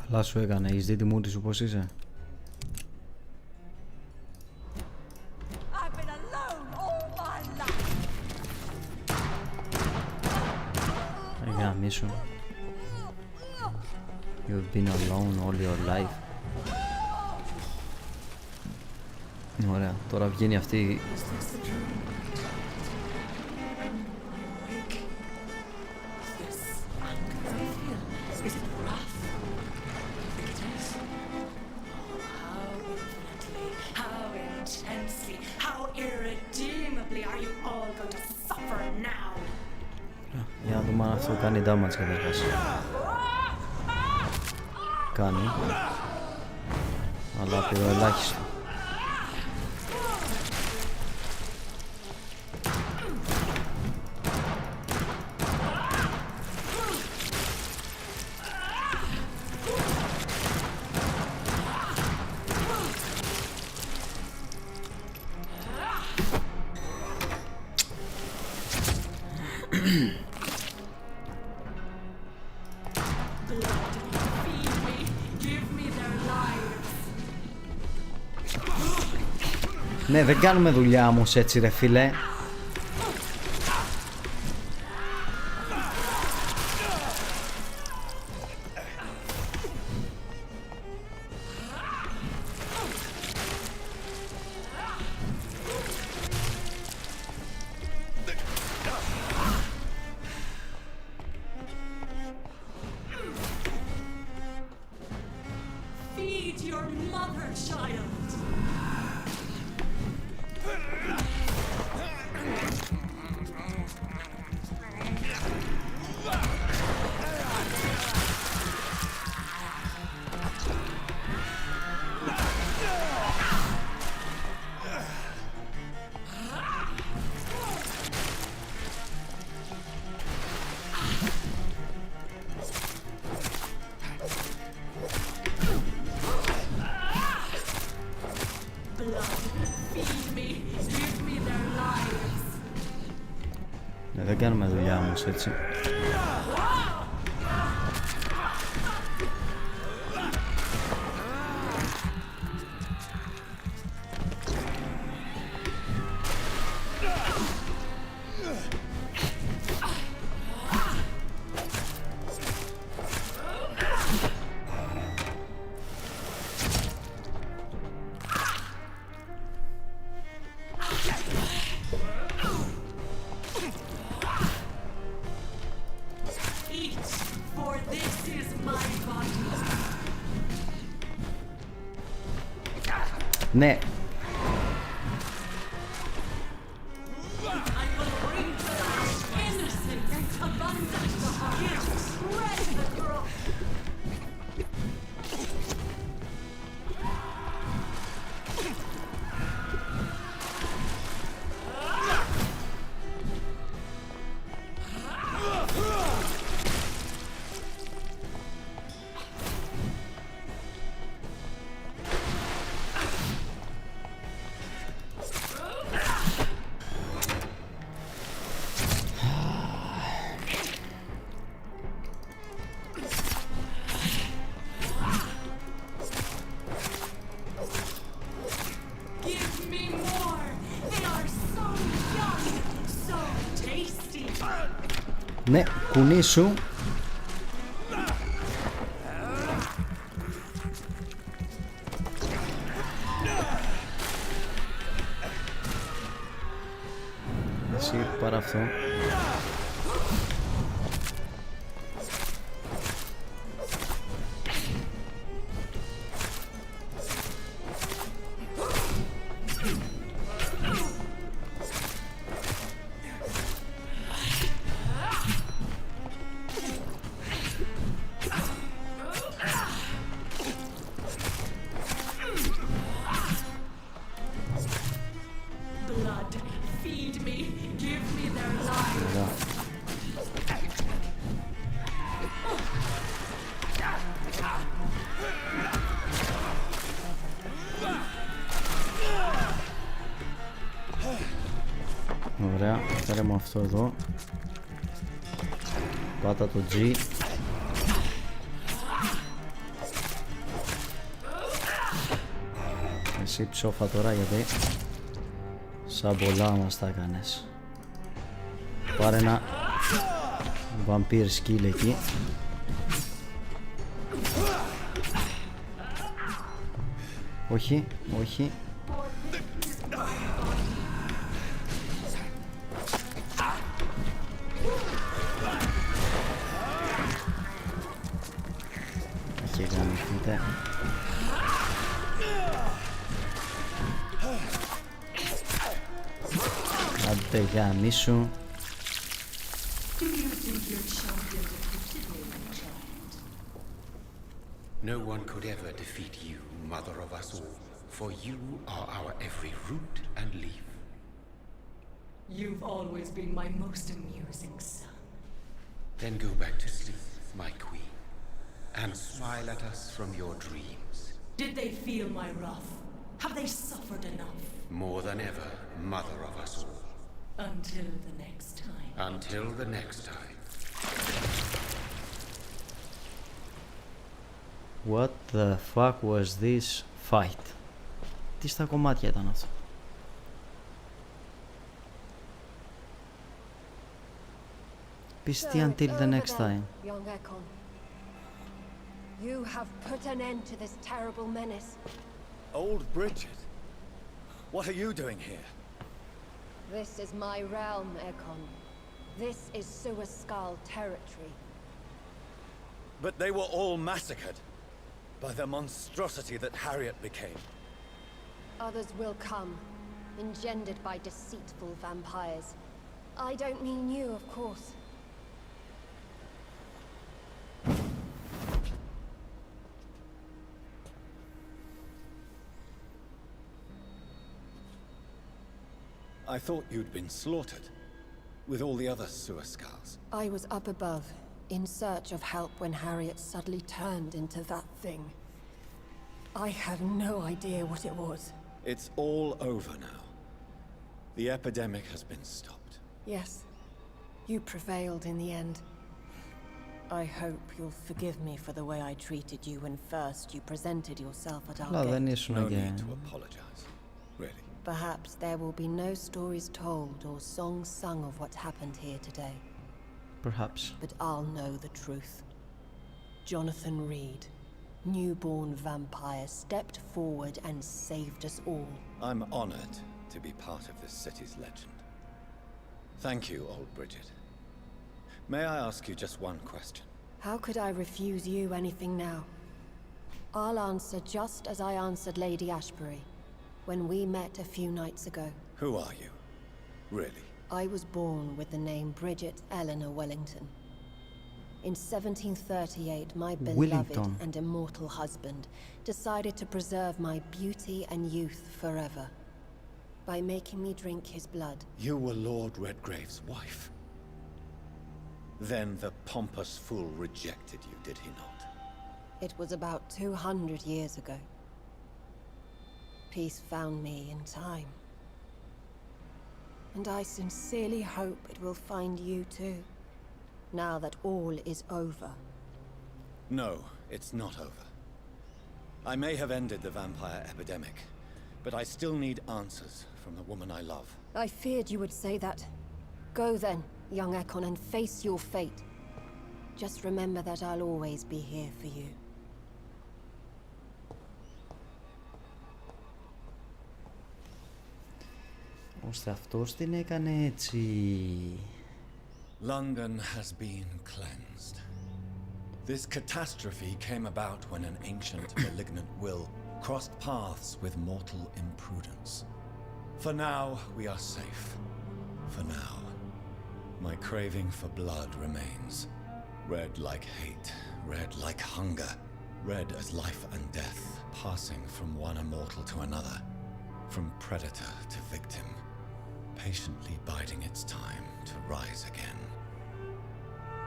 Καλά σου έκανε, έχεις δει τη μούτη σου πως είσαι. Γαμίσου. You've been alone all your life. Ωραία, τώρα βγαίνει αυτή. Για να δούμε αν αυτό κάνει damage καταρχάς. Κάνει. Αλλά πήρω ελάχιστο. Ναι, δεν κάνουμε δουλειά όμως έτσι ρε φίλε. Δεν κάνουμε δουλειά όμως έτσι. Ναι. Ναι, κουνήσου. Εσύ πάρε αυτό. Ωραία, φέρε μου αυτό εδώ. Πάτα το G. Εσύ ψόφα τώρα γιατί σαν πολλά μας τα έκανες. Πάρε ένα Vampyr skill εκεί. Όχι, όχι. Και γαμηθείτε. Άντε γαμίσου. No one could ever defeat you, mother of us all, for you are our every root and leaf. You've always been my most amusing son. Then go back to sleep, my queen, and smile at us from your dreams. Did they feel my wrath? Have they suffered enough? More than ever, mother of us all. Until the next time. Until the next time. What the fuck was this fight? Τι στα κομμάτια ήταν αυτό? Pisty until the next time. Young Ekon. You have put an end to this terrible menace. Old Bridget? What are you doing here? This is my realm, Ekon. This is Suaskal territory. But they were all massacred by the monstrosity that Harriet became. Others will come, engendered by deceitful vampires. I don't mean you, of course. I thought you'd been slaughtered, with all the other Suaskals. I was up above, in search of help when Harriet suddenly turned into that thing. I have no idea what it was. It's all over now. The epidemic has been stopped. Yes, You prevailed in the end. I hope you'll forgive me for the way I treated you when first you presented yourself at our gate. No need to apologize, really. Perhaps there will be no stories told or songs sung of what happened here today. Perhaps. But I'll know the truth. Jonathan Reed, newborn vampire, stepped forward and saved us all. I'm honored to be part of this city's legend. Thank you, old Bridget. May I ask you just one question? How could I refuse you anything now? I'll answer just as I answered Lady Ashbury when we met a few nights ago. Who are you? Really? I was born with the name Bridget Eleanor Wellington. In 1738, my beloved and immortal husband decided to preserve my beauty and youth forever by making me drink his blood. You were Lord Redgrave's wife. Then the pompous fool rejected you, did he not? It was about 200 years ago. Peace found me in time. And I sincerely hope it will find you too, now that all is over. No, it's not over. I may have ended the vampire epidemic, but I still need answers from the woman I love. I feared you would say that. Go then, young Ekon, and face your fate. Just remember that I'll always be here for you. Ώστε αυτός την έκανε έτσι. London has been cleansed. This catastrophe came about when an ancient malignant will crossed paths with mortal imprudence. For now, we are safe. For now. My craving for blood remains. Red like hate, red like hunger, red as life and death, passing from one immortal to another, from predator to victim, patiently biding its time to rise again.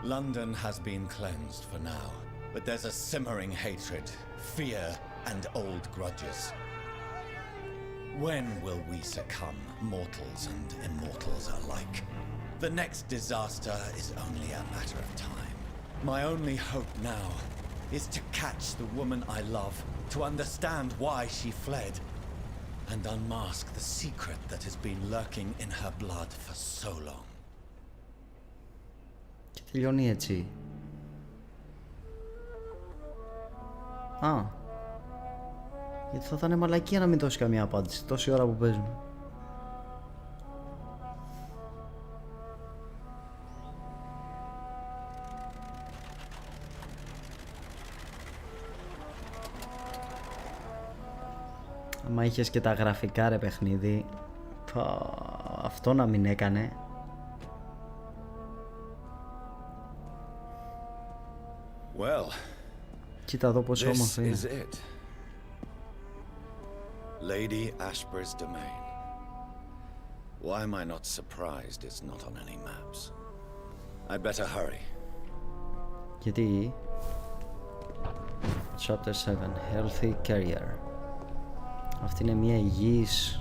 London has been cleansed for now, but there's a simmering hatred, fear, and old grudges. When will we succumb, mortals and immortals alike? The next disaster is only a matter of time. My only hope now is to catch the woman I love, to understand why she fled, and unmask the secret that has been lurking in her blood for so long. Και τελειώνει έτσι. Α. Γιατί θα ήταν μαλακία να μην δώσει καμία απάντηση τόση ώρα που παίζουμε. Άμα είχες και τα γραφικά ρε παιχνίδι, αυτό να μην έκανε. Well, κοίτα εδώ πόσο όμορφο είναι. This is it. Lady Ashbur's domain. Why am I not surprised it's not on any maps? I'd better hurry. Γιατί Chapter 7 Healthy Carrier. Αυτή είναι μια υγιής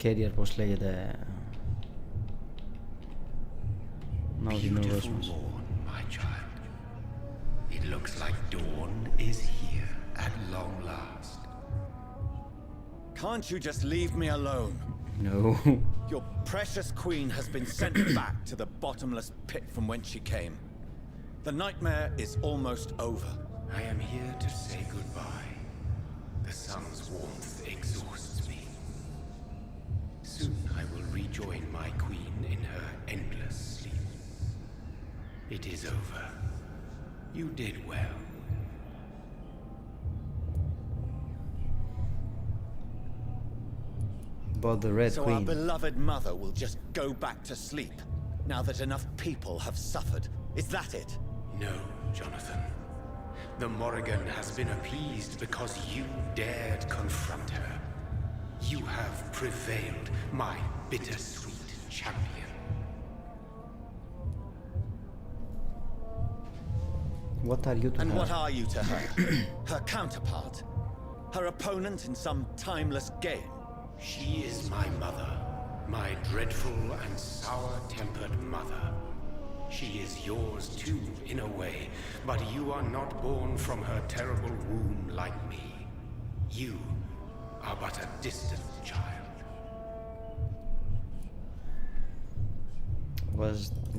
carrier, πως λέγεται. Να ο δημιουργός μας. It looks like dawn is here at long last. Can't you just leave me alone? No. Your precious queen has been sent back to the bottomless pit from whence she came. The nightmare is almost over. I am here to say goodbye. The sun's warmth exhausts me. Soon I will rejoin my queen in her endless sleep. It is over. You did well. About the Red So Queen. our beloved mother will just go back to sleep, now that enough people have suffered. Is that it? No, Jonathan. The Morrigan has been appeased because you dared confront her. You have prevailed, my bittersweet champion. What are you to And her? what are you to her? Her counterpart? Her opponent in some timeless game? She is my mother, My dreadful and sour-tempered mother. She is yours too, in a way, but you are not born from her terrible womb like me. You are but a distant child.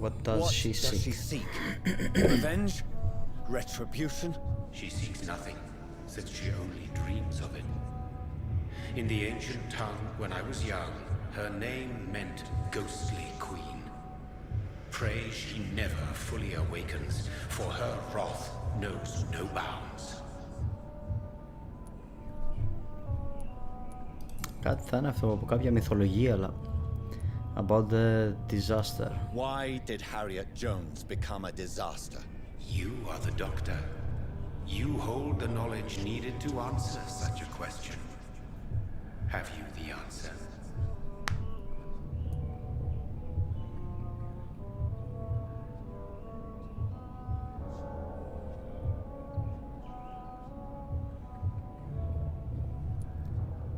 What does she seek? Revenge? Retribution? She seeks nothing, since she only dreams of it. In the ancient tongue, when I was young, her name meant ghostly queen. Pray she never fully awakens, for her wrath knows no bounds. Κάτι θα είναι αυτό από κάποια μυθολογία, αλλά... About the disaster. Why did Harriet Jones become a disaster? You are the doctor. You hold the knowledge needed to answer such a question. Have you the answer?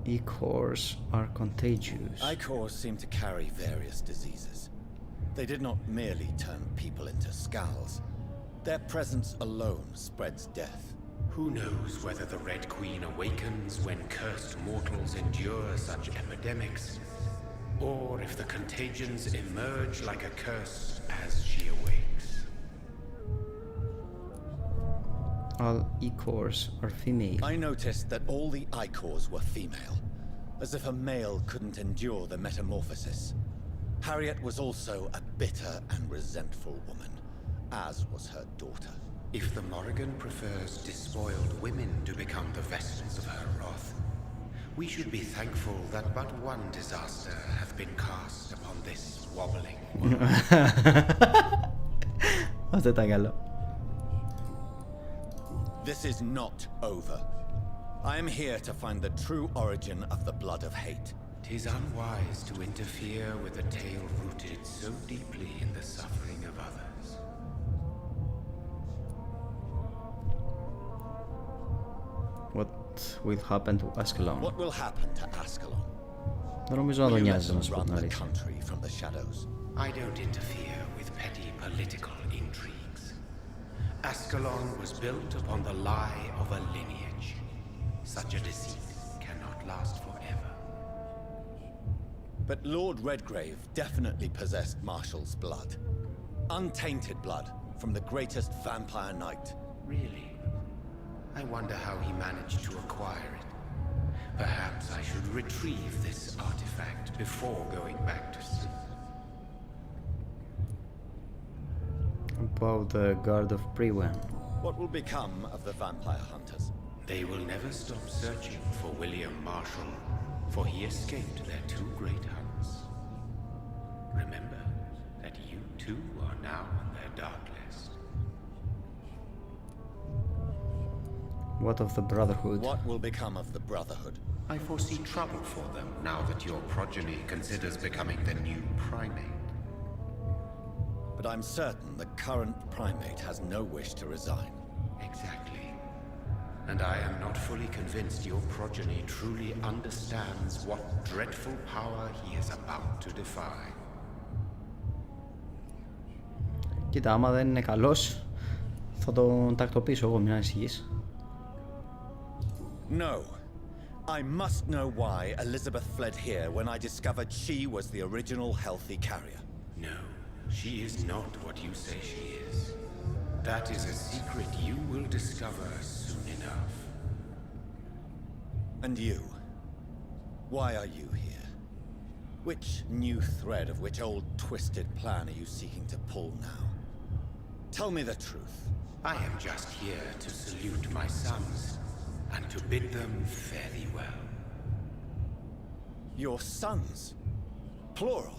Ichors are contagious. Ichors seem to carry various diseases. They did not merely turn people into skulls. Their presence alone spreads death. Who knows whether the Red Queen awakens when cursed mortals endure such epidemics, or if the contagions emerge like a curse as she awakes. All Ichors are female. I noticed that all the Ichors were female, as if a male couldn't endure the metamorphosis. Harriet was also a bitter and resentful woman, as was her daughter. If the Morrigan prefers despoiled women to become the vessels of her wrath, we should be thankful that but one disaster hath been cast upon this wobbling world. Αυτό ήταν καλό. This is not over. I am here to find the true origin of the blood of hate. 'Tis unwise to interfere with a tale rooted so deeply in the suffering of others. What will happen to Ascalon? What will happen to Ascalon? Δεν νομίζω να τον νοιάζει να σου πω την Run the αλήθεια. country from the shadows. I don't interfere with petty political intrigues. Ascalon was built upon the lie of a lineage. Such a deceit cannot last forever. But Lord Redgrave definitely possessed Marshall's blood. Untainted blood from the greatest vampire knight. Really? I wonder how he managed to acquire it. Perhaps I should retrieve this artifact before going back to sleep. About the Guard of Priwen. What will become of the vampire hunters? They will never stop searching for William Marshall, for he escaped their two great hunts. Remember that you too are now on their dark list. What of the Brotherhood? What will become of the Brotherhood? I foresee trouble for them now that your progeny considers becoming the new primate. But I'm certain the current primate has no wish to resign. Exactly. And I am not fully convinced your progeny truly understands what dreadful power he is about to defy. Κοίτα, άμα δεν είναι καλός, θα τον τακτοποιήσω εγώ, μην ανησυχείς. No. I must know why Elizabeth fled here when I discovered she was the original healthy carrier. No, she is not what you say she is. That is a secret you will discover soon enough. And you? Why are you here? Which new thread of which old twisted plan are you seeking to pull now? Tell me the truth. I am just here to salute my sons and to bid them fare thee well. Your sons? Plural?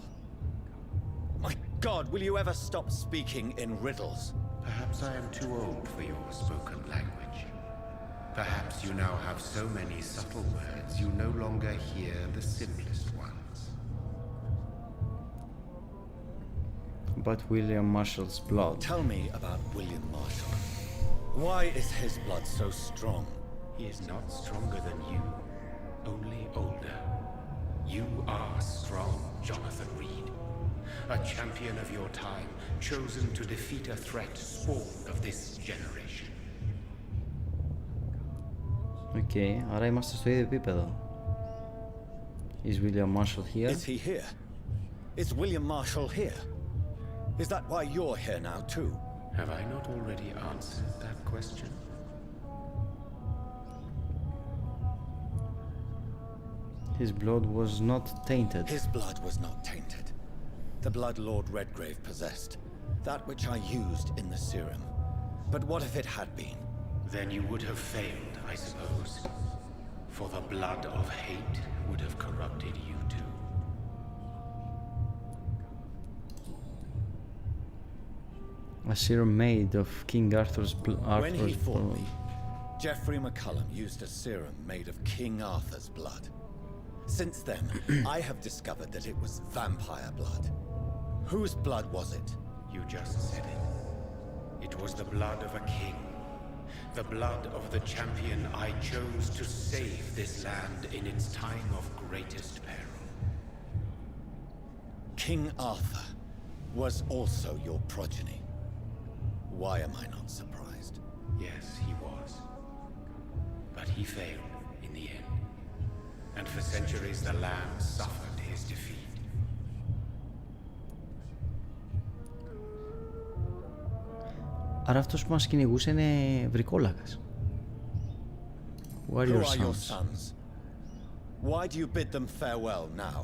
My God, will you ever stop speaking in riddles? Perhaps I am too old for your spoken language. Perhaps you now have so many subtle words you no longer hear the simplest ones. But William Marshall's blood. Tell me about William Marshall. Why is his blood so strong? He is not stronger than you, only older. You are strong, Jonathan Reed. A champion of your time, chosen to defeat a threat spawn of this generation. Okay, άρα είμαστε στο ίδιο επίπεδο. Is William Marshall here? Is he here? Is William Marshall here? Is that why you're here now too? Have I not already answered that question? His blood was not tainted. His blood was not tainted. The blood Lord Redgrave possessed. That which I used in the serum. But what if it had been? Then you would have failed, I suppose. For the blood of hate would have corrupted you too. A serum made of King Arthur's blood. When he fought me, Geoffrey McCullum used a serum made of King Arthur's blood. Since then, I have discovered that it was vampire blood. Whose blood was it? You just said it. It was the blood of a king. The blood of the champion I chose to save this land in its time of greatest peril. King Arthur was also your progeny. Why am I not surprised? Yes, he was. But he failed in the end. And for centuries the land suffered his defeat. Άρα αυτός που μας κυνηγούσε είναι βρικόλακας. Who are your sons? Why do you bid them farewell now?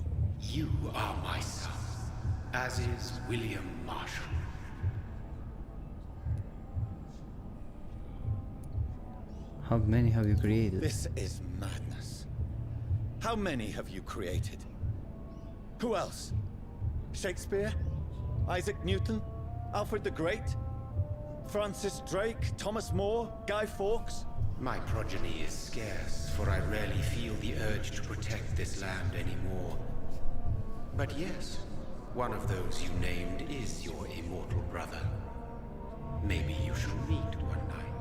You are my son, as is William Marshall. How many have you created? This is madness. How many have you created? Who else? Shakespeare? Isaac Newton? Alfred the Great? Francis Drake? Thomas More? Guy Fawkes? My progeny is scarce, for I rarely feel the urge to protect this land anymore. But yes, one of those you named is your immortal brother. Maybe you shall meet one night.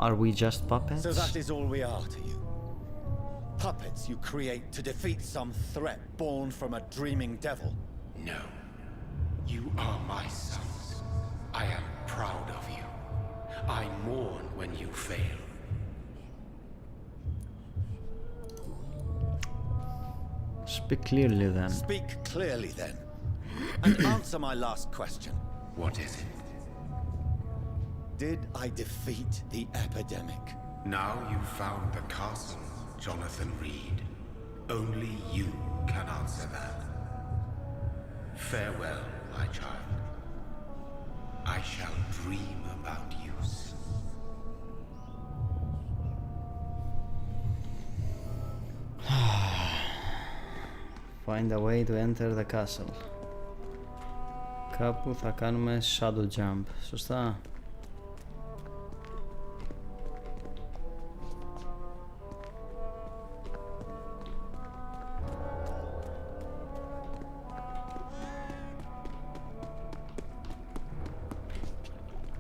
Are we just puppets? So that is all we are to you? Puppets you create to defeat some threat born from a dreaming devil? No. You are my sons. I am proud of you. I mourn when you fail. Speak clearly then. Speak clearly then. And answer my last question. What is it? Did I defeat the epidemic? Now you've found the castle, Jonathan Reed. Only you can answer that. Farewell, my child. I shall dream about you soon. Find a way to enter the castle. Κάπου θα κάνουμε shadow jump, σωστά?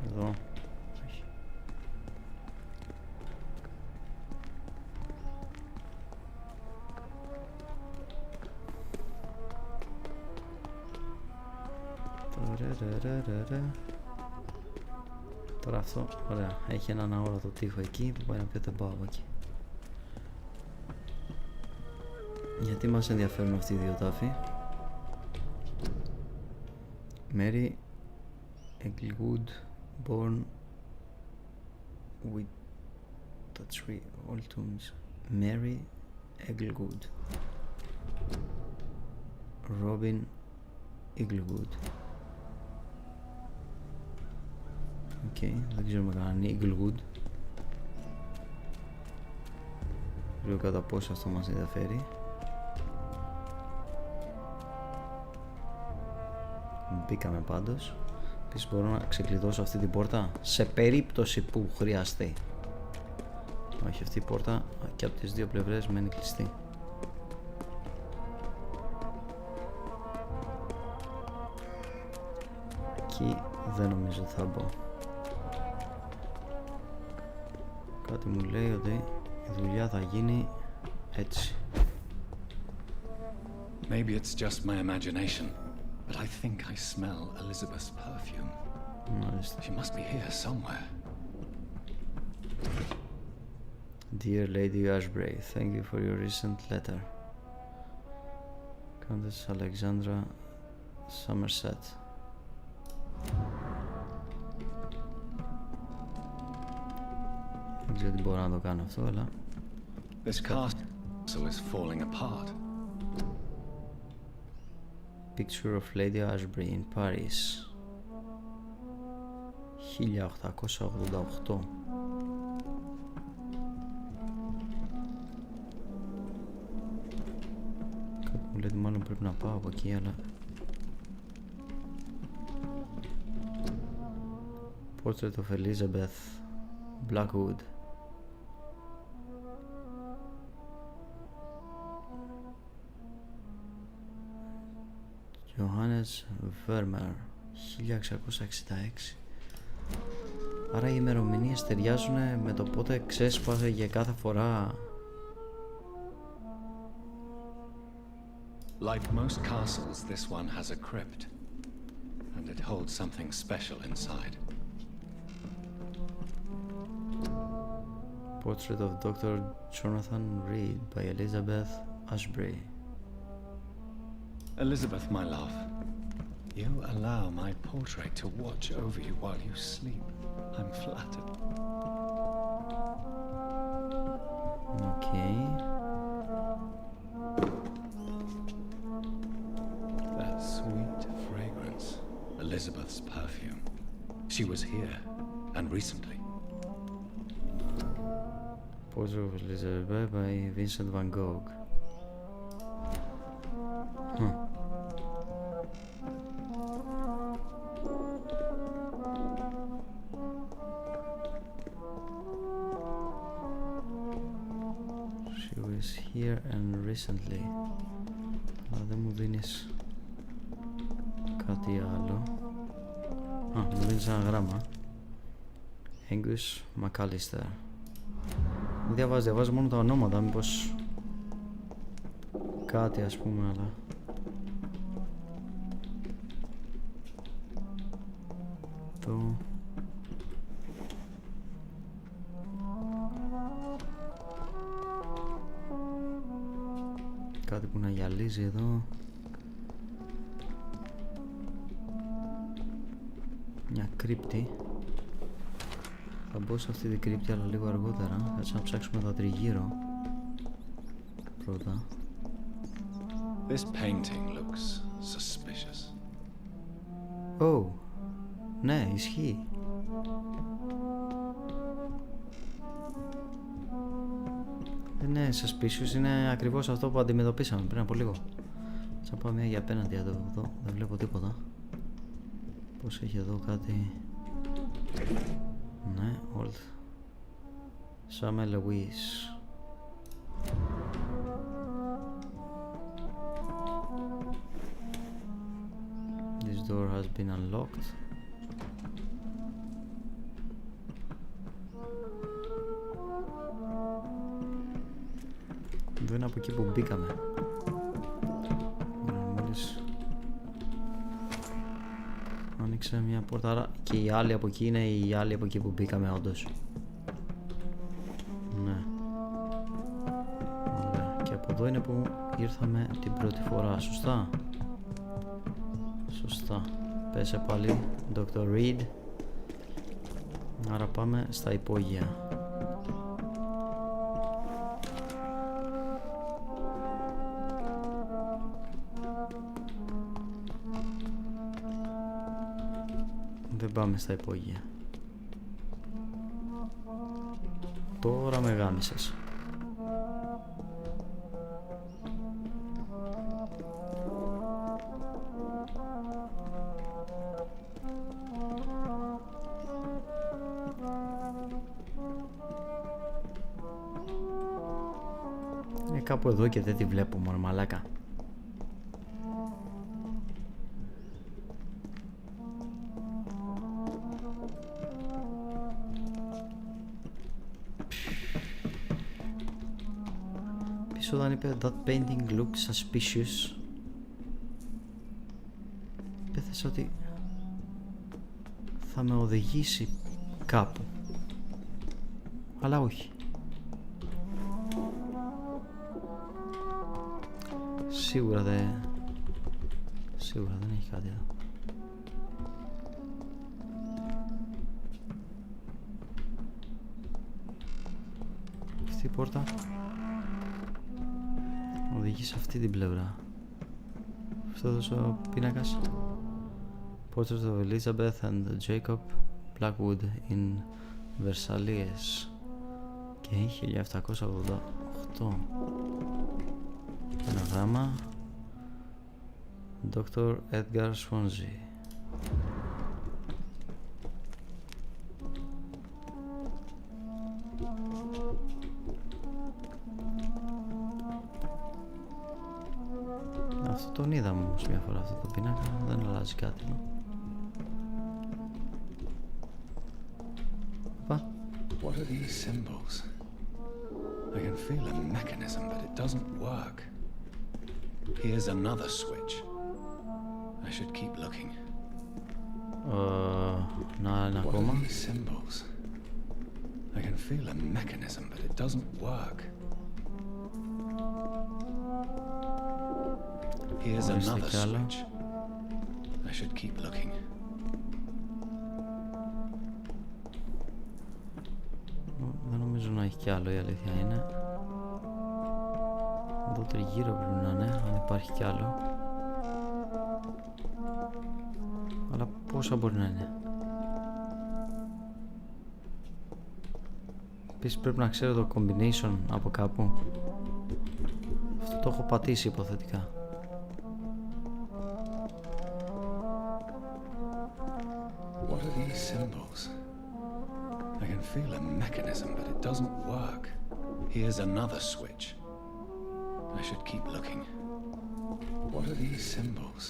Εδώ. Τώρα αυτό, ωραία, έχει έναν αόρατο τοίχο εκεί που πάει να πει ότι δεν πάω από εκεί. Γιατί μας ενδιαφέρουν αυτοί οι δύο τάφοι? Mary Egglewood, born with the three old tombs. Mary Egglewood, Robin Egglewood. Δεν ξέρουμε κανέναν Eaglewood. Λέω κατά πόσο αυτό μας ενδιαφέρει. Μπήκαμε πάντως. Επίσης μπορώ να ξεκλειδώσω αυτή την πόρτα σε περίπτωση που χρειαστεί. Όχι, αυτή η πόρτα και από τις δύο πλευρές μένει κλειστή. Εκεί δεν νομίζω ότι θα μπω. Κάτι μου λέει ότι η δουλειά θα γίνει έτσι. Maybe it's just my imagination, but I think I smell Elizabeth's perfume. She must be here somewhere. Dear Lady Ashbury, thank you for your recent letter. Countess Alexandra Somerset. Δεν ξέρω τι μπορώ να το κάνω αυτό, αλλά... This castle is falling apart. Picture of Lady Ashbury in Paris. 1888. Κάτι μου λέει ότι μάλλον πρέπει να πάω από εκεί, αλλά... Portrait of Elizabeth Blackwood. Johannes Vermeer, 1666. Άρα οι ημερομηνίες ταιριάζουν με το πότε ξέσπασε για κάθε φορά. Like most castles, this one has a crypt, and it holds something special inside. Portrait of Dr. Jonathan Reed by Elizabeth Ashbury. Elizabeth, my love, you allow my portrait to watch over you while you sleep. I'm flattered. Okay. That sweet fragrance, Elizabeth's perfume. She was here, and recently. Portrait of Elizabeth by Vincent van Gogh. She was here and recently. Αλλά δεν μου δίνεις κάτι άλλο. Μου δίνεις ένα γράμμα. Angus McAllister. Δεν διαβάζω μόνο τα ονόματα, μήπως κάτι ας πούμε, αλλά... Το... Κάτι που να γυαλίζει εδώ. Μια κρύπτη. Θα μπω σε αυτή την κρύπτη αλλά λίγο αργότερα. Κάτσε να ψάξουμε τα τριγύρω πρώτα. This painting looks suspicious. Oh, ναι, ισχύει. Ναι, suspicious είναι ακριβώς αυτό που αντιμετωπίσαμε πριν από λίγο. Θα πάω μια για απέναντι εδώ, δεν βλέπω τίποτα. Πώς έχει εδώ κάτι... Ναι, old Samuel Lewis. This door has been unlocked. Δεν είναι από εκεί που μπήκαμε. Μόλις άνοιξε μια πόρτα, άρα και η άλλη από εκεί είναι η άλλη από εκεί που μπήκαμε όντως. Ναι. Ωραία. Και από εδώ είναι που ήρθαμε την πρώτη φορά, σωστά? Σωστά. Πέσε πάλι Dr. Reed. Άρα πάμε στα υπόγεια. Δεν πάμε στα υπόγεια. Τώρα με γάμισες. Κάπου εδώ και δεν τη βλέπω, μόνο μαλάκα. Επίσης όταν είπε that painting looks suspicious, πέθεσα ότι θα με οδηγήσει κάπου, αλλά όχι. Σίγουρα δεν έχει κάτι εδώ. Αυτή η πόρτα οδηγεί σε αυτή την πλευρά. Αυτό εδώ ο πίνακας. Portrait of Elizabeth and Jacob Blackwood in Versailles. Και 1788. Ένα γράμμα. Dr. Edgar Swansea. Αυτό τον είδαμε όμως μια φορά, αυτό το πίνακα, δεν αλλάζει κάτι. What are these symbols? I can feel a mechanism, but it doesn't work. Here's another switch. I should keep looking. What are these symbols? I can feel a mechanism, but it doesn't work. Here's another switch. I should keep looking. Δεν νομίζω να έχει κι άλλο, η αλήθεια είναι. Εδώ τριγύρω πρέπει να είναι, αν υπάρχει κι άλλο. Αλλά πόσα μπορεί να είναι. Επίσης πρέπει να ξέρω το combination από κάπου. Αυτό το έχω πατήσει υποθετικά. What are these symbols? I can feel a mechanism, but it doesn't work. Here's another switch. I should keep looking. What are these symbols?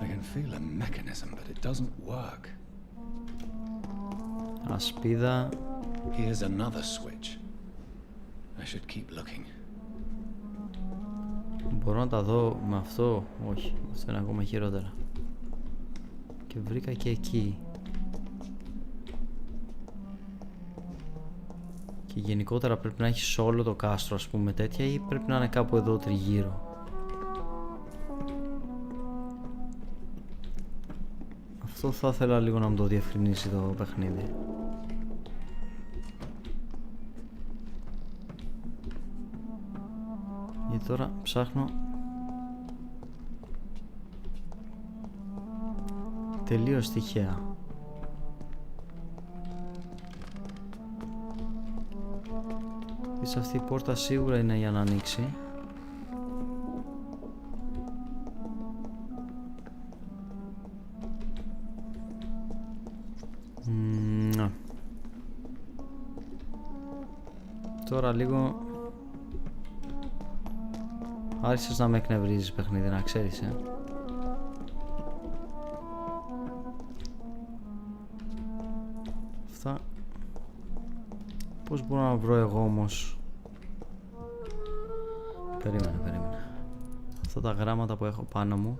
I can feel a mechanism, but it doesn't work. Ασπίδα. Here's another switch. I should keep looking. Μπορώ να τα δω με αυτό? Όχι, αυτό είναι ακόμα χειρότερα. Και βρήκα και εκεί. Και γενικότερα πρέπει να έχεις όλο το κάστρο, ας πούμε, τέτοια, ή πρέπει να είναι κάπου εδώ τριγύρω. Αυτό θα ήθελα λίγο να μου το διευκρινίσει το παιχνίδι. Γιατί τώρα ψάχνω τελείως τυχαία. Αυτή η πόρτα σίγουρα είναι για να ανοίξει. Τώρα λίγο άρχισες να με εκνευρίζεις, παιχνίδι, να ξέρεις, Αυτά πώς μπορώ να βρω εγώ όμως? Περίμενε. Αυτά τα γράμματα που έχω πάνω μου.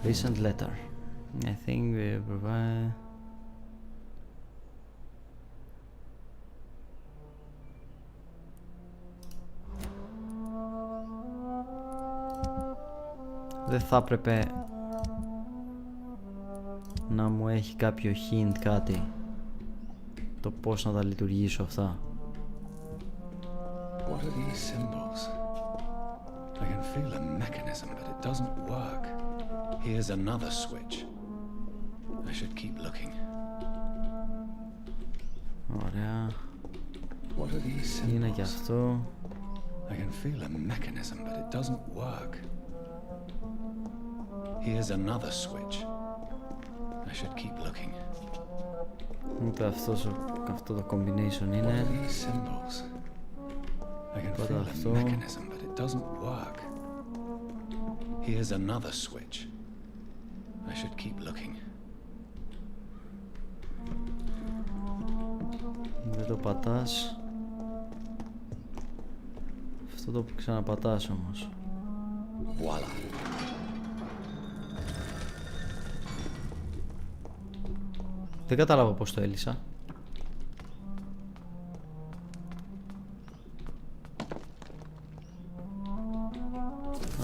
Recent letter. I think we provide... Δεν θα έπρεπε να μου έχει κάποιο hint, κάτι, το πώς να τα λειτουργήσω αυτά. What are these symbols? I can feel a mechanism, but it doesn't work. Here's another switch. I should keep looking. Ωραία. What are these symbols? Είναι και αυτό. I can feel a mechanism, but it doesn't work. Here's another switch. I should keep looking. Ούτε αυτό το combination είναι. What are these symbols? I can feel a mechanism, but it doesn't work. Here's another switch. I should keep looking. Δεν το πατάς. Αυτό το ξαναπατάς όμως. Voila. Δεν κατάλαβα πώς το έλυσα.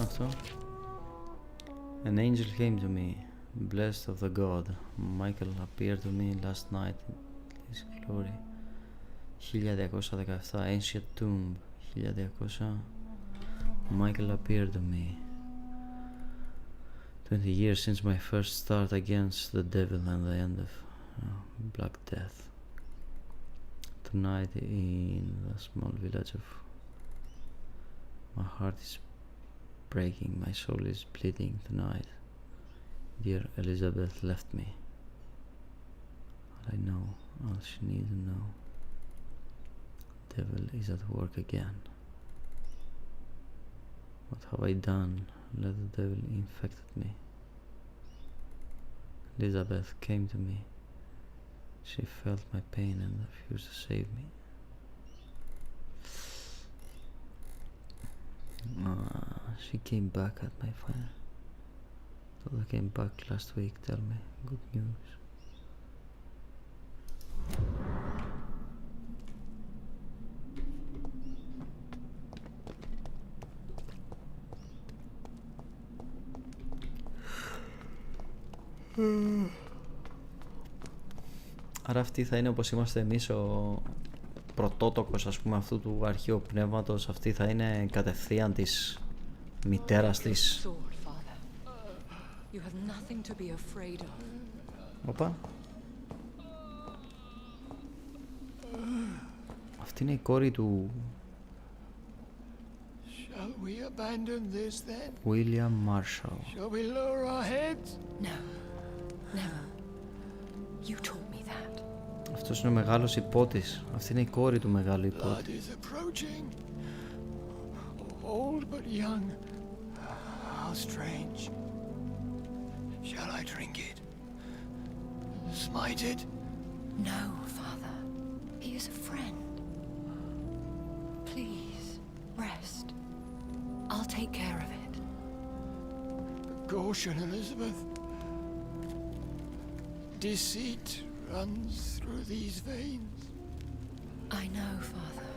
Αυτό. An angel came to me, blessed of the God. Michael appeared to me last night in his glory. 1217, Ancient Tomb. 1200. Michael appeared to me. 20 years since my first start against the devil and the end of Black Death. Tonight in the small village of... My heart is breaking, my soul is bleeding tonight. Dear Elizabeth left me. I know all she needs to know. Devil is at work again. What have I done? Let the devil infected me. Elizabeth came to me. She felt my pain and refused to save me. She came back at my fire. Toda came back last week. Tell me good news. Άρα αυτή θα είναι όπως είμαστε εμείς, ο πρωτότοκος ας πούμε αυτού του αρχαίου πνεύματος. Αυτή θα είναι κατευθείαν της μητέρας της. Οπα. Αυτή είναι η κόρη του Shall we abandon this then? William Marshall. Shall we lower our heads? No. Never. You taught me that. Αυτός είναι ο μεγάλος υπότης. Αυτή είναι η κόρη του μεγάλου υπότη. Blood is approaching. Old but young. How strange. Shall I drink it? Smite it? No, Father. He is a friend. Please, rest. I'll take care of it. Caution, Elizabeth. Deceit runs through these veins. I know, Father.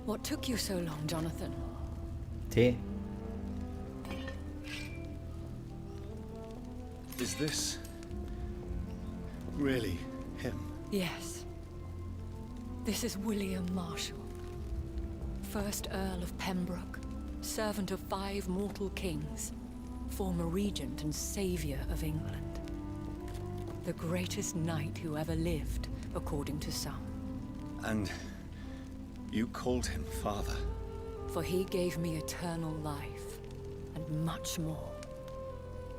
What took you so long, Jonathan? Τι? Is this really him? Yes. This is William Marshall, 1st Earl of Pembroke, servant of 5 mortal kings, former regent and saviour of England. The greatest knight who ever lived, according to some. And you called him father? For he gave me eternal life, and much more.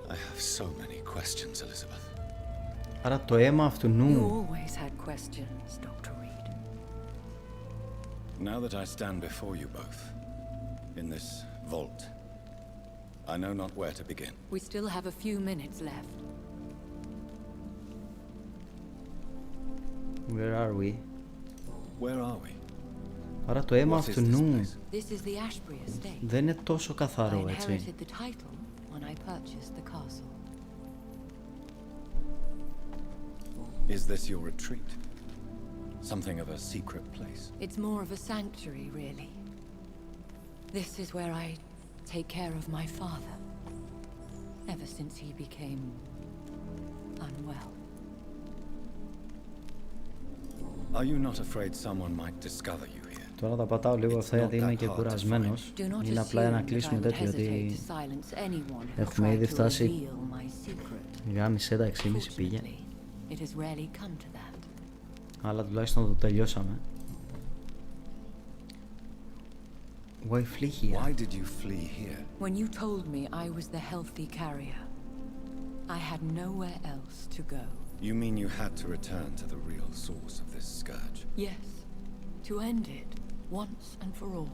I have so many questions, Elizabeth. Άρα το αίμα αυτού You νου. always had questions, Dr. Reed. Now that I stand before you both, in this vault, I know not where to begin. We still have a few minutes left. Where are we? Where are we? Άρα το αίμα αυτού νου This is the Ashbury estate. δεν είναι τόσο I καθαρό, έτσι. inherited the title when I purchased the castle. Is this your retreat? Something of a secret place? It's more of a sanctuary, really. This is where I take care of my father, ever since he became unwell. Are you not afraid someone might discover you here? Τώρα τα πατάω λίγο αυτά γιατί είμαι και κουρασμένος. Είναι απλά ένα κλείσιμο τέτοιο γιατί έχουμε ήδη φτάσει. Γάμισε τα 6.30 πήγε. Αλλά τουλάχιστον το τελειώσαμε. Why flee here? Why did you flee here? When you told me I was the healthy carrier, I had nowhere else to go. You mean you had to return to the real source of this scourge? Yes, to end it once and for all.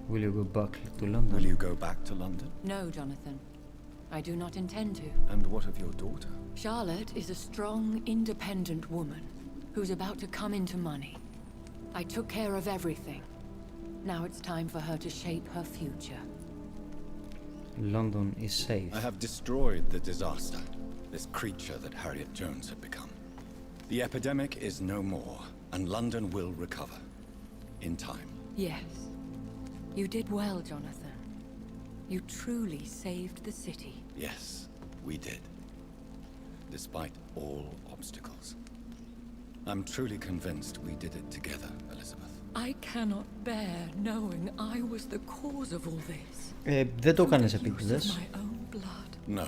Will you go back to London? Will you go back to London? No, Jonathan. I do not intend to. And what of your daughter? Charlotte is a strong, independent woman who's about to come into money. I took care of everything. Now it's time for her to shape her future. London is safe. I have destroyed the disaster, this creature that Harriet Jones had become. The epidemic is no more, and London will recover. In time. Yes. You did well, Jonathan. You truly saved the city. Yes, we did. Despite all obstacles. I'm truly convinced we did it together, Elizabeth. I cannot bear knowing I was the cause of all this. Δεν το κάνεις επίτηδες. No.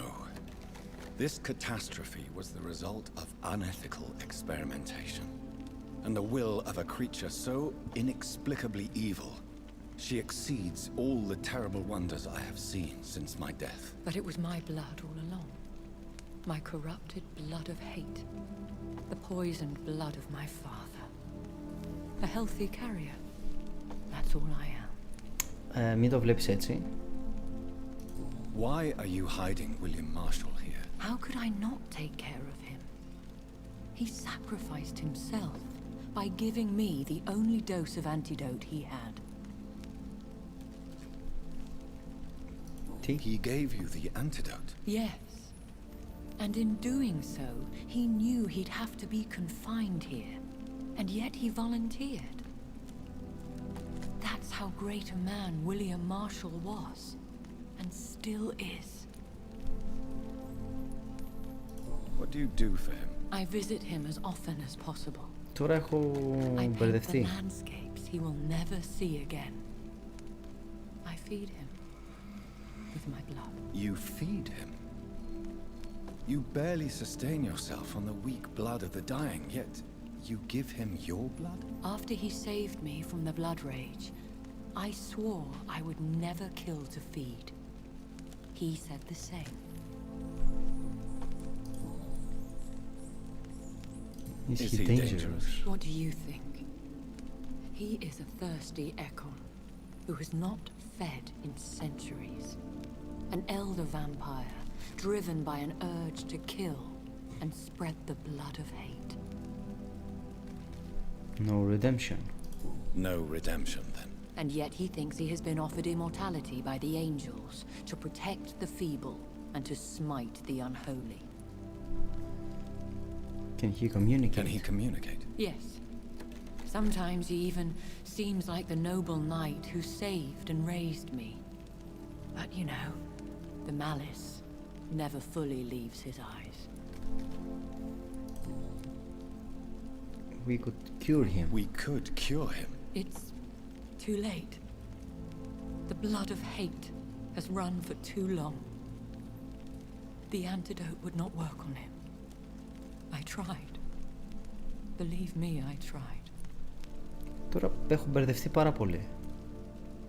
This catastrophe was the result of unethical experimentation. And the will of a creature so inexplicably evil, she exceeds all the terrible wonders I have seen since my death. But it was my blood all along. My corrupted blood of hate. The poisoned blood of my father. A healthy carrier. That's all I am. Μην το βλέπεις έτσι. Why are you hiding William Marshall here? How could I not take care of him? He sacrificed himself by giving me the only dose of antidote he had. He gave you the antidote? Yes. And in doing so, he knew he'd have to be confined here. And yet he volunteered. That's how great a man William Marshall was. And still is. What do you do for him? I visit him as often as possible. Τώρα έχω μπερδευτεί. I paint the landscapes he will never see again. I feed him with my blood. You feed him? You barely sustain yourself on the weak blood of the dying, yet you give him your blood? After he saved me from the blood rage, I swore I would never kill to feed. He said the same. Is he dangerous? What do you think? He is a thirsty Ekon who has not fed in centuries. An elder vampire driven by an urge to kill and spread the blood of hate. No redemption. No redemption, then. And yet he thinks he has been offered immortality by the angels to protect the feeble and to smite the unholy. Can he communicate? Can he communicate? Yes. Sometimes he even seems like the noble knight who saved and raised me. But you know, the malice never fully leaves his eyes. We could cure him. We could cure him. It's too late. The blood of hate has run for too long. The antidote would not work on him. I tried. Believe me, I tried. Τώρα έχω μπερδευτεί πάρα πολύ.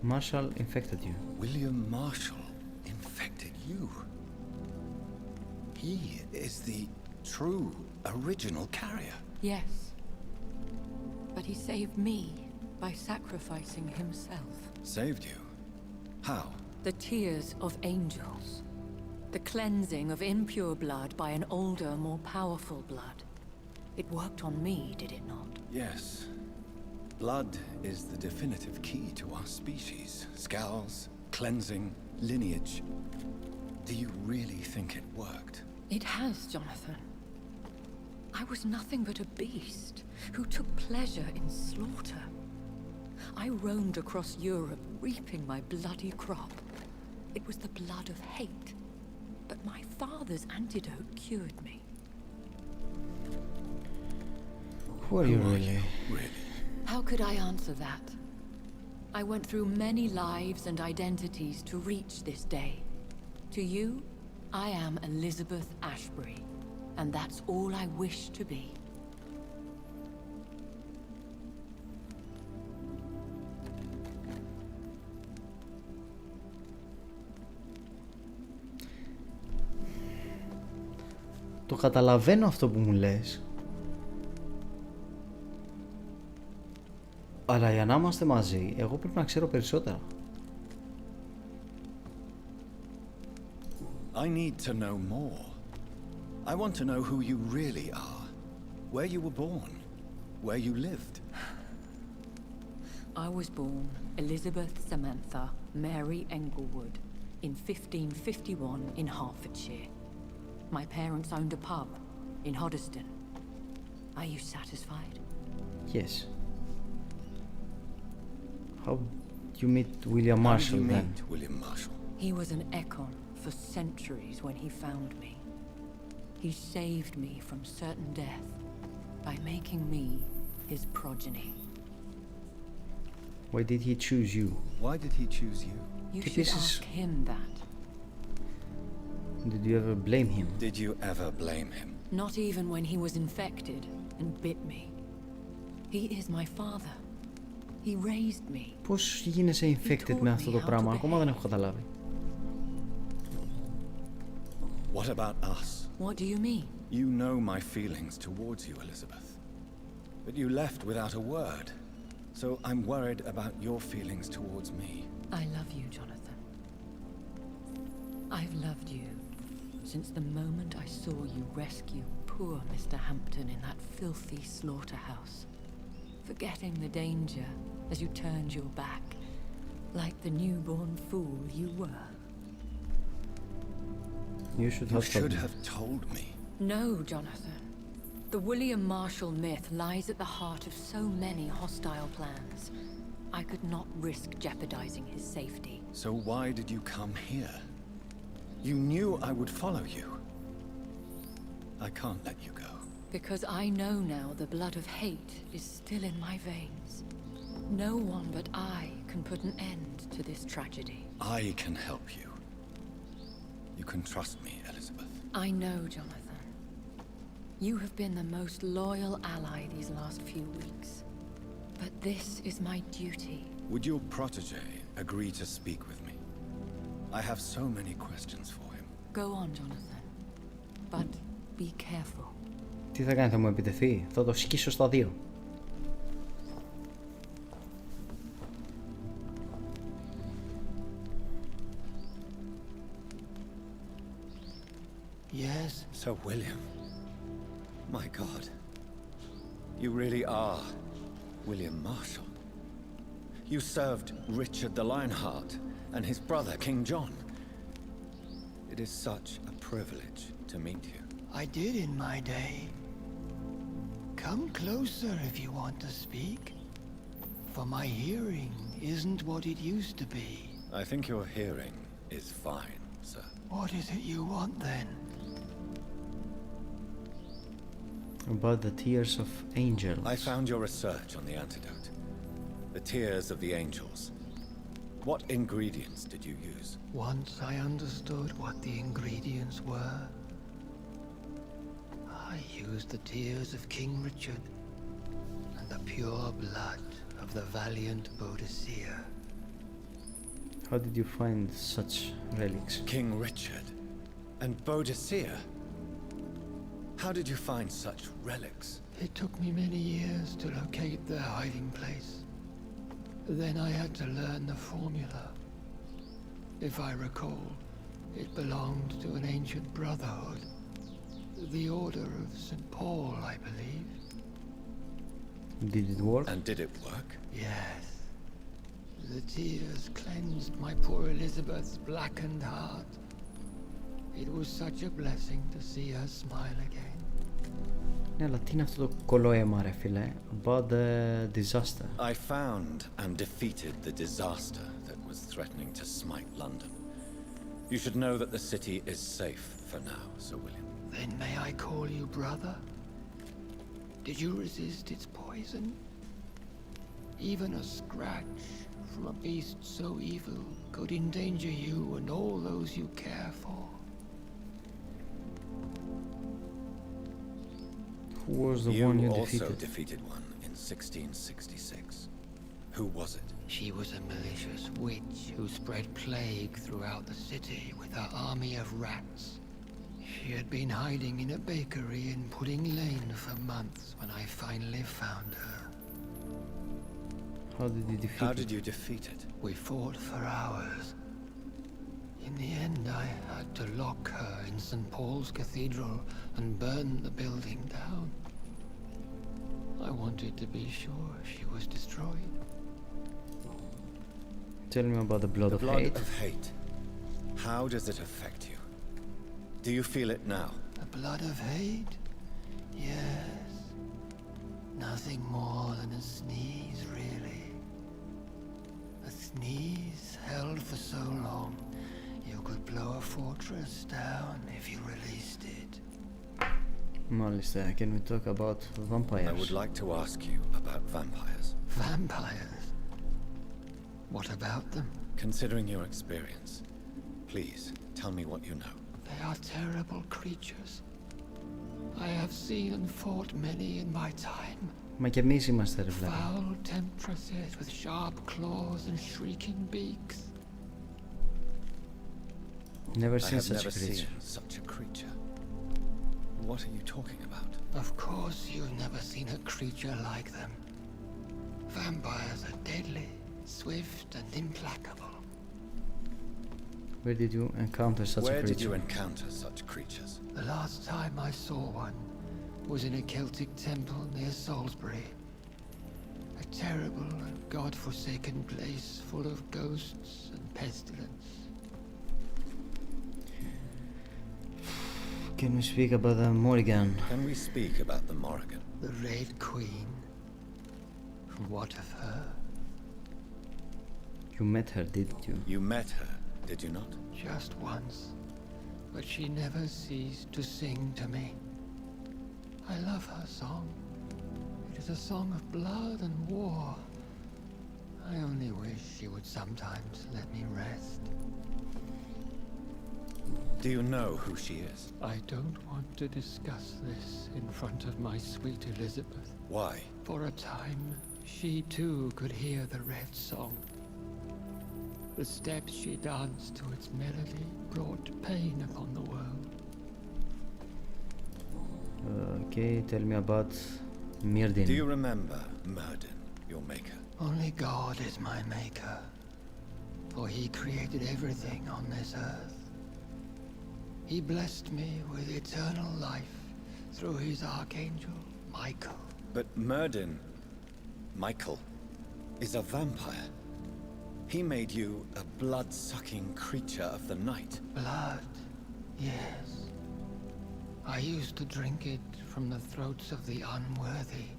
Marshall infected you. William Marshall infected you? He is the true, original carrier. Yes. But he saved me by sacrificing himself. Saved you? How? The tears of angels. The cleansing of impure blood by an older, more powerful blood. It worked on me, did it not? Yes. Blood is the definitive key to our species. Scowls, cleansing, lineage. Do you really think it worked? It has, Jonathan. I was nothing but a beast who took pleasure in slaughter. I roamed across Europe, reaping my bloody crop. It was the blood of hate. But my father's antidote cured me. Who are you really? How could I answer that? I went through many lives and identities to reach this day. To you, I am Elizabeth Ashbury, and that's all I wish to be. Το καταλαβαίνω αυτό που μου λες. Αλλά για να είμαστε μαζί, εγώ πρέπει να ξέρω περισσότερα. I need to know more. I want to know who you really are. Where you were born. Where you lived. I was born Elizabeth Samantha Mary Englewood in 1551 in Hertfordshire. My parents owned a pub in Hoddesdon. Are you satisfied? Yes. How did you meet William Marshall then? How did you meet William Marshall? He was an econ for centuries when he found me. He saved me from certain death by making me his progeny. Why did he choose you? Why did he choose you? You should ask him that. Did you ever blame him? Did you ever blame him? Not even when he was infected and bit me. He is my father. He raised me. Πώς γίνεσαι infected με αυτό το πράγμα? Ακόμα δεν έχω καταλάβει. What about us? What do you mean? You know my feelings towards you, Elizabeth. But you left without a word. So I'm worried about your feelings towards me. I love you, Jonathan. I've loved you since the moment I saw you rescue poor Mr. Hampton in that filthy slaughterhouse, forgetting the danger as you turned your back, like the newborn fool you were. You should have told me. No, Jonathan. The William Marshall myth lies at the heart of so many hostile plans. I could not risk jeopardizing his safety. So why did you come here? You knew I would follow you. I can't let you go. Because I know now the blood of hate is still in my veins. No one but I can put an end to this tragedy. I can help you. You can trust me, Elizabeth. I know, Jonathan. You have been the most loyal ally these last few weeks. But this is my duty. Would your protege agree to speak with me? I have so many questions for him. Go on, Jonathan. But be careful. Τι θα κάνει, θα μου επιτεθεί? Θα το σκίσω στα δύο. Yes? Sir William. My God. You really are William Marshall. You served Richard the Lionheart and his brother, King John. It is such a privilege to meet you. I did in my day. Come closer if you want to speak. For my hearing isn't what it used to be. I think your hearing is fine, sir. What is it you want then? About the tears of angels. I found your research on the antidote. The tears of the angels. What ingredients did you use? Once I understood what the ingredients were, I used the tears of King Richard and the pure blood of the valiant Boadicea. How did you find such relics? King Richard and Boadicea? How did you find such relics? It took me many years to locate their hiding place. Then I had to learn the formula. If I recall, it belonged to an ancient brotherhood. The Order of St. Paul, I believe. Did it work? And did it work? Yes. The tears cleansed my poor Elizabeth's blackened heart. It was such a blessing to see her smile again. Ναι, αλλά τι είναι αυτό το κολόαιμα, ρε φίλε? About the disaster. I found and defeated the disaster that was threatening to smite London. You should know that the city is safe for now, Sir William. Then may I call you brother? Did you resist its poison? Even a scratch from a beast so evil could endanger you and all those you care for. Who was the one you defeated? You also defeated one in 1666. Who was it? She was a malicious witch who spread plague throughout the city with her army of rats. She had been hiding in a bakery in Pudding Lane for months when I finally found her. How did you defeat it? How did you defeat it? We fought for hours. In the end, I had to lock her in St. Paul's Cathedral and burn the building down. I wanted to be sure she was destroyed. Tell me about the blood of hate. The blood of hate. How does it affect you? Do you feel it now? The blood of hate? Yes. Nothing more than a sneeze, really. A sneeze held for so long, you could blow a fortress down if you released it. Μάλιστα, can we talk about vampires? I would like to ask you about vampires. Vampires? What about them? Considering your experience, please tell me what you know. They are terrible creatures. I have seen and fought many in my time. Μα και εμείς είμαστε ρε βλέπει. Foul temptresses with sharp claws and shrieking beaks. Never I seen have such never a creature. seen such a creature. What are you talking about? Of course you've never seen a creature like them. Vampires are deadly, swift and implacable. Where did you encounter such a creature? Where did you encounter such creatures? The last time I saw one was in a Celtic temple near Salisbury. A terrible and god-forsaken place full of ghosts and pestilence. Can we speak about the Morrigan? Can we speak about the Morrigan? The Red Queen. What of her? You met her, didn't you? You met her, did you not? Just once. But she never ceased to sing to me. I love her song. It is a song of blood and war. I only wish she would sometimes let me rest. Do you know who she is? I don't want to discuss this in front of my sweet Elizabeth. Why? For a time, she too could hear the red song. The steps she danced to its melody brought pain upon the world. Okay, tell me about Myrdin. Do you remember Myrdin, your maker? Only God is my maker, for he created everything on this earth. He blessed me with eternal life through his archangel, Michael. But Myrdin, Michael, is a vampire. He made you a blood-sucking creature of the night. Blood, yes. I used to drink it from the throats of the unworthy.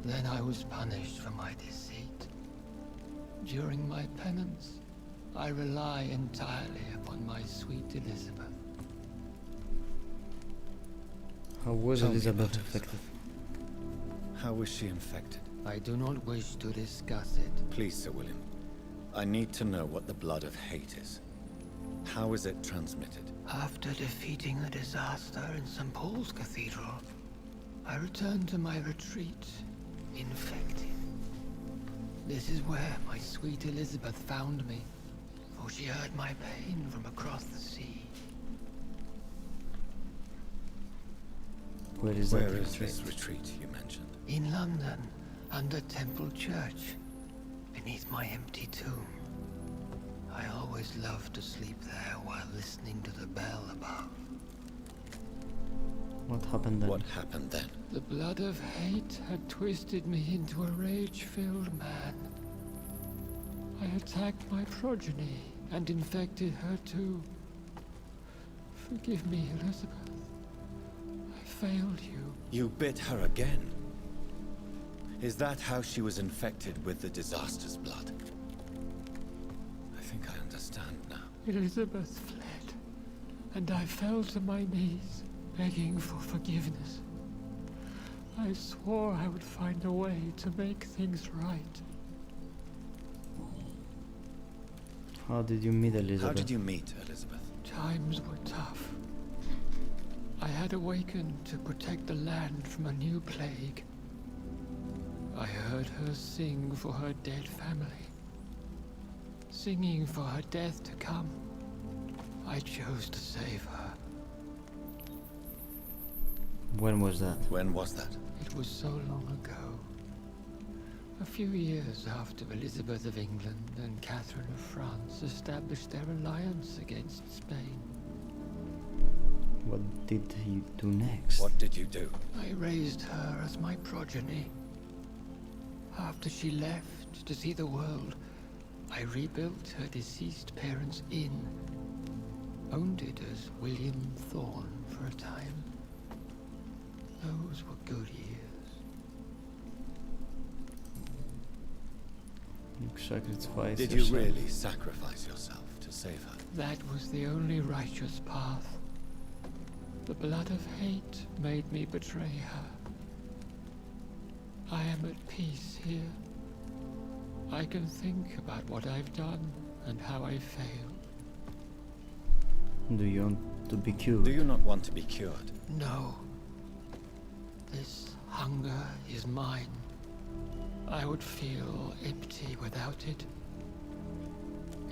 Then I was punished for my deceit. During my penance, I rely entirely upon my sweet Elizabeth. How was Elizabeth affected? How was she infected? I do not wish to discuss it. Please, Sir William. I need to know what the blood of hate is. How is it transmitted? After defeating a disaster in St. Paul's Cathedral, I returned to my retreat, infected. This is where my sweet Elizabeth found me, for she heard my pain from across the sea. Where is this retreat you mentioned? In London, under Temple Church, beneath my empty tomb. I always loved to sleep there while listening to the bell above. What happened then? What happened then? The blood of hate had twisted me into a rage-filled man. I attacked my progeny and infected her too. Forgive me, Elizabeth. I failed you. You bit her again? Is that how she was infected with the disaster's blood? I think I understand now. Elizabeth fled, and I fell to my knees, begging for forgiveness. I swore I would find a way to make things right. How did you meet Elizabeth? How did you meet Elizabeth? Times were tough. I had awakened to protect the land from a new plague. I heard her sing for her dead family. Singing for her death to come. I chose to save her. When was that? When was that? It was so long ago. A few years after Elizabeth of England and Catherine of France established their alliance against Spain. What did you do next? What did you do? I raised her as my progeny. After she left to see the world, I rebuilt her deceased parents' inn. Owned it as William Thorne for a time. Those were good years. Did you really sacrifice yourself to save her? That was the only righteous path. The blood of hate made me betray her. I am at peace here. I can think about what I've done and how I failed. Do you want to be cured? Do you not want to be cured? No. This hunger is mine. I would feel empty without it.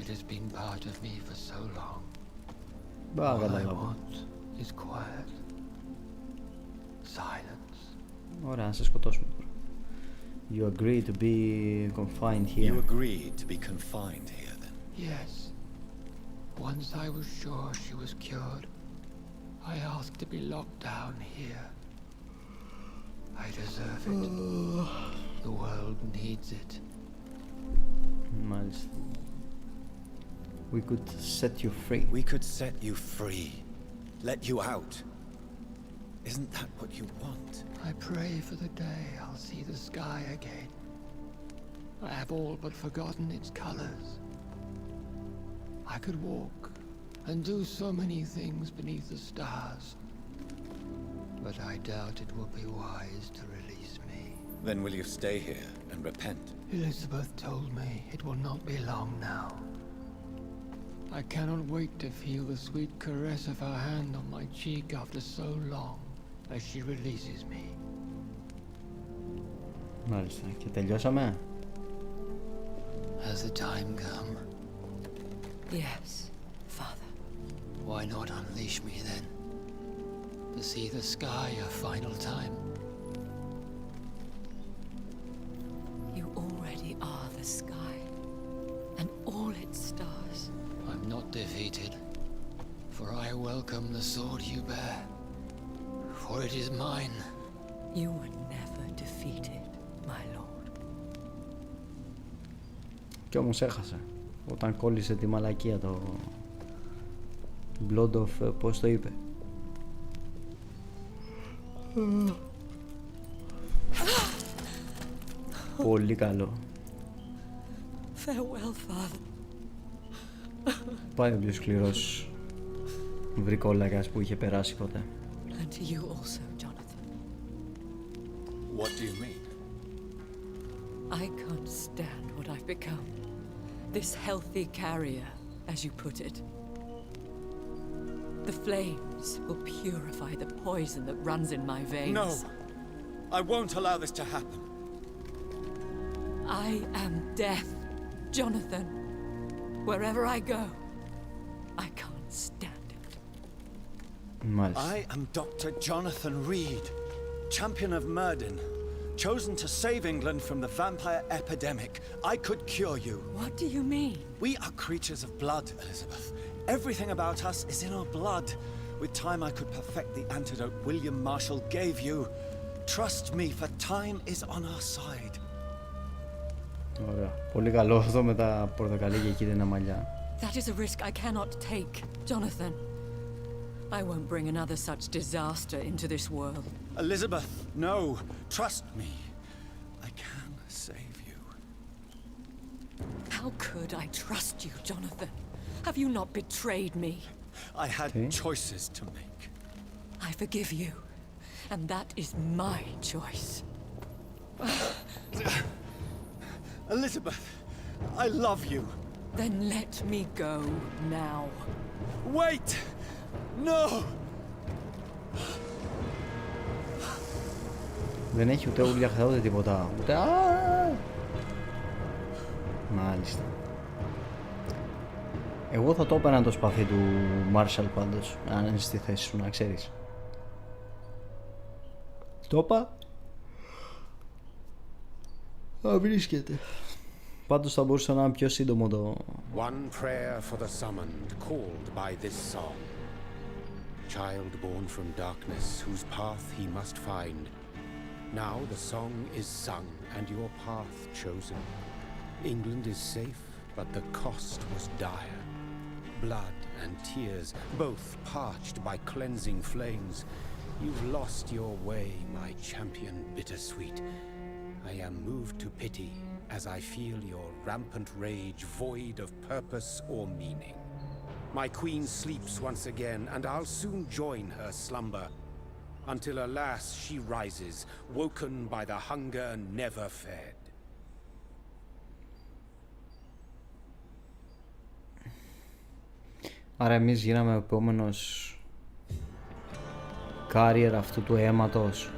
It has been part of me for so long. All I want is quiet. Silence. Ωραία, να σε σκοτώσουμε τώρα. You agree to be confined here. You agreed to be confined here then? Yes. Once I was sure she was cured, I asked to be locked down here. I deserve it. The world needs it. Μάλιστα. We could set you free. We could set you free. Let you out. Isn't that what you want? I pray for the day I'll see the sky again. I have all but forgotten its colors. I could walk and do so many things beneath the stars. But I doubt it will be wise to release me. Then will you stay here and repent? Elizabeth told me it will not be long now. I cannot wait to feel the sweet caress of her hand on my cheek after so long as she releases me. Μάλιστα. Και τελειώσαμε. Has the time come? Yes, Father. Why not unleash me then? To see the sky a final time. You already are the sky, and all its stars. I'm not defeated, for I welcome the sword you bear, for it is mine. You were never defeated, my lord. Κι όμως έχασα. Όταν κόλλησε τη μαλακία το Blood of... πώς το είπε. Πολύ καλό. Farewell, Father. Πάει ο πιο σκληρός βρικόλακας που είχε περάσει ποτέ. And to you also, Jonathan. What do you mean? I can't stand what I've become. This healthy carrier, as you put it. The flames will purify the poison that runs in my veins. No! I won't allow this to happen. I am death, Jonathan. Wherever I go, I can't stand it. I am Dr. Jonathan Reed, champion of Murden, chosen to save England from the vampire epidemic. I could cure you. What do you mean? We are creatures of blood, Elizabeth. Everything about us is in our blood. With time I could perfect the antidote William Marshall gave you. Trust me, for time is on our side. Ωραία. Πολύ καλό αυτό με τα πορτοκαλί και κίτρινα μαλλιά. That is a risk I cannot take, Jonathan. I won't bring another such disaster into this world. Elizabeth, no. Trust me. I can save you. How could I trust you, Jonathan? Have you not betrayed me? I had choices to make. I forgive you, and that is my choice. Elizabeth, I love you. Then let me go now. Wait! No! Δεν έχει ούτε ούλια ούτε τίποτα. Ούτε... Μάλιστα. Εγώ θα το έπαιρνα το σπαθί του Marshall πάντως, αν είναι στη θέση σου, να ξέρεις. Το είπα. Α, βρίσκεται. Πάντως θα μπορούσε να είναι πιο σύντομο το... One prayer for the summoned, called by this song. Child born from darkness, whose path he must find. Now the song is sung, and your path chosen. England is safe, but the cost was dire. Blood and tears, both parched by cleansing flames. You've lost your way, my champion bittersweet. I am moved to pity as I feel your rampant rage void of purpose or meaning. My queen sleeps once again, and I'll soon join her slumber. Until alas, she rises, woken by the hunger never fed. Άρα εμείς γίναμε ο επόμενος carrier αυτού του αίματος.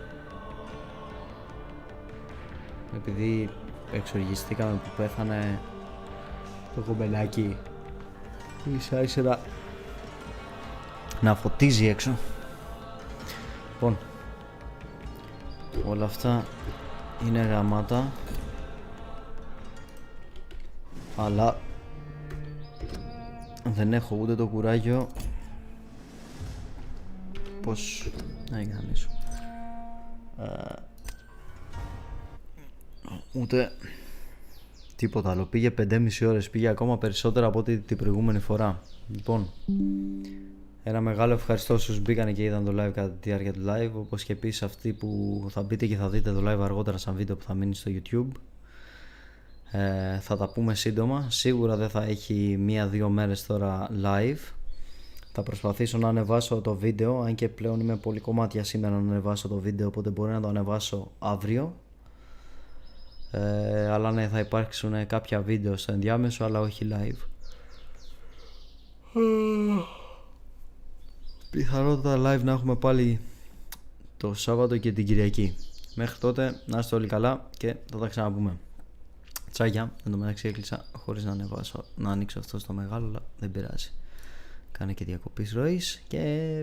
Επειδή εξοργιστήκαμε που πέθανε το κομπελάκι, άρχισε να φωτίζει έξω. Λοιπόν, όλα αυτά είναι γαμάτα, αλλά δεν έχω ούτε το κουράγιο πως να γαμίσω, ούτε τίποτα άλλο. Πήγε 5,5 ώρες, πήγε ακόμα περισσότερα από ό,τι την προηγούμενη φορά. Λοιπόν, ένα μεγάλο ευχαριστώ όσους μπήκανε και είδαν το live κατά τη διάρκεια του live, όπως και επίσης αυτοί που θα μπείτε και θα δείτε το live αργότερα σαν βίντεο που θα μείνει στο YouTube. Θα τα πούμε σύντομα. Σίγουρα δεν θα έχει 1-2 μέρες τώρα live. Θα προσπαθήσω να ανεβάσω το βίντεο, αν και πλέον είμαι πολύ κομμάτια σήμερα να ανεβάσω το βίντεο, οπότε μπορεί να το ανεβάσω αύριο. Αλλά ναι, θα υπάρξουν κάποια βίντεο στο ενδιάμεσο, αλλά όχι live. Πιθανότατα live να έχουμε πάλι το Σάββατο και την Κυριακή. Μέχρι τότε να είστε όλοι καλά και θα τα ξαναπούμε. Τσάγια, εν τω μεταξύ έκλεισα χωρίς να ανοίξω αυτό στο μεγάλο, αλλά δεν πειράζει. Κάνε και διακοπής ροής και